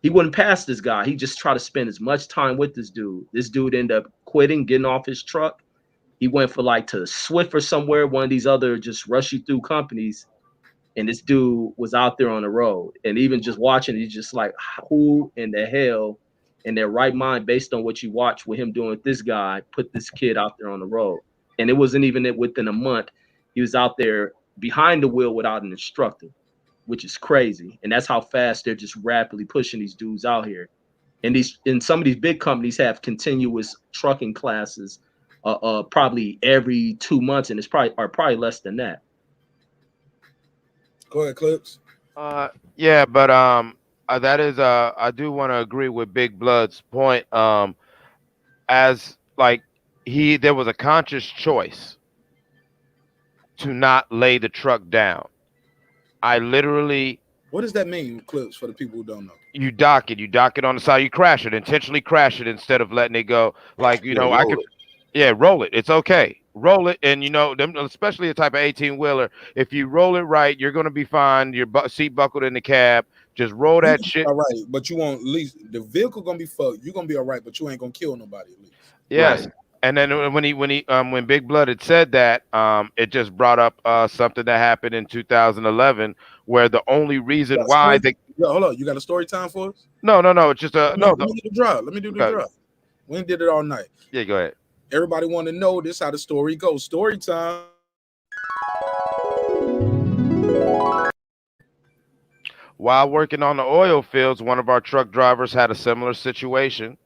he wouldn't pass this guy. He just tried to spend as much time with this dude. This dude ended up quitting, getting off his truck, He went for like to Swift or somewhere, one of these other just rush you through companies. And this dude was out there on the road. And even just watching, he's just like, who in the hell in their right mind, based on what you watch with him doing with this guy, put this kid out there on the road? And it wasn't even within a month. He was out there behind the wheel without an instructor, which is crazy. And that's how fast they're just rapidly pushing these dudes out here. And some of these big companies have continuous trucking classes probably every 2 months, and it's probably less than that. Go ahead, Clips. Yeah, but that is I do want to agree with Big Blood's point. As like there was a conscious choice to not lay the truck down. I literally. What does that mean, Clips, for the people who don't know? You dock it on the side. You crash it, intentionally crash it instead of letting it go. Like I could. Yeah, roll it. It's okay. Roll it, and them, especially the type of 18-wheeler. If you roll it right, you're gonna be fine. Your seat buckled in the cab. Just roll that shit. All right, but you won't. At least the vehicle gonna be fucked. You're gonna be all right, but you ain't gonna kill nobody. At least. Yes. Right. And then when Big Blood had said that, it just brought up something that happened in 2011, where the only reason why they. Yo, hold on. You got a story time for us? No. It's just a no. Let me do the drop. Let me do the drop. We did it all night. Yeah, go ahead. Everybody want to know this how the story goes. Story time. While working on the oil fields, one of our truck drivers had a similar situation,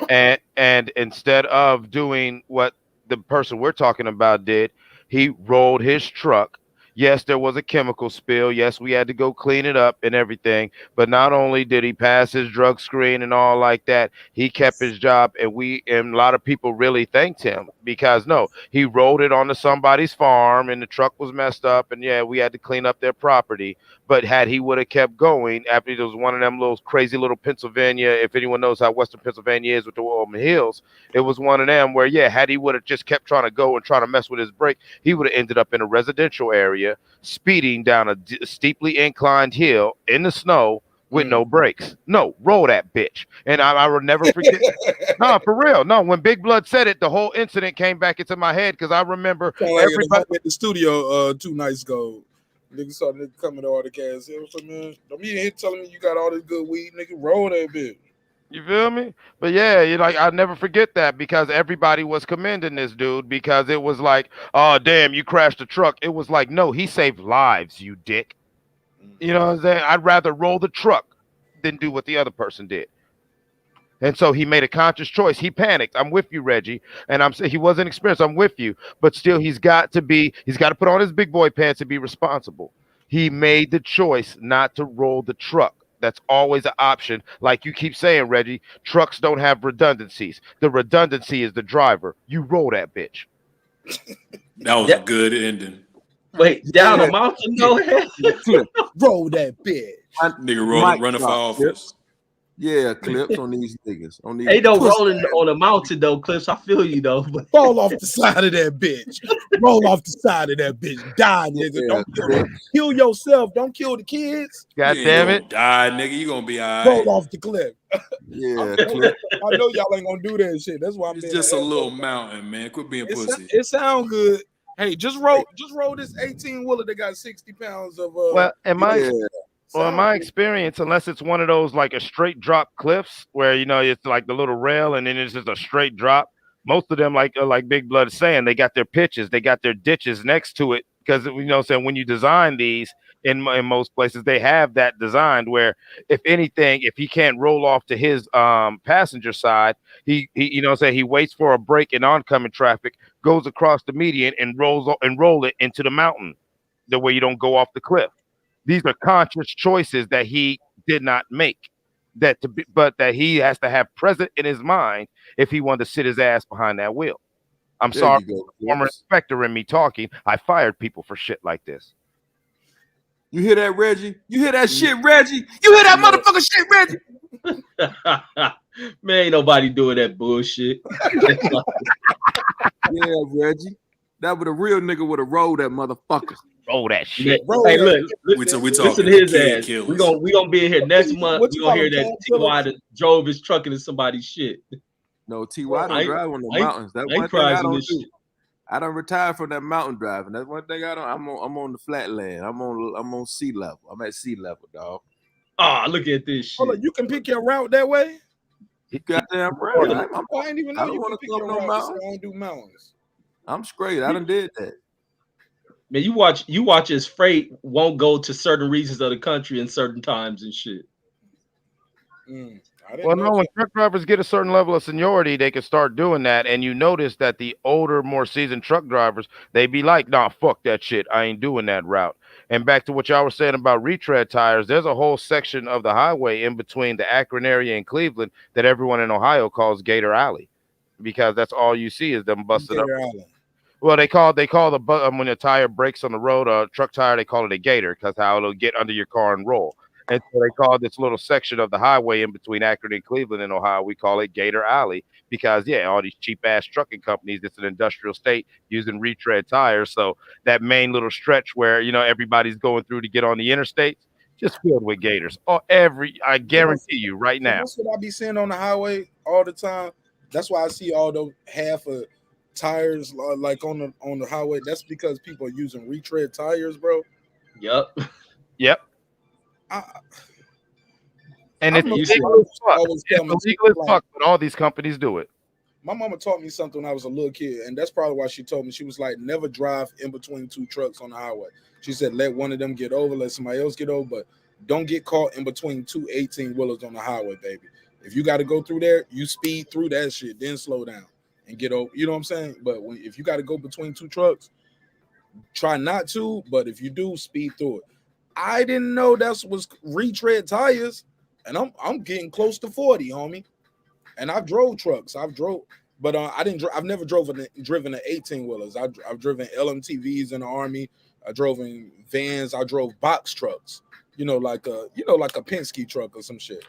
and instead of doing what the person we're talking about did, he rolled his truck. Yes, there was a chemical spill. Yes, we had to go clean it up and everything. But not only did he pass his drug screen and all like that, he kept his job. And a lot of people really thanked him because he rolled it onto somebody's farm and the truck was messed up. And yeah, we had to clean up their property. But had he would have kept going after it was one of them little crazy little Pennsylvania, if anyone knows how Western Pennsylvania is with the Woolman Hills, it was one of them where, yeah, had he would have just kept trying to go and trying to mess with his brake, he would have ended up in a residential area, speeding down a steeply inclined hill in the snow with no brakes. No, roll that bitch. And I will never forget. No, for real. No, when Big Blood said it, the whole incident came back into my head because I remember everybody at the studio 2 nights ago. Niggas saw nigga coming to all the cats. So, man, don't be in here telling me you got all this good weed, nigga. Roll that bitch. You feel me? But yeah, I'll never forget that because everybody was commending this dude because it was like, oh, damn, you crashed the truck. It was like, no, he saved lives, you dick. You know what I'm saying? I'd rather roll the truck than do what the other person did. And so he made a conscious choice. He panicked. I'm with you, Reggie. And I'm saying he wasn't experienced. I'm with you. But still, he's got to put on his big boy pants and be responsible. He made the choice not to roll the truck. That's always an option. Like you keep saying, Reggie, trucks don't have redundancies. The redundancy is the driver. You roll that bitch. That was a good ending. Wait, down the mountain, go ahead. Roll that bitch. Nigga running for office. Yeah, Clips on these niggas. Ain't no rolling on a mountain though, Clips. I feel you though. Fall off the side of that bitch. Roll off the side of that bitch. Die, nigga. Yeah, Don't kill yourself. Don't kill the kids. God damn it. Die, nigga. You gonna be all right. Roll off the cliff. Yeah, Clip. I know y'all ain't gonna do that shit. That's why I'm It's just a little mountain, man. Quit being pussy. It sound good. Hey, just roll this 18-wheeler that got 60 pounds of Well, in my experience, unless it's one of those like a straight drop cliffs where it's like the little rail and then it's just a straight drop. Most of them, like Big Blood is saying, they got their pitches, they got their ditches next to it because saying when you design these in most places they have that designed where if anything, if he can't roll off to his passenger side, he waits for a break in oncoming traffic, goes across the median and roll it into the mountain, the way you don't go off the cliff. These are conscious choices that he did not make, but that he has to have present in his mind if he wanted to sit his ass behind that wheel. I'm sorry, former inspector in me talking. I fired people for shit like this. You hear that, Reggie? You hear that shit, Reggie? You hear that motherfucker shit, Reggie? Man, ain't nobody doing that bullshit. Yeah, Reggie. That would a real nigga would have rolled that motherfucker. Roll that shit. Hey, look, we listen to his ass. We're gonna be in here next month. We're gonna hear that T.Y. drove his truck into somebody's shit. No, T.Y. don't drive on the mountains. That one thing I don't do. I don't retire from that mountain driving. That's one thing I don't. I'm on the flatland. I'm on sea level. I'm at sea level, dog. Ah, look at this shit. Hold on, you can pick your route that way? Goddamn right. I didn't even know I don't you want can to pick go your no route. mountain. I don't do mountains. I'm straight. I done did that. Man, you watch as freight won't go to certain regions of the country in certain times and shit. Well, no, when truck drivers get a certain level of seniority, they can start doing that. And you notice that the older, more seasoned truck drivers, they be like, nah, fuck that shit. I ain't doing that route. And back to what y'all were saying about retread tires, there's a whole section of the highway in between the Akron area and Cleveland that everyone in Ohio calls Gator Alley, because that's all you see is them busted up. Well, they call when a tire breaks on the road, a truck tire, they call it a gator, because how it'll get under your car and roll. And so they call this little section of the highway in between Akron and Cleveland in Ohio, we call it Gator Alley, because all these cheap ass trucking companies, it's an industrial state using retread tires. So that main little stretch where everybody's going through to get on the interstate, just filled with gators. I guarantee you right now. That's what I be seeing on the highway all the time. That's why I see all those half of tires like on the highway. That's because people are using retread tires, bro. Yep. And it's illegal as fuck. It's illegal as fuck, but all these companies do it. My mama taught me something when I was a little kid, and that's probably why she told me. She was like, never drive in between two trucks on the highway. She said, let one of them get over, let somebody else get over, but don't get caught in between two 18-wheelers on the highway, baby. If you got to go through there, you speed through that shit, then slow down and get over. You know what I'm saying? But if you got to go between two trucks, try not to, but if you do, speed through it. I didn't know that was retread tires, and I'm getting close to 40, homie. And I've drove trucks. But I didn't. I've never driven the 18-wheelers. I've driven LMTVs in the Army. I drove in vans. I drove box trucks. Like a Penske truck or some shit.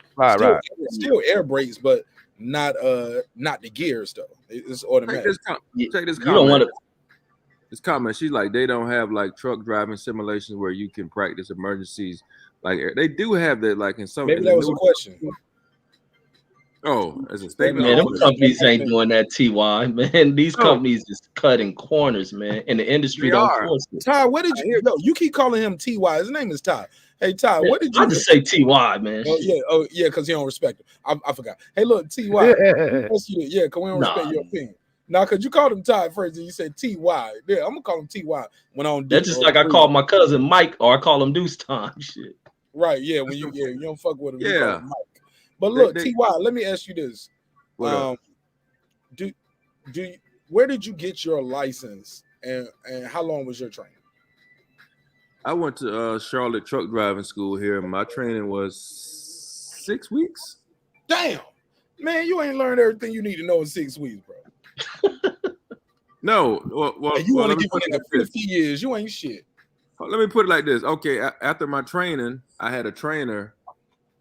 Still air brakes, but not the gears though. It's automatic. Check this comment. You don't want to. This comment. She's like, they don't have like truck driving simulations where you can practice emergencies. Like they do have that. Like in some. Maybe that was a question. Oh, as a statement. Man, them companies ain't doing that, TY. Man, these companies is cutting corners, man. And the industry don't force it. Ty, what did you? No, you keep calling him TY. His name is Ty. Hey Ty, Man, what did you? I just say TY, man. Oh yeah, because you don't respect him. I forgot. Hey, look, TY. Because we don't respect your opinion. Now, because you called him Ty first, and you said TY. Yeah, I'm gonna call him TY when I don't. That's just like I called my cousin Mike, or I call him Deuce Time. Shit. Right? Yeah. When you don't fuck with him. You call him Mike. But look, TY, let me ask you this. Where did you get your license and how long was your training? I went to Charlotte truck driving school here, and my training was 6 weeks. Damn, man, you ain't learned everything you need to know in 6 weeks, bro. No, well, and you want to give it like 50 years, you ain't shit. Let me put it like this. Okay, after my training, I had a trainer.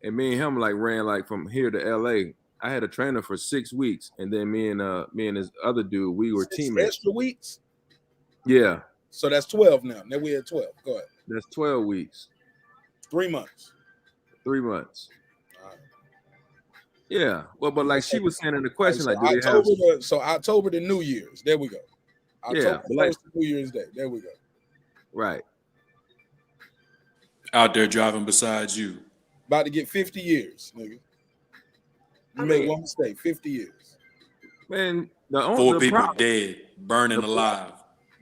And me and him ran from here to LA. I had a trainer for 6 weeks, and then me and this other dude, we were teammates. Extra weeks? Yeah. So that's 12 now. Now we at 12. Go ahead. That's 12 weeks. 3 months. 3 months. All right. Yeah. Well, but like she was saying in the question, so like, do October to New Year's. There we go. October 1st to New Year's Day. There we go. Right. Out there driving besides you. About to get 50 years, nigga. You made one mistake, 50 years. Man, four people dead, burning alive.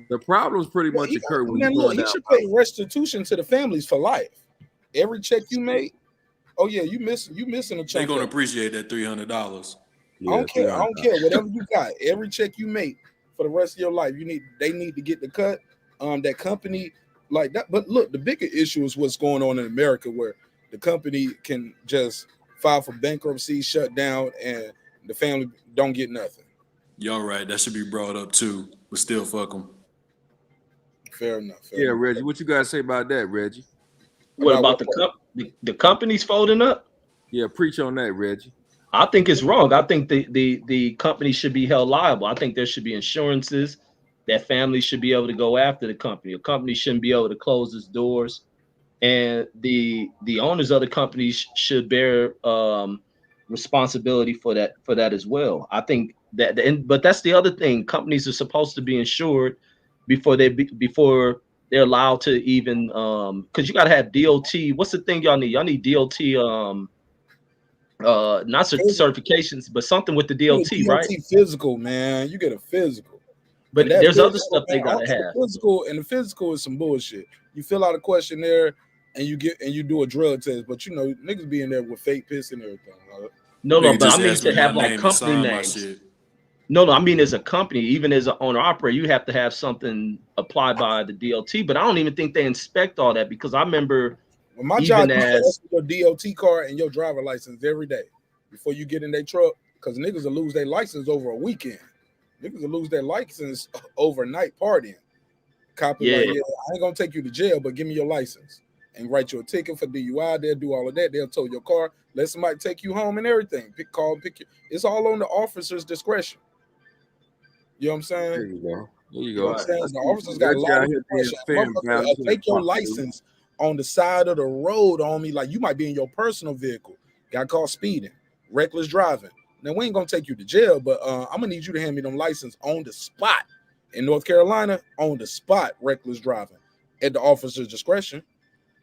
The problems pretty much occur when you're going down. He should pay restitution to the families for life. Every check you make, you missing a check. They're gonna appreciate that $300. I don't care. Whatever you got, every check you make for the rest of your life, they need to get the cut. That company like that. But look, the bigger issue is what's going on in America, where the company can just file for bankruptcy, shut down, and the family don't get nothing. Y'all right. That should be brought up too, but still fuck them. Fair enough. Reggie, what you guys say about that, Reggie? What about the companies folding up? Yeah, preach on that, Reggie. I think it's wrong. I think the company should be held liable. I think there should be insurances that families should be able to go after the company. A company shouldn't be able to close its doors. And the owners of the companies should bear responsibility for that as well. I think But that's the other thing. Companies are supposed to be insured before they're allowed to even because you got to have DOT. What's the thing y'all need? Y'all need DOT not certifications, but something with the DOT, right? Physical, man. You get a physical. But there's other stuff they gotta have. The physical is some bullshit. You fill out a questionnaire and you do a drug test, but you know niggas be in there with fake piss and everything. No, but I mean to have like company names. No, I mean as a company, even as an owner operator, you have to have something applied by the DOT. But I don't even think they inspect all that because I remember my job is your DOT card and your driver license every day before you get in their truck, because niggas will lose their license over a weekend. Niggas will lose their license overnight partying. Cop like, I ain't gonna take you to jail, but give me your license and write you a ticket for DUI. They'll do all of that. They'll tow your car, let somebody take you home and everything. Pick you. It's all on the officer's discretion. You know what I'm saying? There you go. You know what I'm saying? The officers got a lot of discretion. Take your license on the side of the road on me, like you might be in your personal vehicle. Got caught speeding, reckless driving. Now we ain't gonna take you to jail, but I'm gonna need you to hand me them license on the spot. In North Carolina, on the spot, reckless driving at the officer's discretion.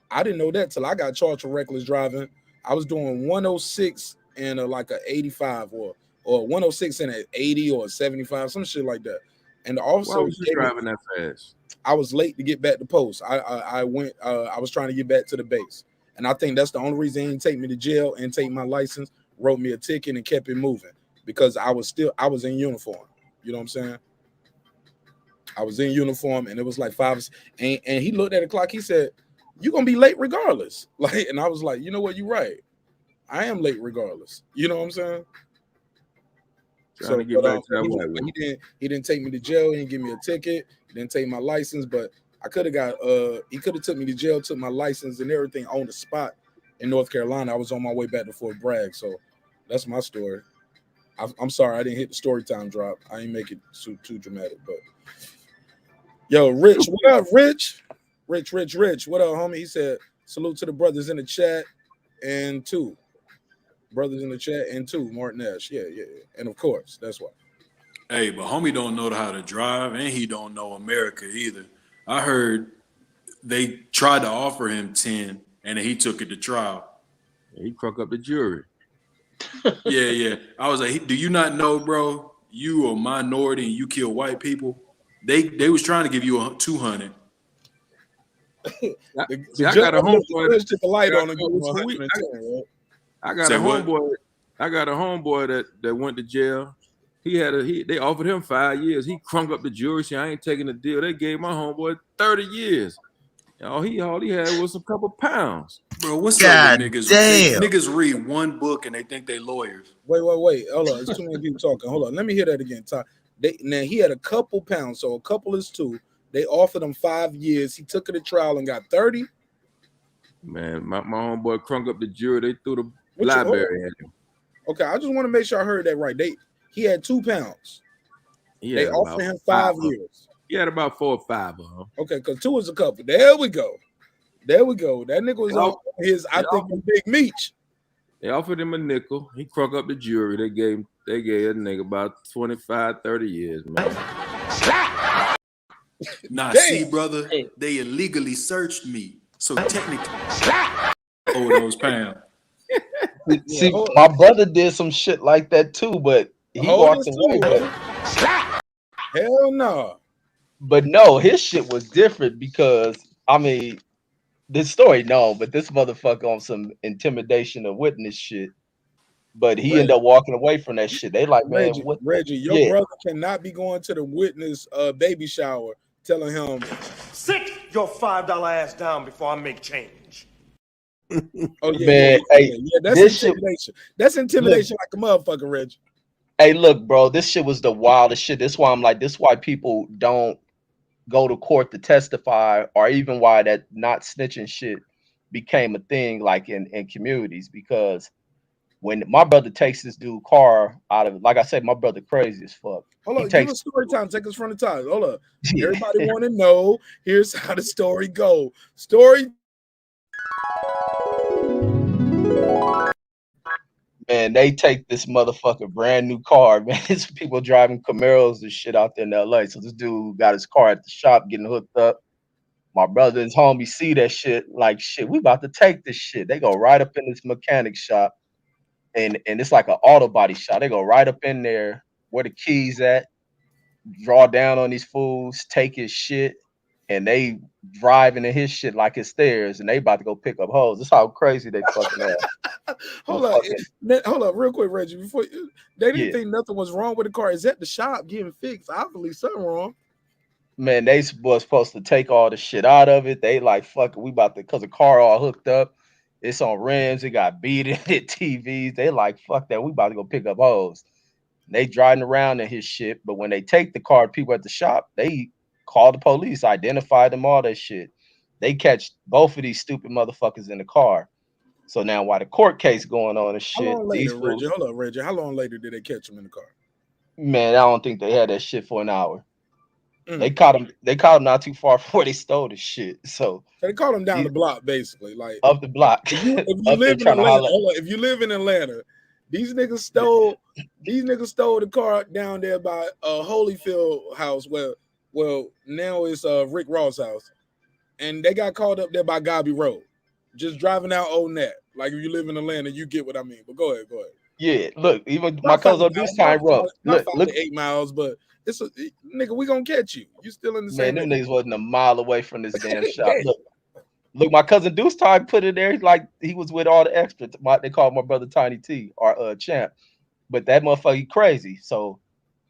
I didn't know that till I got charged for reckless driving. I was doing 106 and like a 85 or 106 and an 80 or 75, some shit like that. And the officer was driving that fast. I was late to get back to post. I was trying to get back to the base, and I think that's the only reason he didn't take me to jail and take my license, wrote me a ticket, and kept it moving because I was in uniform. You know what I'm saying? I was in uniform, and it was like 5, and he looked at the clock. He said, "You're gonna be late regardless." Like, and I was like, "You know what? You're right. I am late regardless." You know what I'm saying? Trying to get back to that white one. He didn't take me to jail. He didn't give me a ticket. He didn't take my license, but I could have got. He could have took me to jail, took my license and everything on the spot in North Carolina. I was on my way back to Fort Bragg, so that's my story. I'm sorry I didn't hit the story time drop. I ain't make it too dramatic, but yo, Rich, what up, Rich? Rich, what up, homie? He said salute to the brothers in the chat and two. Brothers in the chat and two, marqnash. Yeah. And of course, that's why. Hey, but homie don't know how to drive and he don't know America either. I heard they tried to offer him 10 and he took it to trial. He crunk up the jury. Yeah. I was like, do you not know, bro? You a minority and you kill white people. They was trying to give you a 200. I got a homeboy. Took a light on him. I got a homeboy that went to jail. They offered him 5 years. He crunk up the jury. Said, I ain't taking the deal. They gave my homeboy 30 years. All he had was a couple pounds. Bro, what's up with niggas? Niggas read one book and they think they lawyers. Wait. Hold on. There's too many people talking. Hold on. Let me hear that again. Now he had a couple pounds, so a couple is 2. They offered him 5 years. He took it to trial and got 30. Man, my homeboy crunk up the jury. They threw the library at him. Okay, I just want to make sure I heard that right. He had 2 pounds. They offered him 5 years. He had about 4 or 5 of them. Okay, because 2 is a couple. There we go. That nigga was on his, I think, big meat. They offered him a nickel. He crunk up the jury. They gave that nigga about 25, 30 years, man. Nah, see, brother, they illegally searched me. So technically, those pounds. See, my brother did some shit like that too, but he walked away. Hell no. But no, his shit was different because I mean, this story, but this motherfucker on some intimidation of witness shit. But he ended up walking away from that shit. They like, man, Reggie, your brother cannot be going to the witness baby shower telling him, sit your $5 ass down before I make change. Oh yeah, man, that's intimidation. That's intimidation like a motherfucker, Reggie. Hey, look, bro, this shit was the wildest shit. This why I'm like, this why people don't go to court to testify, or even why that not snitching shit became a thing, like in communities, because when my brother takes this dude car out of, like I said, my brother crazy as fuck. Hold on, give us story time. Take us from the time. Hold up. Everybody want to know. Here's how the story go. Man, they take this motherfucker brand new car, man. It's people driving Camaros and shit out there in LA. So this dude got his car at the shop getting hooked up. My brother and his homie see that shit, like shit, we about to take this shit. They go right up in this mechanic shop, and it's like an auto body shop. They go right up in there where the keys at, draw down on these fools, take his shit, and they driving in his shit like it's theirs, and they about to go pick up hoes. That's how crazy they fucking are. Hold up, real quick, Reggie. They didn't think nothing was wrong with the car. Is at the shop getting fixed? Obviously, something wrong. Man, they was supposed to take all the shit out of it. They like, fuck it, we about to, cause the car all hooked up. It's on rims. It got beat in it, TVs. They like, fuck that. We about to go pick up hoes. They driving around in his shit. But when they take the car, people at the shop, they call the police, identify them, all that shit. They catch both of these stupid motherfuckers in the car. So now while the court case going on and shit, How long later, these fools, Reggie? Hold up, Reggie. How long later did they catch him in the car? man, I don't think they had that shit for an hour. They caught him. They caught him not too far from where they stole the shit. So they caught him down the block, basically, like up the block. If you live in Atlanta, if you live in Atlanta, these niggas stole the car down there by Holyfield house. Well, now it's Rick Ross' house, and they got caught up there by Gobby Road, just driving out Old Net. Like if you live in Atlanta, you get what I mean. But go ahead. Yeah, look, even my cousin this time rough. Look, 8 miles, but it's a nigga. We gonna catch you. You still in the same? Man, them niggas wasn't a mile away from this damn shop. Look, my cousin Deuce time put it there. Like he was with all the extra. They call my brother Tiny T, our champ. But that motherfucker he crazy. So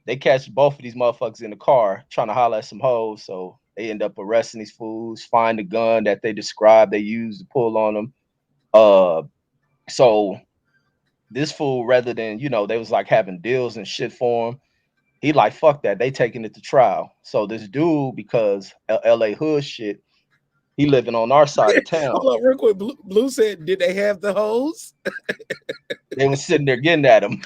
they catch both of these motherfuckers in the car trying to holler at some hoes. So they end up arresting these fools. Find the gun that they described they used to pull on them. So this fool, rather than they was like having deals and shit for him. He like, fuck that. They taking it to trial. So this dude, because LA hood shit, he living on our side of town. Hold up, real quick. Blue said, did they have the hose? They was sitting there getting at him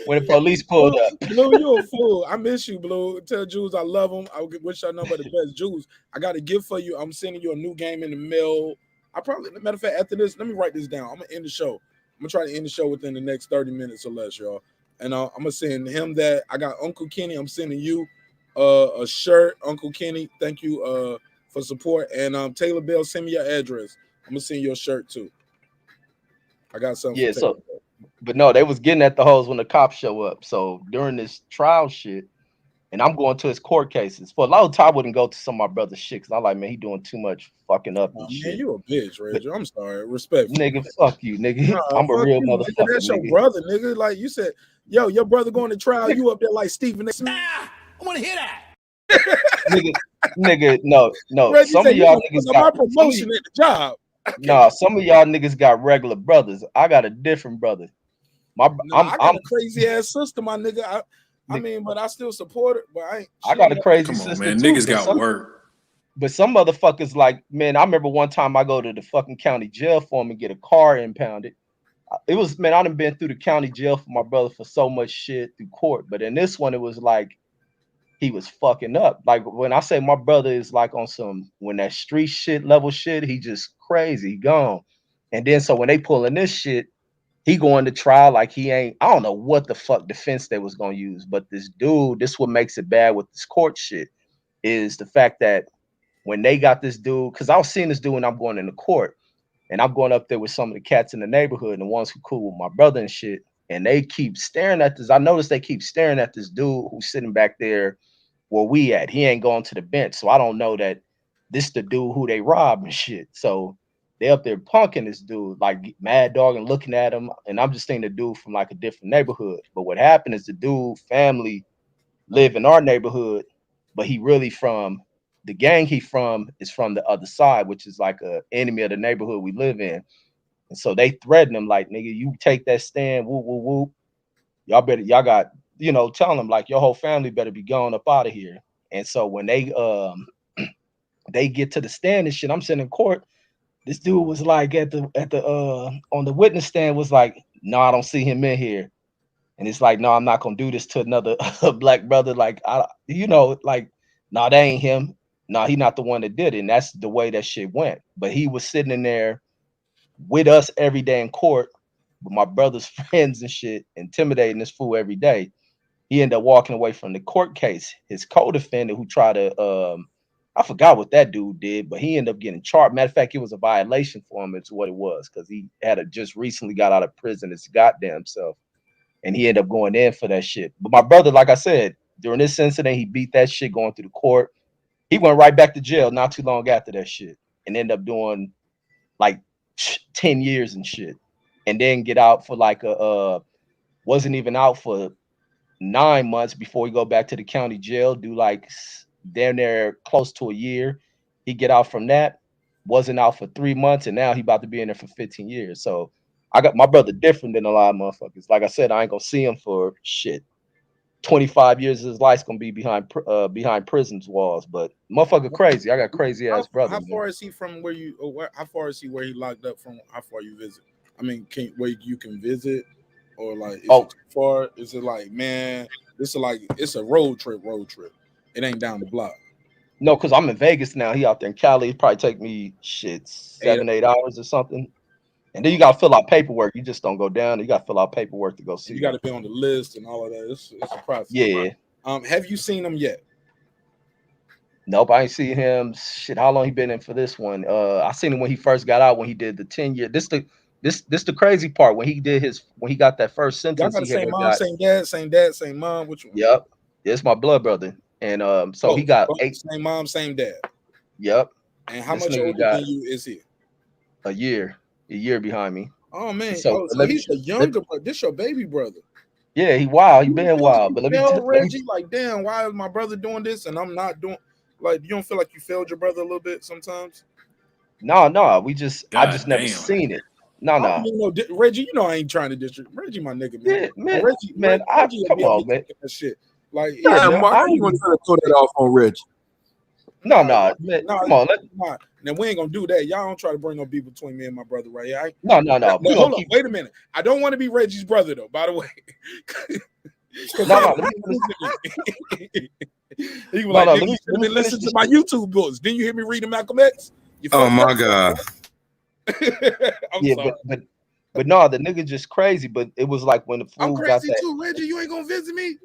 when the police pulled up. Blue, you a fool. I miss you, Blue. Tell Jules I love him. I wish I know about the best. Jules, I got a gift for you. I'm sending you a new game in the mail. Matter of fact, after this, let me write this down. I'm gonna end the show. I'm gonna try to end the show within the next 30 minutes or less, y'all. And I'm gonna send him that. I got Uncle Kenny. I'm sending you a shirt, Uncle Kenny. Thank you for support. And Taylor Bell, send me your address. I'm gonna send you a shirt too. I got something. Yeah. So, but no, they was getting at the hoes when the cops show up. So during this trial shit, and I'm going to his court cases. For a lot of time, I wouldn't go to some of my brother's shit because I'm like, man, he doing too much fucking up and shit. Man, you a bitch, Reggie. I'm sorry. Respect. Nigga, fuck you, nigga. I'm a real motherfucker. Nigga, that's your brother, nigga. Like you said, yo, your brother going to trial. You up there like Stephen A. I want to hear that. nigga, no. Reggie some of y'all niggas got my promotion at the job. No, some of y'all niggas got regular brothers. I got a different brother. I got a crazy ass sister, my nigga. I mean, but I still support it. But I got a crazy sister man. too. Niggas got work. But some motherfuckers like, man, I remember one time I go to the fucking county jail for him and get a car impounded. It was, man, I done been through the county jail for my brother for so much shit through court. But in this one, it was like he was fucking up. Like when I say my brother is like on some, when that street shit level shit, he just crazy, gone. And then so when they pulling this shit, he going to trial like he ain't, I don't know what the fuck defense they was gonna use, but this dude, this what makes it bad with this court shit is the fact that when they got this dude, because I was seeing this dude and I'm going into court and I'm going up there with some of the cats in the neighborhood and the ones who cool with my brother and shit, and they keep staring at this. I noticed they keep staring at this dude who's sitting back there where we at. He ain't going to the bench, so I don't know that this the dude who they robbed and shit. So they up there punking this dude, like mad dog and looking at him. And I'm just thinking the dude from like a different neighborhood. But what happened is the dude family live in our neighborhood, but he really from the gang he from is from the other side, which is like a enemy of the neighborhood we live in. And so they threaten him like, nigga, you take that stand, whoop, whoop, whoop. Y'all got, telling them like your whole family better be going up out of here. And so when they get to the stand and shit, I'm sitting in court. This dude was like at the on the witness stand was like, no, I don't see him in here. And it's like, no, I'm not gonna do this to another black brother. Like, like, no, that ain't him. No, he not the one that did it. And that's the way that shit went. But he was sitting in there with us every day in court. but my brother's friends and shit intimidating this fool every day. He ended up walking away from the court case. His co-defendant who tried to I forgot what that dude did, but he ended up getting charged. Matter of fact, it was a violation for him. It's what it was, because he had just recently got out of prison his goddamn self. And he ended up going in for that shit. But my brother, like I said, during this incident, he beat that shit going through the court. He went right back to jail not too long after that shit and ended up doing like 10 years and shit. And then get out for like wasn't even out for 9 months before he go back to the county jail, do like damn near close to a year. He get out from that, wasn't out for 3 months, and now he about to be in there for 15 years. So I got my brother different than a lot of motherfuckers. Like I said, I ain't gonna see him for shit. 25 years of his life's gonna be behind prison's walls, but motherfucker crazy. I got crazy ass brother. How far is he from where you? How far is he where he locked up from? How far you visit? I mean, where you can visit, or like is it too far? Is it like, man, this is like it's a road trip? It ain't down the block. No, because I'm in Vegas now. He out there in Cali. It probably take me 7-8 hours or something. And then you gotta fill out paperwork. You just don't go down. You gotta fill out paperwork to go see. You got to be on the list and all of that. It's a process. Yeah. Have you seen him yet? Nope, I ain't seen him. Shit, how long he been in for this one? I seen him when he first got out, when he did the 10-year. This the crazy part. When he got that first sentence. Y'all got the same mom, same dad, same mom. Which one? Yep. It's my blood brother. And so he got 8. Same mom, same dad. Yep. And how much older than you is he? A year behind me. Oh man, so he's a younger brother. This your baby brother. Yeah, he wild. He been wild. But let me tell Reggie, like, damn, why is my brother doing this and I'm not doing? Like, you don't feel like you failed your brother a little bit sometimes? No. I just never seen it. No. Reggie, you know I ain't trying to district. Reggie, my nigga, man. Yeah, man, Reggie come on, man. That shit. Like, yeah, Mark, how you gonna try to throw that off on Reggie? No, man. Come on. Now we ain't gonna do that. Y'all don't try to bring no beef between me and my brother, right here. No. Hold on, wait a minute. I don't want to be Reggie's brother, though. By the way. No. He was like, you should have been listening to my YouTube books. Didn't you hear me reading Malcolm X? Oh my God. Yeah, but no, the nigga just crazy. But it was like when the fool I'm crazy got that, too, Reggie. You ain't gonna visit me,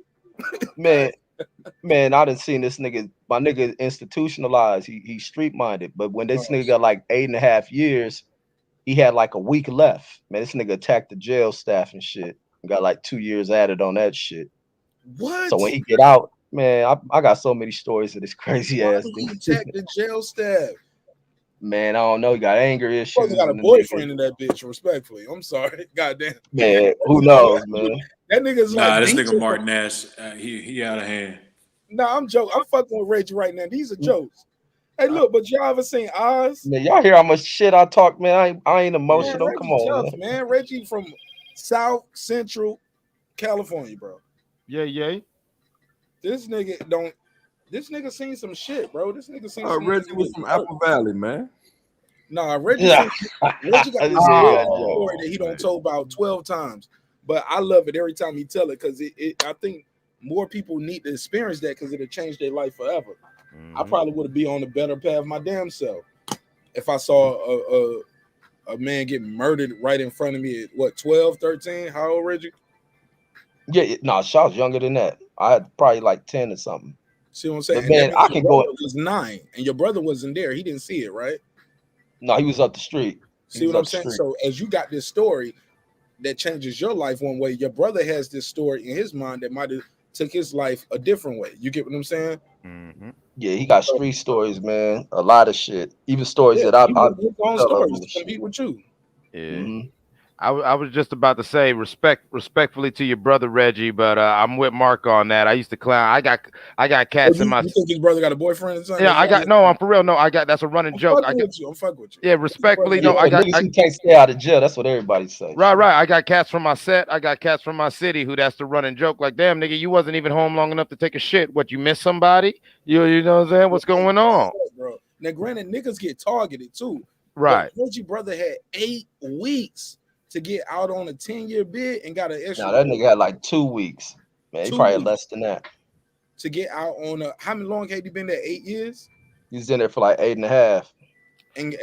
man. I done seen this nigga. My nigga institutionalized. He street minded. But when this nigga got like 8.5 years, he had like a week left. Man, this nigga attacked the jail staff and shit. Got like 2 years added on that shit. What? So when he get out, man, I got so many stories of this crazy ass thing. He attacked the jail staff. Man, I don't know. He got anger issues. He got a boyfriend in that bitch, respectfully. I'm sorry. Goddamn. Man, who knows, man? That nigga's like, this nigga marqnash, he out of hand. Nah, I'm joking. I'm fucking with Reggie right now. These are jokes. Hey, look, but y'all ever seen Oz? Man, y'all hear how much shit I talk, man? I ain't emotional. Man, come on, tough, man. Reggie from South Central California, bro. Yeah. This nigga seen some shit, bro. This nigga seen Reggie was from Apple Valley, man. Nah, Reggie got this story that he don't told about 12 times. But I love it every time he tell it, because I think more people need to experience that, because it'll change their life forever. I probably would be on a better path my damn self if I saw a man get murdered right in front of me at what, 12, 13? How old, Reggie? Yeah, no, Shaw's younger than that. I had probably like 10 or something. See what I'm saying? But man, I can go. It was 9, and your brother wasn't there. He didn't see it, right? No, he was up the street. See what I'm saying? So as you got this story that changes your life one way, your brother has this story in his mind that might have took his life a different way. You get what I'm saying? Mm-hmm. Yeah, he got street stories, man. A lot of shit. Even stories that I've stories to compete with you. Yeah. Mm-hmm. I was just about to say respectfully to your brother Reggie, but I'm with Mark on that. I used to clown. I got cats in my. You think his brother got a boyfriend or something? Yeah, I'm for real. No, that's a running joke. I'm fucking with you. Yeah, respectfully, no, I can't stay out of jail. That's what everybody says. Right. I got cats from my set. I got cats from my city who that's the running joke. Like, damn, nigga, you wasn't even home long enough to take a shit. What, you miss somebody? You know what I'm saying? What's going on? Bro. Now, granted, niggas get targeted too. Right. Reggie brother had 8 weeks to get out on a 10-year bid and got an extra. Now that nigga had like 2 weeks. Man, he probably less than that. To get out on a, how long had he been there? 8 years? He's in there for like 8.5. and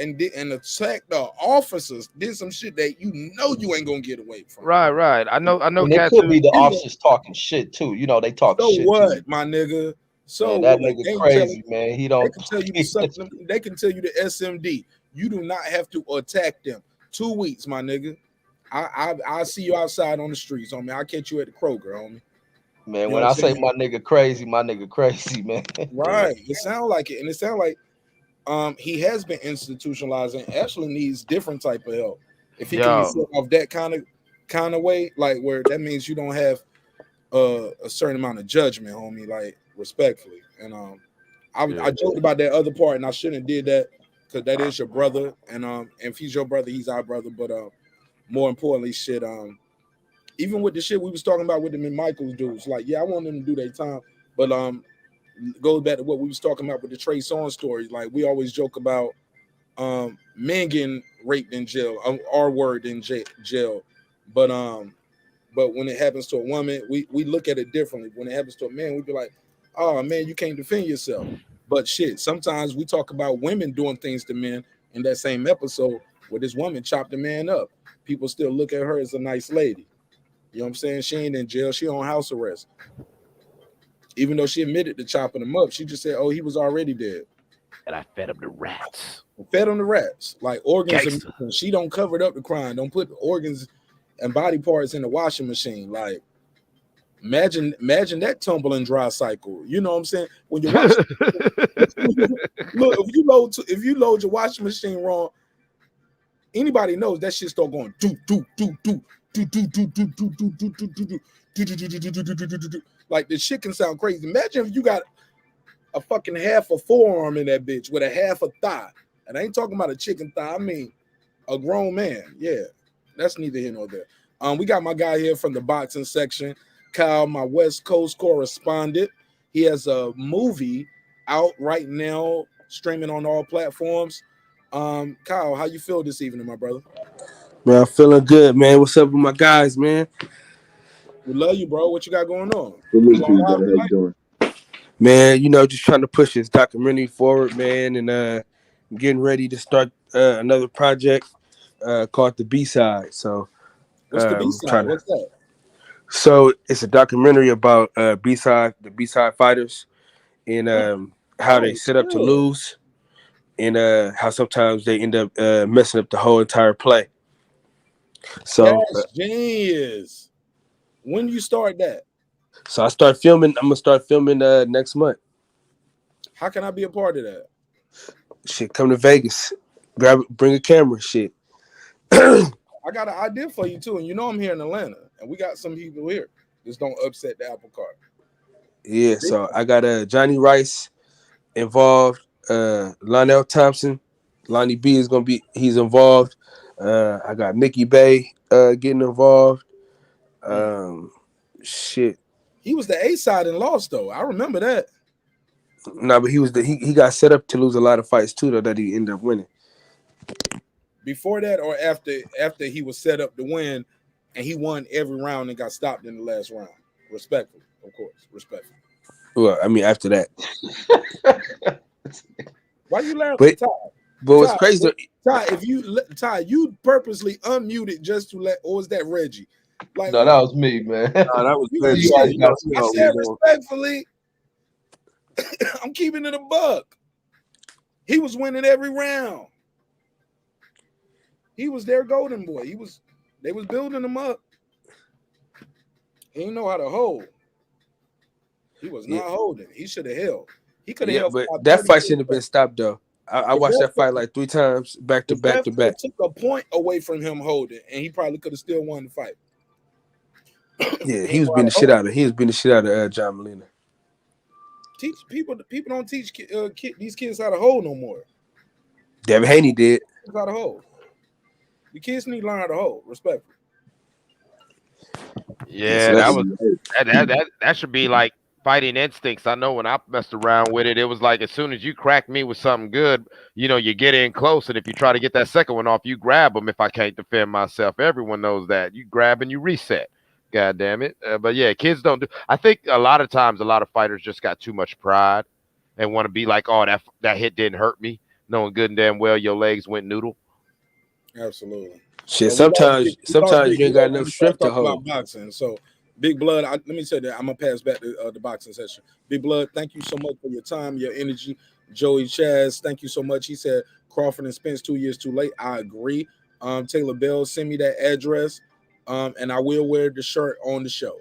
attacked the officers, did some shit that you ain't gonna get away from. Right. I know. And it could be the officers talking shit too. You know, they talk so shit what, too. my nigga? So Man, that what? nigga crazy, man. He don't. They can tell you to suck them. They can tell you the SMD. You do not have to attack them. 2 weeks, my nigga. I'll see you outside on the streets, homie. I'll catch you at the Kroger, homie. Man, You know when what I I'm say saying? my nigga crazy, man. Right. It sounds like it, and it sounds like he has been institutionalized and actually needs different type of help. If he can get off that kind of way, like where that means you don't have a certain amount of judgment, homie, like respectfully. And I joked about that other part, and I shouldn't have did that because that is your brother, and if he's your brother, he's our brother. But more importantly, shit, even with the shit we was talking about with them and Michael's dudes, like, yeah, I want them to do their time, but goes back to what we was talking about with the Trey Songz stories. Like, we always joke about men getting raped in jail, R word in jail, but when it happens to a woman, we look at it differently. When it happens to a man, we be like, oh man, you can't defend yourself. But shit, sometimes we talk about women doing things to men in that same episode where this woman chopped a man up. People still look at her as a nice lady. You know what I'm saying? She ain't in jail. She on house arrest. Even though she admitted to chopping him up, she just said, oh, he was already dead. And I fed him the rats. Fed him the rats. Like organs. She don't cover it up the crime. Don't put organs and body parts in the washing machine. Like, imagine that tumble and dry cycle. You know what I'm saying? When you watch, look, if you load your washing machine wrong, anybody knows that shit start going do. Like, the shit can sound crazy. Imagine if you got a fucking half a forearm in that bitch with a half a thigh. And I ain't talking about a chicken thigh. I mean a grown man. Yeah, that's neither here nor there. We got my guy here from the boxing section, Kyle, my West Coast correspondent. He has a movie out right now, streaming on all platforms. Kyle, how you feel this evening, my brother? Man, I'm feeling good, man. What's up with my guys, man? We love you, bro. What you got going on? Salute to you, brother. How you doing? Man, just trying to push this documentary forward, man, and getting ready to start another project called The B-Side. So, what's the B-Side? What's that? So it's a documentary about the B-Side fighters, and how they set up to lose, and how sometimes they end up messing up the whole entire play. So that's genius. When you start that? So I start filming. I'm gonna start filming next month. How can I be a part of that? Shit, come to Vegas. Bring a camera. Shit. I got an idea for you too, and I'm here in Atlanta, and we got some people here. Just don't upset the apple cart. Yeah, so I got Johnny Rice involved. Lionel Thompson, Lonnie B is gonna be. He's involved. I got Mickey Bay getting involved. Shit. He was the A side and lost though. I remember that. No, but he got set up to lose a lot of fights too, though, that he ended up winning. Before that, or after he was set up to win, and he won every round and got stopped in the last round. Respectfully, of course, respectfully. Well, I mean, after that. Why you laughing, Ty? But what's crazy, Ty, you purposely unmuted just to let, or was that Reggie? Like, no, that was me, man. No, that was Reggie. I said respectfully, I'm keeping it a buck. He was winning every round. He was their golden boy. They was building him up. He didn't know how to hold. He was not holding. He should have held. He could have held. But that fight shouldn't have been stopped though. I watched that fight like 3 times back to back. Took a point away from him holding, and he probably could have still won the fight. Yeah, he was beating the shit out of John Molina. Teach people don't teach these kids how to hold no more. Devin Haney did. How to hold. The kids need to learn how to hold. Respectfully. Yeah, that should be like fighting instincts. I know when I messed around with it, it was like as soon as you crack me with something good, you get in close, and if you try to get that second one off, you grab them. If I can't defend myself, everyone knows that. You grab and you reset. God damn it. But yeah, kids don't do. I think a lot of times, a lot of fighters just got too much pride and want to be like, oh, that hit didn't hurt me. knowing good and damn well your legs went noodle. Absolutely. Shit, We lost sometimes Big you ain't got Blood when enough we started strength to talking hold. about boxing. So, Big Blood, let me say that I'm gonna pass back the boxing session. Big Blood, thank you so much for your time, your energy. Joey Chaz, thank you so much. He said Crawford and Spence 2 years too late. I agree. Taylor Bell, send me that address, and I will wear the shirt on the show.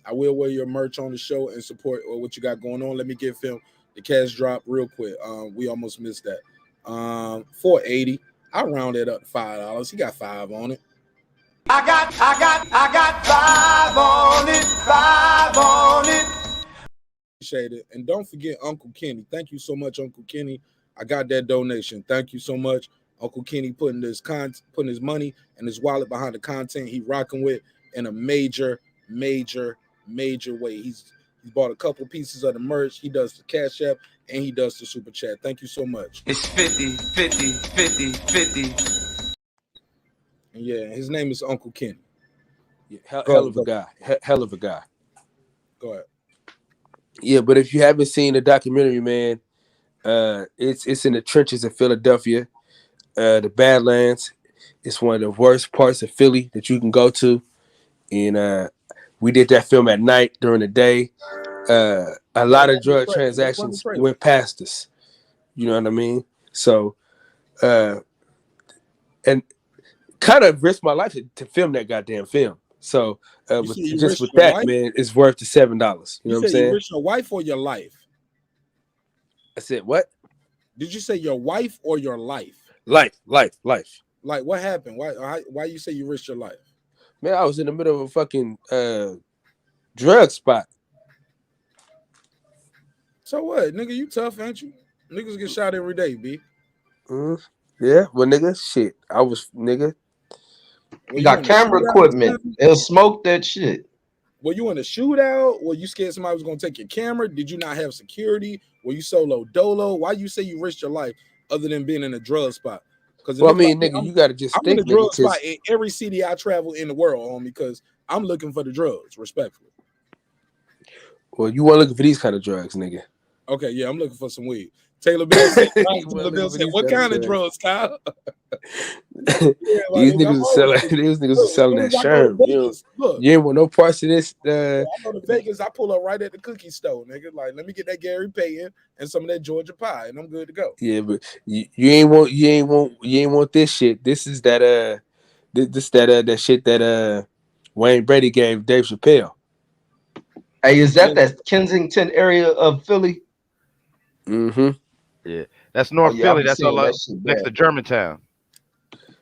I will wear your merch on the show and support what you got going on. Let me give him the cash drop real quick. We almost missed that. $4.80. I rounded up to $5. He got 5 on it. I got 5 on it, 5 on it. Appreciate it. And don't forget Uncle Kenny. Thank you so much, Uncle Kenny. I got that donation. Thank you so much. Uncle Kenny putting his money and his wallet behind the content he rocking with in a major way. He's bought a couple pieces of the merch. He does the Cash App and he does the Super Chat. Thank you so much. It's 50, 50, 50, 50. And yeah, his name is Uncle Kenny. Yeah, hell of a guy. Hell of a guy. Go ahead. Yeah, but if you haven't seen the documentary, man, it's in the trenches of Philadelphia, the Badlands. It's one of the worst parts of Philly that you can go to, and we did that film at night during the day. A lot of drug transactions went past us. You know what I mean? So, and kind of risked my life to film that goddamn film. So, with that, life? Man, it's worth the $7. You know what I'm saying? You risked your wife or your life? I said what? Did you say your wife or your life? Life. Like what happened? Why you say you risked your life? Man, I was in the middle of a fucking drug spot. So what, nigga? You tough, ain't you? Niggas get shot every day, B. Yeah, well, nigga, shit. I was, nigga. You got camera equipment. It'll smoke that shit. Were you in a shootout? Were you scared somebody was gonna take your camera? Did you not have security? Were you solo dolo? Why you say you risked your life other than being in a drug spot? Because well, I mean, nigga, you gotta just think. I'm in a drug spot in every city I travel in the world, homie, because I'm looking for the drugs, respectfully. Well, you weren't looking for these kind of drugs, nigga. Okay, yeah, I'm looking for some weed. Taylor Bill said, what kind of drugs, Kyle? These niggas are selling that sherm. You ain't want no parts of this. I go to Vegas, I pull up right at the cookie store, nigga. Like, let me get that Gary Payton and some of that Georgia pie, and I'm good to go. Yeah, but you ain't want this shit. This is that that shit that Wayne Brady gave Dave Chappelle. Hey, is that Kensington area of Philly? Mm-hmm. Yeah, that's North Philly. That's all next to Germantown.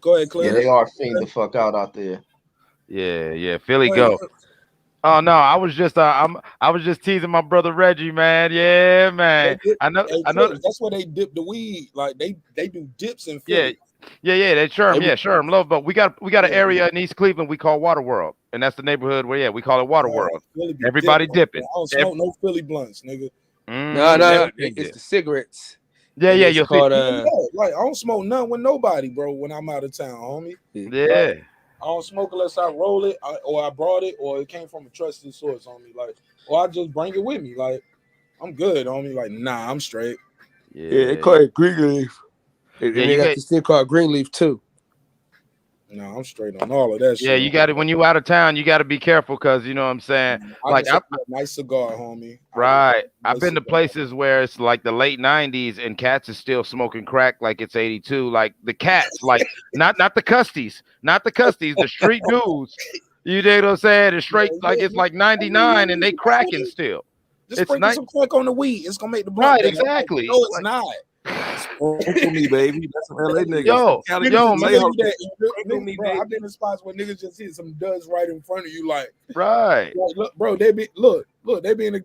Go ahead, Claire. Yeah, they are fiend the fuck out there. Yeah, Philly go. Oh no, I was just teasing my brother Reggie, man. Yeah, man. I know. That's where they dip the weed. Like they do dips in Philly. Yeah. They Sherm. Love, but we got an area in East Cleveland we call Water World, and that's the neighborhood where we call it Water World. Everybody dipping. I don't smoke no Philly blunts, nigga. No, it's the cigarettes. Yeah, you'll called, like I don't smoke none with nobody, bro. When I'm out of town, homie. Yeah. Like, I don't smoke unless I roll it, or I brought it, or it came from a trusted source, homie. Like, or I just bring it with me. Like, I'm good, homie. Like, nah, I'm straight. Yeah, they call it greenleaf. And they got this thing called greenleaf too. No, I'm straight on all of that shit. Yeah, you got it. When you out of town, you got to be careful because you know what I'm saying. I a nice cigar, homie. Right. I've been to places where it's like the late 90s and cats is still smoking crack like it's 82. Like the cats, like not the custies, the street dudes. You know what I'm saying? It's straight like it's like 99 and they cracking still. Just sprinkle some crack on the weed. It's gonna make the blunt. Right, exactly. No, it's not. Sprinkle me, baby. That's some LA niggas. Yo, man. Bro, I've been in spots where niggas just hit some duds right in front of you, like right. Like, look, bro, they be in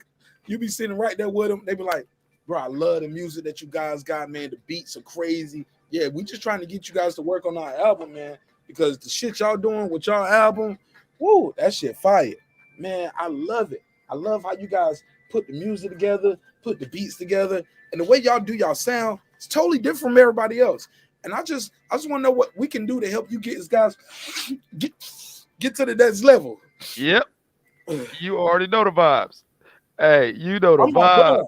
you be sitting right there with them. They be like, bro, I love the music that you guys got, man. The beats are crazy. Yeah, we just trying to get you guys to work on our album, man, because the shit y'all doing with y'all album, woo, that shit fire, man. I love it. I love how you guys put the music together, put the beats together, and the way y'all do y'all sound, it's totally different from everybody else. And I just want to know what we can do to help you guys get to the next level. Yep. You already know the vibes. Hey, you know the vibes.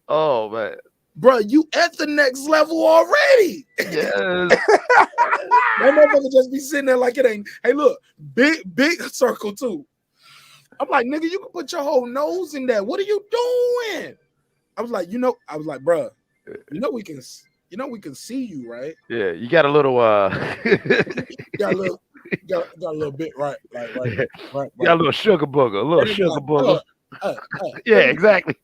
Oh man. bro, you at the next level already. Yes. That motherfucker just be sitting there like it ain't. Hey, look, big circle too. I'm like, nigga, you can put your whole nose in that. What are you doing? I was like, bro, we can see you, right? Yeah, you got a little got a little bit right. You got a little sugar booger, a little sugar booger. Yeah, exactly.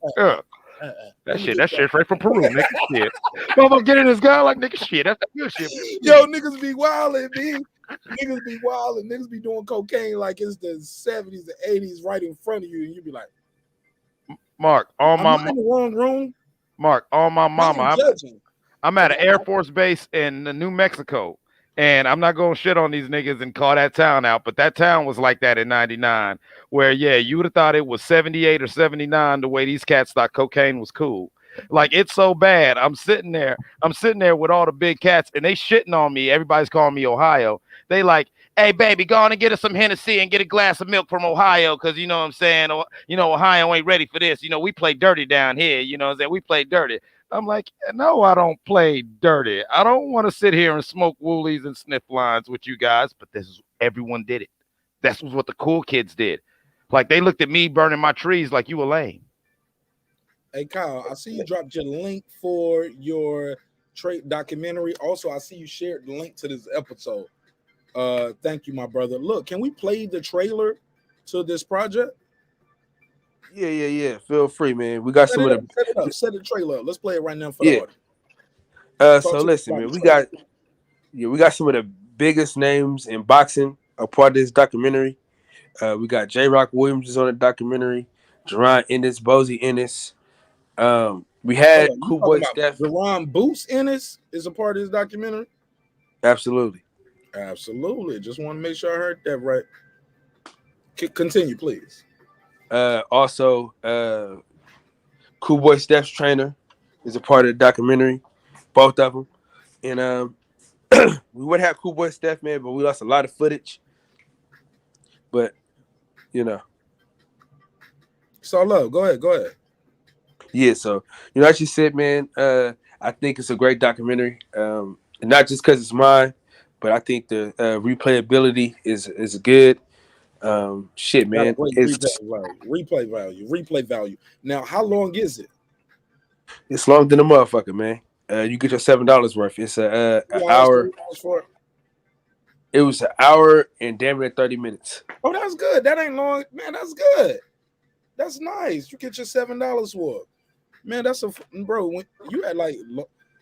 That shit right from Peru, nigga. Shit. Motherfucker get in this guy like nigga shit. That's good shit. Yo, niggas be wilding, B. Niggas be wilding. Niggas be doing cocaine like it's the 70s, the 80s right in front of you, and you be like, Mark, I'm in the wrong room. Mark, on my mama. I'm at an Air Force base in New Mexico. And I'm not going to shit on these niggas and call that town out, but that town was like that in 99, where, yeah, you would have thought it was 78 or 79 the way these cats thought cocaine was cool. Like, it's so bad. I'm sitting there with all the big cats, and they shitting on me. Everybody's calling me Ohio. They like, hey, baby, go on and get us some Hennessy and get a glass of milk from Ohio, because, you know what I'm saying, Ohio ain't ready for this. We play dirty down here. You know what I'm saying? We play dirty. I'm like, no, I don't play dirty. I don't want to sit here and smoke woolies and sniff lines with you guys, but everyone did it. That's what the cool kids did. Like, they looked at me burning my trees like you were lame. Hey, Kyle, I see you dropped your link for your documentary. Also, I see you shared the link to this episode. Thank you, my brother. Look, can we play the trailer to this project? Yeah. Feel free, man. We got some of the set the trailer up. Let's play it right now for the audience. So listen, man, we got some of the biggest names in boxing a part of this documentary. We got J-Rock Williams is on the documentary, Jerron Ennis, Bozy Ennis. We had Cool Boy Steph. Jerron Boots Ennis is a part of this documentary. Absolutely. Just want to make sure I heard that right. Continue, please. Also, Cool Boy Steph's trainer is a part of the documentary, both of them. And we would have Cool Boy Steph, man, but we lost a lot of footage. But So love, go ahead. Yeah, so as you said, man, I think it's a great documentary. And not just because it's mine, but I think the replayability is good. Shit, man. Replay value. Now, how long is it? It's longer than a motherfucker, man. You get your $7 worth. It's an hour. It was an hour and damn near 30 minutes. Oh, that's good. That ain't long, man. That's good. That's nice. You get your $7 worth, man. That's bro. When you had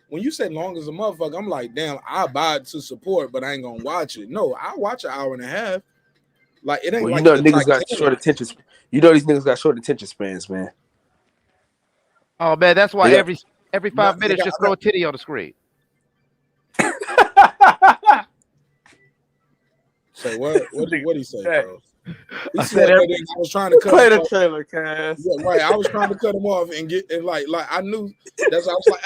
when you say long as a motherfucker, I'm like, damn. I buy it to support, but I ain't gonna watch it. No, I watch an hour and a half. Like it ain't. Well, like niggas got short attention. These niggas got short attention spans, man. Oh man, that's why every 5 minutes just throw a titty on the screen. Say what? What did he say, bro? He said I was trying to cut play the trailer, Cass. Yeah, right. I was trying to cut him off and like I knew that's why I was like,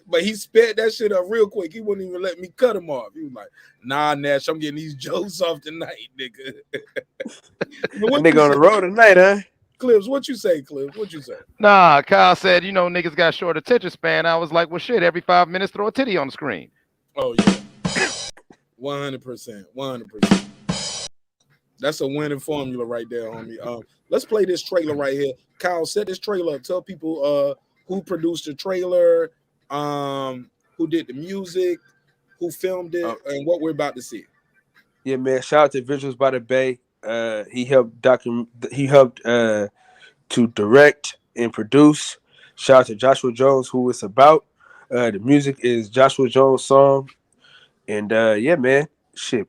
but he sped that shit up real quick. He wouldn't even let me cut him off. He was like, nah, Nash, I'm getting these jokes off tonight, nigga. Nigga on the road tonight, huh? Clips, what you say, Clips? What you say? Nah, Kyle said, niggas got short attention span. I was like, well, shit, every 5 minutes, throw a titty on the screen. Oh, yeah. 100%. That's a winning formula right there, homie. Let's play this trailer right here. Kyle, set this trailer up. Tell people who produced the trailer, who did the music, who filmed it, and what we're about to see. Yeah, man. Shout out to Visuals by the Bay. He helped to direct and produce. Shout out to Joshua Jones, who it's about. The music is Joshua Jones' song. And yeah, man. Shit.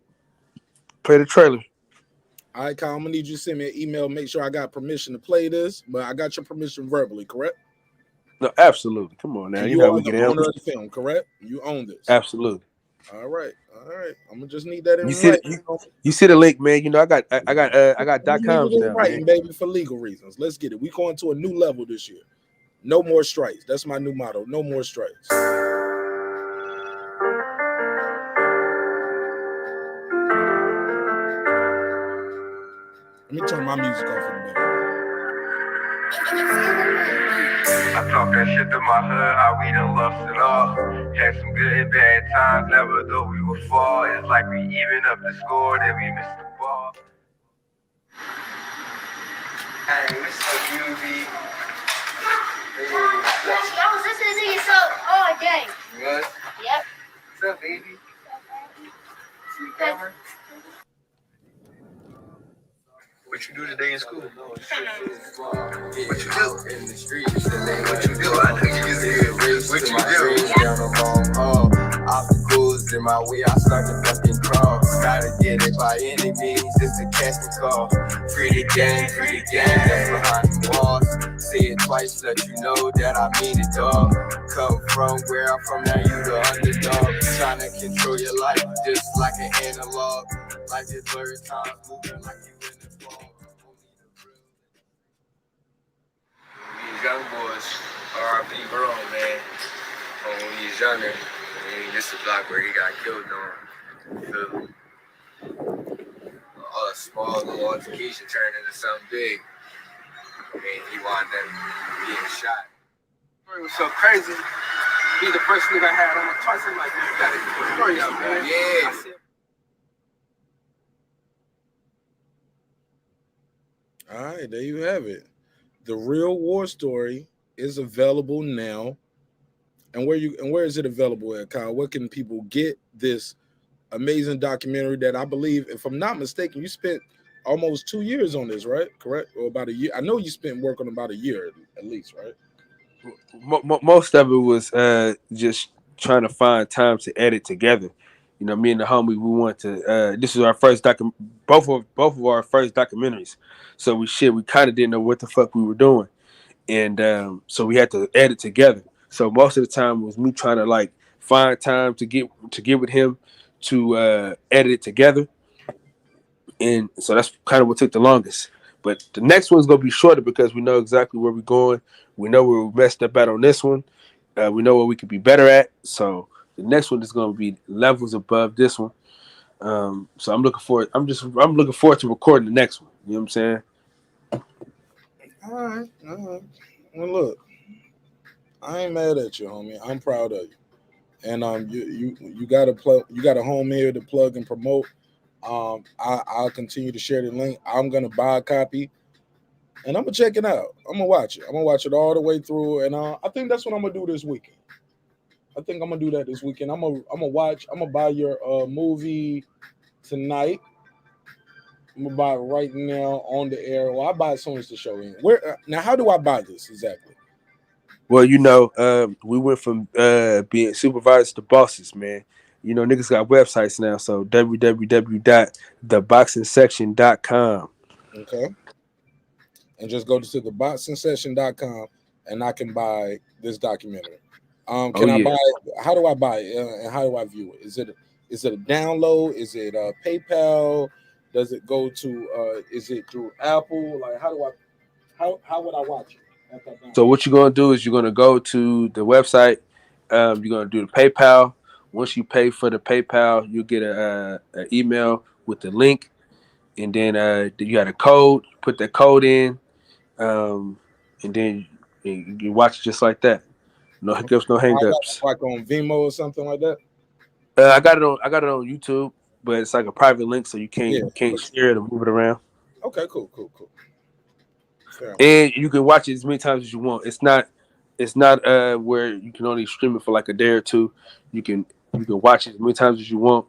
Play the trailer. All right, Kyle, I'm gonna need you to send me an email. Make sure I got permission to play this, but I got your permission verbally, correct? No, absolutely. Come on now. And you are the owner of the film, correct? You own this. Absolutely. All right. I'm gonna just need that in You see the link, man. I got .coms now, writing, baby, for legal reasons. Let's get it. We going to a new level this year. No more strikes. That's my new motto. No more strikes. Let me turn my music off in a minute. I talk that shit to my hood, how we done lost it all. Had some good and bad times, never thought we would fall. It's like we even up the score, then we missed the ball. Hey, what's up, UV? I was listening to your song all day. What? Yep. What's up, baby? See the camera? What you do today in school? What you do? In the streets, what you do? I know you just what you do? Down a long haul, obstacles in my way, I start to fucking crawl. Gotta get it by any means, it's a casting call. Free the gang, that's behind the walls. Say it twice, let you know that I mean it, dog. Come from where I'm from, now you the underdog. Trying to control your life, just like an analog. Like this blurry time, moving like you in the fall. These young boys, R.I.P. bro, man. When he was younger, this is the block where he got killed on. Feel me? A small little altercation turned into something big. I mean, he wound up being shot. It was so crazy. Be the first nigga I had on my twice. I'm like, man, you gotta get the story out, man. Yeah. All right, there you have it. The Real War Story is available now. And where is it available at, Kyle? Where can people get this amazing documentary that I believe, if I'm not mistaken, you spent almost 2 years on this, right? Correct? Or about a year? I know you spent work on about a year at least, right? Most of it was just trying to find time to edit together. You know, me and the homie, we want to. This is our first both of our first documentaries. So we kind of didn't know what the fuck we were doing, and so we had to edit together. So most of the time it was me trying to like find time to get with him to edit it together, and so that's kind of what took the longest. But the next one's gonna be shorter because we know exactly where we're going. We know where we messed up at on this one. We know what we could be better at. So the next one is gonna be levels above this one. So I'm looking forward. I'm looking forward to recording the next one. You know what I'm saying? All right. Well, look, I ain't mad at you, homie. I'm proud of you. And you got a home here to plug and promote. I'll continue to share the link. I'm gonna buy a copy, and I'm gonna check it out. I'm gonna watch it. I'm gonna watch it all the way through, and I think that's what I'm gonna do this weekend. I think I'm gonna do that this weekend. I'm gonna buy your movie tonight. I'm gonna buy it right now on the air. Well, I'll buy it as soon as the show ends. Where now? How do I buy this exactly? Well, you know, we went from being supervisors to bosses, man. You know, niggas got websites now, so www.theboxingsection.com. Okay. And just go to theboxingsection.com and I can buy this documentary. Can I buy it? How do I buy it? And how do I view it? Is it a download? Is it PayPal? Does it go to is it through Apple? Like how would I watch it? So what you're gonna do is you're gonna go to the website. You're gonna do the PayPal. Once you pay for the PayPal, you get an email with the link, and then you got a code. Put that code in, and then you watch it just like that. No hiccups, no hangups. Like on Vimeo or something like that. I got it on YouTube, but it's like a private link, so you can't share it or move it around. Okay, cool. And you can watch it as many times as you want. It's not where you can only stream it for like a day or two. You can watch it as many times as you want.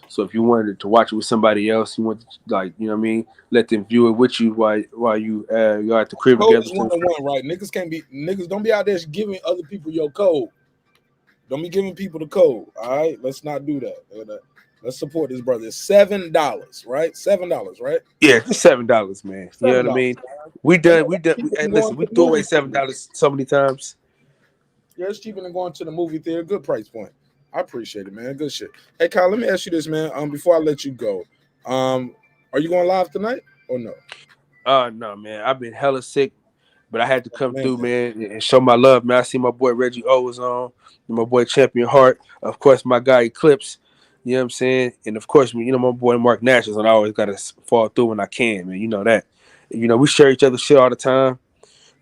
So if you wanted to watch it with somebody else, you want to, like, you know what I mean, let them view it with you while you're at the crib Code together. is 101, right? Niggas don't be out there giving other people your code. Don't be giving people the code. All right, let's not do that. Let's support this brother. It's $7, right? $7, right? Yeah, it's $7, man. You know what I mean? We threw away $7 so many times. Yeah, it's cheaper than going to the movie theater. Good price point. I appreciate it, man. Good shit. Hey, Kyle, let me ask you this, man. Before I let you go, are you going live tonight or no? No, man. I've been hella sick, but I had to come through, man, and show my love, man. I see my boy Reggie O was on, and my boy Champion Hart, of course, my guy Eclipse. You know what I'm saying? And of course, you know, my boy marqnash is on. I always gotta fall through when I can, man. You know that. You know, we share each other's shit all the time.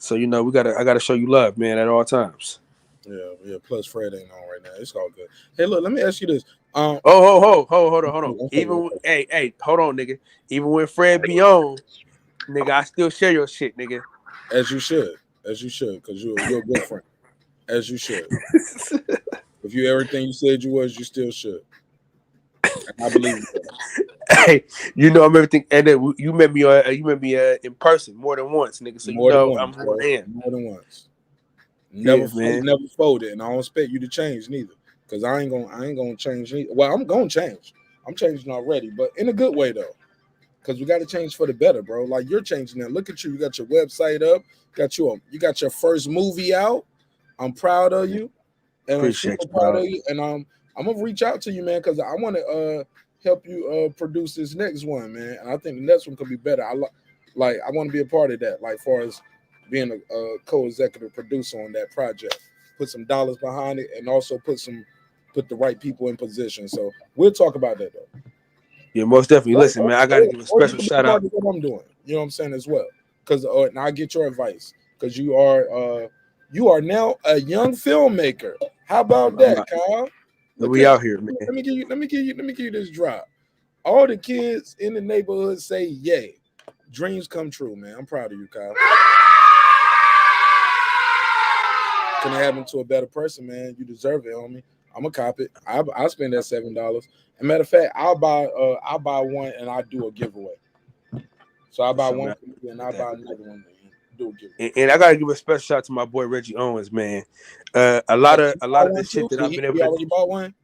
So you know, I gotta show you love, man, at all times. Yeah. Plus Fred ain't on right now. It's all good. Hey, look, let me ask you this. Hold on. Even hey, hold on, nigga. Even when Fred be on, nigga, I still share your shit, nigga. As you should, because you're a good friend. As you should. If you everything you said you was, you still should. And I believe that. Hey, you know I'm everything, and then you met me in person more than once, nigga. So More you than know once, I'm who I am. more than once. Yeah, man. Never folded, and I don't expect you to change neither. Cause I ain't gonna change neither. Well, I'm gonna change. I'm changing already, but in a good way though. Cause we got to change for the better, bro. Like you're changing that. Look at you. You got your website up. You got your first movie out. I'm proud of you, and Appreciate I'm super you, proud bro. of you. And I'm gonna reach out to you, man, because I want to help you produce this next one, man. And I think the next one could be better. I want to be a part of that. Like, far as being a co-executive producer on that project, put some dollars behind it, and also put the right people in position. So we'll talk about that though. Yeah, most definitely. Listen, man, I gotta give a special shout out. What I'm doing, you know what I'm saying, as well. Because and I get your advice because you are now a young filmmaker. How about that, Kyle? We out here, man. Let me give you this drop. All the kids in the neighborhood say yay. Dreams come true, man. I'm proud of you, Kyle. Couldn't happen to a better person, man. You deserve it, homie. I'm gonna cop it. I'll spend that $7. And matter of fact, I'll buy one and I'll do a giveaway. So I'll buy one for you and I'll buy another one and do a giveaway. And I gotta give a special shout out to my boy Reggie Owens, man. A lot of the shit that I've been able to. You already bought one?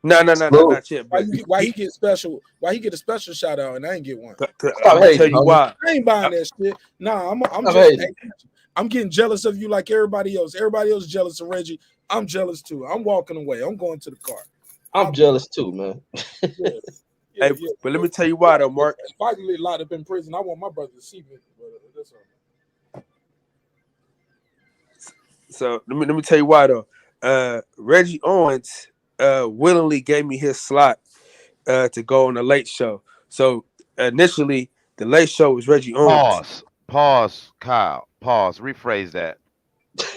No, not yet. But why he get special? Why he get a special shout out and I ain't get one? I'll tell you why. I ain't buying that shit. Nah, I'm getting jealous of you like everybody else. Everybody else jealous of Reggie. I'm jealous too. I'm walking away. I'm going to the car. I'm jealous too, man. Yeah, but let me tell you why though, Mark. If I get locked up in prison, I want my brother to see me. But that's all. So let me tell you why though. Reggie Owens willingly gave me his slot to go on the Late Show. So initially, the Late Show was Reggie Owens. Pause, Kyle. Pause. Rephrase that.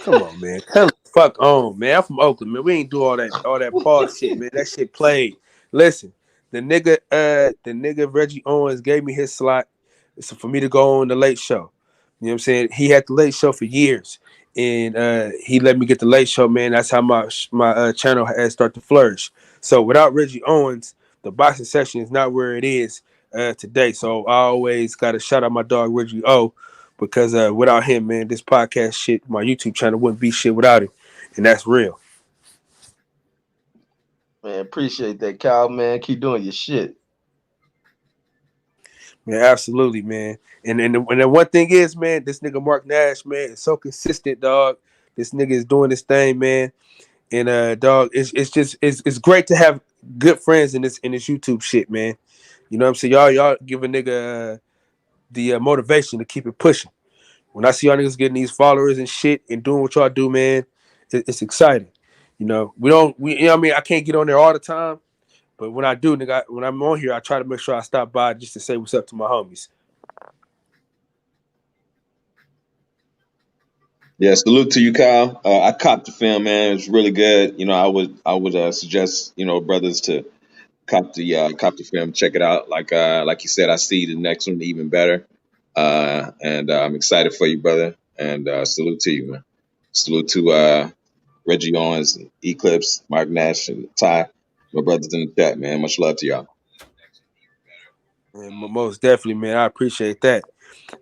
Come on, man. Come the fuck on, man. I'm from Oakland, man. We ain't do all that pause shit, man. That shit played. Listen, the nigga Reggie Owens gave me his slot for me to go on the Late Show. You know what I'm saying? He had the Late Show for years, and he let me get the Late Show, man. That's how my channel has started to flourish. So without Reggie Owens, the boxing section is not where it is today. So I always got to shout out my dog Reggie O, because without him, man, this podcast shit, my YouTube channel wouldn't be shit without him, and that's real. Man, appreciate that, Kyle, man. Keep doing your shit. Man, absolutely, man. And the one thing is, man, this nigga marqnash, man, is so consistent, dog. This nigga is doing this thing, man. And dog, it's great to have good friends in this YouTube shit, man. You know what I'm saying? Y'all give a nigga the motivation to keep it pushing. When I see y'all niggas getting these followers and shit and doing what y'all do, man, it's exciting. You know, you know what I mean? I can't get on there all the time, but when I do, nigga, when I'm on here, I try to make sure I stop by just to say what's up to my homies. Yeah, salute to you, Kyle. I copped the film, man. It's really good. You know, I would suggest, you know, brothers to cop the film, check it out. Like you said, I see the next one even better. And I'm excited for you, brother. And salute to you, man. Salute to Reggie Owens, and Eclipse, marqnash, and Ty, my brothers in the chat, man. Much love to y'all. And most definitely, man. I appreciate that.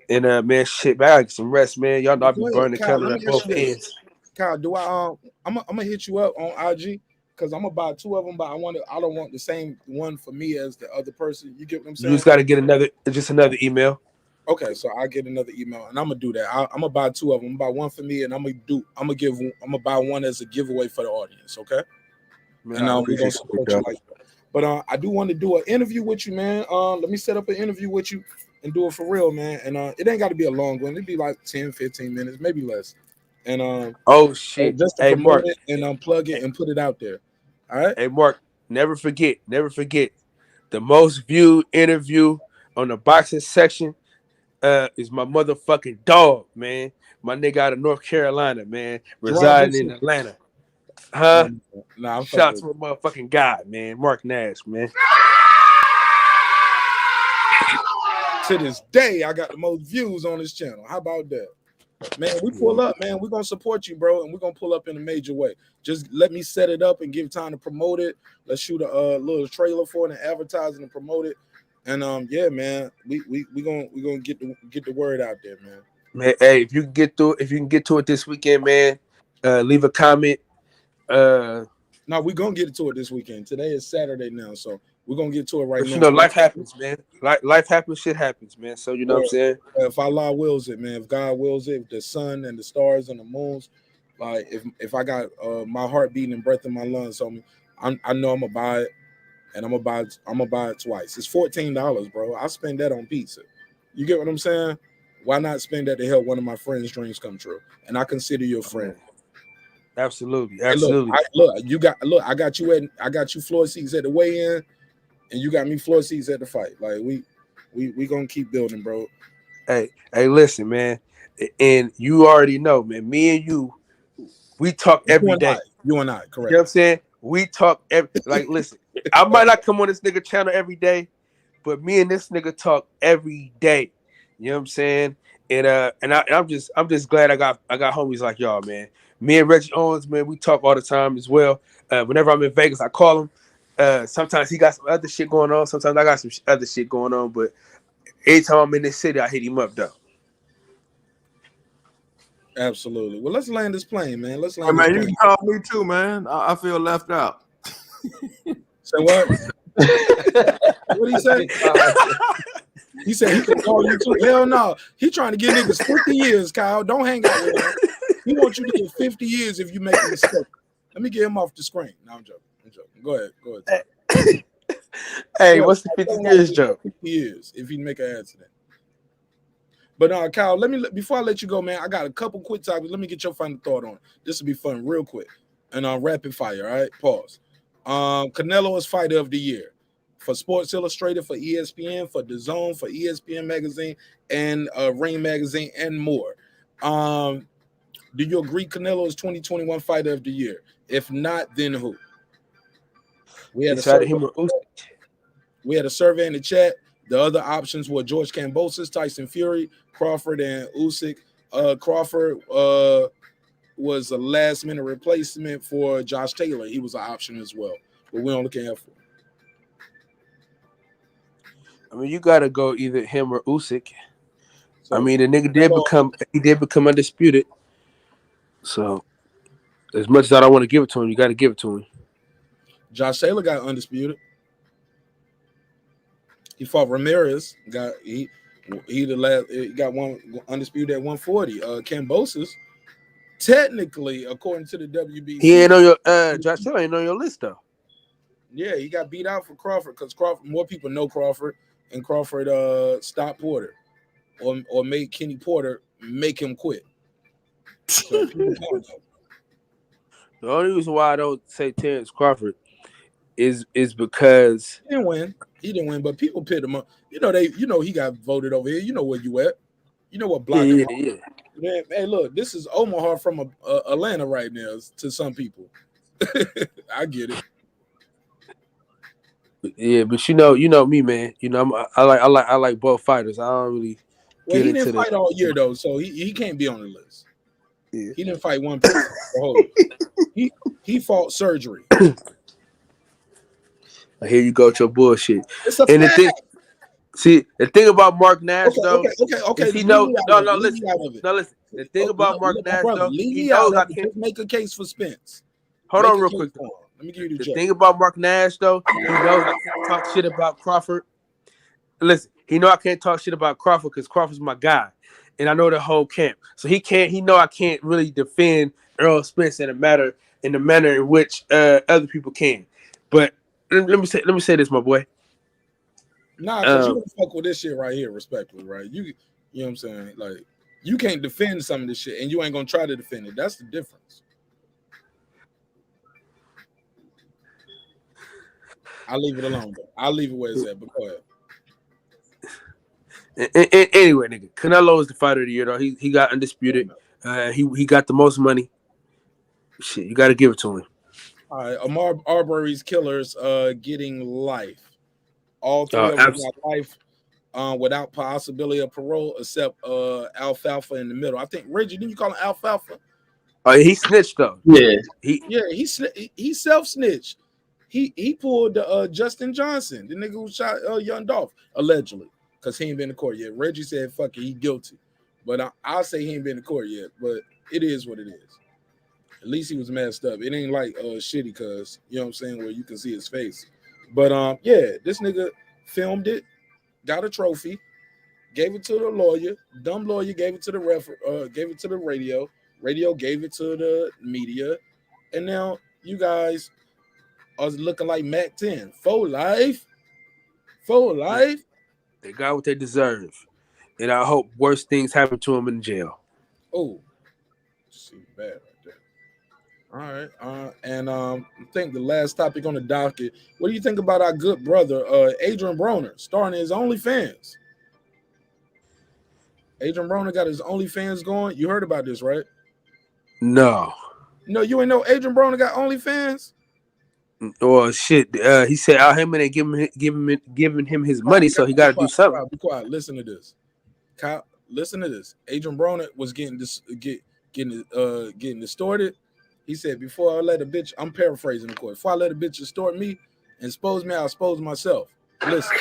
And man, shit, man, I get some rest, man. Y'all know I be burning the candle at both ends. Kyle, do I'm gonna hit you up on IG because I'm gonna buy two of them, but I don't want the same one for me as the other person. You get what I'm saying? You just gotta get another email. Okay, so I get another email and I'm gonna do that. I'm gonna buy two of them. I'm gonna buy one for me and I'm gonna buy one as a giveaway for the audience. Okay. Man, and we're gonna support you like that. But I do want to do an interview with you, man. Let me set up an interview with you and do it for real, man. And it ain't got to be a long one. It'd be like 10, 15 minutes, maybe less. And oh shit, just to promote it and unplug it and put it out there. All right. Hey Mark, never forget. The most viewed interview on the boxing section is my motherfucking dog, man. My nigga out of North Carolina, man, Gerard residing in Dixon. Atlanta. Huh? Nah, I'm Shout out fucking to a motherfucking guy, man. marqnash, man. to this day, I got the most views on this channel. How about that? Man, we pull up, man. We're gonna support you, bro, and we're gonna pull up in a major way. Just let me set it up and give time to promote it. Let's shoot a little trailer for it and advertise it and promote it. And yeah, man, we gonna get the word out there, man. Man, hey, if you can get to it this weekend, man, leave a comment. No, we're gonna get to it this weekend. Today is Saturday now, so we're gonna get to it right But now. you know, life happens, man. Life happens, shit happens, man. So you know what I'm saying? If Allah wills it, man, if God wills it, if the sun and the stars and the moons, like if I got my heart beating and breath in my lungs, so I know I'm gonna buy it, and I'm gonna buy it twice. It's $14, bro. I spend that on pizza. You get what I'm saying? Why not spend that to help one of my friends' dreams come true? And I consider you a friend. Absolutely, Hey, absolutely. I got you floor seats at the weigh-in, and you got me floor seats at the fight. Like we gonna keep building, bro. Hey, listen, man. And you already know, man. Me and you, we talk every day. You and I, correct. You know what I'm saying? We talk like, listen, I might not come on this nigga channel every day, but me and this nigga talk every day. You know what I'm saying? And I'm just glad I got homies like y'all, man. Me and Reggie Owens, man, we talk all the time as well. Whenever I'm in Vegas, I call him. Sometimes he got some other shit going on. Sometimes I got some other shit going on. But every time I'm in this city, I hit him up though. Absolutely. Well, let's land this plane, man. Let's Hey, land man, this you plane. can call me too, man. I feel left out. Say what? What he say? He said he can call you too. Hell no. He trying to give niggas 50 years, Kyle. Don't hang out with him. He wants you to get 50 years if you make a mistake. Let me get him off the screen. No, I'm joking. Go ahead. Hey, what's the 50 years joke? 50 years if you make an accident. But Kyle, before I let you go, man, I got a couple quick topics. Let me get your final thought on it. This will be fun real quick. And rapid fire, all right? Pause. Canelo is fighter of the year for Sports Illustrated, for ESPN, for DAZN, for ESPN magazine, and Ring magazine, and more. Do you agree Canelo is 2021 fighter of the year? If not, then who? We had a survey in the chat. The other options were George Kambosos, Tyson Fury, Crawford, and Usyk. Crawford was a last-minute replacement for Josh Taylor. He was an option as well, but we only care for. I mean, you gotta go either him or Usyk. So, I mean, the nigga did become undisputed. So, as much as I don't want to give it to him, you got to give it to him. Josh Taylor got undisputed. He fought Ramirez. He got one undisputed at 140. Kambosos, technically, according to the WBC, he ain't on your Josh Taylor ain't on your list though. Yeah, he got beat out for Crawford because more people know Crawford, and Crawford stopped Porter or made Kenny Porter make him quit. So people don't know. The only reason why I don't say Terence Crawford is because he didn't win, but people pit him up. You know he got voted over here. You know where you at. You know what block. Yeah. Man, hey, look, this is Omaha from Atlanta right now to some people. I get it. Yeah, but you know me, man. You know I like both fighters. I don't really Well, he didn't fight all year though, so he can't be on the list. Yeah. He didn't fight one person the whole year. He fought surgery. Here you go with your bullshit. It's a and fact. The thing about marqnash though, okay. He knows. Listen. The thing about marqnash though, he knows I can't just make a case for Spence. Hold on, real quick. Let me give you the thing about marqnash though, he knows I can't talk shit about Crawford. Listen, he know I can't talk shit about Crawford because Crawford's my guy, and I know the whole camp. So he know I can't really defend Earl Spence in the manner in which other people can. But let me say this, my boy. Nah, because you don't fuck with this shit right here, respectfully, right? You know what I'm saying? Like, you can't defend some of this shit, and you ain't gonna try to defend it. That's the difference. I'll leave it alone, though. I'll leave it where it's at, but go ahead. Anyway, nigga, Canelo is the fighter of the year, though. He got undisputed. He got the most money. Shit, you got to give it to him. All right, Amar Arbery's killers getting life. All three of them got life without possibility of parole, except Alfalfa in the middle. I think Reggie, didn't you call him Alfalfa? He snitched though. Yeah, he self snitched. He pulled Justin Johnson, the nigga who shot Young Dolph, allegedly, because he ain't been to court yet. Reggie said, "Fuck it, he guilty," but I'll say he ain't been to court yet. But it is what it is. At least he was messed up. It ain't like shitty, cuz you know what I'm saying, where you can see his face. But yeah, this nigga filmed it, got a trophy, gave it to the lawyer. Dumb lawyer gave it to the gave it to the radio. Radio gave it to the media, and now you guys are looking like Mac 10 for life. For life. They got what they deserve, and I hope worse things happen to them in jail. Oh, see, bad right there. All right, and I think the last topic on the docket. What do you think about our good brother, Adrian Broner, starting his OnlyFans? Adrian Broner got his OnlyFans going. You heard about this, right? No, you ain't know Adrian Broner got OnlyFans. Or shit. He said Al Haymon ain't giving him his money, so he got to do something. Be quiet. Listen to this. Kyle, listen to this. Adrian Broner was getting distorted. He said, "Before I let a bitch," I'm paraphrasing the quote. "Before I let a bitch distort me and expose me, I'll expose myself." Listen.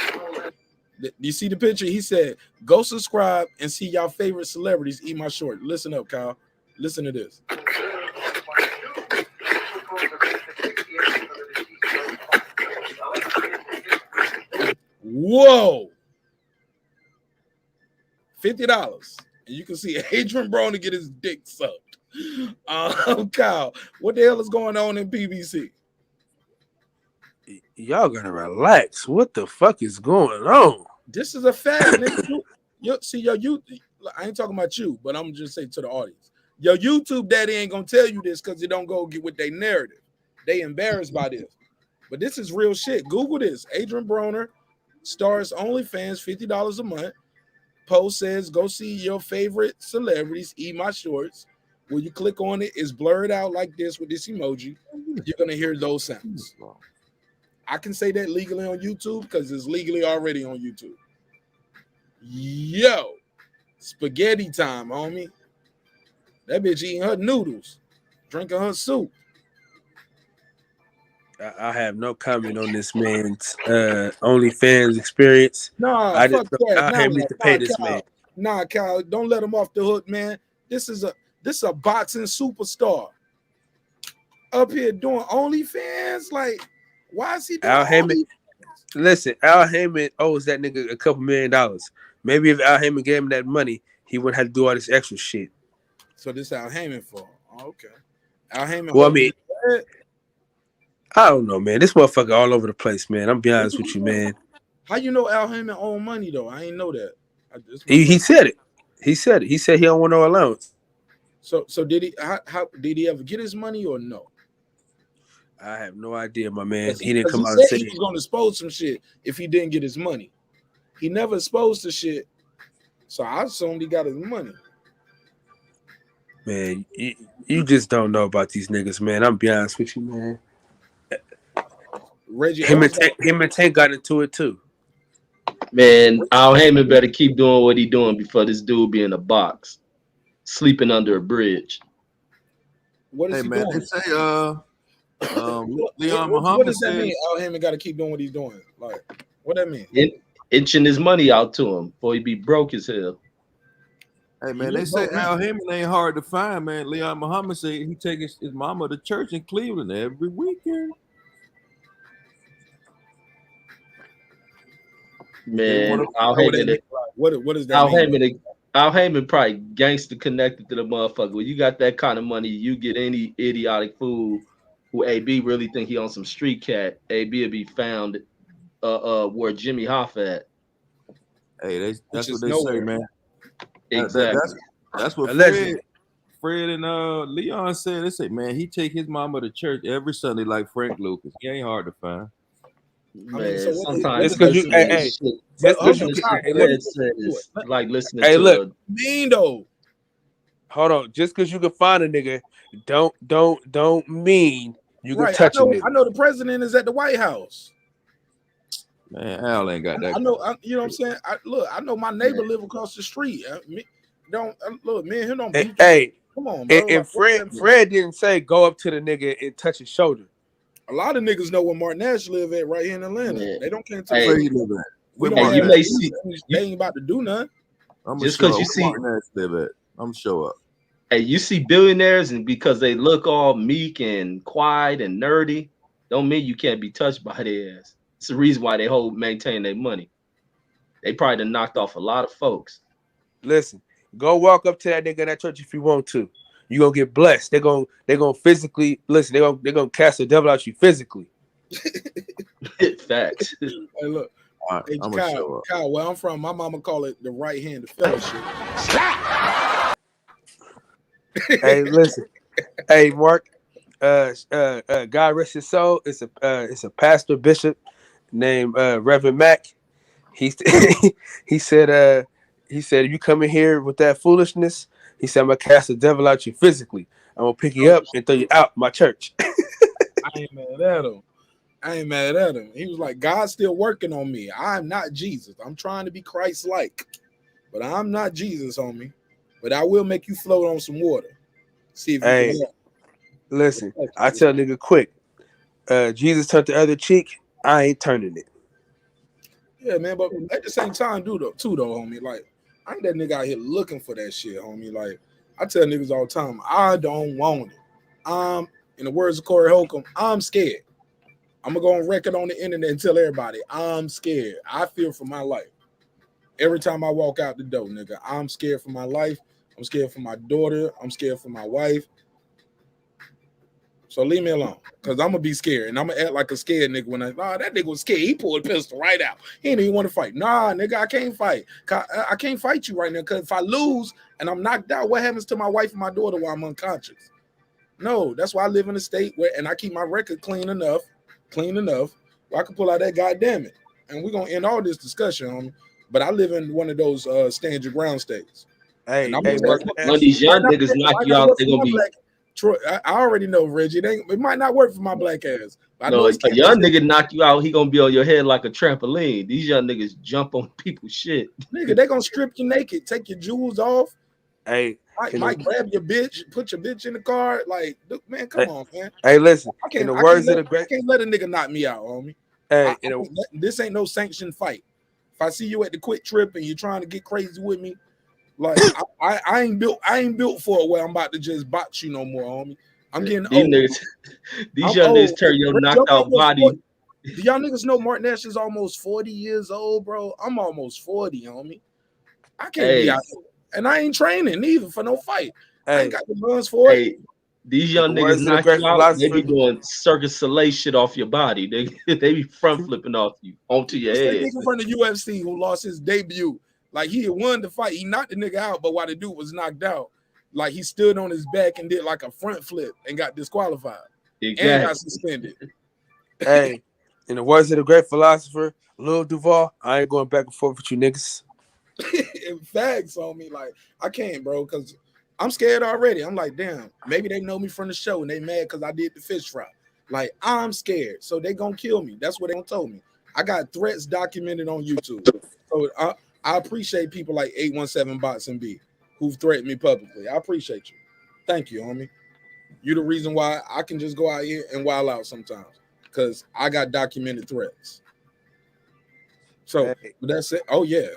You see the picture? He said, "Go subscribe and see y'all favorite celebrities eat my short." Listen up, Kyle. Listen to this. Whoa. $50. And you can see Adrian Broner get his dick sucked. Kyle, what the hell is going on in PBC? Y'all gotta relax. What the fuck is going on? This is a fact. I ain't talking about you, but I'm just saying to the audience. Your YouTube daddy ain't gonna tell you this because they don't go get with their narrative. They embarrassed by this. But this is real shit. Google this. Adrian Broner stars OnlyFans, $50 a month. Post says, "Go see your favorite celebrities eat my shorts." When you click on it, it's blurred out like this with this emoji. You're gonna hear those sounds. I can say that legally on YouTube because it's legally already on YouTube. Yo, spaghetti time, homie. That bitch eating her noodles, drinking her soup. I have no comment on this man's OnlyFans experience. Nah, fuck that. I have to pay this man. Nah, Kyle, don't let him off the hook, man. This is a boxing superstar up here doing OnlyFans. Like, why is he doing Al Haymon? Listen, Al Haymon owes that nigga a couple $1 million. Maybe if Al Haymon gave him that money, he wouldn't have to do all this extra shit. So this Al Haymon for? Oh, okay. Al Haymon. Well, I mean, I don't know, man. This motherfucker all over the place, man. I'm be honest with you, man. How you know Al Haymon own money though? I ain't know that. He said it. He said it. He said he don't want no allowance. So did he? How did he ever get his money or no? I have no idea, my man. He didn't come out and say he was gonna expose some shit if he didn't get his money. He never exposed the shit, so I assumed he got his money. Man, you just don't know about these niggas, man. I'm be honest with you, man. Reggie, him and Tank got into it too. Man, Al Haymon better keep doing what he doing before this dude be in a box, sleeping under a bridge. What is he doing? They say Leon what Muhammad does that says, mean? Al Haymon got to keep doing what he's doing. Like, what that mean? Itching his money out to him before he be broke as hell. hey man, they say Al Haymon ain't hard to find, man. Leon Muhammad said he take his mama to church in Cleveland every weekend. Man, Al Haymon, what is that mean? Al Haymon probably gangster connected to the motherfucker. When you got that kind of money, you get any idiotic fool who AB really think he on some street cat. AB will be found where Jimmy Hoffa at. Hey, that's what they say, man. Exactly. That's what Fred and Leon said. They say, man, he take his mama to church every Sunday like Frank Lucas. He ain't hard to find. Man, I mean, so sometimes Just because you, listening to hey, shit, just because you listening can, to hey, Fred look, says like listening hey, to look, a mean though. hold on. Just because you can find a nigga, don't mean you can Right. touch a nigga. I know the president is at the White House. Man, Al ain't got that. I know, you know what I'm saying? I know my neighbor live across the street. Look, me and him don't beef. Hey, Come on, bro. and Fred didn't say go up to the nigga and touch his shoulder. A lot of niggas know where marqnash live at right here in Atlanta. Yeah. They don't care to Hey, Where you live at? we Where don't you have may beef. see They ain't about to do nothing. I'm just sure because you see, where Martinez live at. I'm sure up. hey, you see billionaires, and because they look all meek and quiet and nerdy, don't mean you can't be touched by their ass. It's the reason why they maintain their money. They probably done knocked off a lot of folks. Listen, go walk up to that nigga in that church if you want to. You gonna get blessed. They're gonna physically listen. They're gonna cast the devil out you physically. Facts. Hey, look. All right, Hey, I'm gonna show up. Kyle, where I'm from, my mama call it the right hand of fellowship. Hey, listen. Hey, Mark. God rest his soul. It's a pastor bishop named Reverend Mack. He he said if you come in here with that foolishness, he said I'm gonna cast the devil out you physically. I'm gonna pick you up and throw you out my church. I ain't mad at him. He was like, God's still working on me. I'm not Jesus. I'm trying to be Christ-like, but I'm not Jesus, homie. But I will make you float on some water. See if you Hey, can walk. listen, I tell nigga quick. Jesus turned the other cheek. I ain't turning it. Yeah, man. But at the same time, too, though, homie. Like, I ain't that nigga out here looking for that shit, homie. Like, I tell niggas all the time, I don't want it. In the words of Corey Holcomb, I'm scared. I'm gonna go on record on the internet and tell everybody I'm scared. I fear for my life. Every time I walk out the door, nigga, I'm scared for my life. I'm scared for my daughter. I'm scared for my wife. So leave me alone, because I'm gonna be scared, and I'm gonna act like a scared nigga when that nigga was scared. He pulled a pistol right out. He didn't even want to fight. Nah, nigga, I can't fight. I can't fight you right now, because if I lose and I'm knocked out, what happens to my wife and my daughter while I'm unconscious? No, that's why I live in a state where, and I keep my record clean enough where I can pull out that goddamn it. And we're gonna end all this discussion on. But I live in one of those stand your ground states. Hey, and I'm one of these young niggas knock you out, they're gonna be. Troy, I already know, Reggie. It might not work for my black ass. But No, a young nigga knock you out, he gonna be on your head like a trampoline. These young niggas jump on people's shit. Nigga, they gonna strip you naked, take your jewels off. Hey, might grab your bitch, put your bitch in the car. Like, look, man, come on, man. Hey, listen. I can't let a nigga knock me out, homie. Hey, this ain't no sanctioned fight. If I see you at the quick trip and you're trying to get crazy with me, like I ain't built for it where I'm about to just box you no more, homie. I'm getting old. These young niggas turn your knocked out body. Do y'all niggas know marqnash is almost 40 years old, bro? I'm almost 40, homie. I can't be out here. And I ain't training either for no fight. I ain't got the guns for it. These young niggas knock you out, they be doing Circus Soleil shit off your body. They be front flipping off you onto your head. Nigga from the UFC who lost his debut. Like, he had won the fight. He knocked the nigga out, but while the dude was knocked out, like, he stood on his back and did like a front flip and got disqualified. Exactly. And got suspended. Hey, in the words of the great philosopher, Lil Duval, I ain't going back and forth with you niggas. In facts on me, like, I can't, bro, because I'm scared already. I'm like, damn, maybe they know me from the show and they mad because I did the fish fry. Like, I'm scared, so they gonna kill me. That's what they told me. I got threats documented on YouTube. So I appreciate people like 817 Bots and B who've threatened me publicly. I appreciate you. Thank you, homie. You're the reason why I can just go out here and wild out sometimes, because I got documented threats. So that's it. Oh yeah,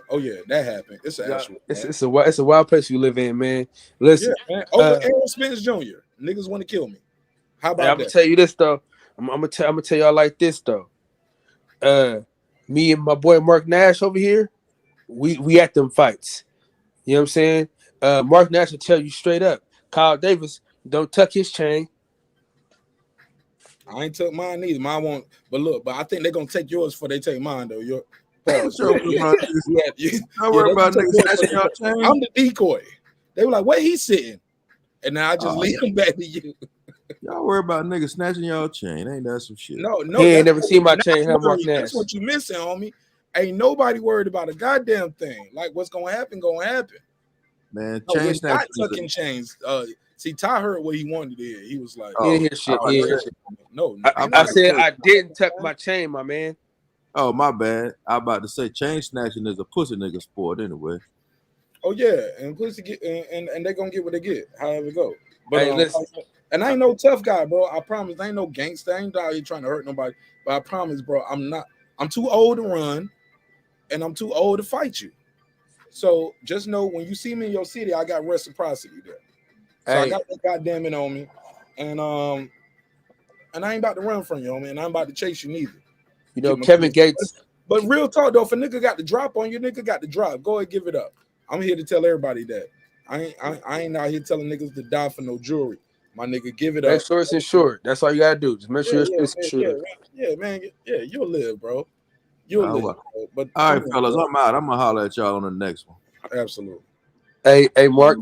that happened. It's an actual. It's a wild place you live in, man. Listen, yeah, man. Over Errol Spence Jr. Niggas want to kill me. How about that? I'm gonna tell you this though. I'm gonna tell y'all like this though. Me and my boy marqnash over here, we at them fights. You know what I'm saying? marqnash will tell you straight up. Kyle Davis don't tuck his chain. I ain't took mine either. Mine won't. But look, I think they're gonna take yours before they take mine though. You're pause. Don't worry about niggas. I'm the decoy. They were like, where he sitting? And now I just lead them back to you. Y'all worry about niggas snatching y'all chain. Ain't that some shit? No, He ain't that's never seen my not chain, huh, worried. marqnash? That's what you missing, homie. Ain't nobody worried about a goddamn thing. Like what's gonna happen, Man, No, chain we're snatching. not tucking chains. See, Ty heard what he wanted to hear. He was like, He didn't hear shit. He didn't hear shit. No, I said I didn't tuck my chain, my man. Oh, my bad. I about to say chain snatching is a pussy nigga sport anyway. Oh yeah, and pussy get and they gonna get what they get, however it go. But Hey, listen. and I ain't no tough guy, bro. I promise. I ain't no gangster. I ain't out here trying to hurt nobody. But I promise, bro, I'm not. I'm too old to run, and I'm too old to fight you. So just know when you see me in your city, I got reciprocity there. So I got that goddamn it on me, and I ain't about to run from you, homie, and I ain't about to chase you neither. You know, Kevin Gates. But real talk though, if a nigga got the drop on you, nigga got the drop. Go ahead, give it up. I'm here to tell everybody that. I ain't out here telling niggas to die for no jewelry. My nigga, give it up. Make sure it's insured. That's all you gotta do. Just make sure it's insured. Yeah, man. Yeah, you'll live, bro. You'll live. Bro. But all right, fellas, I'm out. I'm gonna holler at y'all on the next one. Absolutely. Hey, Mark.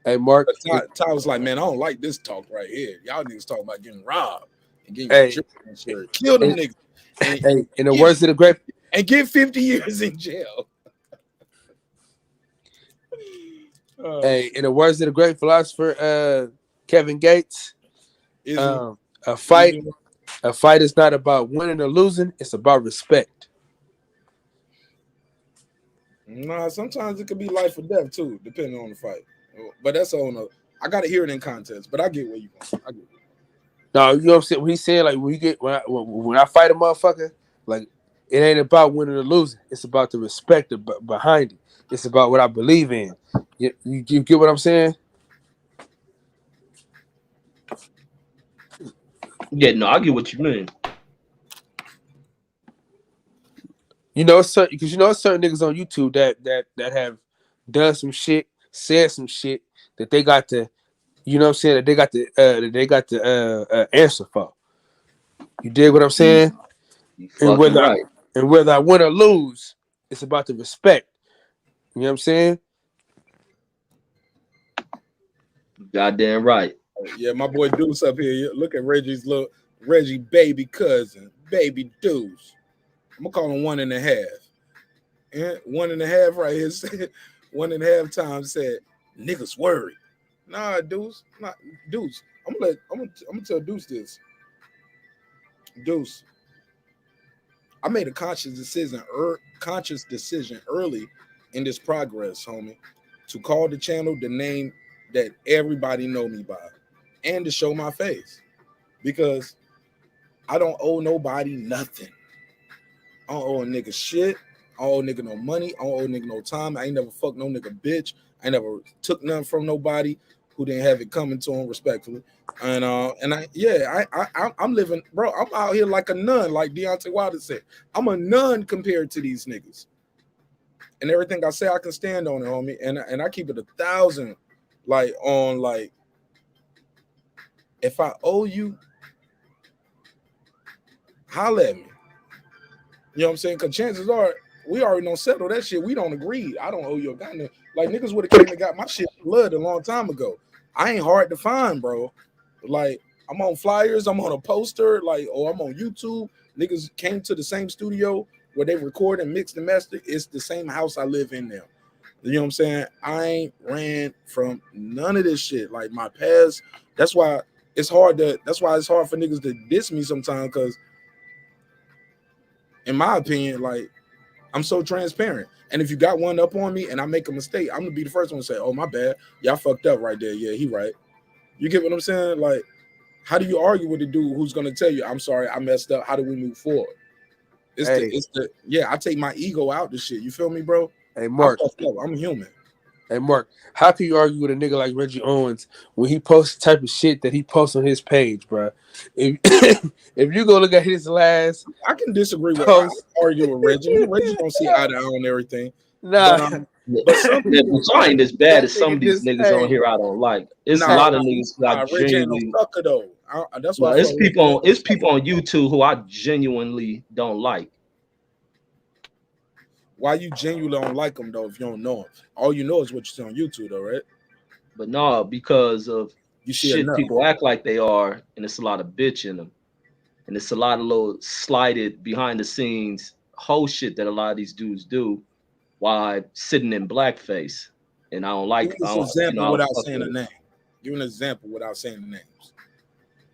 Hey, Mark. Ty was like, man, I don't like this talk right here. Y'all niggas talking about getting robbed and getting insured. Kill them niggas. And in the words of the great, and get 50 years in jail. Hey, in the words of the great philosopher Kevin Gates, a fight is not about winning or losing, it's about respect. Nah, sometimes it could be life or death too, depending on the fight. But that's on a I gotta hear it in context, but I get where you going. I get it. No, you know what I'm saying? When he said like when I fight a motherfucker, like it ain't about winning or losing. It's about the respect behind it. It's about what I believe in. You get what I'm saying? Yeah, no, I get what you mean. You know, certain because certain niggas on YouTube that have done some shit, said some shit that they got to, you know what I'm saying, that they got the answer for. You dig what I'm saying? And whether I win or lose, it's about the respect. You know what I'm saying? Goddamn right. Yeah, my boy Deuce up here. Look at Reggie baby cousin, baby Deuce. I'm gonna call him 1.5. Yeah, 1.5 right here. 1.5 times said niggas worried. Nah, Deuce, not Deuce. I'm gonna tell Deuce this. Deuce, I made a conscious decision early in this progress, homie, to call the channel the name that everybody know me by, and to show my face, because I don't owe nobody nothing. I don't owe a nigga shit. I don't owe a nigga no money. I don't owe a nigga no time. I ain't never fucked no nigga bitch. I ain't never took nothing from nobody who didn't have it coming to him respectfully. I'm living, bro. I'm out here like a nun, like Deontay Wilder said. I'm a nun compared to these niggas. And everything I say, I can stand on it, homie. And I keep it 1,000, like if I owe you, holla at me. You know what I'm saying? Because chances are we already don't settle that shit. We don't agree. I don't owe you a goddamn. Like niggas would have came and got my shit blood a long time ago. I ain't hard to find, bro. Like I'm on flyers, I'm on a poster, like, or I'm on YouTube. Niggas came to the same studio where they record and mix and master. It's the same house I live in now. You know what I'm saying? I ain't ran from none of this shit. Like my past. That's why it's hard for niggas to diss me sometimes, because in my opinion, like I'm so transparent. And if you got one up on me and I make a mistake, I'm gonna be the first one to say, oh, my bad. Y'all fucked up right there. Yeah, he right. You get what I'm saying? Like, how do you argue with the dude who's gonna tell you, I'm sorry, I messed up? How do we move forward? I take my ego out the shit. You feel me, bro? Hey, Mark. I'm human. Hey, Mark, how can you argue with a nigga like Reggie Owens when he posts the type of shit that he posts on his page, bro? If you go look at his last, I can disagree with. I argue with Reggie. Reggie don't see eye to eye on everything. Nah, but some people ain't as bad as some of these niggas on here. I don't like. It's a lot of niggas who I genuinely. Sucker though. That's why it's people on YouTube who I genuinely don't like. Why you genuinely don't like them though? If you don't know them, all you know is what you see on YouTube, though, right? But no, because of see enough. people act like they are, and it's a lot of bitch in them, and it's a lot of little slighted behind the scenes whole shit that a lot of these dudes do while sitting in blackface. And I don't like. Give us an example without saying a name. Give an example without saying the names.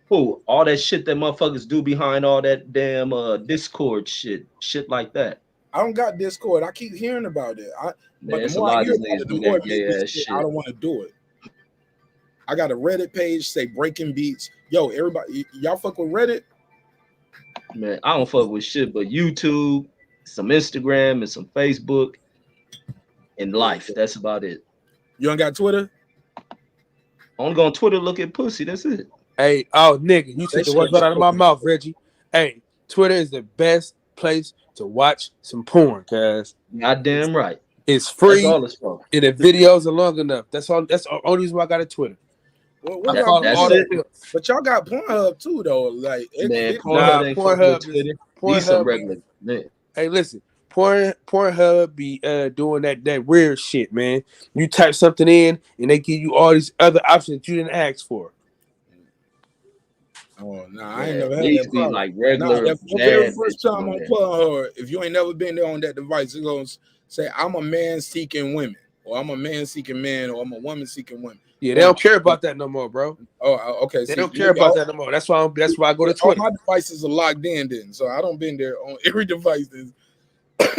Who? All that shit that motherfuckers do behind all that damn Discord shit like that. I don't got Discord. I keep hearing about it. But the It's a more lot I of hear these about niggas it, the do more that it makes gay me ass shit. shit. I don't want to do it. I got a Reddit page say breaking beats. Yo, everybody, y'all fuck with Reddit? Man, I don't fuck with shit but YouTube, some Instagram, and some Facebook, and life. That's about it. You don't got Twitter? I only go on Twitter, look at pussy. That's it. Hey, oh nigga, you took the words right out of my mouth, Reggie. Hey, Twitter is the best place to watch some porn, cuz. Goddamn right. It's free. That's all it's for. And the videos are long enough. That's all. That's the only reason why I got a Twitter. What I y'all follow all the but y'all got Pornhub too, though. Like, man, Pornhub ain't fucking with Twitter. Need some regular. Man. Hey, listen, Pornhub be doing that weird shit, man. You type something in, and they give you all these other options that you didn't ask for. Oh, nah, I ain't never had that problem. Like regular that's the very first time on Pornhub. If you ain't never been there on that device, it's gonna say, I'm a man seeking women, or I'm a man seeking men, or I'm a woman seeking women. Yeah, they don't care about that no more, bro. Oh, okay. They don't care about that no more. That's why I go to Twitter. All my devices are logged in then, so I don't been there on every device.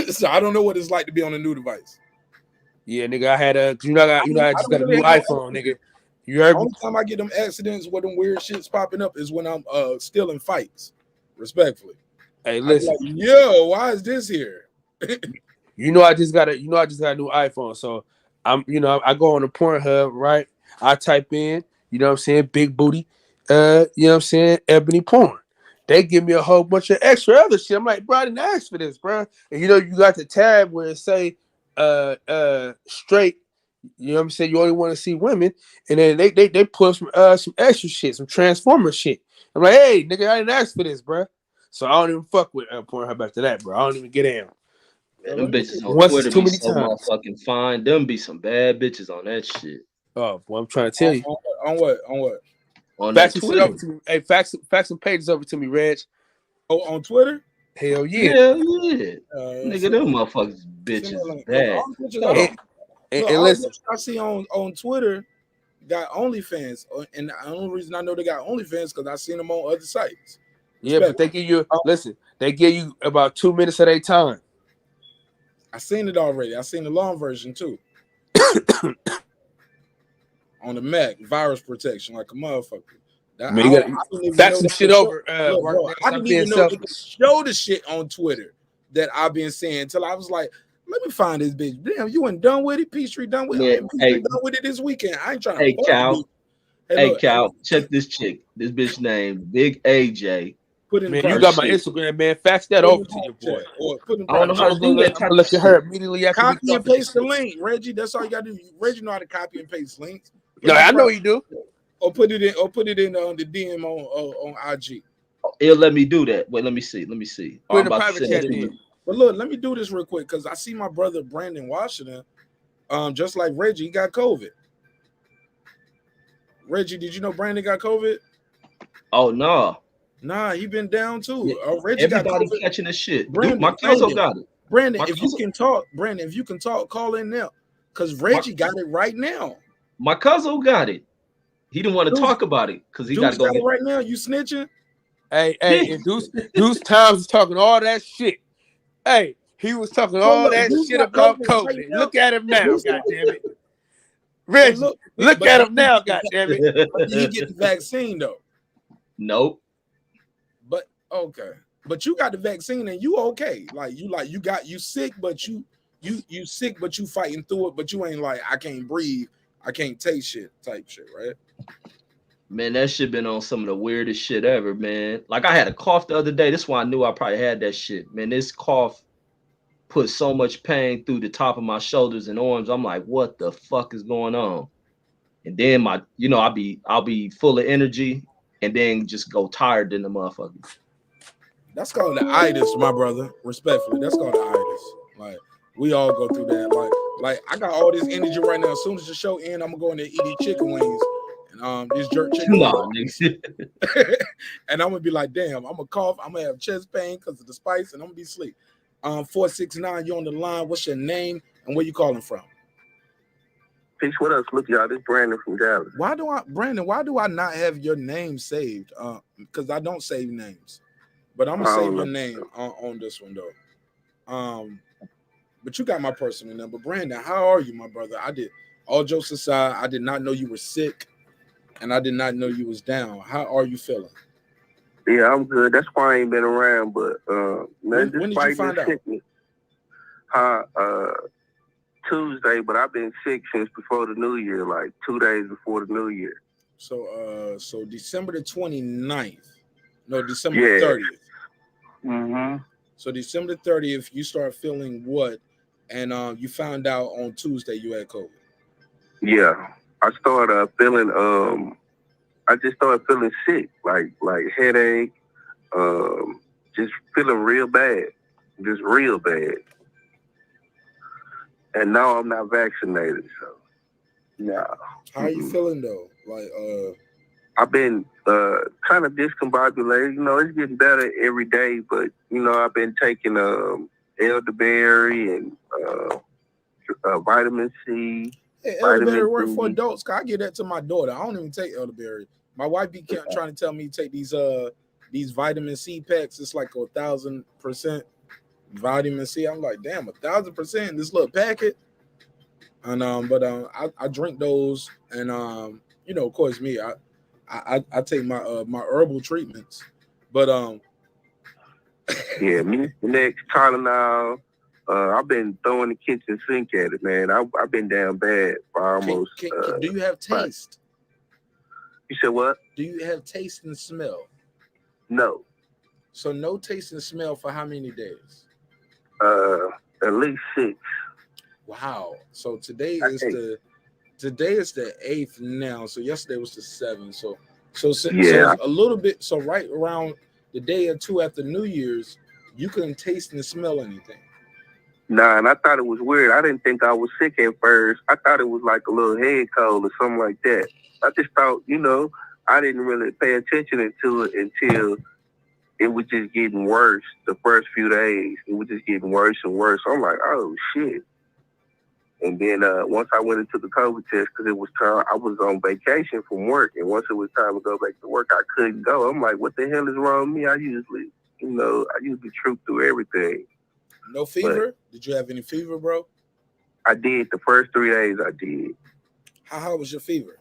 So I don't know what it's like to be on a new device. Yeah, nigga, I had I just got a new iPhone, nigga. You heard me? Only time I get them accidents where them weird shits popping up is when I'm still in fights. Respectfully. Hey, listen. Like, yo, why is this here? I just got a new iPhone. So I go on the Pornhub, right? I type in, you know what I'm saying, big booty, you know what I'm saying, ebony porn. They give me a whole bunch of extra other shit. I'm like, bro, I didn't ask for this, bro. And you got the tab where it say straight, you know what I'm saying, you only want to see women, and then they put some extra shit, some transformer shit. I'm like, hey, nigga, I didn't ask for this, bro. So I don't even fuck with Pornhub after that, bro. I don't even get in. Man, them bitches on Once Twitter too be many so times. motherfucking fine. Them be some bad bitches on that shit. Oh, boy, I'm trying to tell you. On what? On what? On fax that some Twitter. shit over to me. Hey, fax some pages over to me, Reg. Oh, on Twitter? Hell yeah. Hell yeah. Nigga, them motherfuckers bitches bad. And listen, I see on Twitter got OnlyFans, and the only reason I know they got OnlyFans because I seen them on other sites. Yeah, but they give you they give you about 2 minutes at a time. I seen it already. I seen the long version too. On the Mac, virus protection like a motherfucker. Man, you gotta fax some shit over. I didn't even know they could show the shit on Twitter that I've been saying until I was like, let me find this bitch. Damn, you ain't done with it? Peachtree done with it? Hey, done with it this weekend. I ain't trying to. Hey, Cal. Hey, Cal, check this chick. This bitch named Big AJ. Man, you got my Instagram, man. Fax that over to your boy. I don't know how to do that. I'm gonna look at her immediately after copy and paste the link, Reggie. That's all you gotta do. Reggie know how to copy and paste links. No, I know you do. Or put it in the DM on IG. It'll let me do that. Wait, let me see. Put in the private chat in. But look, let me do this real quick because I see my brother Brandon Washington, just like Reggie, he got COVID. Reggie, did you know Brandon got COVID? Oh no. Nah, he been down too. Yeah, Reggie everybody got COVID. catching this shit. Brandon, Dude, my cousin got it. Brandon, if you can talk, call in now. Because Reggie got it right now. My cousin got it. He didn't want to talk about it because he got to go. Got it right now. You snitching? Hey, and Deuce Times is talking all that shit. Hey, he was talking all that shit about COVID. Right, look at him now, goddammit. Reggie, look at him now, goddammit. Did he get the vaccine though? Nope. But okay. But you got the vaccine and you okay. You sick, but you sick, but you fighting through it, but you ain't like, I can't breathe, I can't taste shit type shit, right? Man, that shit been on some of the weirdest shit ever, man. Like I had a cough the other day. That's why I knew I probably had that shit. Man, this cough put so much pain through the top of my shoulders and arms. I'm like, what the fuck is going on? And then I'll be full of energy and then just go tired than the motherfucker. That's called the itis, my brother. Respectfully, that's called the itis. Like we all go through that. Like I got all this energy right now. As soon as the show ends, I'm gonna go in there eat these chicken wings, and these jerk chicken Nah, wings. nigga. And I'm gonna be like, damn, I'm gonna cough, I'm gonna have chest pain because of the spice, and I'm gonna be asleep. 469, you on the line. What's your name and where you calling from? Peace, what else? Look, y'all, this Brandon from Dallas. Brandon, why do I not have your name saved? Because I don't save names. But I'm gonna save your name on this one though. But you got my personal number. Brandon, how are you, my brother? All jokes aside, I did not know you were sick, and I did not know you was down. How are you feeling? Yeah, I'm good. That's why I ain't been around. But when did you find out? Tuesday, but I've been sick since before the New Year, like 2 days before the New Year. So December the 29th. No, December the 30th. Mm-hmm. So December 30th, you start feeling what? And you found out on Tuesday you had COVID. Yeah. I started feeling I just started feeling sick, like headache, just feeling real bad. Just real bad. And now I'm not vaccinated, so no. How are you feeling though? Like I've been kind of discombobulated. You know, it's getting better every day, but you know, I've been taking elderberry and vitamin C. Hey, elderberry work for adults. I give that to my daughter. I don't even take elderberry. My wife be trying to tell me to take these vitamin C packs. It's like 1,000% vitamin C. I'm like, damn, 1,000% in this little packet. And I drink those, and you know, of course, me, I take my herbal treatments, but yeah, me next Tylenol. I've been throwing the kitchen sink at it, man. I've been down bad for almost. Do you have taste? You said what? Do you have taste and smell? No. So no taste and smell for how many days? At least 6. Wow. So today is the 8th now. So yesterday was the 7th. So a little bit. So right around the day or two after New Year's, you couldn't taste and smell anything. Nah, and I thought it was weird. I didn't think I was sick at first. I thought it was like a little head cold or something like that. I just thought, you know, I didn't really pay attention to it until it was just getting worse. The first few days, it was just getting worse and worse. I'm like, oh shit. And then once I went into the COVID test, because it was time, I was on vacation from work, and once it was time to go back to work, I couldn't go. I'm like, what the hell is wrong with me? I usually troop through everything. No fever? Did you have any fever, bro? I did. The first 3 days I did. How high was your fever?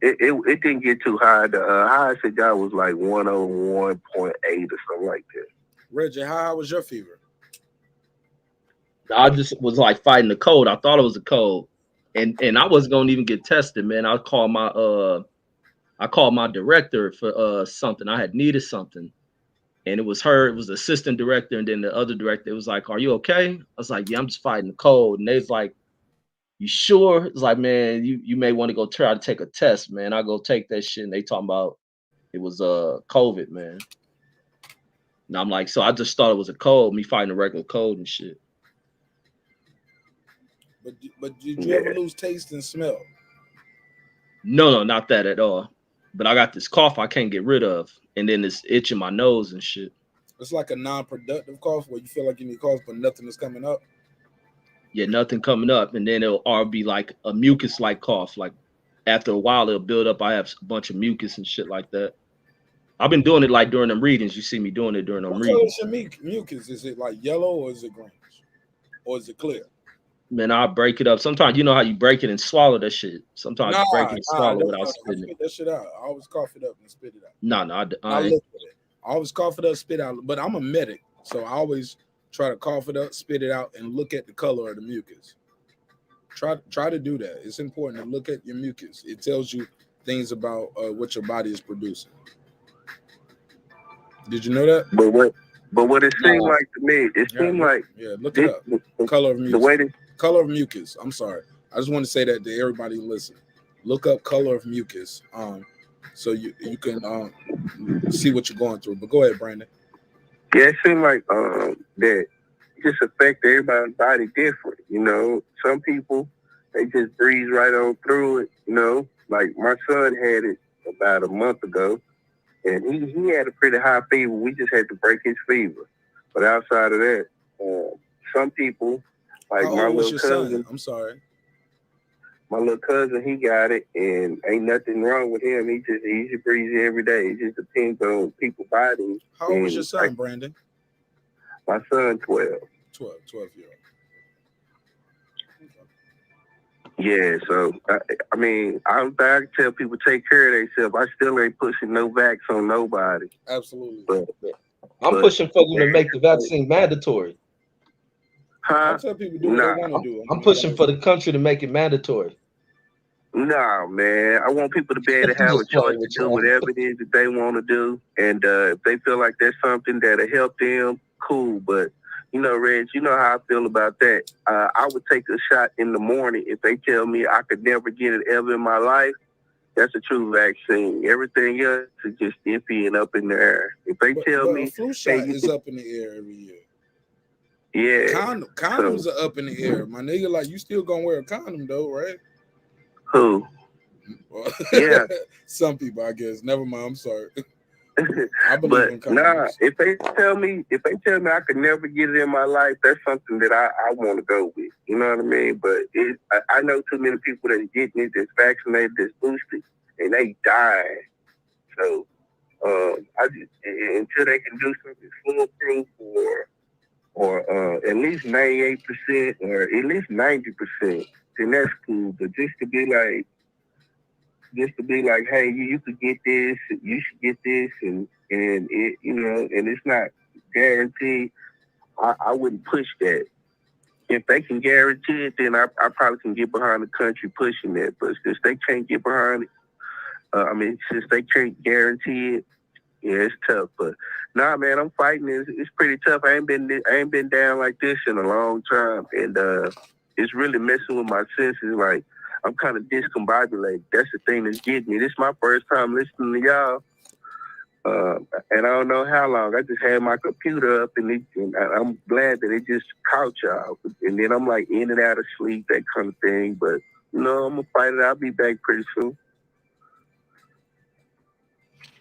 It didn't get too high. The highest it got was like 101.8 or something like that. Reggie, how high was your fever? I just was like fighting the cold. I thought it was a cold, and I wasn't gonna even get tested, man. I called my director for something. I had needed something, and it was her. It was the assistant director, and then the other director. It was like, "Are you okay?" I was like, "Yeah, I'm just fighting the cold." And they was like, "You sure?" It's like, "Man, you may want to go try to take a test, man." I go take that shit, and they talking about it was COVID, man. And I'm like, so I just thought it was a cold, me fighting a regular cold and shit. But did you ever lose taste and smell? No, not that at all. But I got this cough I can't get rid of, and then this itch in my nose and shit. It's like a non-productive cough where you feel like you need cough, but nothing is coming up. Yeah, nothing coming up, and then it'll be like a mucus-like cough. Like after a while, it'll build up. I have a bunch of mucus and shit like that. I've been doing it like during them readings. You see me doing it during them readings. What color is your mucus? Is it like yellow or is it greenish? Or is it clear? Man, I break it up. Sometimes you know how you break it and swallow that shit. Sometimes you break it and swallow without spitting it. I spit that shit out. I always cough it up and spit it out. I look at it. I always cough it up, spit out. But I'm a medic, so I always try to cough it up, spit it out, and look at the color of the mucus. Try to do that. It's important to look at your mucus. It tells you things about what your body is producing. Did you know that? But what it seemed like to me, it seemed like look it up. Color of mucus. The way color of mucus. I'm sorry. I just want to say that to everybody listening. Look up color of mucus. So you can see what you're going through. But go ahead, Brandon. Yeah, it seemed like that just affect everybody's body different. You know, some people they just breeze right on through it. You know, like my son had it about a month ago, and he had a pretty high fever. We just had to break his fever. But outside of that, some people, like How my old was little your cousin, son? I'm sorry. my little cousin, he got it, and ain't nothing wrong with him. He just easy breezy every day. It just depends on people's bodies. How old was And, your son, like, Brandon? my son, 12. 12 year old. Yeah, so I mean, I tell people take care of themselves. I still ain't pushing no vax on nobody. Absolutely. But I'm pushing for them to make the vaccine mandatory. Huh? I tell people do what they want to do. I'm pushing for the country to make it mandatory. No, man. I want people to be able to have a Just choice playing to with do y'all. whatever it is that they want to do. And if they feel like there's something that'll help them, cool. But, you know, Reg, you know how I feel about that. I would take a shot in the morning if they tell me I could never get it ever in my life. That's a true vaccine. Everything else is just iffy and up in the air. If they tell But me, a flu shot hey, is up in the air every year. Yeah. Condoms are up in the air. My nigga, like, you still gonna wear a condom though, right? Who? Yeah. Some people, I guess. Never mind. I'm sorry. I believe in But condoms. if they tell me I could never get it in my life, that's something that I want to go with. You know what I mean? But I know too many people that are getting it, that's vaccinated, that's boosted, and they die. So I just, until they can do something foolproof or at least 98% or at least 90%, then that's cool. But just to be like, hey, you could get this, you should get this, and it, you know, and it's not guaranteed. I wouldn't push that. If they can guarantee it, then I probably can get behind the country pushing that. But since they can't get behind it, since they can't guarantee it, yeah, it's tough. But nah, man, I'm fighting. It's pretty tough. I ain't been down like this in a long time, and it's really messing with my senses. Like, I'm kind of discombobulated. That's the thing that's getting me. This is my first time listening to y'all, and I don't know how long. I just had my computer up, and I'm glad that it just caught y'all. And then I'm like in and out of sleep, that kind of thing. But you know, I'm gonna fight it. I'll be back pretty soon.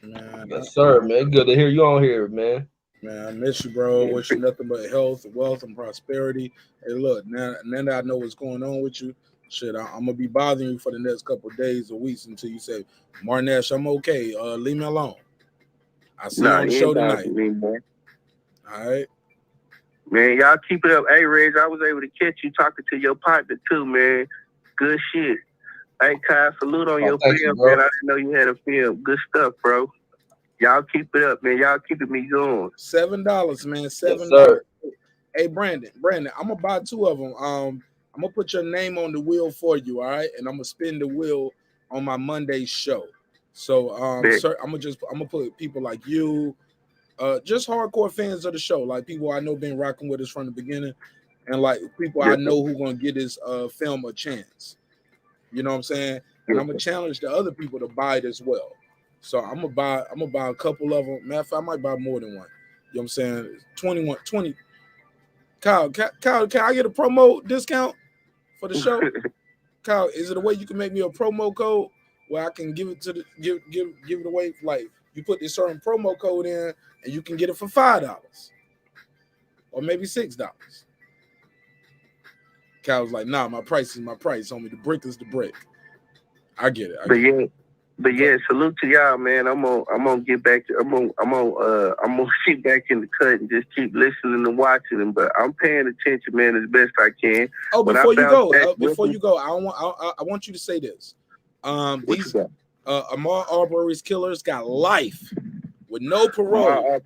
Man, Yes, sir, man. Good to hear you on here, man. Man, I miss you, bro. Wish you nothing but health, wealth, and prosperity. Hey, look, now that I know what's going on with you, shit, I'm gonna be bothering you for the next couple of days or weeks until you say, marqnash, I'm okay. Leave me alone. I see you on the show tonight. Man. All right. Man, y'all keep it up. Hey, Reg, I was able to catch you talking to your partner too, man. Good shit. Hey, Kai, salute on your film, man. I didn't know you had a film. Good stuff, bro. Y'all keep it up, man. Y'all keeping me going. $7, man. $7. Yes, Hey, Brandon, I'm gonna buy 2 of them. I'm gonna put your name on the wheel for you, all right? And I'm gonna spin the wheel on my Monday show. So, sir, I'm gonna put people like you, just hardcore fans of the show, like people I know been rocking with us from the beginning, and like people I know who gonna get this film a chance. You know what I'm saying? And I'm gonna challenge the other people to buy it as well. So I'm gonna buy a couple of them. Matter of fact, I might buy more than one. You know what I'm saying? 20. Kyle, can I get a promo discount for the show? Kyle, is it a way you can make me a promo code where I can give it to the give it away? Like, you put this certain promo code in and you can get it for $5 or maybe $6. Kyle's like, nah, my price is my price, homie. The brick is the brick. I get it. But yeah, salute to y'all, man. I'm gonna get back to I'm gonna sit back in the cut and just keep listening and watching them. But I'm paying attention, man, as best I can. Oh, before you go, I want you to say this. These Ahmaud Arbery's killers got life with no parole.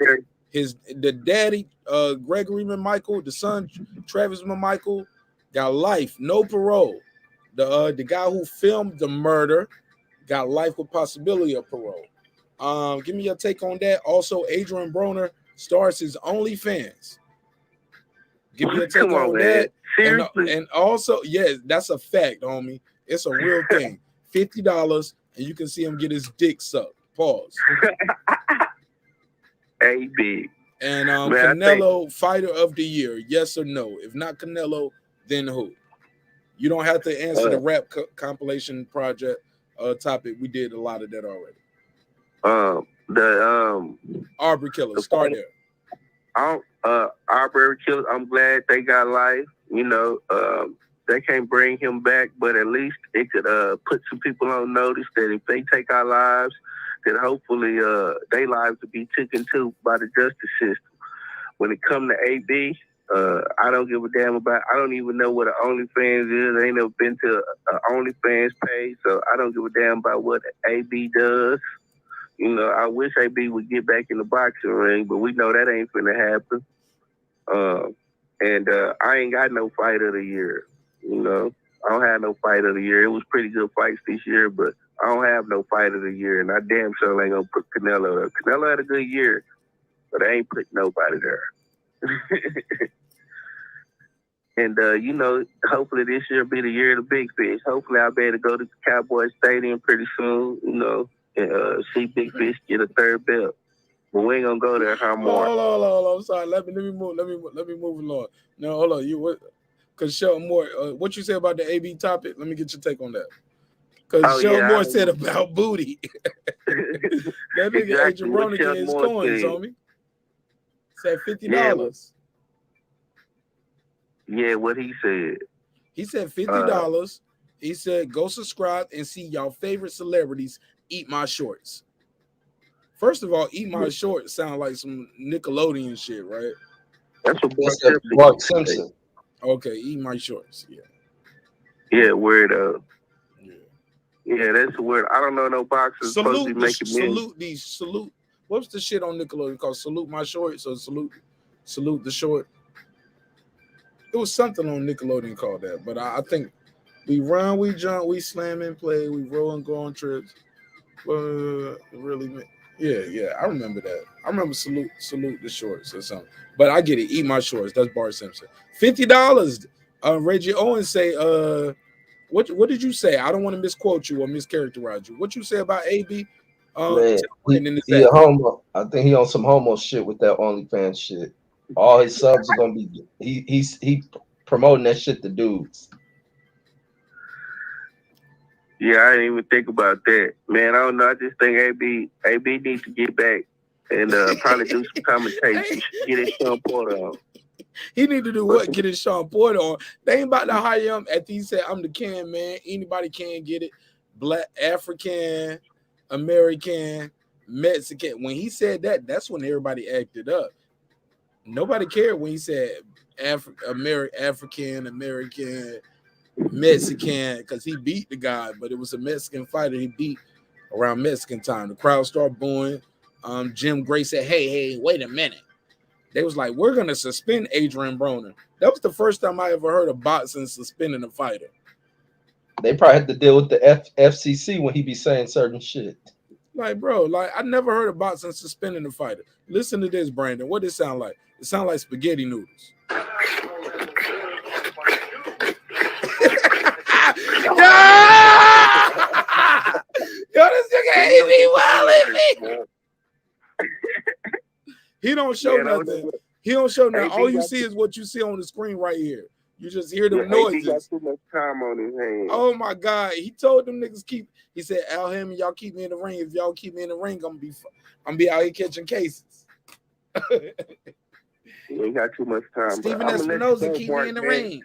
The daddy, Gregory McMichael, the son, Travis McMichael, got life, no parole. The guy who filmed the murder got life with possibility of parole. Give me your take on that. Also, Adrian Broner starts his OnlyFans. Give me your take on that. And also, yes, that's a fact, homie. It's a real thing. $50, and you can see him get his dick sucked. Pause. AB. And Canelo, fighter of the year, yes or no? If not Canelo, then who? You don't have to answer the rap compilation project topic. We did a lot of that already. The Arbery killers. Start there. Arbery killers. I'm glad they got life. You know, they can't bring him back, but at least it could put some people on notice that if they take our lives, then hopefully their lives will be taken too by the justice system. When it comes to AB, I don't give a damn about. I don't even know what an OnlyFans is. I ain't never been to an OnlyFans page, so I don't give a damn about what AB does. You know, I wish AB would get back in the boxing ring, but we know that ain't finna happen. And I ain't got no fight of the year. You know, I don't have no fight of the year. It was pretty good fights this year, but I don't have no fight of the year, and I damn sure ain't gonna put Canelo there. Canelo had a good year, but I ain't putting nobody there. And, you know, hopefully this year will be the year of the big fish. Hopefully I'll be able to go to the Cowboy Stadium pretty soon, you know, and see Big Fish get a third belt. But we ain't going to go there how more. Hold on. I'm sorry. Let me move along. No, hold on. Because Sheldon Moore, what you say about the AB topic? Let me get your take on that. Because Sheldon Moore said about booty. That nigga Adrian Broner get his coins, homie. Said $50. Yeah, what he said. He said $50. He said, go subscribe and see y'all favorite celebrities eat my shorts. First of all, eat my shorts sound like some Nickelodeon shit, right? That's what Mark Simpson. Okay, eat my shorts. Yeah. Yeah, weirdo. Yeah, that's weird. I don't know no boxers supposed to be making salute. What's the shit on Nickelodeon called? Salute my shorts or salute the short? It was something on Nickelodeon called that, but I think we run, we jump, we slam and play, we roll and go on trips. Really, yeah, I remember that. I remember salute the shorts or something. But I get it. Eat my shorts. That's Bart Simpson. $50. Reggie Owens say, what did you say? I don't want to misquote you or mischaracterize you. What you say about AB? Man, he a homo. I think he on some homo shit with that OnlyFans shit. All his subs are gonna be he promoting that shit to dudes. Yeah, I didn't even think about that. Man, I don't know. I just think AB needs to get back and probably do some commentation. Get his Sean Porter on. He need to do what? Get his Sean Porter on. They ain't about to hire him after he said, I'm the can, man. Anybody can get it. Black, African, American, Mexican. When he said that, that's when everybody acted up. Nobody cared when he said African, American, Mexican, because he beat the guy, but it was a Mexican fighter he beat around Mexican time. The crowd started booing. Jim Gray said, hey, wait a minute. They was like, we're going to suspend Adrian Broner. That was the first time I ever heard of boxing suspending a fighter. They probably had to deal with the FCC when he be saying certain shit. Like, bro, like I never heard of boxing suspending a fighter. Listen to this, Brandon. What does it sound like? It sounds like spaghetti noodles. Yo, this nigga ain't me wilding me. He don't show nothing. He don't show nothing. All you see is what you see on the screen right here. You just hear them noises. He got too much time on his hands. Oh my God. He told them niggas he said, Al Hammond, y'all keep me in the ring. If y'all keep me in the ring, I'm gonna be out here catching cases. He ain't got too much time. Stephen Espinoza, keep me in the ring.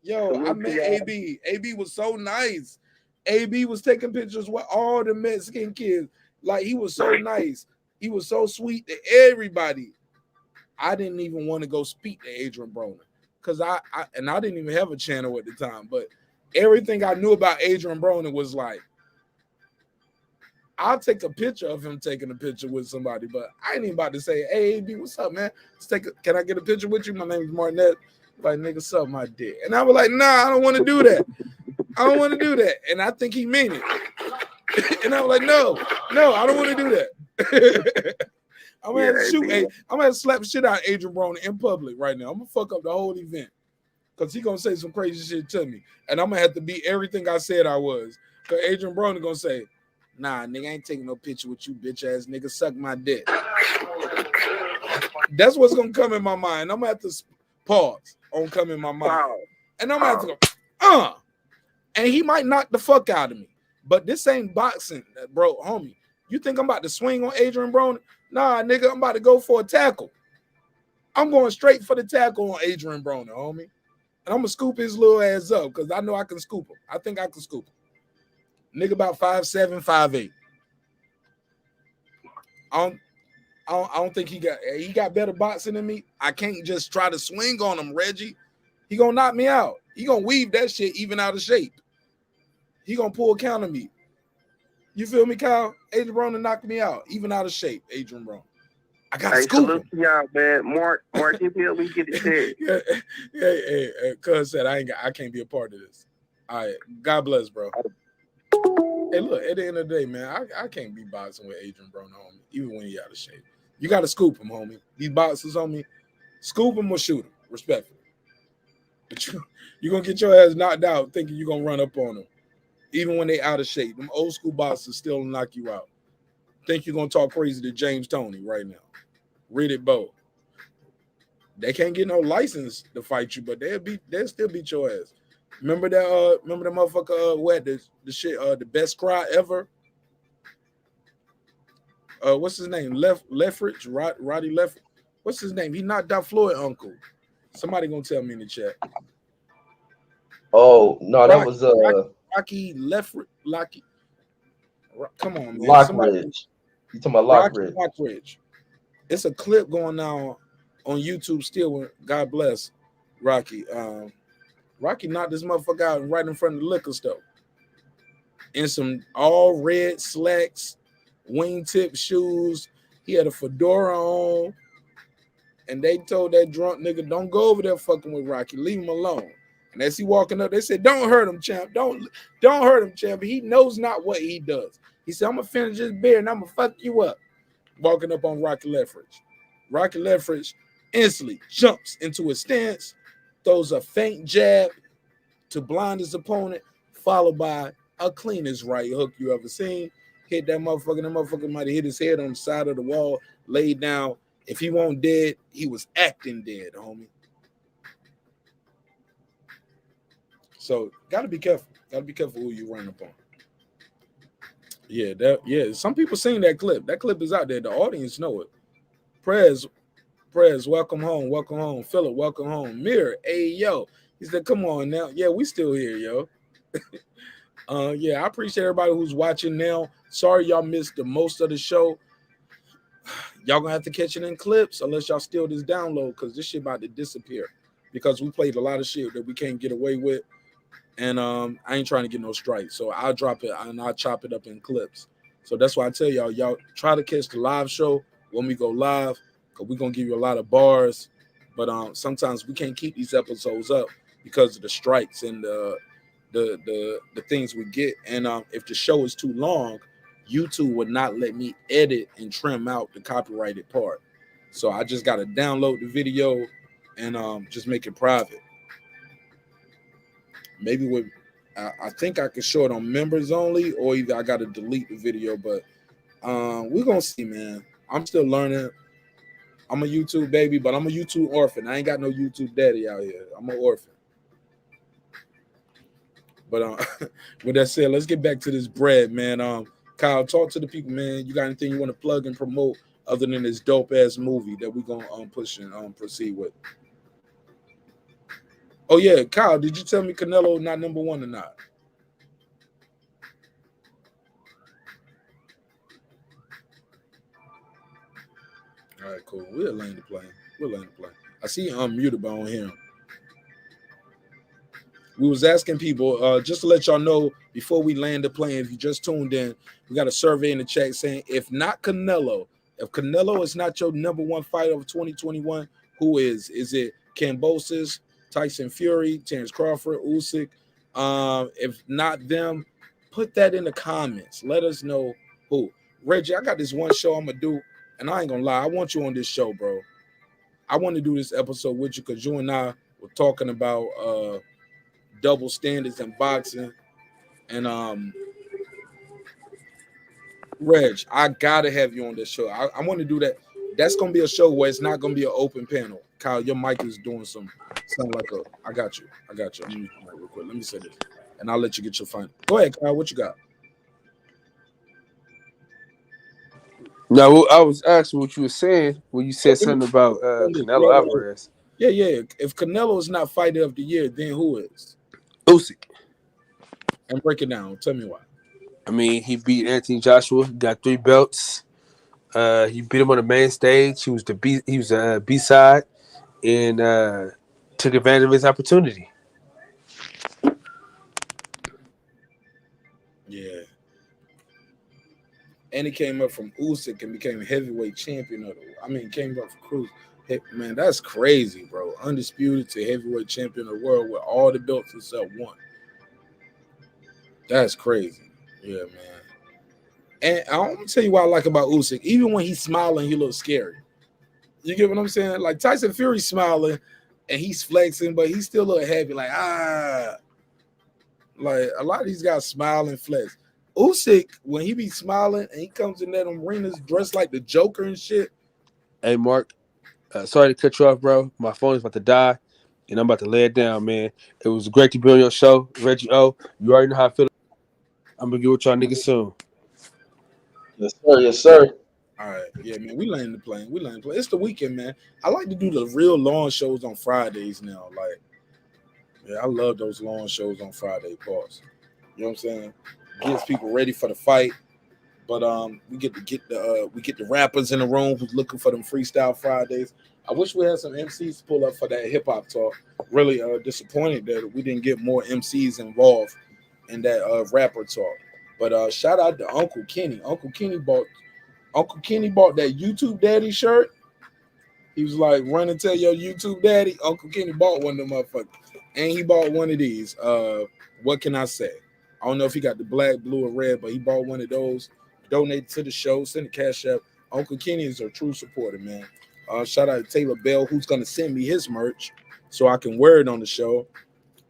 Yo, I met AB. AB was so nice. AB was taking pictures with all the Mexican kids. Like, he was so nice. He was so sweet to everybody. I didn't even want to go speak to Adrian Broner because I didn't even have a channel at the time. But everything I knew about Adrian Broner was like, I'll take a picture of him taking a picture with somebody, but I ain't even about to say, hey, AB, what's up, man? Can I get a picture with you? My name is Martinette. Like, nigga, suck my dick. And I was like, nah, I don't want to do that. I don't want to do that. And I think he meant it. And I was like, no, I don't want to do that. I'm gonna have to shoot. I'm gonna have to slap shit out of Adrian Broner in public right now. I'm gonna fuck up the whole event because he gonna say some crazy shit to me, and I'm gonna have to be everything I said I was. Because Adrian Broner gonna say, nah, nigga, I ain't taking no picture with you, bitch ass nigga. Suck my dick. That's what's gonna come in my mind. I'm gonna have to pause on come in my mind, and I'm gonna have to go, and he might knock the fuck out of me. But this ain't boxing, bro, homie. You think I'm about to swing on Adrian Broner? Nah, nigga, I'm about to go for a tackle. I'm going straight for the tackle on Adrian Broner, homie. And I'm going to scoop his little ass up because I know I can scoop him. I think I can scoop him. Nigga about 5'7", 5'8". I don't think he got better boxing than me. I can't just try to swing on him, Reggie. He gonna knock me out. He gonna weave that shit even out of shape. He gonna pull counter me. You feel me, Kyle? Adrian Broner knocked me out, even out of shape. Adrian Broner. I gotta scoop him. Salute to y'all, man. Mark, if we get it said. Hey, cuz said I can't be a part of this. All right, God bless, bro. Hey, look, at the end of the day, man, I can't be boxing with Adrian Broner, homie, even when he out of shape. You got to scoop him, homie. These boxers, homie, scoop him or shoot him, respectfully. But you're going to get your ass knocked out thinking you're going to run up on them, even when they out of shape. Them old school boxers still knock you out. Think you're going to talk crazy to James Toney right now. Read it, Bo. They can't get no license to fight you, but they'll still beat your ass. Remember that motherfucker what the shit the best cry ever? What's his name? Leffridge, Roddy Leffridge. What's his name? He knocked out Floyd uncle. Somebody gonna tell me in the chat. Oh no, that was Rocky Leffridge. Come on, man. Lockridge. You talking about Lockridge? Lockridge. It's a clip going on YouTube still. God bless Rocky. Rocky knocked this motherfucker out right in front of the liquor store. In some all red slacks, wingtip shoes. He had a fedora on. And they told that drunk nigga, don't go over there fucking with Rocky. Leave him alone. And as he walking up, they said, don't hurt him, champ. Don't hurt him, champ. He knows not what he does. He said, I'm going to finish this beer and I'm going to fuck you up. Walking up on Rocky Leffridge. Rocky Leffridge instantly jumps into his stance, throws a feint jab to blind his opponent, followed by a cleanest right hook you ever seen. Hit that motherfucker might have hit his head on the side of the wall, laid down. If he won't dead, he was acting dead, homie. So gotta be careful. Gotta be careful who you run up on. Yeah, some people seen that clip. That clip is out there. The audience know it. Prez, welcome home. Philip, welcome home. Mirror, hey, yo. He said, come on now. Yeah, we still here, yo. Yeah, I appreciate everybody who's watching now. Sorry y'all missed the most of the show. Y'all gonna have to catch it in clips unless y'all steal this download because this shit about to disappear because we played a lot of shit that we can't get away with. And I ain't trying to get no strikes. So I'll drop it and I'll chop it up in clips. So that's why I tell y'all try to catch the live show when we go live because we're gonna give you a lot of bars. But sometimes we can't keep these episodes up because of the strikes and the things we get. And if the show is too long, YouTube would not let me edit and trim out the copyrighted part. So I just gotta download the video and just make it private. Maybe I think I can show it on members only, or either I gotta delete the video, but we're gonna see, man. I'm still learning. I'm a YouTube baby, but I'm a YouTube orphan. I ain't got no YouTube daddy out here. I'm an orphan. But with that said, let's get back to this bread, man. Kyle, talk to the people, man. You got anything you want to plug and promote other than this dope ass movie that we're gonna push and proceed with? Oh yeah, Kyle, did you tell me Canelo not number one or not? All right, cool. We'll land the plane. I see you unmuted, but I don't hear him. We was asking people, just to let y'all know before we land the plane, if you just tuned in, we got a survey in the chat saying, if Canelo is not your number one fighter of 2021, who is? Is it Kambosos, Tyson Fury, Terence Crawford, Usyk? If not them, put that in the comments. Let us know who. Reggie, I got this one show I'm going to do, and I ain't going to lie. I want you on this show, bro. I want to do this episode with you because you and I were talking about double standards in boxing. And Reg, I gotta have you on this show. I want to do that. That's gonna be a show where it's not gonna be an open panel. Kyle, your mic is doing something like a. I got you. Let me real quick. Let me say this, and I'll let you get your final. Go ahead, Kyle. What you got? No, I was asking what you were saying when you said something about Canelo Alvarez. Yeah. If Canelo is not fighter of the year, then who is? Usyk. And break it down. Tell me why. I mean, he beat Anthony Joshua. Got 3 belts. He beat him on the main stage. He was a B side, and took advantage of his opportunity. Yeah. And he came up from Usyk and became heavyweight champion of the. I mean, came up from Cruz. Hey, man, that's crazy, bro. Undisputed to heavyweight champion of the world with all the belts except one. That's crazy. Yeah, man. And I'm gonna tell you what I like about Usyk. Even when he's smiling, he looks scary. You get what I'm saying? Like Tyson Fury smiling and he's flexing, but he's still a little happy. Like like a lot of these guys smile and flex. Usyk, when he be smiling and he comes in that arenas dressed like the Joker and shit. Hey, Mark. Sorry to cut you off, bro. My phone is about to die, and I'm about to lay it down, man. It was great to be on your show, Reggie O. You already know how I feel. I'm gonna get with y'all niggas soon. Yes, sir. Yes, sir. All right, yeah, man. We land the plane. It's the weekend, man. I like to do the real long shows on Fridays now. Like, yeah, I love those long shows on Friday. Pause. You know what I'm saying? Gets people ready for the fight. But we get the rappers in the room who's looking for them freestyle Fridays. I wish we had some MCs to pull up for that hip hop talk. Really disappointed that we didn't get more MCs involved in that rapper talk. But shout out to Uncle Kenny. Uncle Kenny bought that YouTube Daddy shirt. He was like, run and tell your YouTube daddy. Uncle Kenny bought one of them motherfuckers. And he bought one of these. What can I say? I don't know if he got the black, blue, or red, but he bought one of those. Donated to the show. Send a cash app. Uncle Kenny is a true supporter, man. Shout out to Taylor Bell, who's going to send me his merch so I can wear it on the show.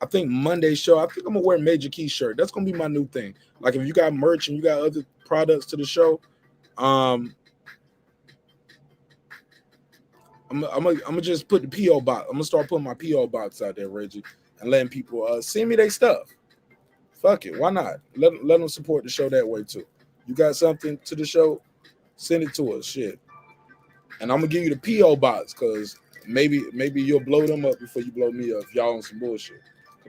I think Monday's show, I think I'm going to wear a Major Key shirt. That's going to be my new thing. Like if you got merch and you got other products to the show, I'm gonna just put the P.O. box. I'm gonna start putting my P.O. box out there, Reggie, and letting people send me their stuff. Fuck it, why not? Let them support the show that way too. You got something to the show, send it to us. Shit, and I'm gonna give you the P.O. box because maybe you'll blow them up before you blow me up. If y'all on some bullshit.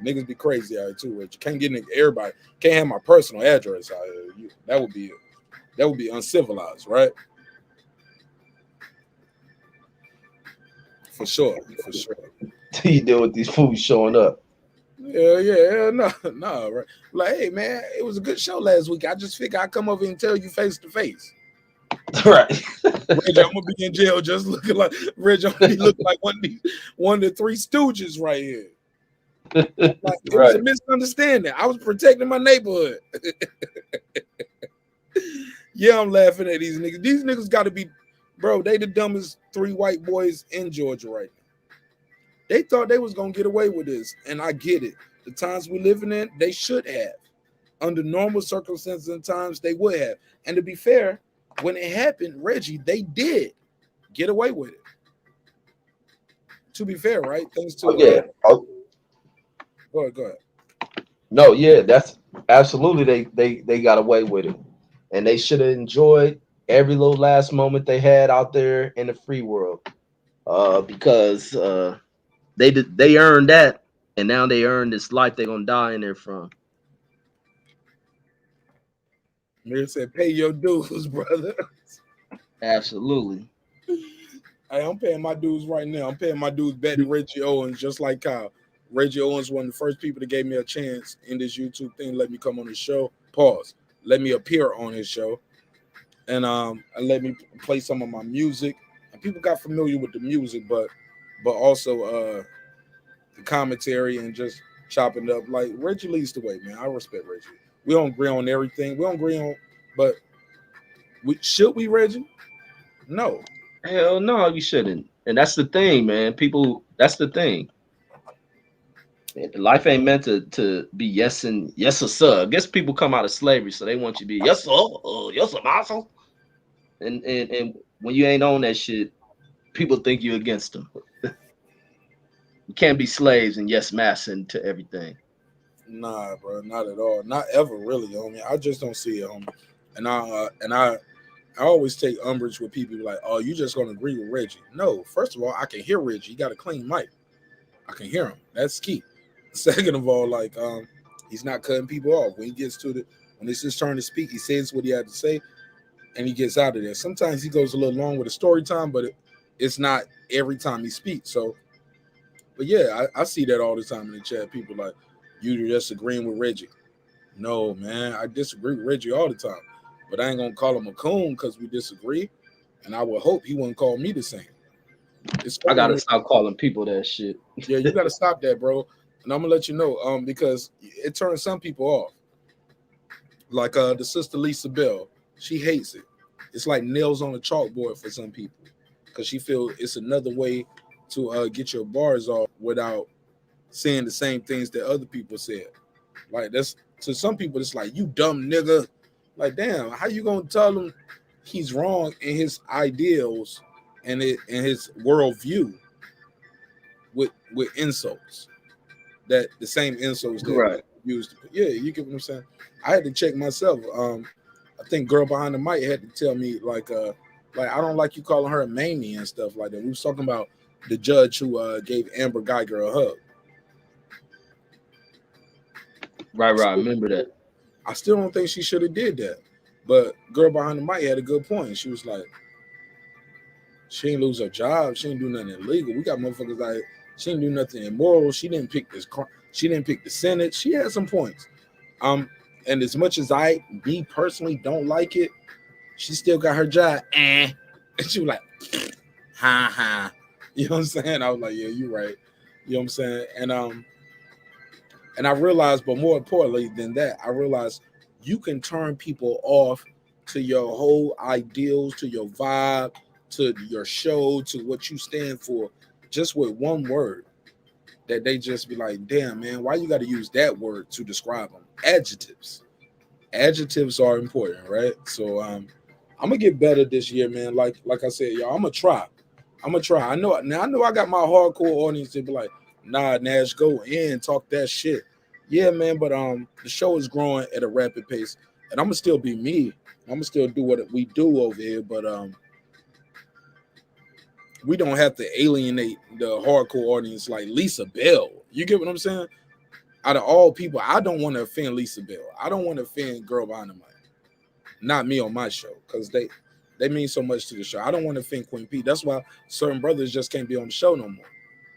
Niggas be crazy out here too, Reggie. Can't get everybody. Can't have my personal address out here. That would be uncivilized, right? For sure. You deal with these fools showing up. Yeah, no, right. Like, hey, man, it was a good show last week. I just figured I'd come over and tell you face to face. Right. Reggie, I'm gonna be in jail just looking like Reggie. I'm gonna be looking like one of the Three Stooges right here. Like, it was a misunderstanding. I was protecting my neighborhood. Yeah, I'm laughing at these niggas. These niggas got to be, bro. They the dumbest 3 white boys in Georgia right now. They thought they was gonna get away with this, and I get it. The times we're living in, they should have. Under normal circumstances and times, they would have. And to be fair, when it happened, Reggie, they did get away with it. To be fair, right? Thanks to Go ahead. No, yeah, that's absolutely they got away with it, and they should have enjoyed every little last moment they had out there in the free world, because they earned that, and now they earned this life they're gonna die in there from. Nigga said, "Pay your dues, brother." Absolutely. Hey, I'm paying my dues right now. I'm paying my dues betting Reggie Owens, just like Kyle. Reggie Owens was one of the first people that gave me a chance in this YouTube thing. Let me come on his show. Pause. Let me appear on his show, and let me play some of my music. And people got familiar with the music, but also the commentary and just chopping it up. Like Reggie leads the way, man. I respect Reggie. We don't agree on everything. We don't agree on, but should we, Reggie? No. Hell no, you shouldn't. And that's the thing, man. People, that's the thing. Life ain't meant to be yes or sir. I guess people come out of slavery, so they want you to be yes sir, yes sir, master. And when you ain't on that shit, people think you're against them. You can't be slaves and yes master to everything. Nah, bro, not at all. Not ever, really, homie. I just don't see it, homie. And I always take umbrage with people like, oh, you just gonna agree with Reggie. No, first of all, I can hear Reggie. He got a clean mic. I can hear him. That's key. Second of all, like he's not cutting people off. When he gets to when it's his turn to speak, he says what he had to say and he gets out of there. Sometimes he goes a little long with a story time, but it's not every time he speaks. So, but yeah, I see that all the time in the chat. People like, you just agreeing with Reggie. No, man, I disagree with Reggie all the time, but I ain't gonna call him a coon because we disagree, and I would hope he wouldn't call me the same. I gotta stop calling people that shit. Yeah, you gotta stop that, bro. And I'm gonna let you know, because it turns some people off. Like the sister Lisa Bell, she hates it. It's like nails on a chalkboard for some people because she feels it's another way to get your bars off without saying the same things that other people said. Like that's to some people, it's like, you dumb nigga. Like, damn, how you gonna tell him he's wrong in his ideals and his worldview with insults? That the same insults that Right. used. Yeah, you get what I'm saying. I had to check myself. I think girl behind the mic had to tell me like I don't like you calling her a mamie and stuff like that. We was talking about the judge who gave Amber Geiger a hug. Right. I remember that. I still don't think she should have did that. But girl behind the mic had a good point. She was like, she ain't lose her job. She ain't do nothing illegal. We got motherfuckers like, she didn't do nothing immoral. She didn't pick this. She didn't pick the Senate. She had some points. And as much as me personally don't like it, she still got her job. And she was like, ha ha. You know what I'm saying? I was like, yeah, you're right. You know what I'm saying? And I realized, but more importantly than that, I realized you can turn people off to your whole ideals, to your vibe, to your show, to what you stand for, just with one word. That they just be like, damn, man, why you got to use that word to describe them? Adjectives. Adjectives are important, right? So I'm gonna get better this year, man. Like I said, y'all, I'm gonna try. I know I got my hardcore audience to be like, nah, Nash, go in, talk that shit. Yeah, man, but the show is growing at a rapid pace, and I'm gonna still be me. I'm gonna still do what we do over here, but we don't have to alienate the hardcore audience like Lisa Bell. You get what I'm saying? Out of all people, I don't want to offend Lisa Bell. I don't want to offend Girl Behind the Mic. Not me on my show, because they mean so much to the show. I don't want to offend Queen P. That's why certain brothers just can't be on the show no more.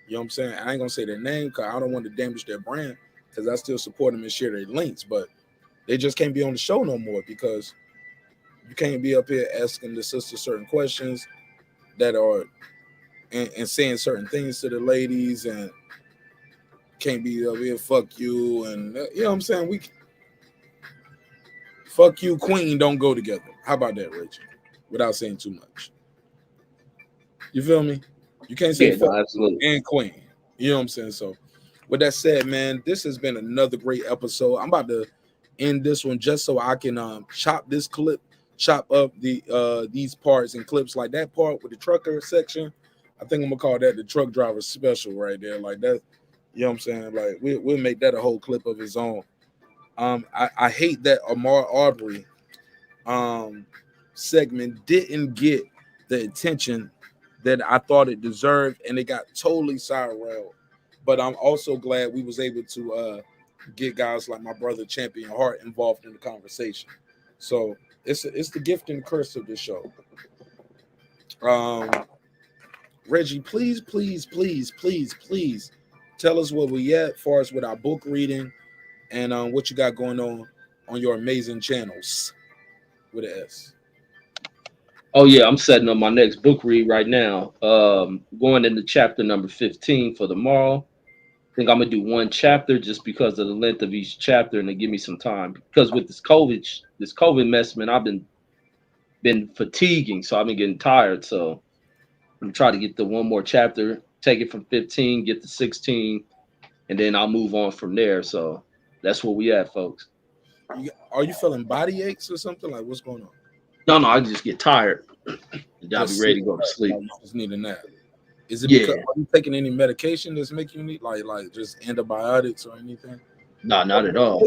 You know what I'm saying? I ain't gonna say their name because I don't want to damage their brand, because I still support them and share their links, but they just can't be on the show no more because you can't be up here asking the sister certain questions that are and saying certain things to the ladies, and can't be up here fuck you, and you know what I'm saying? We fuck you, Queen don't go together. How about that, Rachel? Without saying too much. You feel me? You can't say fuck and Queen. You know what I'm saying? So with that said, man, this has been another great episode. I'm about to end this one just so I can chop this clip, chop up these parts and clips, like that part with the trucker section. I think I'm gonna call that the truck driver special right there. Like that, you know what I'm saying? Like we'll make that a whole clip of his own. I hate that Amar Aubrey segment didn't get the attention that I thought it deserved, and it got totally sidetracked. But I'm also glad we was able to get guys like my brother Champion Hart involved in the conversation. So it's the gift and the curse of this show. Reggie, please tell us where we at as far as with our book reading and what you got going on your amazing channels with an S. Oh yeah, I'm setting up my next book read right now. Going into chapter number 15 for tomorrow. I think I'm gonna do one chapter just because of the length of each chapter and to give me some time. Because with this COVID mess, man, I've been fatiguing, so I've been getting tired. So I'm trying to get the one more chapter, take it from 15, get to 16, and then I'll move on from there. So that's where we at, folks. Are you feeling body aches or something? Like, what's going on? No, I just get tired. And I'll be ready to go to sleep. You just need a nap. Is it because are you taking any medication that's making you need like just antibiotics or anything? No, not at all.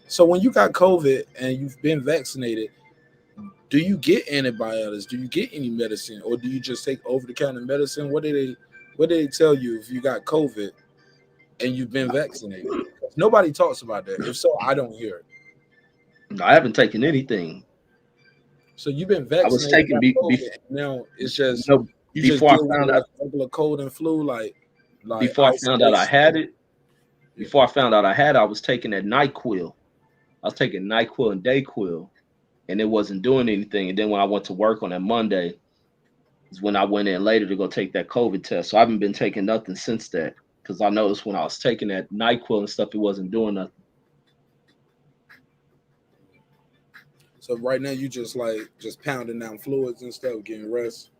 So when you got COVID and you've been vaccinated, do you get antibiotics? Do you get any medicine, or do you just take over-the-counter medicine? What did they tell you if you got COVID and you've been vaccinated? Nobody talks about that. If so, I don't hear it. I haven't taken anything. So you've been I was vaccinated, taking now it's just you just before I deal with found it like out regular cold and flu, like before I found out I isolation. had it. Before I found out I had it, I was taking that NyQuil. I was taking NyQuil and Dayquil, and it wasn't doing anything. And then when I went to work on that Monday, is when I went in later to go take that COVID test. So I haven't been taking nothing since that, because I noticed when I was taking that NyQuil and stuff, it wasn't doing nothing. So right now you just pounding down fluids and stuff, getting rest.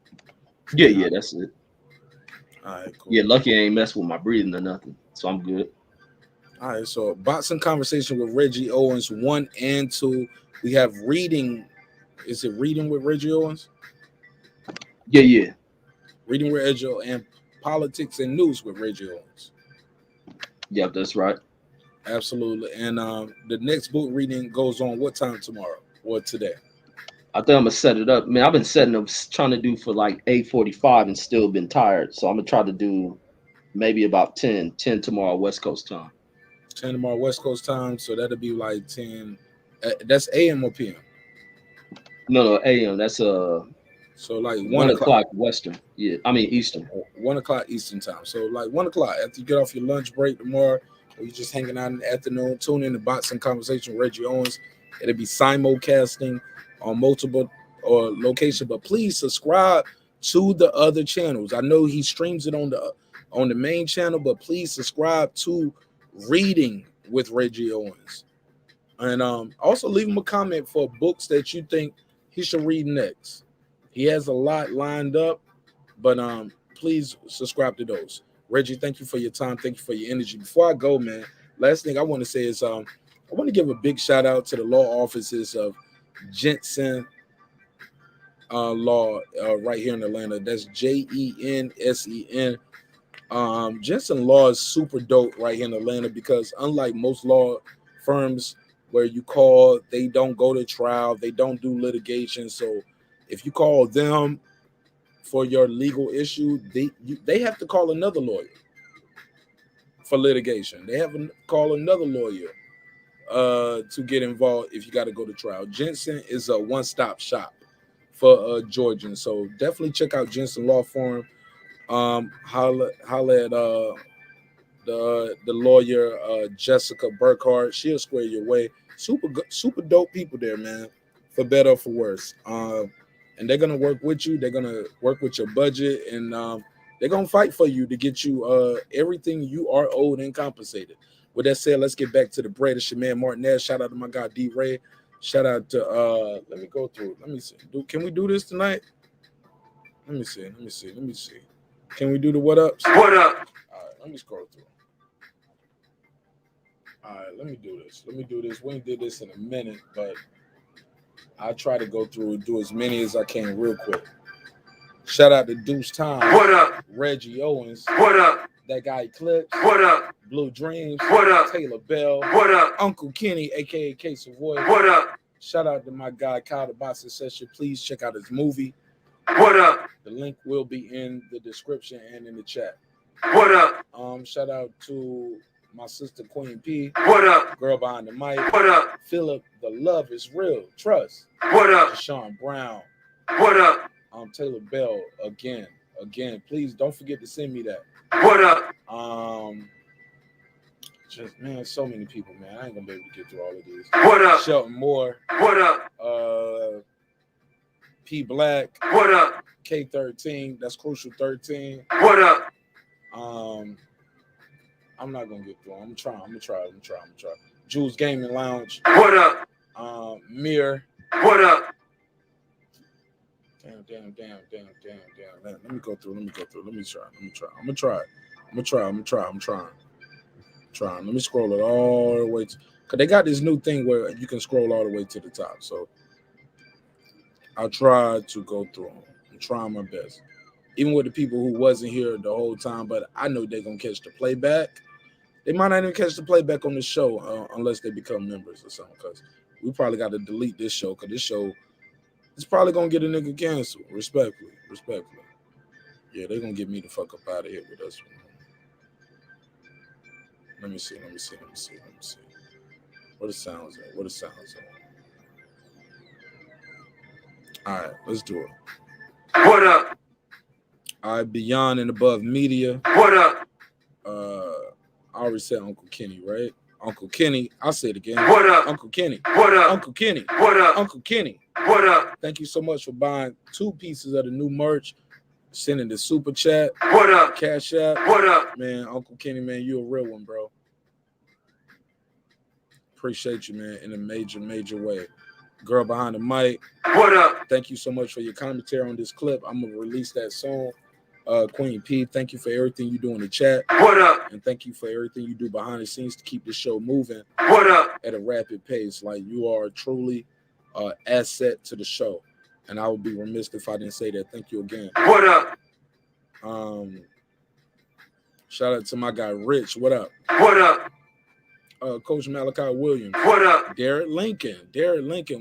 Yeah, that's it. All right, cool. Yeah, lucky I ain't messing with my breathing or nothing, so I'm good. All right, so boxing conversation with Reggie Owens 1 and 2. We have reading. Is it reading with Reggie Owens? Yeah. Reading with Reggie and politics and news with Reggie Owens. Yep, that's right. Absolutely. And the next book reading goes on what time tomorrow or today? I think I'm gonna set it up. Man, I've been trying to do for like 8:45 and still been tired. So I'm gonna try to do maybe about 10 tomorrow West Coast time. 10 tomorrow West Coast time. So that'll be like 10. That's AM or PM? No, AM. That's so like 1 o'clock Western. Yeah, I mean Eastern. 1 o'clock Eastern time. So like 1 o'clock after you get off your lunch break tomorrow, or you're just hanging out in the afternoon, tune in to Boxing Conversation with Reggie Owens. It'll be simulcasting on multiple location, but please subscribe to the other channels. I know he streams it on the main channel, but please subscribe to Reading with Reggie Owens, and also leave him a comment for books that you think he should read next. He has a lot lined up, but please subscribe to those. Reggie, thank you for your time. Thank you for your energy. Before I go, man, last thing I want to say is I want to give a big shout out to the law offices of Jensen Law right here in Atlanta. That's JENSEN. Jensen Law is super dope right here in Atlanta, because unlike most law firms where you call, they don't go to trial, they don't do litigation. So if you call them for your legal issue, they have to call another lawyer for litigation. They have to call another lawyer to get involved if you got to go to trial. Jensen is a one-stop shop for Georgians. So definitely check out Jensen Law Firm. Holla at the lawyer Jessica Burkhart. She'll square your way. Super dope people there, man, for better or for worse. And they're gonna work with you. They're gonna work with your budget, and they're gonna fight for you to get you everything you are owed and compensated. With that said, let's get back to the bread. It's your man marqnash. Shout out to my guy D Ray. Shout out to let me go through. Let me see. Can we do this tonight? Let me see. Can we do the what ups? What up? All right, let me scroll through. All right, let me do this. We ain't did this in a minute, but I'll try to go through and do as many as I can real quick. Shout out to Deuce Time. What up? Reggie Owens. What up? That guy Eclipse. What up? Blue Dreams. What up? Taylor Bell. What up? Uncle Kenny, aka K Savoy. What up? Shout out to my guy Kyle the Boxing Session. Please check out his movie. What up? The link will be in the description and in the chat. What up? Shout out to my sister Queen P. What up? Girl behind the mic. What up? Philip, the love is real. Trust. What up? Deshaun Brown. What up? Taylor Bell again. Please don't forget to send me that. What up? Just man, so many people, man. I ain't gonna be able to get through all of these. What up? Shelton Moore. What up? P Black. What up? K13. That's Crucial 13. What up? I'm not gonna get through. I'm gonna try. Jules Gaming Lounge. What up? Mirror. What up? Damn. Let me go through. Let me try. I'm trying. Let me scroll it all the way to, because they got this new thing where you can scroll all the way to the top. So I'll try to go through them. I'm trying my best. Even with the people who wasn't here the whole time, but I know they're going to catch the playback. They might not even catch the playback on the show unless they become members or something, because we probably got to delete this show, because this show It's probably gonna get a nigga canceled. Respectfully. Yeah, they gonna get me the fuck up out of here with this one. Let me see. What the sounds at? All right, let's do it. What up? All right, beyond and above media. What up? I already said Uncle Kenny, right? Uncle Kenny. I'll say it again. What up? Uncle Kenny. What up? Uncle Kenny. What up? Uncle Kenny. What up? Thank you so much for buying 2 pieces of the new merch. Sending the super chat. What up? Cash app. What up? Man, Uncle Kenny, man, you a real one, bro. Appreciate you, man, in a major way. Girl behind the mic. What up? Thank you so much for your commentary on this clip. I'm gonna release that song. Queen P, thank you for everything you do in the chat. What up? And thank you for everything you do behind the scenes to keep the show moving. What up? At a rapid pace. Like, you are truly asset to the show. And I would be remiss if I didn't say that. Thank you again. What up? Shout out to my guy Rich. What up? What up? Coach Malachi Williams. What up? Derek Lincoln.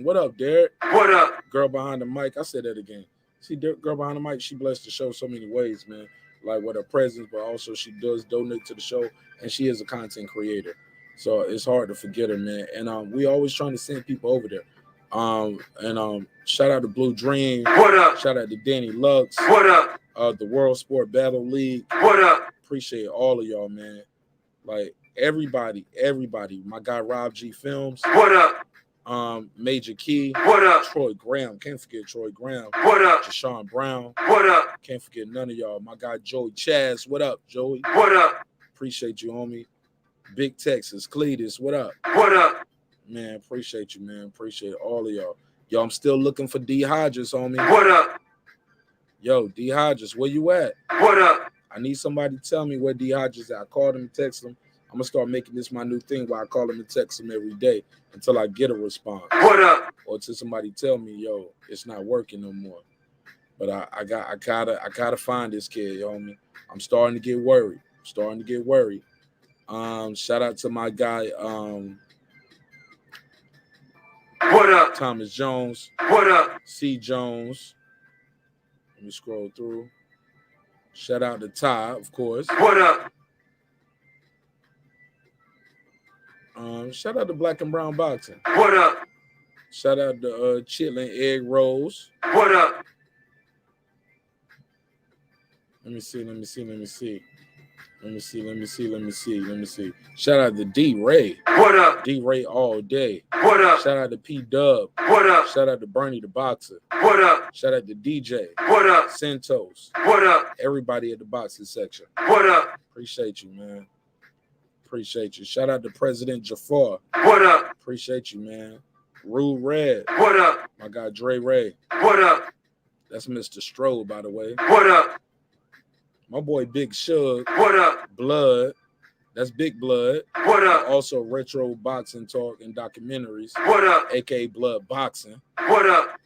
What up, Derek? What up? Girl behind the mic. I said that again. See, girl behind the mic, she blessed the show so many ways, man. Like with her presence, but also she does donate to the show, and she is a content creator. So it's hard to forget her, man. And we always trying to send people over there. Shout out to Blue Dream. What up? Shout out to Danny Lux. What up? The World Sport Battle League. What up? Appreciate all of y'all, man. Like everybody. My guy Rob G Films. What up? Major Key. What up? Troy Graham. Can't forget Troy Graham. What up? Jashawn Brown. What up? Can't forget none of y'all. My guy Joey Chaz. What up, Joey? What up? Appreciate you, homie. Big Texas. Cletus. What up? What up? Man, appreciate you, man. Appreciate all of y'all. Yo, I'm still looking for D Hodges, homie. What up? Yo, D Hodges, where you at? What up? I need somebody to tell me where D Hodges at. I called him and texted him. I'm gonna start making this my new thing where I call him and text him every day until I get a response. What up? Or until somebody tell me, yo, it's not working no more. But I gotta find this kid, homie. I'm starting to get worried. Shout out to my guy, what up? Thomas Jones. What up? C Jones. Let me scroll through. Shout out to Ty, of course. What up? Shout out to Black and Brown Boxing. What up? Shout out to Chitlin Egg Rolls. What up? Let me see. Shout out to D Ray. What up? D Ray all day. What up? Shout out to P Dub. What up? Shout out to Bernie the Boxer. What up? Shout out to DJ. What up? Santos. What up? Everybody at the boxing section. What up? Appreciate you, man. Appreciate you. Shout out to President Jafar. What up? Appreciate you, man. Rude Red. What up? My guy Dre Ray. What up? That's Mr. Stroh, by the way. What up? My boy Big Shug. What up? Blood. That's Big Blood. What up? Also retro boxing talk and documentaries. What up? AKA Blood Boxing. What up?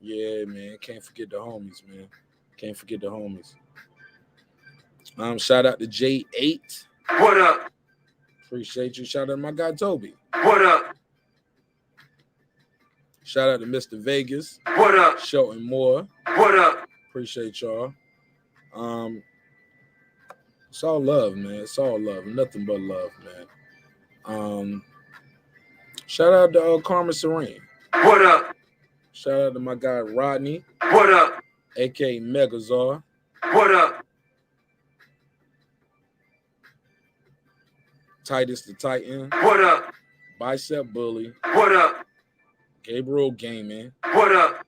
Yeah, man. Can't forget the homies, man. Shout out to J8. What up? Appreciate you. Shout out to my guy Toby. What up? Shout out to Mr. Vegas. What up? Shelton Moore. What up? Appreciate y'all. It's all love, man. It's all love. Nothing but love, man. Shout out to Karma Serene. What up? Shout out to my guy Rodney. What up? AKA Megazar. What up? Titus the Titan. What up? Bicep Bully. What up? Gabriel Gaming. What up?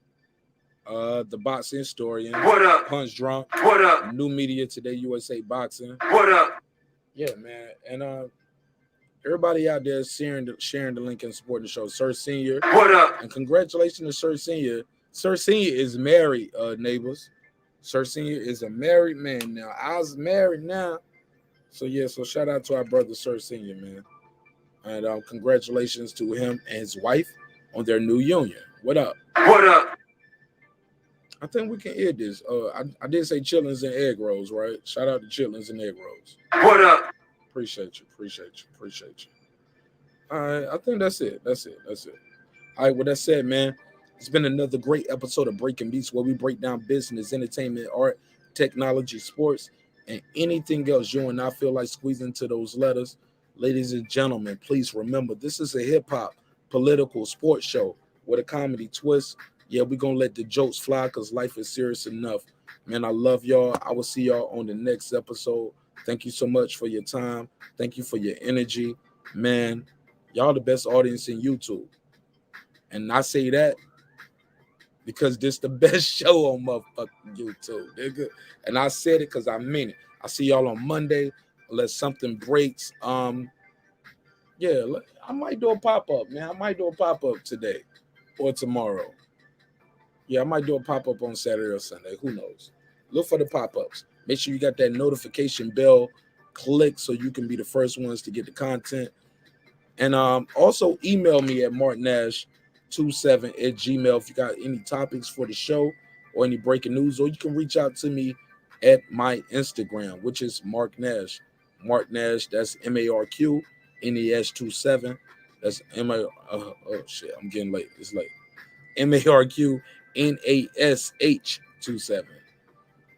The Boxing Historian. What up? Punch Drunk. What up? New Media Today, USA Boxing. What up? Yeah, man. And everybody out there sharing the link and supporting the show. Sir Senior. What up? And congratulations to Sir Senior. Sir Senior is married, neighbors. Sir Senior is a married man now. I was married now. So yeah, so shout out to our brother Sir Senior, man. And congratulations to him and his wife on their new union. What up? What up? I think we can hear this. I did say chitlins and egg rolls, right? Shout out to chitlins and egg rolls. What up? Appreciate you. All right, I think that's it. All right, with that said, man, It's been another great episode of Breaking Beats, where we break down business, entertainment, art, technology, sports, and anything else you and I feel like squeezing into those letters. Ladies and gentlemen, please remember, this is a hip-hop, political, sports show with a comedy twist. Yeah, we're going to let the jokes fly because life is serious enough. Man, I love y'all. I will see y'all on the next episode. Thank you so much for your time. Thank you for your energy. Man, y'all the best audience in YouTube. And I say that because this the best show on motherfucking YouTube, nigga. And I said it because I mean it. I see y'all on Monday unless something breaks. Yeah, I might do a pop-up, man. I might do a pop-up today or tomorrow. Yeah, I might do a pop-up on Saturday or Sunday. Who knows? Look for the pop-ups. Make sure you got that notification bell click so you can be the first ones to get the content. And also email me at marqnash27@gmail if you got any topics for the show or any breaking news, or you can reach out to me at my Instagram, which is Mark Nash. Mark Nash, that's MARQNES27. That's oh shit, I'm getting late. It's late. MARQNASH27.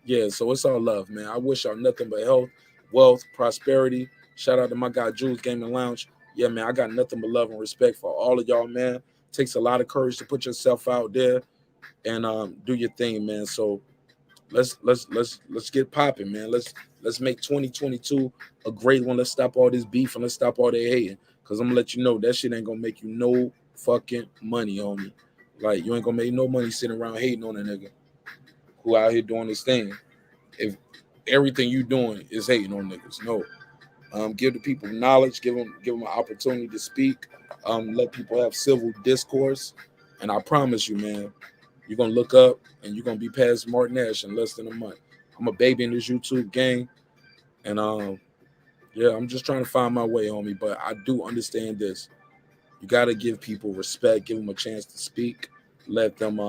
Yeah, so it's all love, man. I wish y'all nothing but health, wealth, prosperity. Shout out to my guy Jules Gaming Lounge. Yeah, man, I got nothing but love and respect for all of y'all, man. It takes a lot of courage to put yourself out there and do your thing, man. So let's get popping, man. Let's make 2022 a great one. Let's stop all this beef and let's stop all that hating. Cause I'm gonna let you know that shit ain't gonna make you no fucking money, homie. Like, you ain't gonna make no money sitting around hating on a nigga who out here doing this thing. If everything you doing is hating on niggas, no. Give the people knowledge, give them an opportunity to speak, let people have civil discourse, and I promise you, man, you're gonna look up and you're gonna be past Mark Nash in less than a month. I'm a baby in this YouTube game, and yeah, I'm just trying to find my way, homie. But I do understand this. You gotta give people respect, give them a chance to speak, let them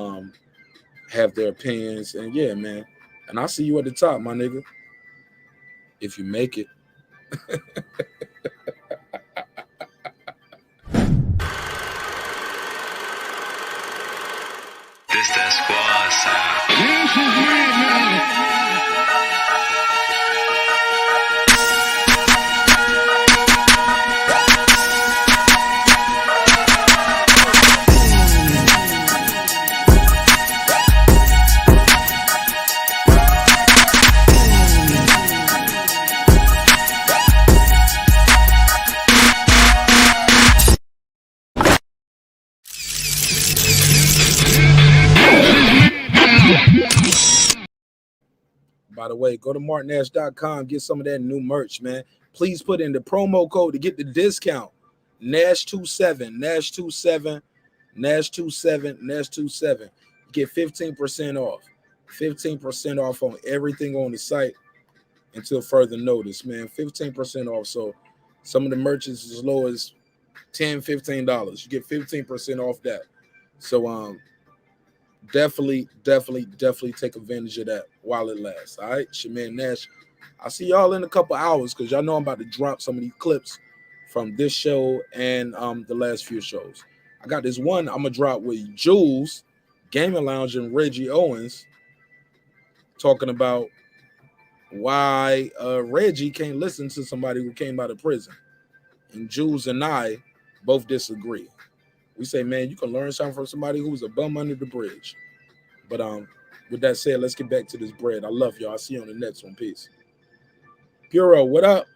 have their opinions, and yeah, man. And I see you at the top, my nigga. If you make it. This that squad By the way, go to marqnash.com, get some of that new merch, man. Please put in the promo code to get the discount. Nash27, Nash27, Nash27, Nash27. You get 15% off. 15% off on everything on the site until further notice, man. 15% off. So some of the merch is as low as $10, $15. You get 15% off that. So definitely take advantage of that while it lasts. All right, it's your man Nash. I'll see y'all in a couple hours because y'all know I'm about to drop some of these clips from this show and the last few shows. I got this one I'm gonna drop with Jules, Gaming Lounge, and Reggie Owens talking about why Reggie can't listen to somebody who came out of prison. And Jules and I both disagree. We say, man, you can learn something from somebody who's a bum under the bridge. But with that said, let's get back to this bread. I love y'all. I'll see you on the next one. Peace. Bureau, what up?